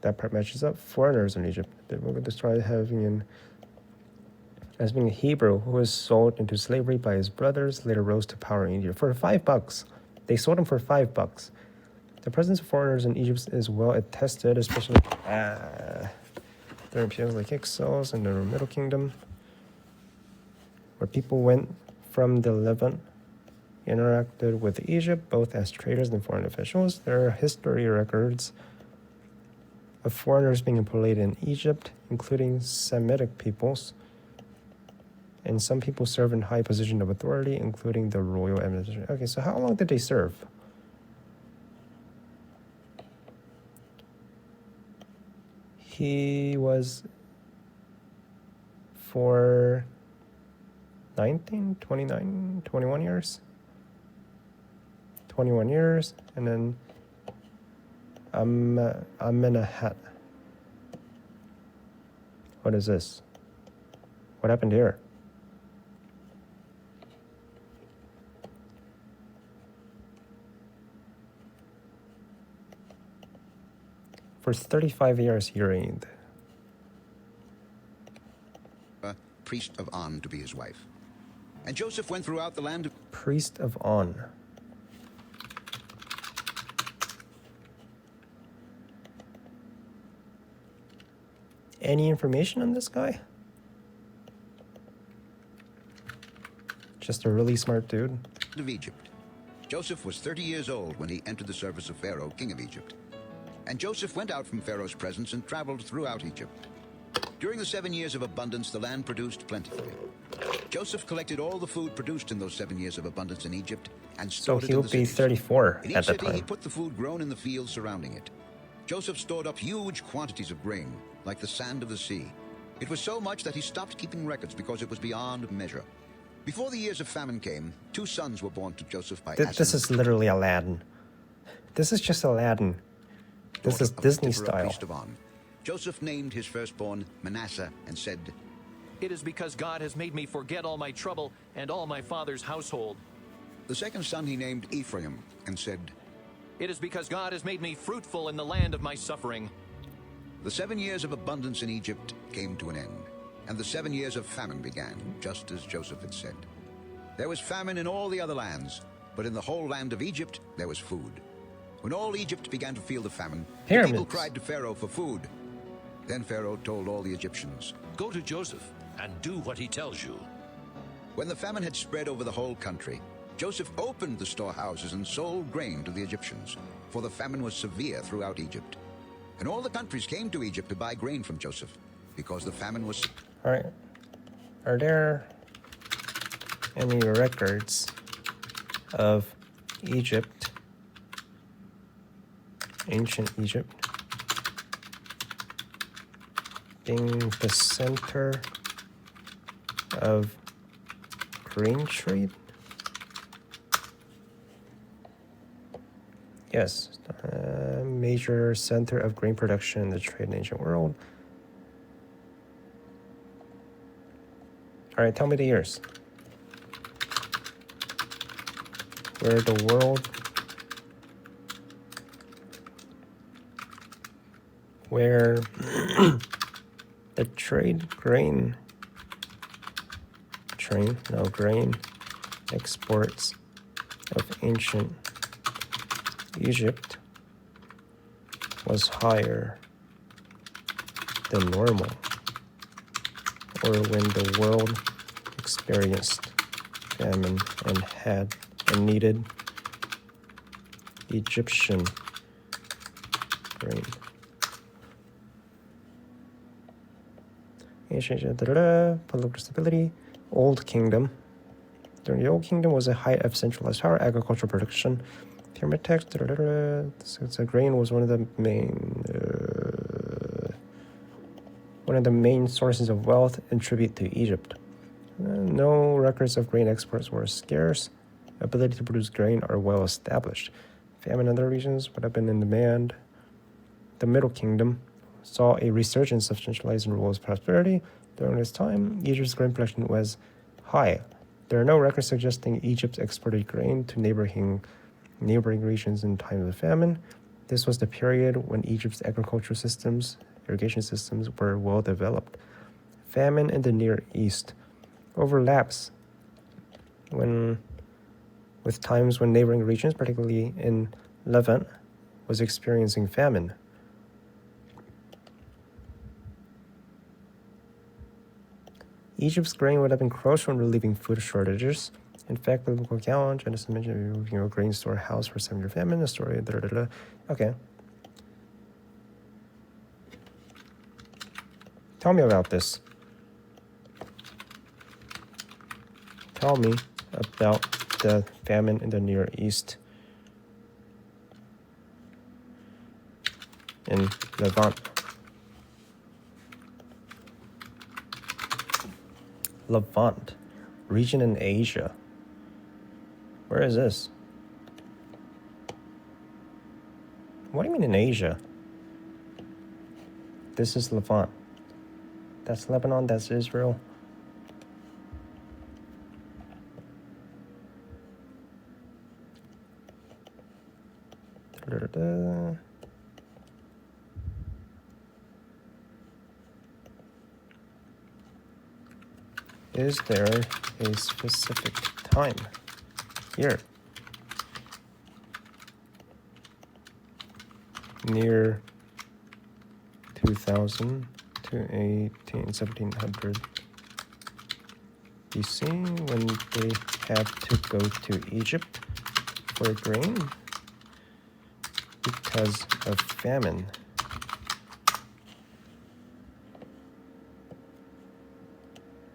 That part matches up. Foreigners in Egypt. They will describe as being a Hebrew who was sold into slavery by his brothers, later rose to power in Egypt for $5. They sold him for $5. The presence of foreigners in Egypt is well attested, especially there appears like Hyksos in the Middle Kingdom, where people went from the Levant, interacted with Egypt both as traders and foreign officials. There are history records of foreigners being employed in Egypt, including Semitic peoples, and some people serve in high position of authority, including the royal administration. Okay, so how long did they serve? He was for 19, 29, 21 years. 21 years, and then Amenemhat. What is this? What happened here? For 35 years he reigned. Priest of On to be his wife. And Joseph went throughout the land of... Priest of On. Any information on this guy? Just a really smart dude. Of Egypt. Joseph was 30 years old when he entered the service of Pharaoh, king of Egypt. And Joseph went out from Pharaoh's presence and traveled throughout Egypt. During the 7 years of abundance, the land produced plentifully. Joseph collected all the food produced in those 7 years of abundance in Egypt and stored it in the cities. So he'll be 34 in at the each city, time. he put the food grown in the fields surrounding it. Joseph stored up huge quantities of grain, like the sand of the sea. It was so much that he stopped keeping records because it was beyond measure. Before the years of famine came, 2 sons were born to Joseph by Asenath. This is literally Aladdin. This is just Aladdin. This is Disney style. Priest of On. Joseph named his firstborn Manasseh and said, "It is because God has made me forget all my trouble and all my father's household." The second son he named Ephraim and said, "It is because God has made me fruitful in the land of my suffering." The 7 years of abundance in Egypt came to an end, and the 7 years of famine began, just as Joseph had said. There was famine in all the other lands, but in the whole land of Egypt there was food. When all Egypt began to feel the famine, the people cried to Pharaoh for food. Then Pharaoh told all the Egyptians, "Go to Joseph and do what he tells you." When the famine had spread over the whole country, Joseph opened the storehouses and sold grain to the Egyptians, for the famine was severe throughout Egypt. And all the countries came to Egypt to buy grain from Joseph, because the famine was... All right. Are there any records of Egypt, ancient Egypt, being the center of grain trade? Yes, major center of grain production in the trade in ancient world. All right, tell me the years. Where the world, where the grain exports of ancient Egypt was higher than normal, or when the world experienced famine and needed Egyptian grain. Ancient political stability. Old Kingdom. During the Old Kingdom was a height of centralized power, agricultural production. Pyramid text. So grain was one of the main sources of wealth and tribute to Egypt. No records of grain exports were scarce. Ability to produce grain are well established. Famine in other regions would have been in demand. The Middle Kingdom saw a resurgence of centralized and rules prosperity. During this time, Egypt's grain production was high. There are no records suggesting Egypt exported grain to neighboring regions in time of famine. This was the period when Egypt's agricultural systems, irrigation systems, were well developed. Famine in the Near East overlaps with times when neighboring regions, particularly in Levant, was experiencing famine. Egypt's grain would have been crucial in relieving food shortages. In fact, biblical account, Genesis mentioned a grain storehouse for 7-year famine, a story, Okay. Tell me about this. Tell me about the famine in the Near East. In Levant. Levant, region in Asia. Where is this? What do you mean in Asia? This is Levant. That's Lebanon, that's Israel. Is there a specific time here near 2000 to 1700 BC when they have to go to Egypt for grain because of famine?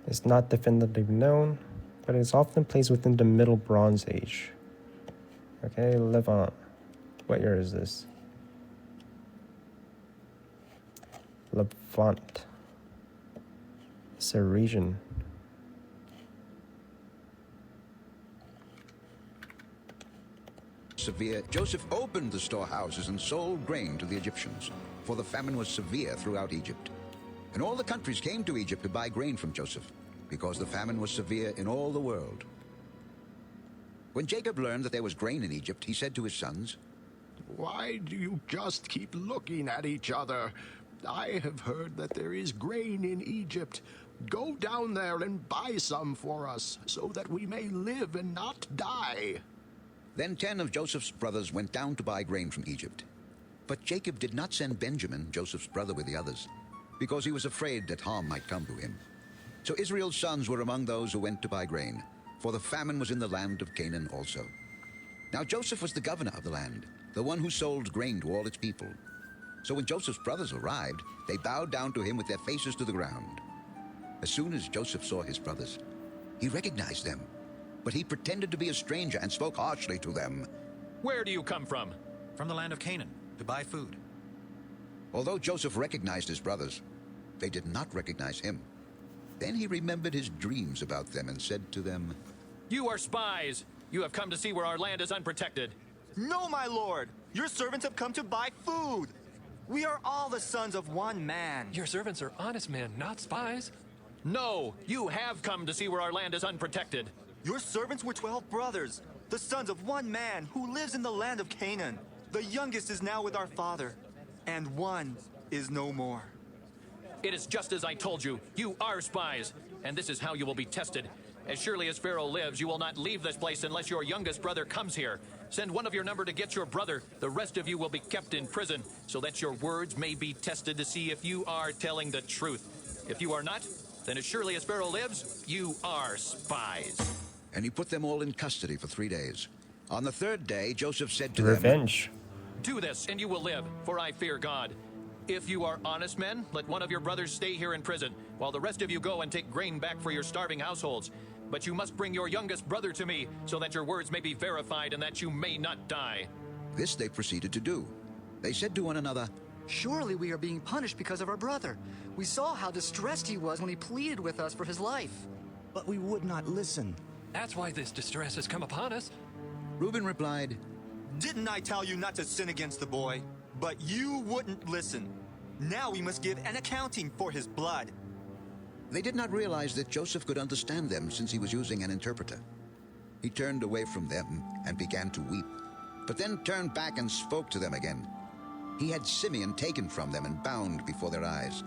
It's not definitively known, but it's often placed within the Middle Bronze Age. Okay, Levant. What year is this? Levant. It's a region. Severe. Joseph opened the storehouses and sold grain to the Egyptians, for the famine was severe throughout Egypt. And all the countries came to Egypt to buy grain from Joseph, because the famine was severe in all the world. When Jacob learned that there was grain in Egypt, he said to his sons, "Why do you just keep looking at each other? I have heard that there is grain in Egypt. Go down there and buy some for us, so that we may live and not die. Then 10 of Joseph's brothers went down to buy grain from Egypt. But Jacob did not send Benjamin, Joseph's brother, with the others, because he was afraid that harm might come to him. So Israel's sons were among those who went to buy grain, for the famine was in the land of Canaan also. Now Joseph was the governor of the land, the one who sold grain to all its people. So when Joseph's brothers arrived, they bowed down to him with their faces to the ground. As soon as Joseph saw his brothers, he recognized them, but he pretended to be a stranger and spoke harshly to them. Where do you come from? From the land of Canaan, to buy food. Although Joseph recognized his brothers, they did not recognize him. Then he remembered his dreams about them and said to them, You are spies! You have come to see where our land is unprotected. No, my lord! Your servants have come to buy food! We are all the sons of one man. Your servants are honest men, not spies. No, you have come to see where our land is unprotected. Your servants were 12 brothers, the sons of one man who lives in the land of Canaan. The youngest is now with our father, and one is no more. It is just as I told you. You are spies, and this is how you will be tested. As surely as Pharaoh lives, you will not leave this place unless your youngest brother comes here. Send one of your number to get your brother. The rest of you will be kept in prison, so that your words may be tested to see if you are telling the truth. If you are not, then as surely as Pharaoh lives, you are spies. And he put them all in custody for 3 days. On the 3rd day, Joseph said to Revenge. them, Do this, and you will live, for I fear God. If you are honest men, let one of your brothers stay here in prison, while the rest of you go and take grain back for your starving households. But you must bring your youngest brother to me, so that your words may be verified and that you may not die. This they proceeded to do. They said to one another, Surely we are being punished because of our brother. We saw how distressed he was when he pleaded with us for his life. But we would not listen. That's why this distress has come upon us. Reuben replied, Didn't I tell you not to sin against the boy? But you wouldn't listen. Now we must give an accounting for his blood. They did not realize that Joseph could understand them since he was using an interpreter. He turned away from them and began to weep, but then turned back and spoke to them again. He had Simeon taken from them and bound before their eyes.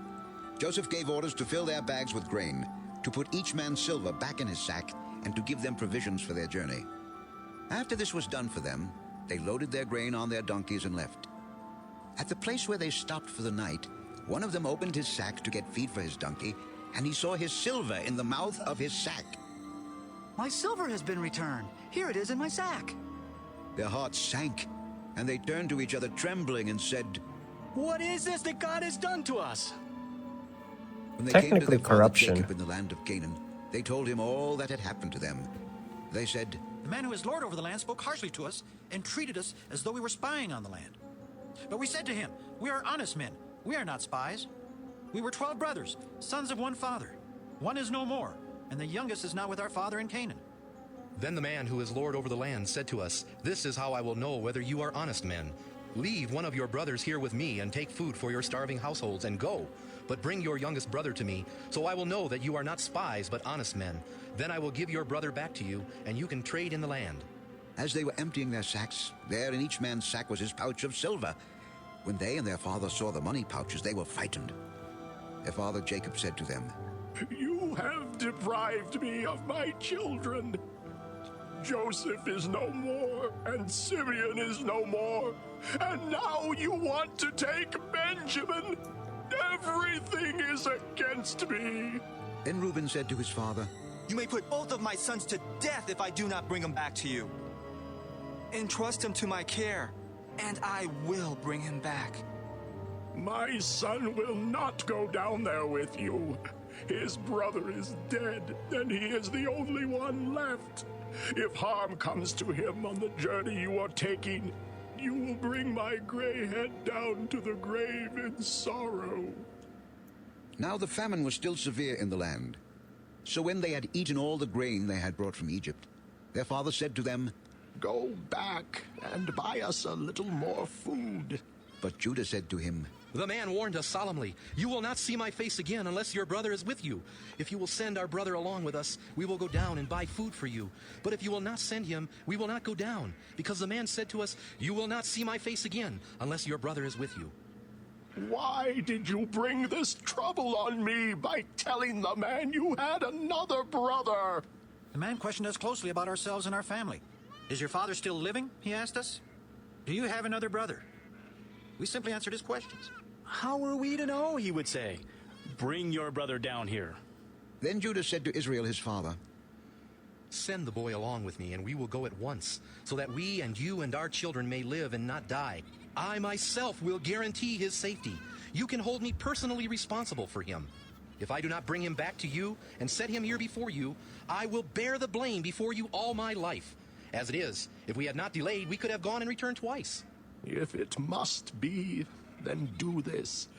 Joseph gave orders to fill their bags with grain, to put each man's silver back in his sack, and to give them provisions for their journey. After this was done for them, they loaded their grain on their donkeys and left. At the place where they stopped for the night, one of them opened his sack to get feed for his donkey, and he saw his silver in the mouth of his sack. My silver has been returned. Here it is in my sack. Their hearts sank, and they turned to each other trembling and said, What is this that God has done to us? When they Technically came to their father corruption. Jacob in the land of Canaan, they told him all that had happened to them. They said, The man who is lord over the land spoke harshly to us and treated us as though we were spying on the land. But we said to him, We are honest men. We are not spies. We were 12 brothers, sons of one father. One is no more, and the youngest is now with our father in Canaan. Then the man who is lord over the land said to us, This is how I will know whether you are honest men. Leave one of your brothers here with me and take food for your starving households and go. But bring your youngest brother to me, so I will know that you are not spies but honest men. Then I will give your brother back to you, and you can trade in the land. As they were emptying their sacks, there in each man's sack was his pouch of silver. When they and their father saw the money pouches, they were frightened. Their father Jacob said to them, You have deprived me of my children. Joseph is no more, and Simeon is no more, and now you want to take Benjamin. Everything is against me. Then Reuben said to his father, You may put both of my sons to death if I do not bring him back to you. Entrust him to my care, and I will bring him back. My son will not go down there with you. His brother is dead, and he is the only one left. If harm comes to him on the journey you are taking, you will bring my gray head down to the grave in sorrow. Now the famine was still severe in the land. So when they had eaten all the grain they had brought from Egypt, their father said to them, Go back and buy us a little more food. But Judah said to him, The man warned us solemnly, You will not see my face again unless your brother is with you. If you will send our brother along with us, we will go down and buy food for you. But if you will not send him, we will not go down, because the man said to us, You will not see my face again unless your brother is with you. Why did you bring this trouble on me by telling the man you had another brother? The man questioned us closely about ourselves and our family. Is your father still living? He asked us. Do you have another brother? We simply answered his questions. How are we to know, he would say. Bring your brother down here. Then Judah said to Israel his father, Send the boy along with me, and we will go at once, so that we and you and our children may live and not die. I myself will guarantee his safety. You can hold me personally responsible for him. If I do not bring him back to you and set him here before you, I will bear the blame before you all my life. As it is, if we had not delayed, we could have gone and returned twice. If it must be, then do this.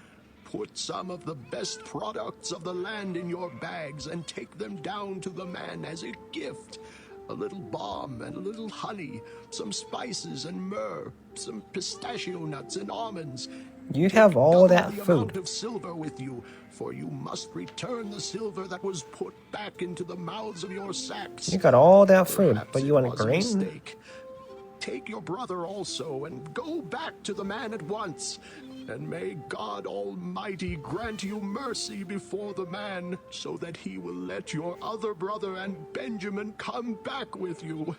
Put some of the best products of the land in your bags and take them down to the man as a gift. A little balm and a little honey, some spices and myrrh, some pistachio nuts and almonds. You have all that the food. amount of silver with you, for you must return the silver that was put back into the mouths of your sacks. You got all that food, Perhaps but it you want was a grain? mistake. Take your brother also and go back to the man at once. And may God Almighty grant you mercy before the man, so that he will let your other brother and Benjamin come back with you.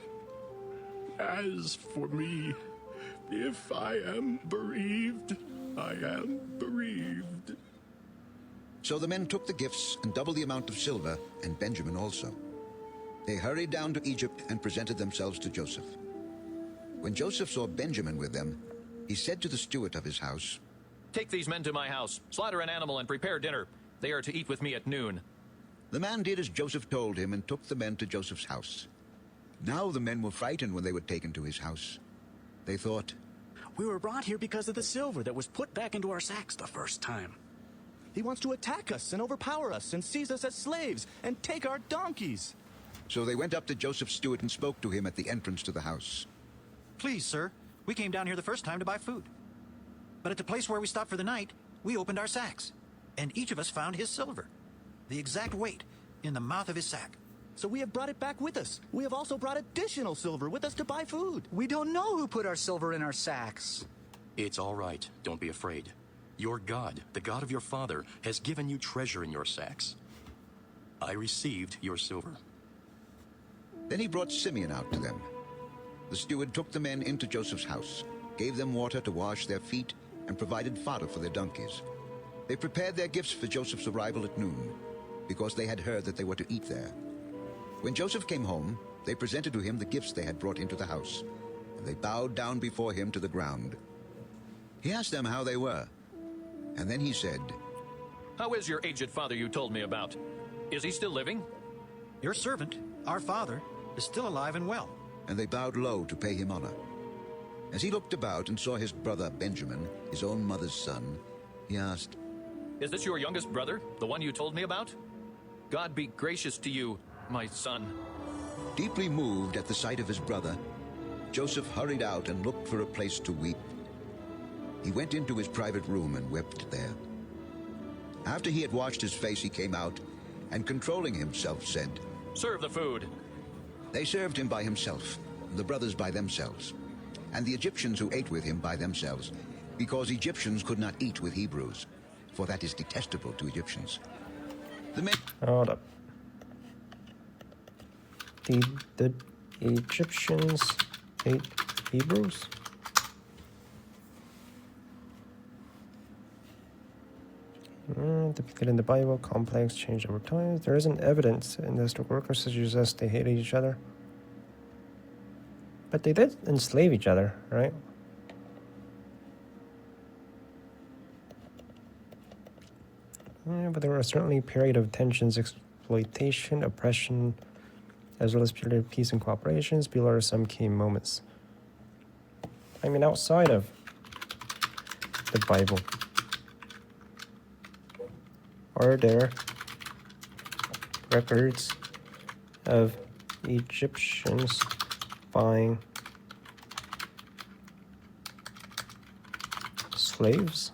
As for me, if I am bereaved, I am bereaved. So the men took the gifts and double the amount of silver, and Benjamin also. They hurried down to Egypt and presented themselves to Joseph. When Joseph saw Benjamin with them, he said to the steward of his house, Take these men to my house, slaughter an animal, and prepare dinner. They are to eat with me at noon. The man did as Joseph told him and took the men to Joseph's house. Now the men were frightened when they were taken to his house. They thought, We were brought here because of the silver that was put back into our sacks the first time. He wants to attack us and overpower us and seize us as slaves and take our donkeys. So they went up to Joseph's steward and spoke to him at the entrance to the house. Please, sir, we came down here the first time to buy food. But at the place where we stopped for the night, we opened our sacks, and each of us found his silver, the exact weight, in the mouth of his sack. So we have brought it back with us. We have also brought additional silver with us to buy food. We don't know who put our silver in our sacks. It's all right. Don't be afraid. Your God, the God of your father, has given you treasure in your sacks. I received your silver. Then he brought Simeon out to them. The steward took the men into Joseph's house, gave them water to wash their feet, and provided fodder for their donkeys. They prepared their gifts for Joseph's arrival at noon, because they had heard that they were to eat there. When Joseph came home, they presented to him the gifts they had brought into the house, and they bowed down before him to the ground. He asked them how they were, and then he said, How is your aged father you told me about? Is he still living? Your servant, our father, is still alive and well. And they bowed low to pay him honor. As he looked about and saw his brother Benjamin, his own mother's son, he asked, Is this your youngest brother, the one you told me about? God be gracious to you, my son. Deeply moved at the sight of his brother, Joseph hurried out and looked for a place to weep. He went into his private room and wept there. After he had washed his face, he came out, and controlling himself said, Serve the food. They served him by himself, the brothers by themselves, and the Egyptians who ate with him by themselves, because Egyptians could not eat with Hebrews, for that is detestable to Egyptians. The men... Hold up. The Egyptians ate Hebrews? Depicted in the Bible, complex, changed over time. There isn't evidence in the historical records to suggest they hated each other. But they did enslave each other, right? Yeah, but there was certainly a period of tensions, exploitation, oppression, as well as period of peace and cooperation. Below are some key moments. I mean, outside of the Bible, are there records of Egyptians buying slaves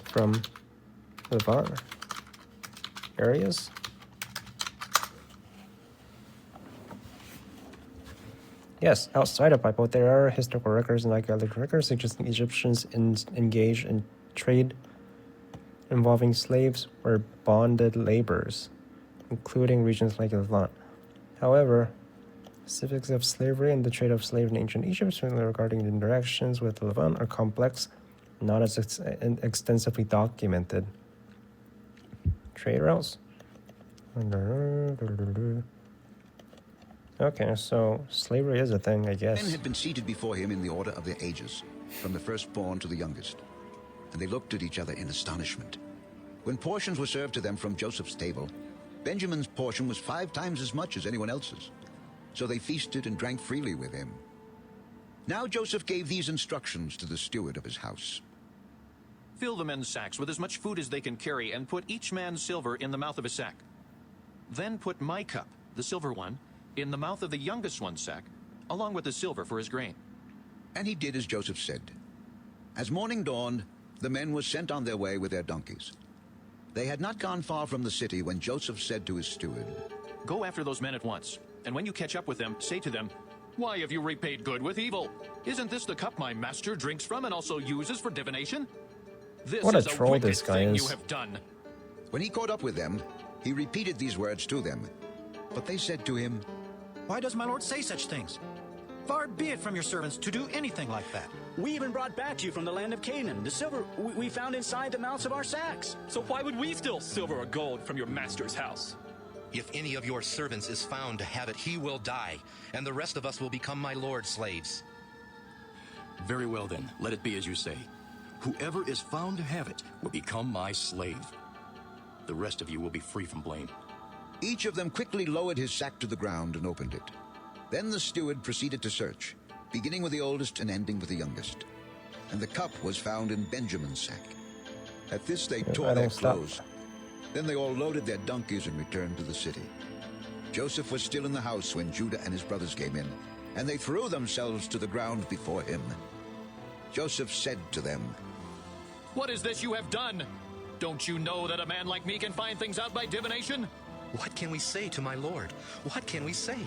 from Levant areas? Yes, outside of Bible, there are historical records and archaeological records suggesting Egyptians engaged in trade involving slaves or bonded laborers, including regions like Levant. However, specifics of slavery and the trade of slaves in ancient Egypt, certainly regarding the interactions with Levant, are complex, not as extensively documented. Trade routes. Okay, so slavery is a thing, I guess. Men had been seated before him in the order of their ages, from the firstborn to the youngest, and they looked at each other in astonishment. When portions were served to them from Joseph's table, Benjamin's portion was 5 times as much as anyone else's, so they feasted and drank freely with him. Now Joseph gave these instructions to the steward of his house. Fill the men's sacks with as much food as they can carry, and put each man's silver in the mouth of his sack. Then put my cup, the silver one, in the mouth of the youngest one's sack, along with the silver for his grain. And he did as Joseph said. As morning dawned, the men were sent on their way with their donkeys. They had not gone far from the city when Joseph said to his steward, Go after those men at once, and when you catch up with them, say to them, Why have you repaid good with evil? Isn't this the cup my master drinks from and also uses for divination? This What a is troll wicked this guy thing is. you have done. When he caught up with them, he repeated these words to them. But they said to him, Why does my lord say such things? Far be it from your servants to do anything like that. We even brought back to you from the land of Canaan the silver we found inside the mouths of our sacks. So why would we steal silver or gold from your master's house? If any of your servants is found to have it, he will die, and the rest of us will become my lord's slaves. Very well then, let it be as you say. Whoever is found to have it will become my slave. The rest of you will be free from blame. Each of them quickly lowered his sack to the ground and opened it. Then the steward proceeded to search, beginning with the oldest and ending with the youngest. And the cup was found in Benjamin's sack. At this they tore their clothes. Then they all loaded their donkeys and returned to the city. Joseph was still in the house when Judah and his brothers came in, and they threw themselves to the ground before him. Joseph said to them, What is this you have done? Don't you know that a man like me can find things out by divination? What can we say to my lord? What can we say?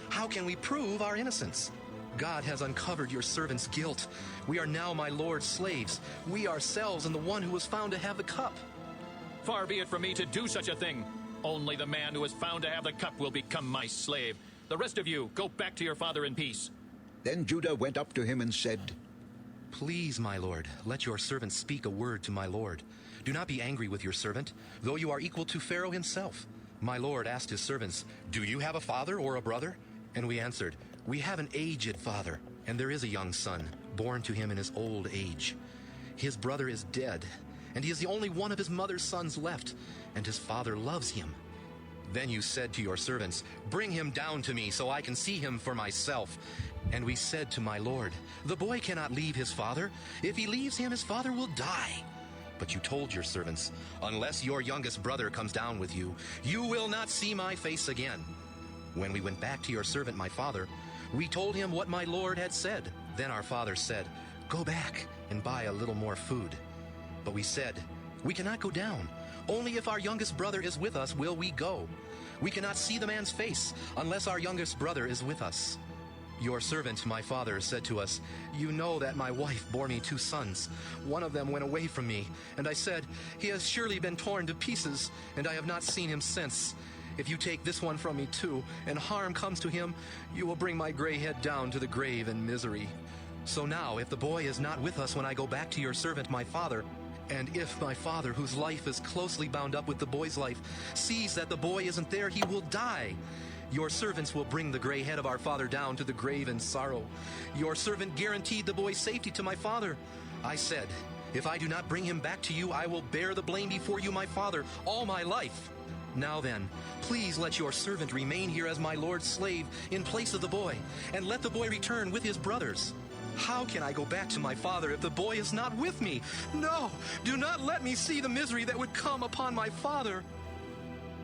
How can we prove our innocence? God has uncovered your servant's guilt. We are now my lord's slaves, we ourselves and the one who was found to have the cup. Far be it from me to do such a thing. Only the man who is found to have the cup will become my slave. The rest of you, go back to your father in peace. Then Judah went up to him and said, Please, my lord, let your servant speak a word to my lord. Do not be angry with your servant, though you are equal to Pharaoh himself. My lord asked his servants, Do you have a father or a brother? And we answered, We have an aged father, and there is a young son, born to him in his old age. His brother is dead, and he is the only one of his mother's sons left, and his father loves him. Then you said to your servants, Bring him down to me so I can see him for myself. And we said to my lord, The boy cannot leave his father. If he leaves him, his father will die. But you told your servants, Unless your youngest brother comes down with you, you will not see my face again. When we went back to your servant my father, we told him what my lord had said. Then our father said, Go back and buy a little more food. But we said, We cannot go down. Only if our youngest brother is with us will we go. We cannot see the man's face unless our youngest brother is with us. Your servant, my father, said to us, You know that my wife bore me 2 sons. One of them went away from me, and I said, He has surely been torn to pieces, and I have not seen him since. If you take this one from me too, and harm comes to him, you will bring my gray head down to the grave in misery. So now, if the boy is not with us when I go back to your servant, my father, and if my father, whose life is closely bound up with the boy's life, sees that the boy isn't there, he will die. Your servants will bring the gray head of our father down to the grave in sorrow. Your servant guaranteed the boy's safety to my father. I said, If I do not bring him back to you, I will bear the blame before you, my father, all my life. Now then, please let your servant remain here as my lord's slave in place of the boy, and let the boy return with his brothers. How can I go back to my father if the boy is not with me? No, do not let me see the misery that would come upon my father.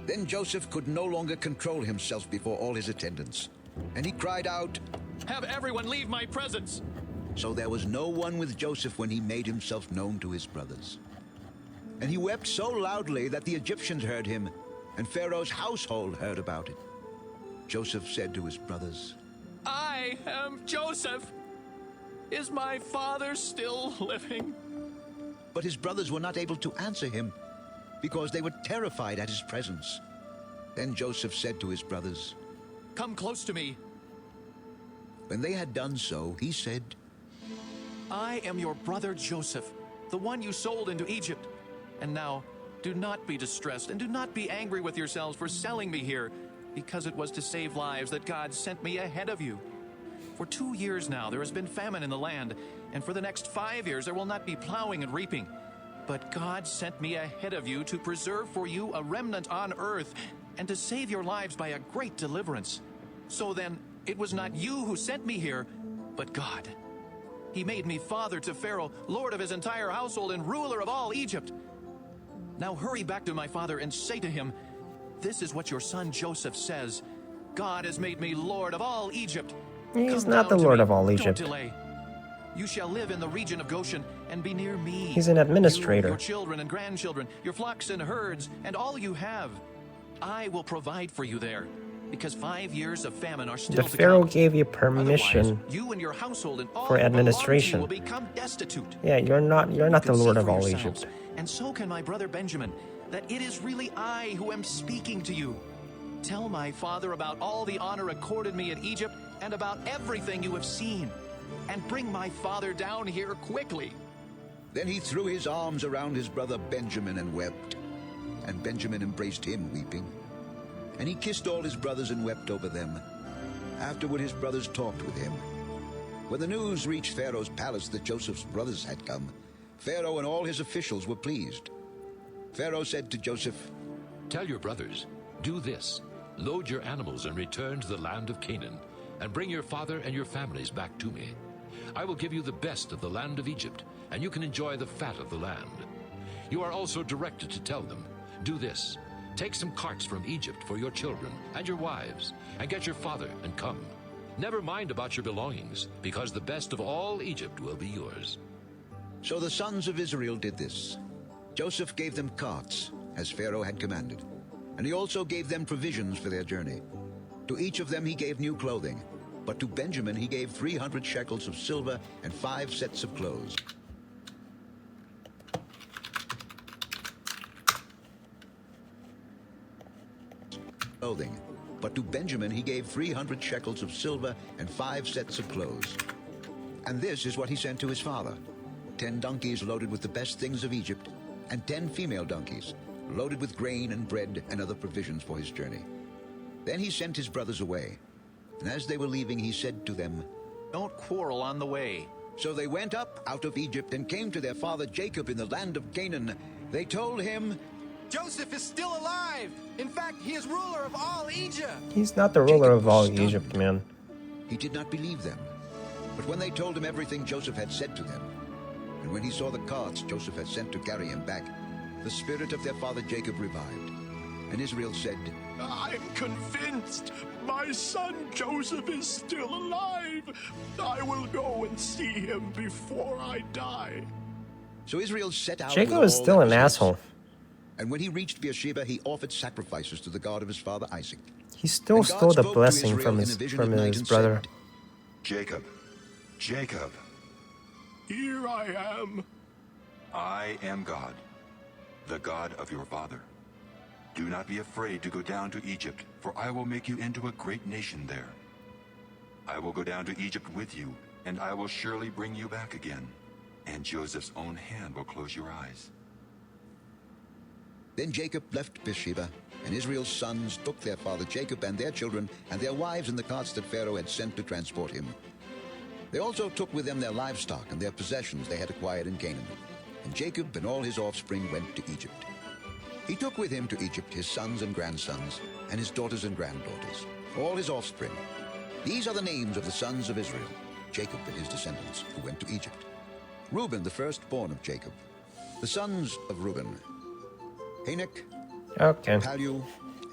Then Joseph could no longer control himself before all his attendants, and he cried out, Have everyone leave my presence! So there was no one with Joseph when he made himself known to his brothers. And he wept so loudly that the Egyptians heard him, and Pharaoh's household heard about it. Joseph said to his brothers, I am Joseph. Is my father still living? But his brothers were not able to answer him, because they were terrified at his presence. Then Joseph said to his brothers, "Come close to me." When they had done so, he said, "I am your brother Joseph, the one you sold into Egypt. And now, do not be distressed and do not be angry with yourselves for selling me here, because it was to save lives that God sent me ahead of you. For 2 years now there has been famine in the land, and for the next 5 years there will not be plowing and reaping. But God sent me ahead of you to preserve for you a remnant on earth, and to save your lives by a great deliverance. So then, it was not you who sent me here, but God. He made me father to Pharaoh, lord of his entire household and ruler of all Egypt. Now hurry back to my father and say to him, 'This is what your son Joseph says. God has made me lord of all Egypt. He's Come not the down to lord me. of all Egypt. Don't delay. You shall live in the region of Goshen and be near me. He's an administrator. You, your children and grandchildren, your flocks and herds, and all you have. I will provide for you there, because 5 years of famine are still The to Pharaoh come. gave you permission Otherwise, you and your household and all for who belong to you administration. will become destitute. Yeah, you're not You the can see lord of for all yourselves, Egypt. And so can my brother Benjamin, that it is really I who am speaking to you. Tell my father about all the honor accorded me in Egypt and about everything you have seen. And bring my father down here quickly." Then he threw his arms around his brother Benjamin and wept. And Benjamin embraced him, weeping. And he kissed all his brothers and wept over them. Afterward his brothers talked with him. When the news reached Pharaoh's palace that Joseph's brothers had come, Pharaoh and all his officials were pleased. Pharaoh said to Joseph, "Tell your brothers, do this. Load your animals and return to the land of Canaan, and bring your father and your families back to me. I will give you the best of the land of Egypt, and you can enjoy the fat of the land." You are also directed to tell them, "Do this. Take some carts from Egypt for your children and your wives, and get your father and come. Never mind about your belongings, because the best of all Egypt will be yours." So the sons of Israel did this. Joseph gave them carts, as Pharaoh had commanded, and he also gave them provisions for their journey. To each of them he gave new clothing, but to Benjamin he gave 300 shekels of silver and 5 sets of clothes. But to Benjamin he gave 300 shekels of silver and 5 sets of clothes. And this is what he sent to his father: 10 donkeys loaded with the best things of Egypt, and 10 female donkeys loaded with grain and bread and other provisions for his journey. Then he sent his brothers away, and as they were leaving he said to them, "Don't quarrel on the way." So they went up out of Egypt and came to their father Jacob in the land of Canaan. They told him, "Joseph is still alive! In fact, he is ruler of all Egypt!" He's not the ruler of all Egypt, man. He did not believe them. But when they told him everything Joseph had said to them, and when he saw the carts Joseph had sent to carry him back, the spirit of their father Jacob revived. And Israel said, I'm convinced my son Joseph is still alive. I will go and see him before I die. So Israel set out. Jacob with is all still that an was his. asshole. And when he reached Beersheba, he offered sacrifices to the God of his father Isaac. He still And God stole the spoke to blessing Israel from in his a vision at night and brother. said, Jacob, Jacob, Here I am. I am God, the God of your father. Do not be afraid to go down to Egypt, for I will make you into a great nation there. I will go down to Egypt with you, and I will surely bring you back again, and Joseph's own hand will close your eyes. Then Jacob left Beersheba, and Israel's sons took their father Jacob and their children and their wives in the carts that Pharaoh had sent to transport him. They also took with them their livestock and their possessions they had acquired in Canaan. And Jacob and all his offspring went to Egypt. He took with him to Egypt his sons and grandsons, and his daughters and granddaughters, all his offspring. These are the names of the sons of Israel, Jacob and his descendants, who went to Egypt. Reuben, the firstborn of Jacob. The sons of Reuben: Hanok, Okay. Palu,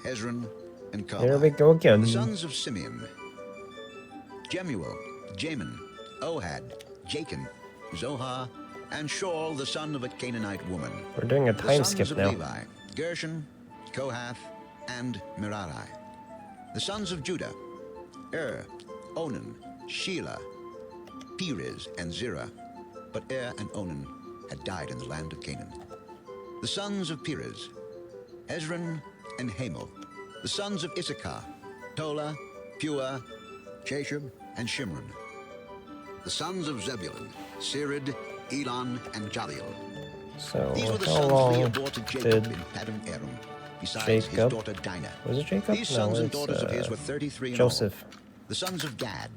Hezron, and Carmi. Here we go again. The sons of Simeon: Jemuel, Jamin, Ohad, Jachin, Zohar, and Shaul, the son of a Canaanite woman. We're doing a The time sons skip of now. Levi: Gershon, Kohath, and Merari. The sons of Judah: Onan, Shelah, Perez, and Zerah. But and Onan had died in the land of Canaan. The sons of Perez, Hezron and Hamel. The sons of Issachar, Tola, Pua, Jashub, and Shimron. The sons of Zebulun, Sered, Elon, and Jadiel. So, These were the how sons long Leah bore to Jacob did in Paddan Aram, besides Jacob? his daughter Dinah. Was it Jacob? These No, sons and it's, daughters of his were 33 in Joseph. all. The sons of Gad,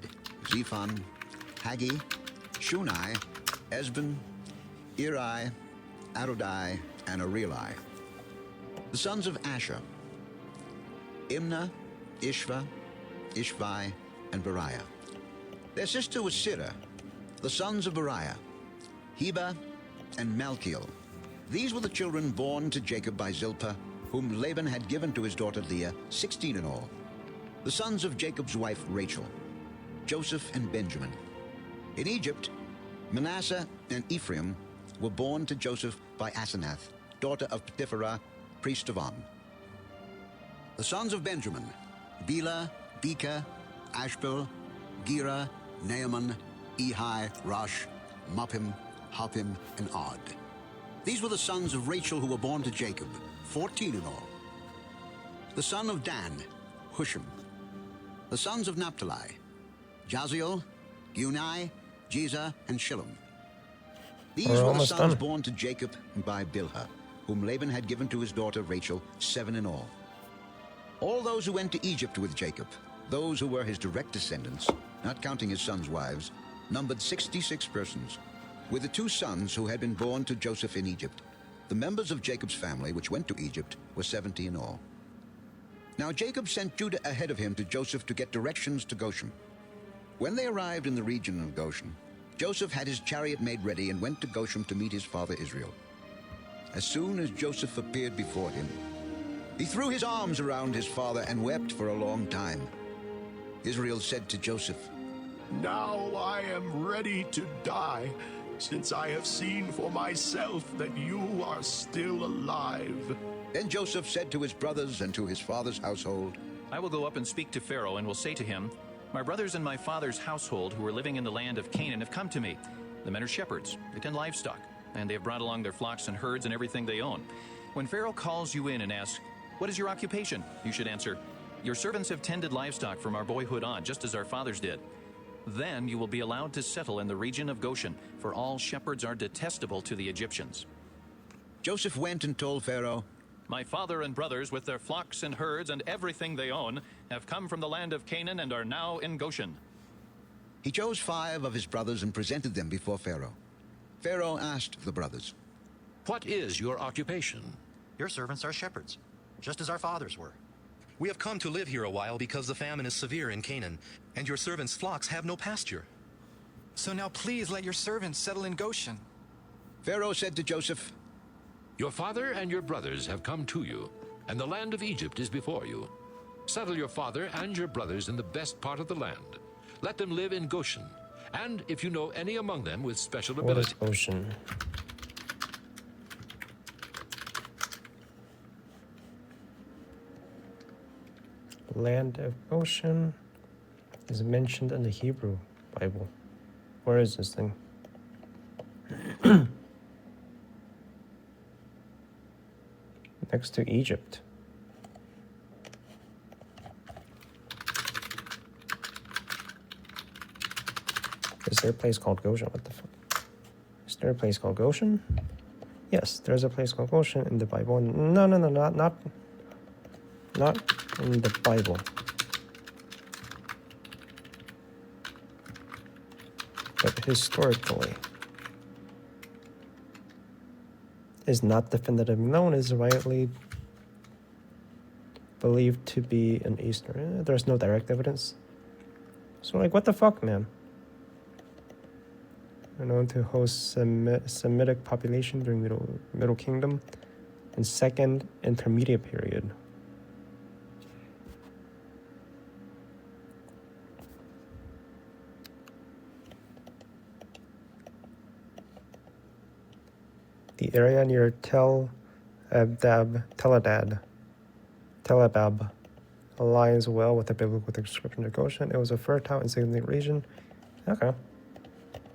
Zephon, Hagi, Shunai, Esben, Eri, Arodai, and Areli. The sons of Asher, Imnah, Ishva, Ishvi, and Beriah. Their sister was Sirah. The sons of Beriah, Heba, and Malchiel. These were the children born to Jacob by Zilpah, whom Laban had given to his daughter Leah, 16 in all. The sons of Jacob's wife Rachel, Joseph and Benjamin. In Egypt, Manasseh and Ephraim were born to Joseph by Asenath, daughter of Potipharah, priest of On. The sons of Benjamin, Bela, Beka, Ashbel, Gera, Naaman, Ehi, Rosh, Muppim, Huppim, and Od. These were the sons of Rachel who were born to Jacob, 14 in all. The son of Dan, Hushim. The sons of Naphtali, Jaziel, Unai, Jeza, and Shillem. These were the sons born to Jacob by Bilhah, whom Laban had given to his daughter Rachel, 7 in all. All those who went to Egypt with Jacob, those who were his direct descendants, not counting his sons' wives, numbered 66 persons. With the 2 sons who had been born to Joseph in Egypt, the members of Jacob's family which went to Egypt were 70 in all. Now Jacob sent Judah ahead of him to Joseph to get directions to Goshen. When they arrived in the region of Goshen, Joseph had his chariot made ready and went to Goshen to meet his father Israel. As soon as Joseph appeared before him, he threw his arms around his father and wept for a long time. Israel said to Joseph, "Now I am ready to die, since I have seen for myself that you are still alive." Then Joseph said to his brothers and to his father's household, I will go up and speak to Pharaoh and will say to him, my brothers and my father's household who are living in the land of Canaan have come to me. The men are shepherds, they tend livestock, and they have brought along their flocks and herds and everything they own. When Pharaoh calls you in and asks, what is your occupation? You should answer, your servants have tended livestock from our boyhood on, just as our fathers did. Then you will be allowed to settle in the region of Goshen, for all shepherds are detestable to the Egyptians. Joseph went and told Pharaoh, my father and brothers, with their flocks and herds and everything they own, have come from the land of Canaan and are now in Goshen. He chose 5 of his brothers and presented them before Pharaoh. Pharaoh asked the brothers, what is your occupation? Your servants are shepherds, just as our fathers were. We have come to live here a while because the famine is severe in Canaan, and your servants' flocks have no pasture. So now please let your servants settle in Goshen. Pharaoh said to Joseph, your father and your brothers have come to you, and the land of Egypt is before you. Settle your father and your brothers in the best part of the land. Let them live in Goshen, and if you know any among them with special ability. What is Goshen? Land of Goshen is mentioned in the Hebrew Bible. Where is this thing? Next to Egypt. Is there a place called Goshen? What the fuck? Is there a place called Goshen? Yes, there's a place called Goshen in the Bible. No, not in the Bible. But historically, is not definitively known, is widely believed to be in Eastern. There's no direct evidence. So, like, what the fuck, man? They're known to host Semitic population during Middle Kingdom and Second Intermediate period. The area near Tel Abab aligns well with the biblical description of Goshen. It was a fertile and significant region. Okay.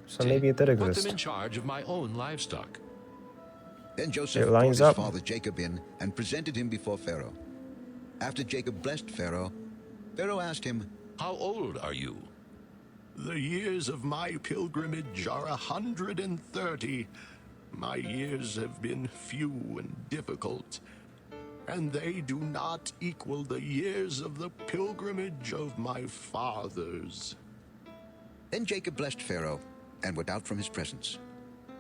So maybe it did Put exist. them in charge of my own livestock. Then Joseph It brought lines his up. father Jacob in and presented him before Pharaoh. After Jacob blessed Pharaoh, Pharaoh asked him, How old are you? The years of my pilgrimage are 130. My years have been few and difficult, and they do not equal the years of the pilgrimage of my fathers. Then Jacob blessed Pharaoh and went out from his presence.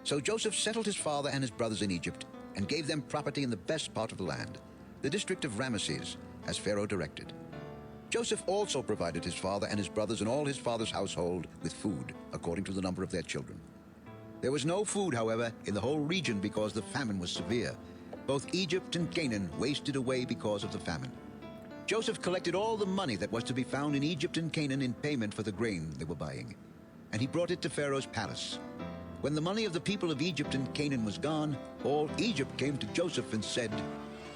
So Joseph settled his father and his brothers in Egypt and gave them property in the best part of the land, the district of Ramesses, as Pharaoh directed. Joseph also provided his father and his brothers and all his father's household with food, according to the number of their children. There was no food, however, in the whole region because the famine was severe. Both Egypt and Canaan wasted away because of the famine. Joseph collected all the money that was to be found in Egypt and Canaan in payment for the grain they were buying, and he brought it to Pharaoh's palace. When the money of the people of Egypt and Canaan was gone, all Egypt came to Joseph and said,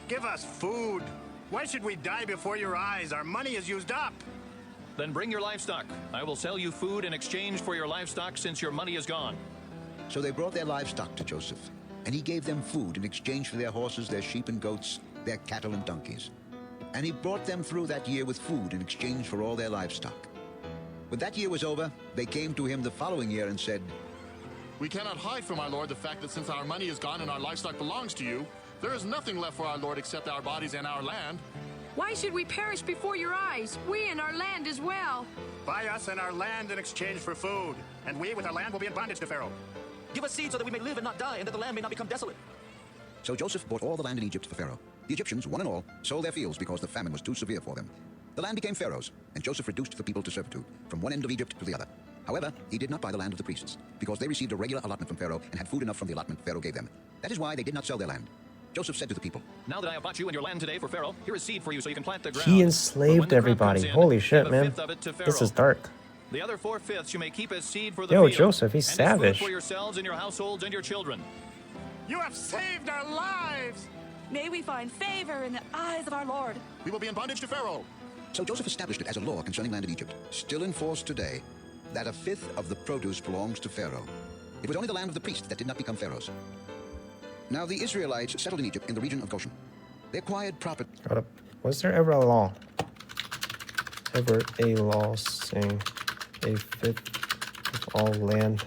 Give us food. Why should we die before your eyes? Our money is used up. Then bring your livestock. I will sell you food in exchange for your livestock since your money is gone. So they brought their livestock to Joseph, and he gave them food in exchange for their horses, their sheep and goats, their cattle and donkeys. And he brought them through that year with food in exchange for all their livestock. When that year was over, they came to him the following year and said, We cannot hide from our lord the fact that since our money is gone and our livestock belongs to you, there is nothing left for our lord except our bodies and our land. Why should we perish before your eyes? We and our land as well. Buy us and our land in exchange for food, and we with our land will be in bondage to Pharaoh. Give us seed so that we may live and not die, and that the land may not become desolate. So Joseph bought all the land in Egypt for Pharaoh. The Egyptians, one and all, sold their fields because the famine was too severe for them. The land became Pharaoh's, and Joseph reduced the people to servitude, from one end of Egypt to the other. However, he did not buy the land of the priests, because they received a regular allotment from Pharaoh and had food enough from the allotment Pharaoh gave them. That is why they did not sell their land. Joseph said to the people, Now that I have bought you and your land today for Pharaoh, here is seed for you so you can plant the ground. He But when enslaved the crop everybody. comes in, Holy give shit, a man. fifth of it to This is Pharaoh. dark. The other 4/5 you may keep as seed for the Yo, field. Joseph, he's and as food savage. for yourselves and your households and your children. You have saved our lives! May we find favor in the eyes of our Lord. We will be in bondage to Pharaoh. So Joseph established it as a law concerning land in Egypt, still in force today, that a fifth of the produce belongs to Pharaoh. It was only the land of the priests that did not become Pharaoh's. Now the Israelites settled in Egypt in the region of Goshen. They acquired property. Hold up. Was there ever a law? Ever a law saying a fifth of all land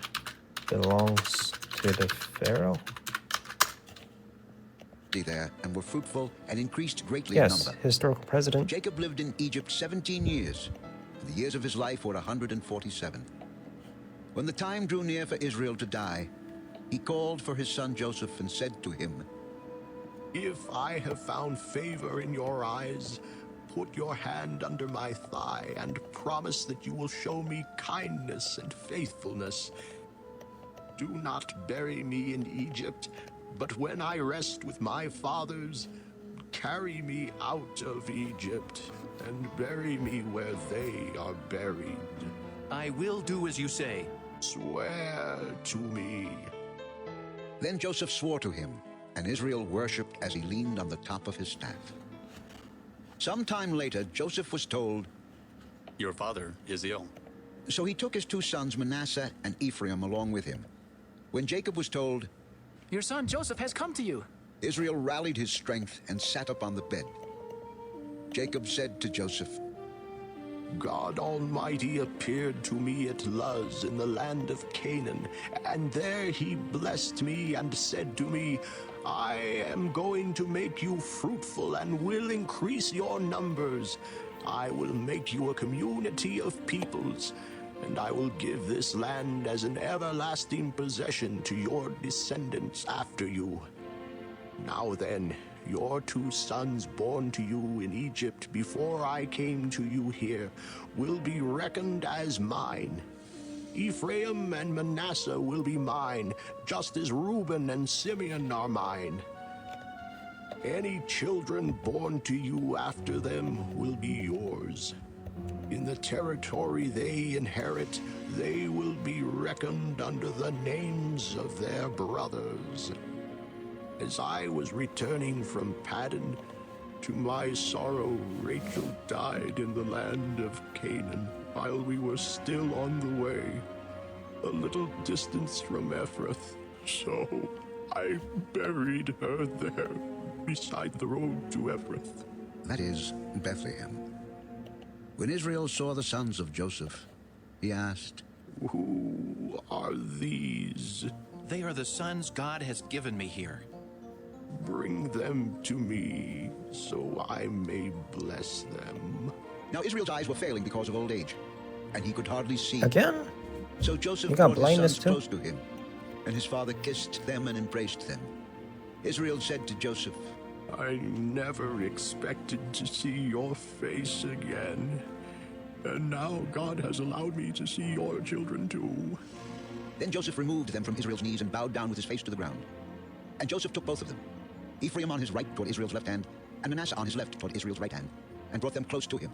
belongs to the Pharaoh? There and were fruitful and increased greatly Yes, in number. historical president. Jacob lived in Egypt 17 years, and the years of his life were 147. When the time drew near for Israel to die, he called for his son Joseph and said to him, If I have found favor in your eyes, put your hand under my thigh and promise that you will show me kindness and faithfulness. Do not bury me in Egypt, but when I rest with my fathers, carry me out of Egypt and bury me where they are buried. I will do as you say. Swear to me. Then Joseph swore to him, and Israel worshipped as he leaned on the top of his staff. Some time later, Joseph was told, Your father is ill. So he took his two sons, Manasseh and Ephraim, along with him. When Jacob was told, Your son Joseph has come to you. Israel rallied his strength and sat up on the bed. Jacob said to Joseph, God Almighty appeared to me at Luz in the land of Canaan, and there he blessed me and said to me, I am going to make you fruitful and will increase your numbers. I will make you a community of peoples, and I will give this land as an everlasting possession to your descendants after you. Now then, your two sons born to you in Egypt before I came to you here will be reckoned as mine. Ephraim and Manasseh will be mine, just as Reuben and Simeon are mine. Any children born to you after them will be yours. In the territory they inherit, they will be reckoned under the names of their brothers. As I was returning from Paddan, to my sorrow Rachel died in the land of Canaan, while we were still on the way, a little distance from Ephrath. So I buried her there, beside the road to Ephrath. That is, Bethlehem. When Israel saw the sons of Joseph, he asked, Who are these? They are the sons God has given me here. Bring them to me, so I may bless them. Now Israel's eyes were failing because of old age, and he could hardly see. Again? So Joseph You got brought his blindness sons too? close to him, and his father kissed them and embraced them. Israel said to Joseph, I never expected to see your face again. And now God has allowed me to see your children too. Then Joseph removed them from Israel's knees and bowed down with his face to the ground. And Joseph took both of them, Ephraim on his right toward Israel's left hand, and Manasseh on his left toward Israel's right hand, and brought them close to him.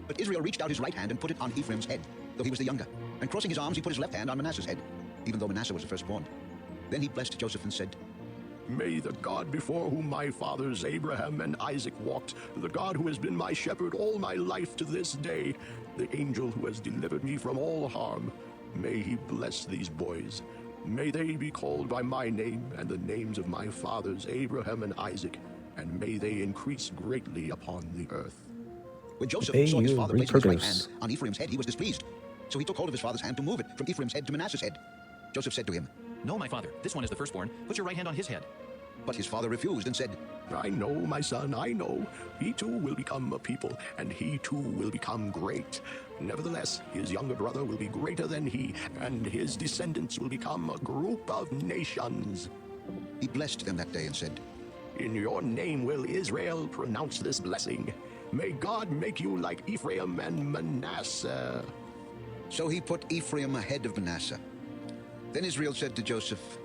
But Israel reached out his right hand and put it on Ephraim's head, though he was the younger. And crossing his arms, he put his left hand on Manasseh's head, even though Manasseh was the firstborn. Then he blessed Joseph and said, May the God before whom my fathers Abraham and Isaac walked, the God who has been my shepherd all my life to this day, the angel who has delivered me from all harm, may he bless these boys. May they be called by my name and the names of my fathers Abraham and Isaac, and may they increase greatly upon the earth. When Joseph May saw his you father placing his right reproduce. hand on Ephraim's head, he was displeased. So he took hold of his father's hand to move it from Ephraim's head to Manasseh's head. Joseph said to him, No, my father, this one is the firstborn. Put your right hand on his head. But his father refused and said, I know, my son, I know. He too will become a people, and he too will become great. Nevertheless, his younger brother will be greater than he, and his descendants will become a group of nations. He blessed them that day and said, In your name will Israel pronounce this blessing. May God make you like Ephraim and Manasseh. So he put Ephraim ahead of Manasseh. Then Israel said to Joseph,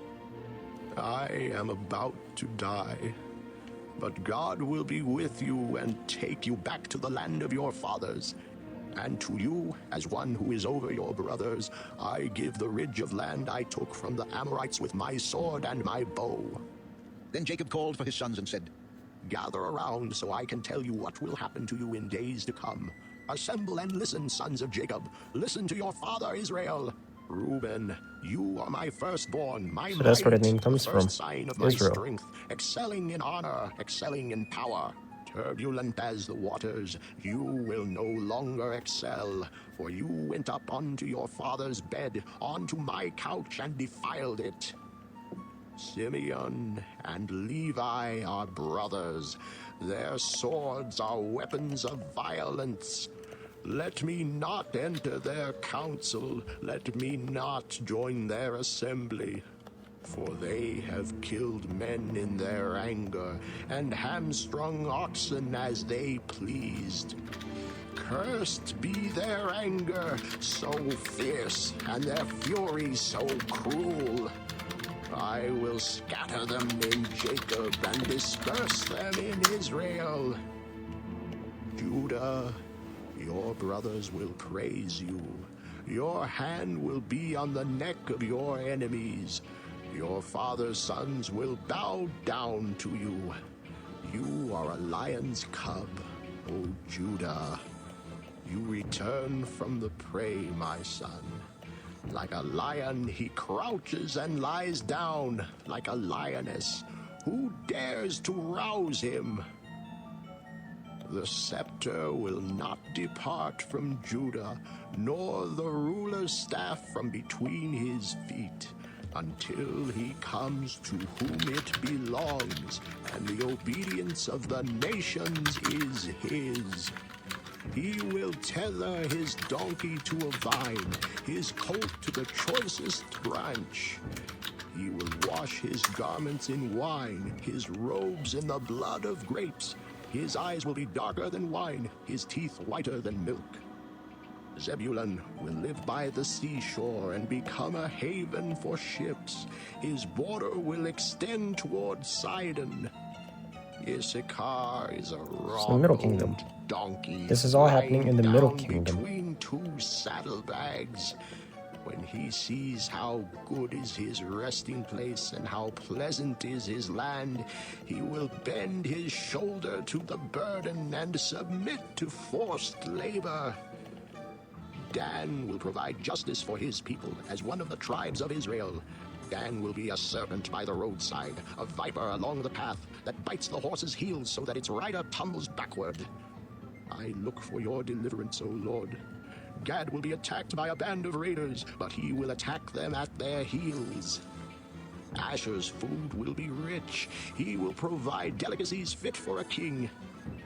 I am about to die, but God will be with you and take you back to the land of your fathers. And to you, as one who is over your brothers, I give the ridge of land I took from the Amorites with my sword and my bow. Then Jacob called for his sons and said, Gather around so I can tell you what will happen to you in days to come. Assemble and listen, sons of Jacob. Listen to your father Israel. Reuben, you are my firstborn, my So that's where the might, name comes the first from. sign of my Israel. strength, excelling in honor, excelling in power. Turbulent as the waters, you will no longer excel, for you went up onto your father's bed, onto my couch, and defiled it. Simeon and Levi are brothers. Their swords are weapons of violence. Let me not enter their council. Let me not join their assembly. For they have killed men in their anger, and hamstrung oxen as they pleased. Cursed be their anger, so fierce, and their fury so cruel. I will scatter them in Jacob and disperse them in Israel. Judah, your brothers will praise you. Your hand will be on the neck of your enemies. Your father's sons will bow down to you. You are a lion's cub, O Judah. You return from the prey, my son. Like a lion, he crouches and lies down, like a lioness. Who dares to rouse him? The scepter will not depart from Judah, nor the ruler's staff from between his feet, until he comes to whom it belongs, and the obedience of the nations is his. He will tether his donkey to a vine, his colt to the choicest branch. He will wash his garments in wine, his robes in the blood of grapes. His eyes will be darker than wine, his teeth whiter than milk. Zebulun will live by the seashore and become a haven for ships. His border will extend toward Sidon. Issachar is a the Middle Kingdom. donkey. This is all happening in the lying Middle down Kingdom. Between two saddlebags. When he sees how good is his resting place and how pleasant is his land, he will bend his shoulder to the burden and submit to forced labor. Dan will provide justice for his people as one of the tribes of Israel. Dan will be a serpent by the roadside, a viper along the path that bites the horse's heels so that its rider tumbles backward. I look for your deliverance, O Lord. Gad will be attacked by a band of raiders, but he will attack them at their heels. Asher's food will be rich. He will provide delicacies fit for a king.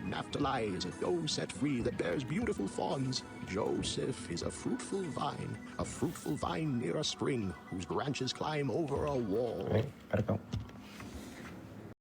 Naphtali is a doe set free that bears beautiful fawns. Joseph is a fruitful vine near a spring whose branches climb over a wall. Right, gotta go.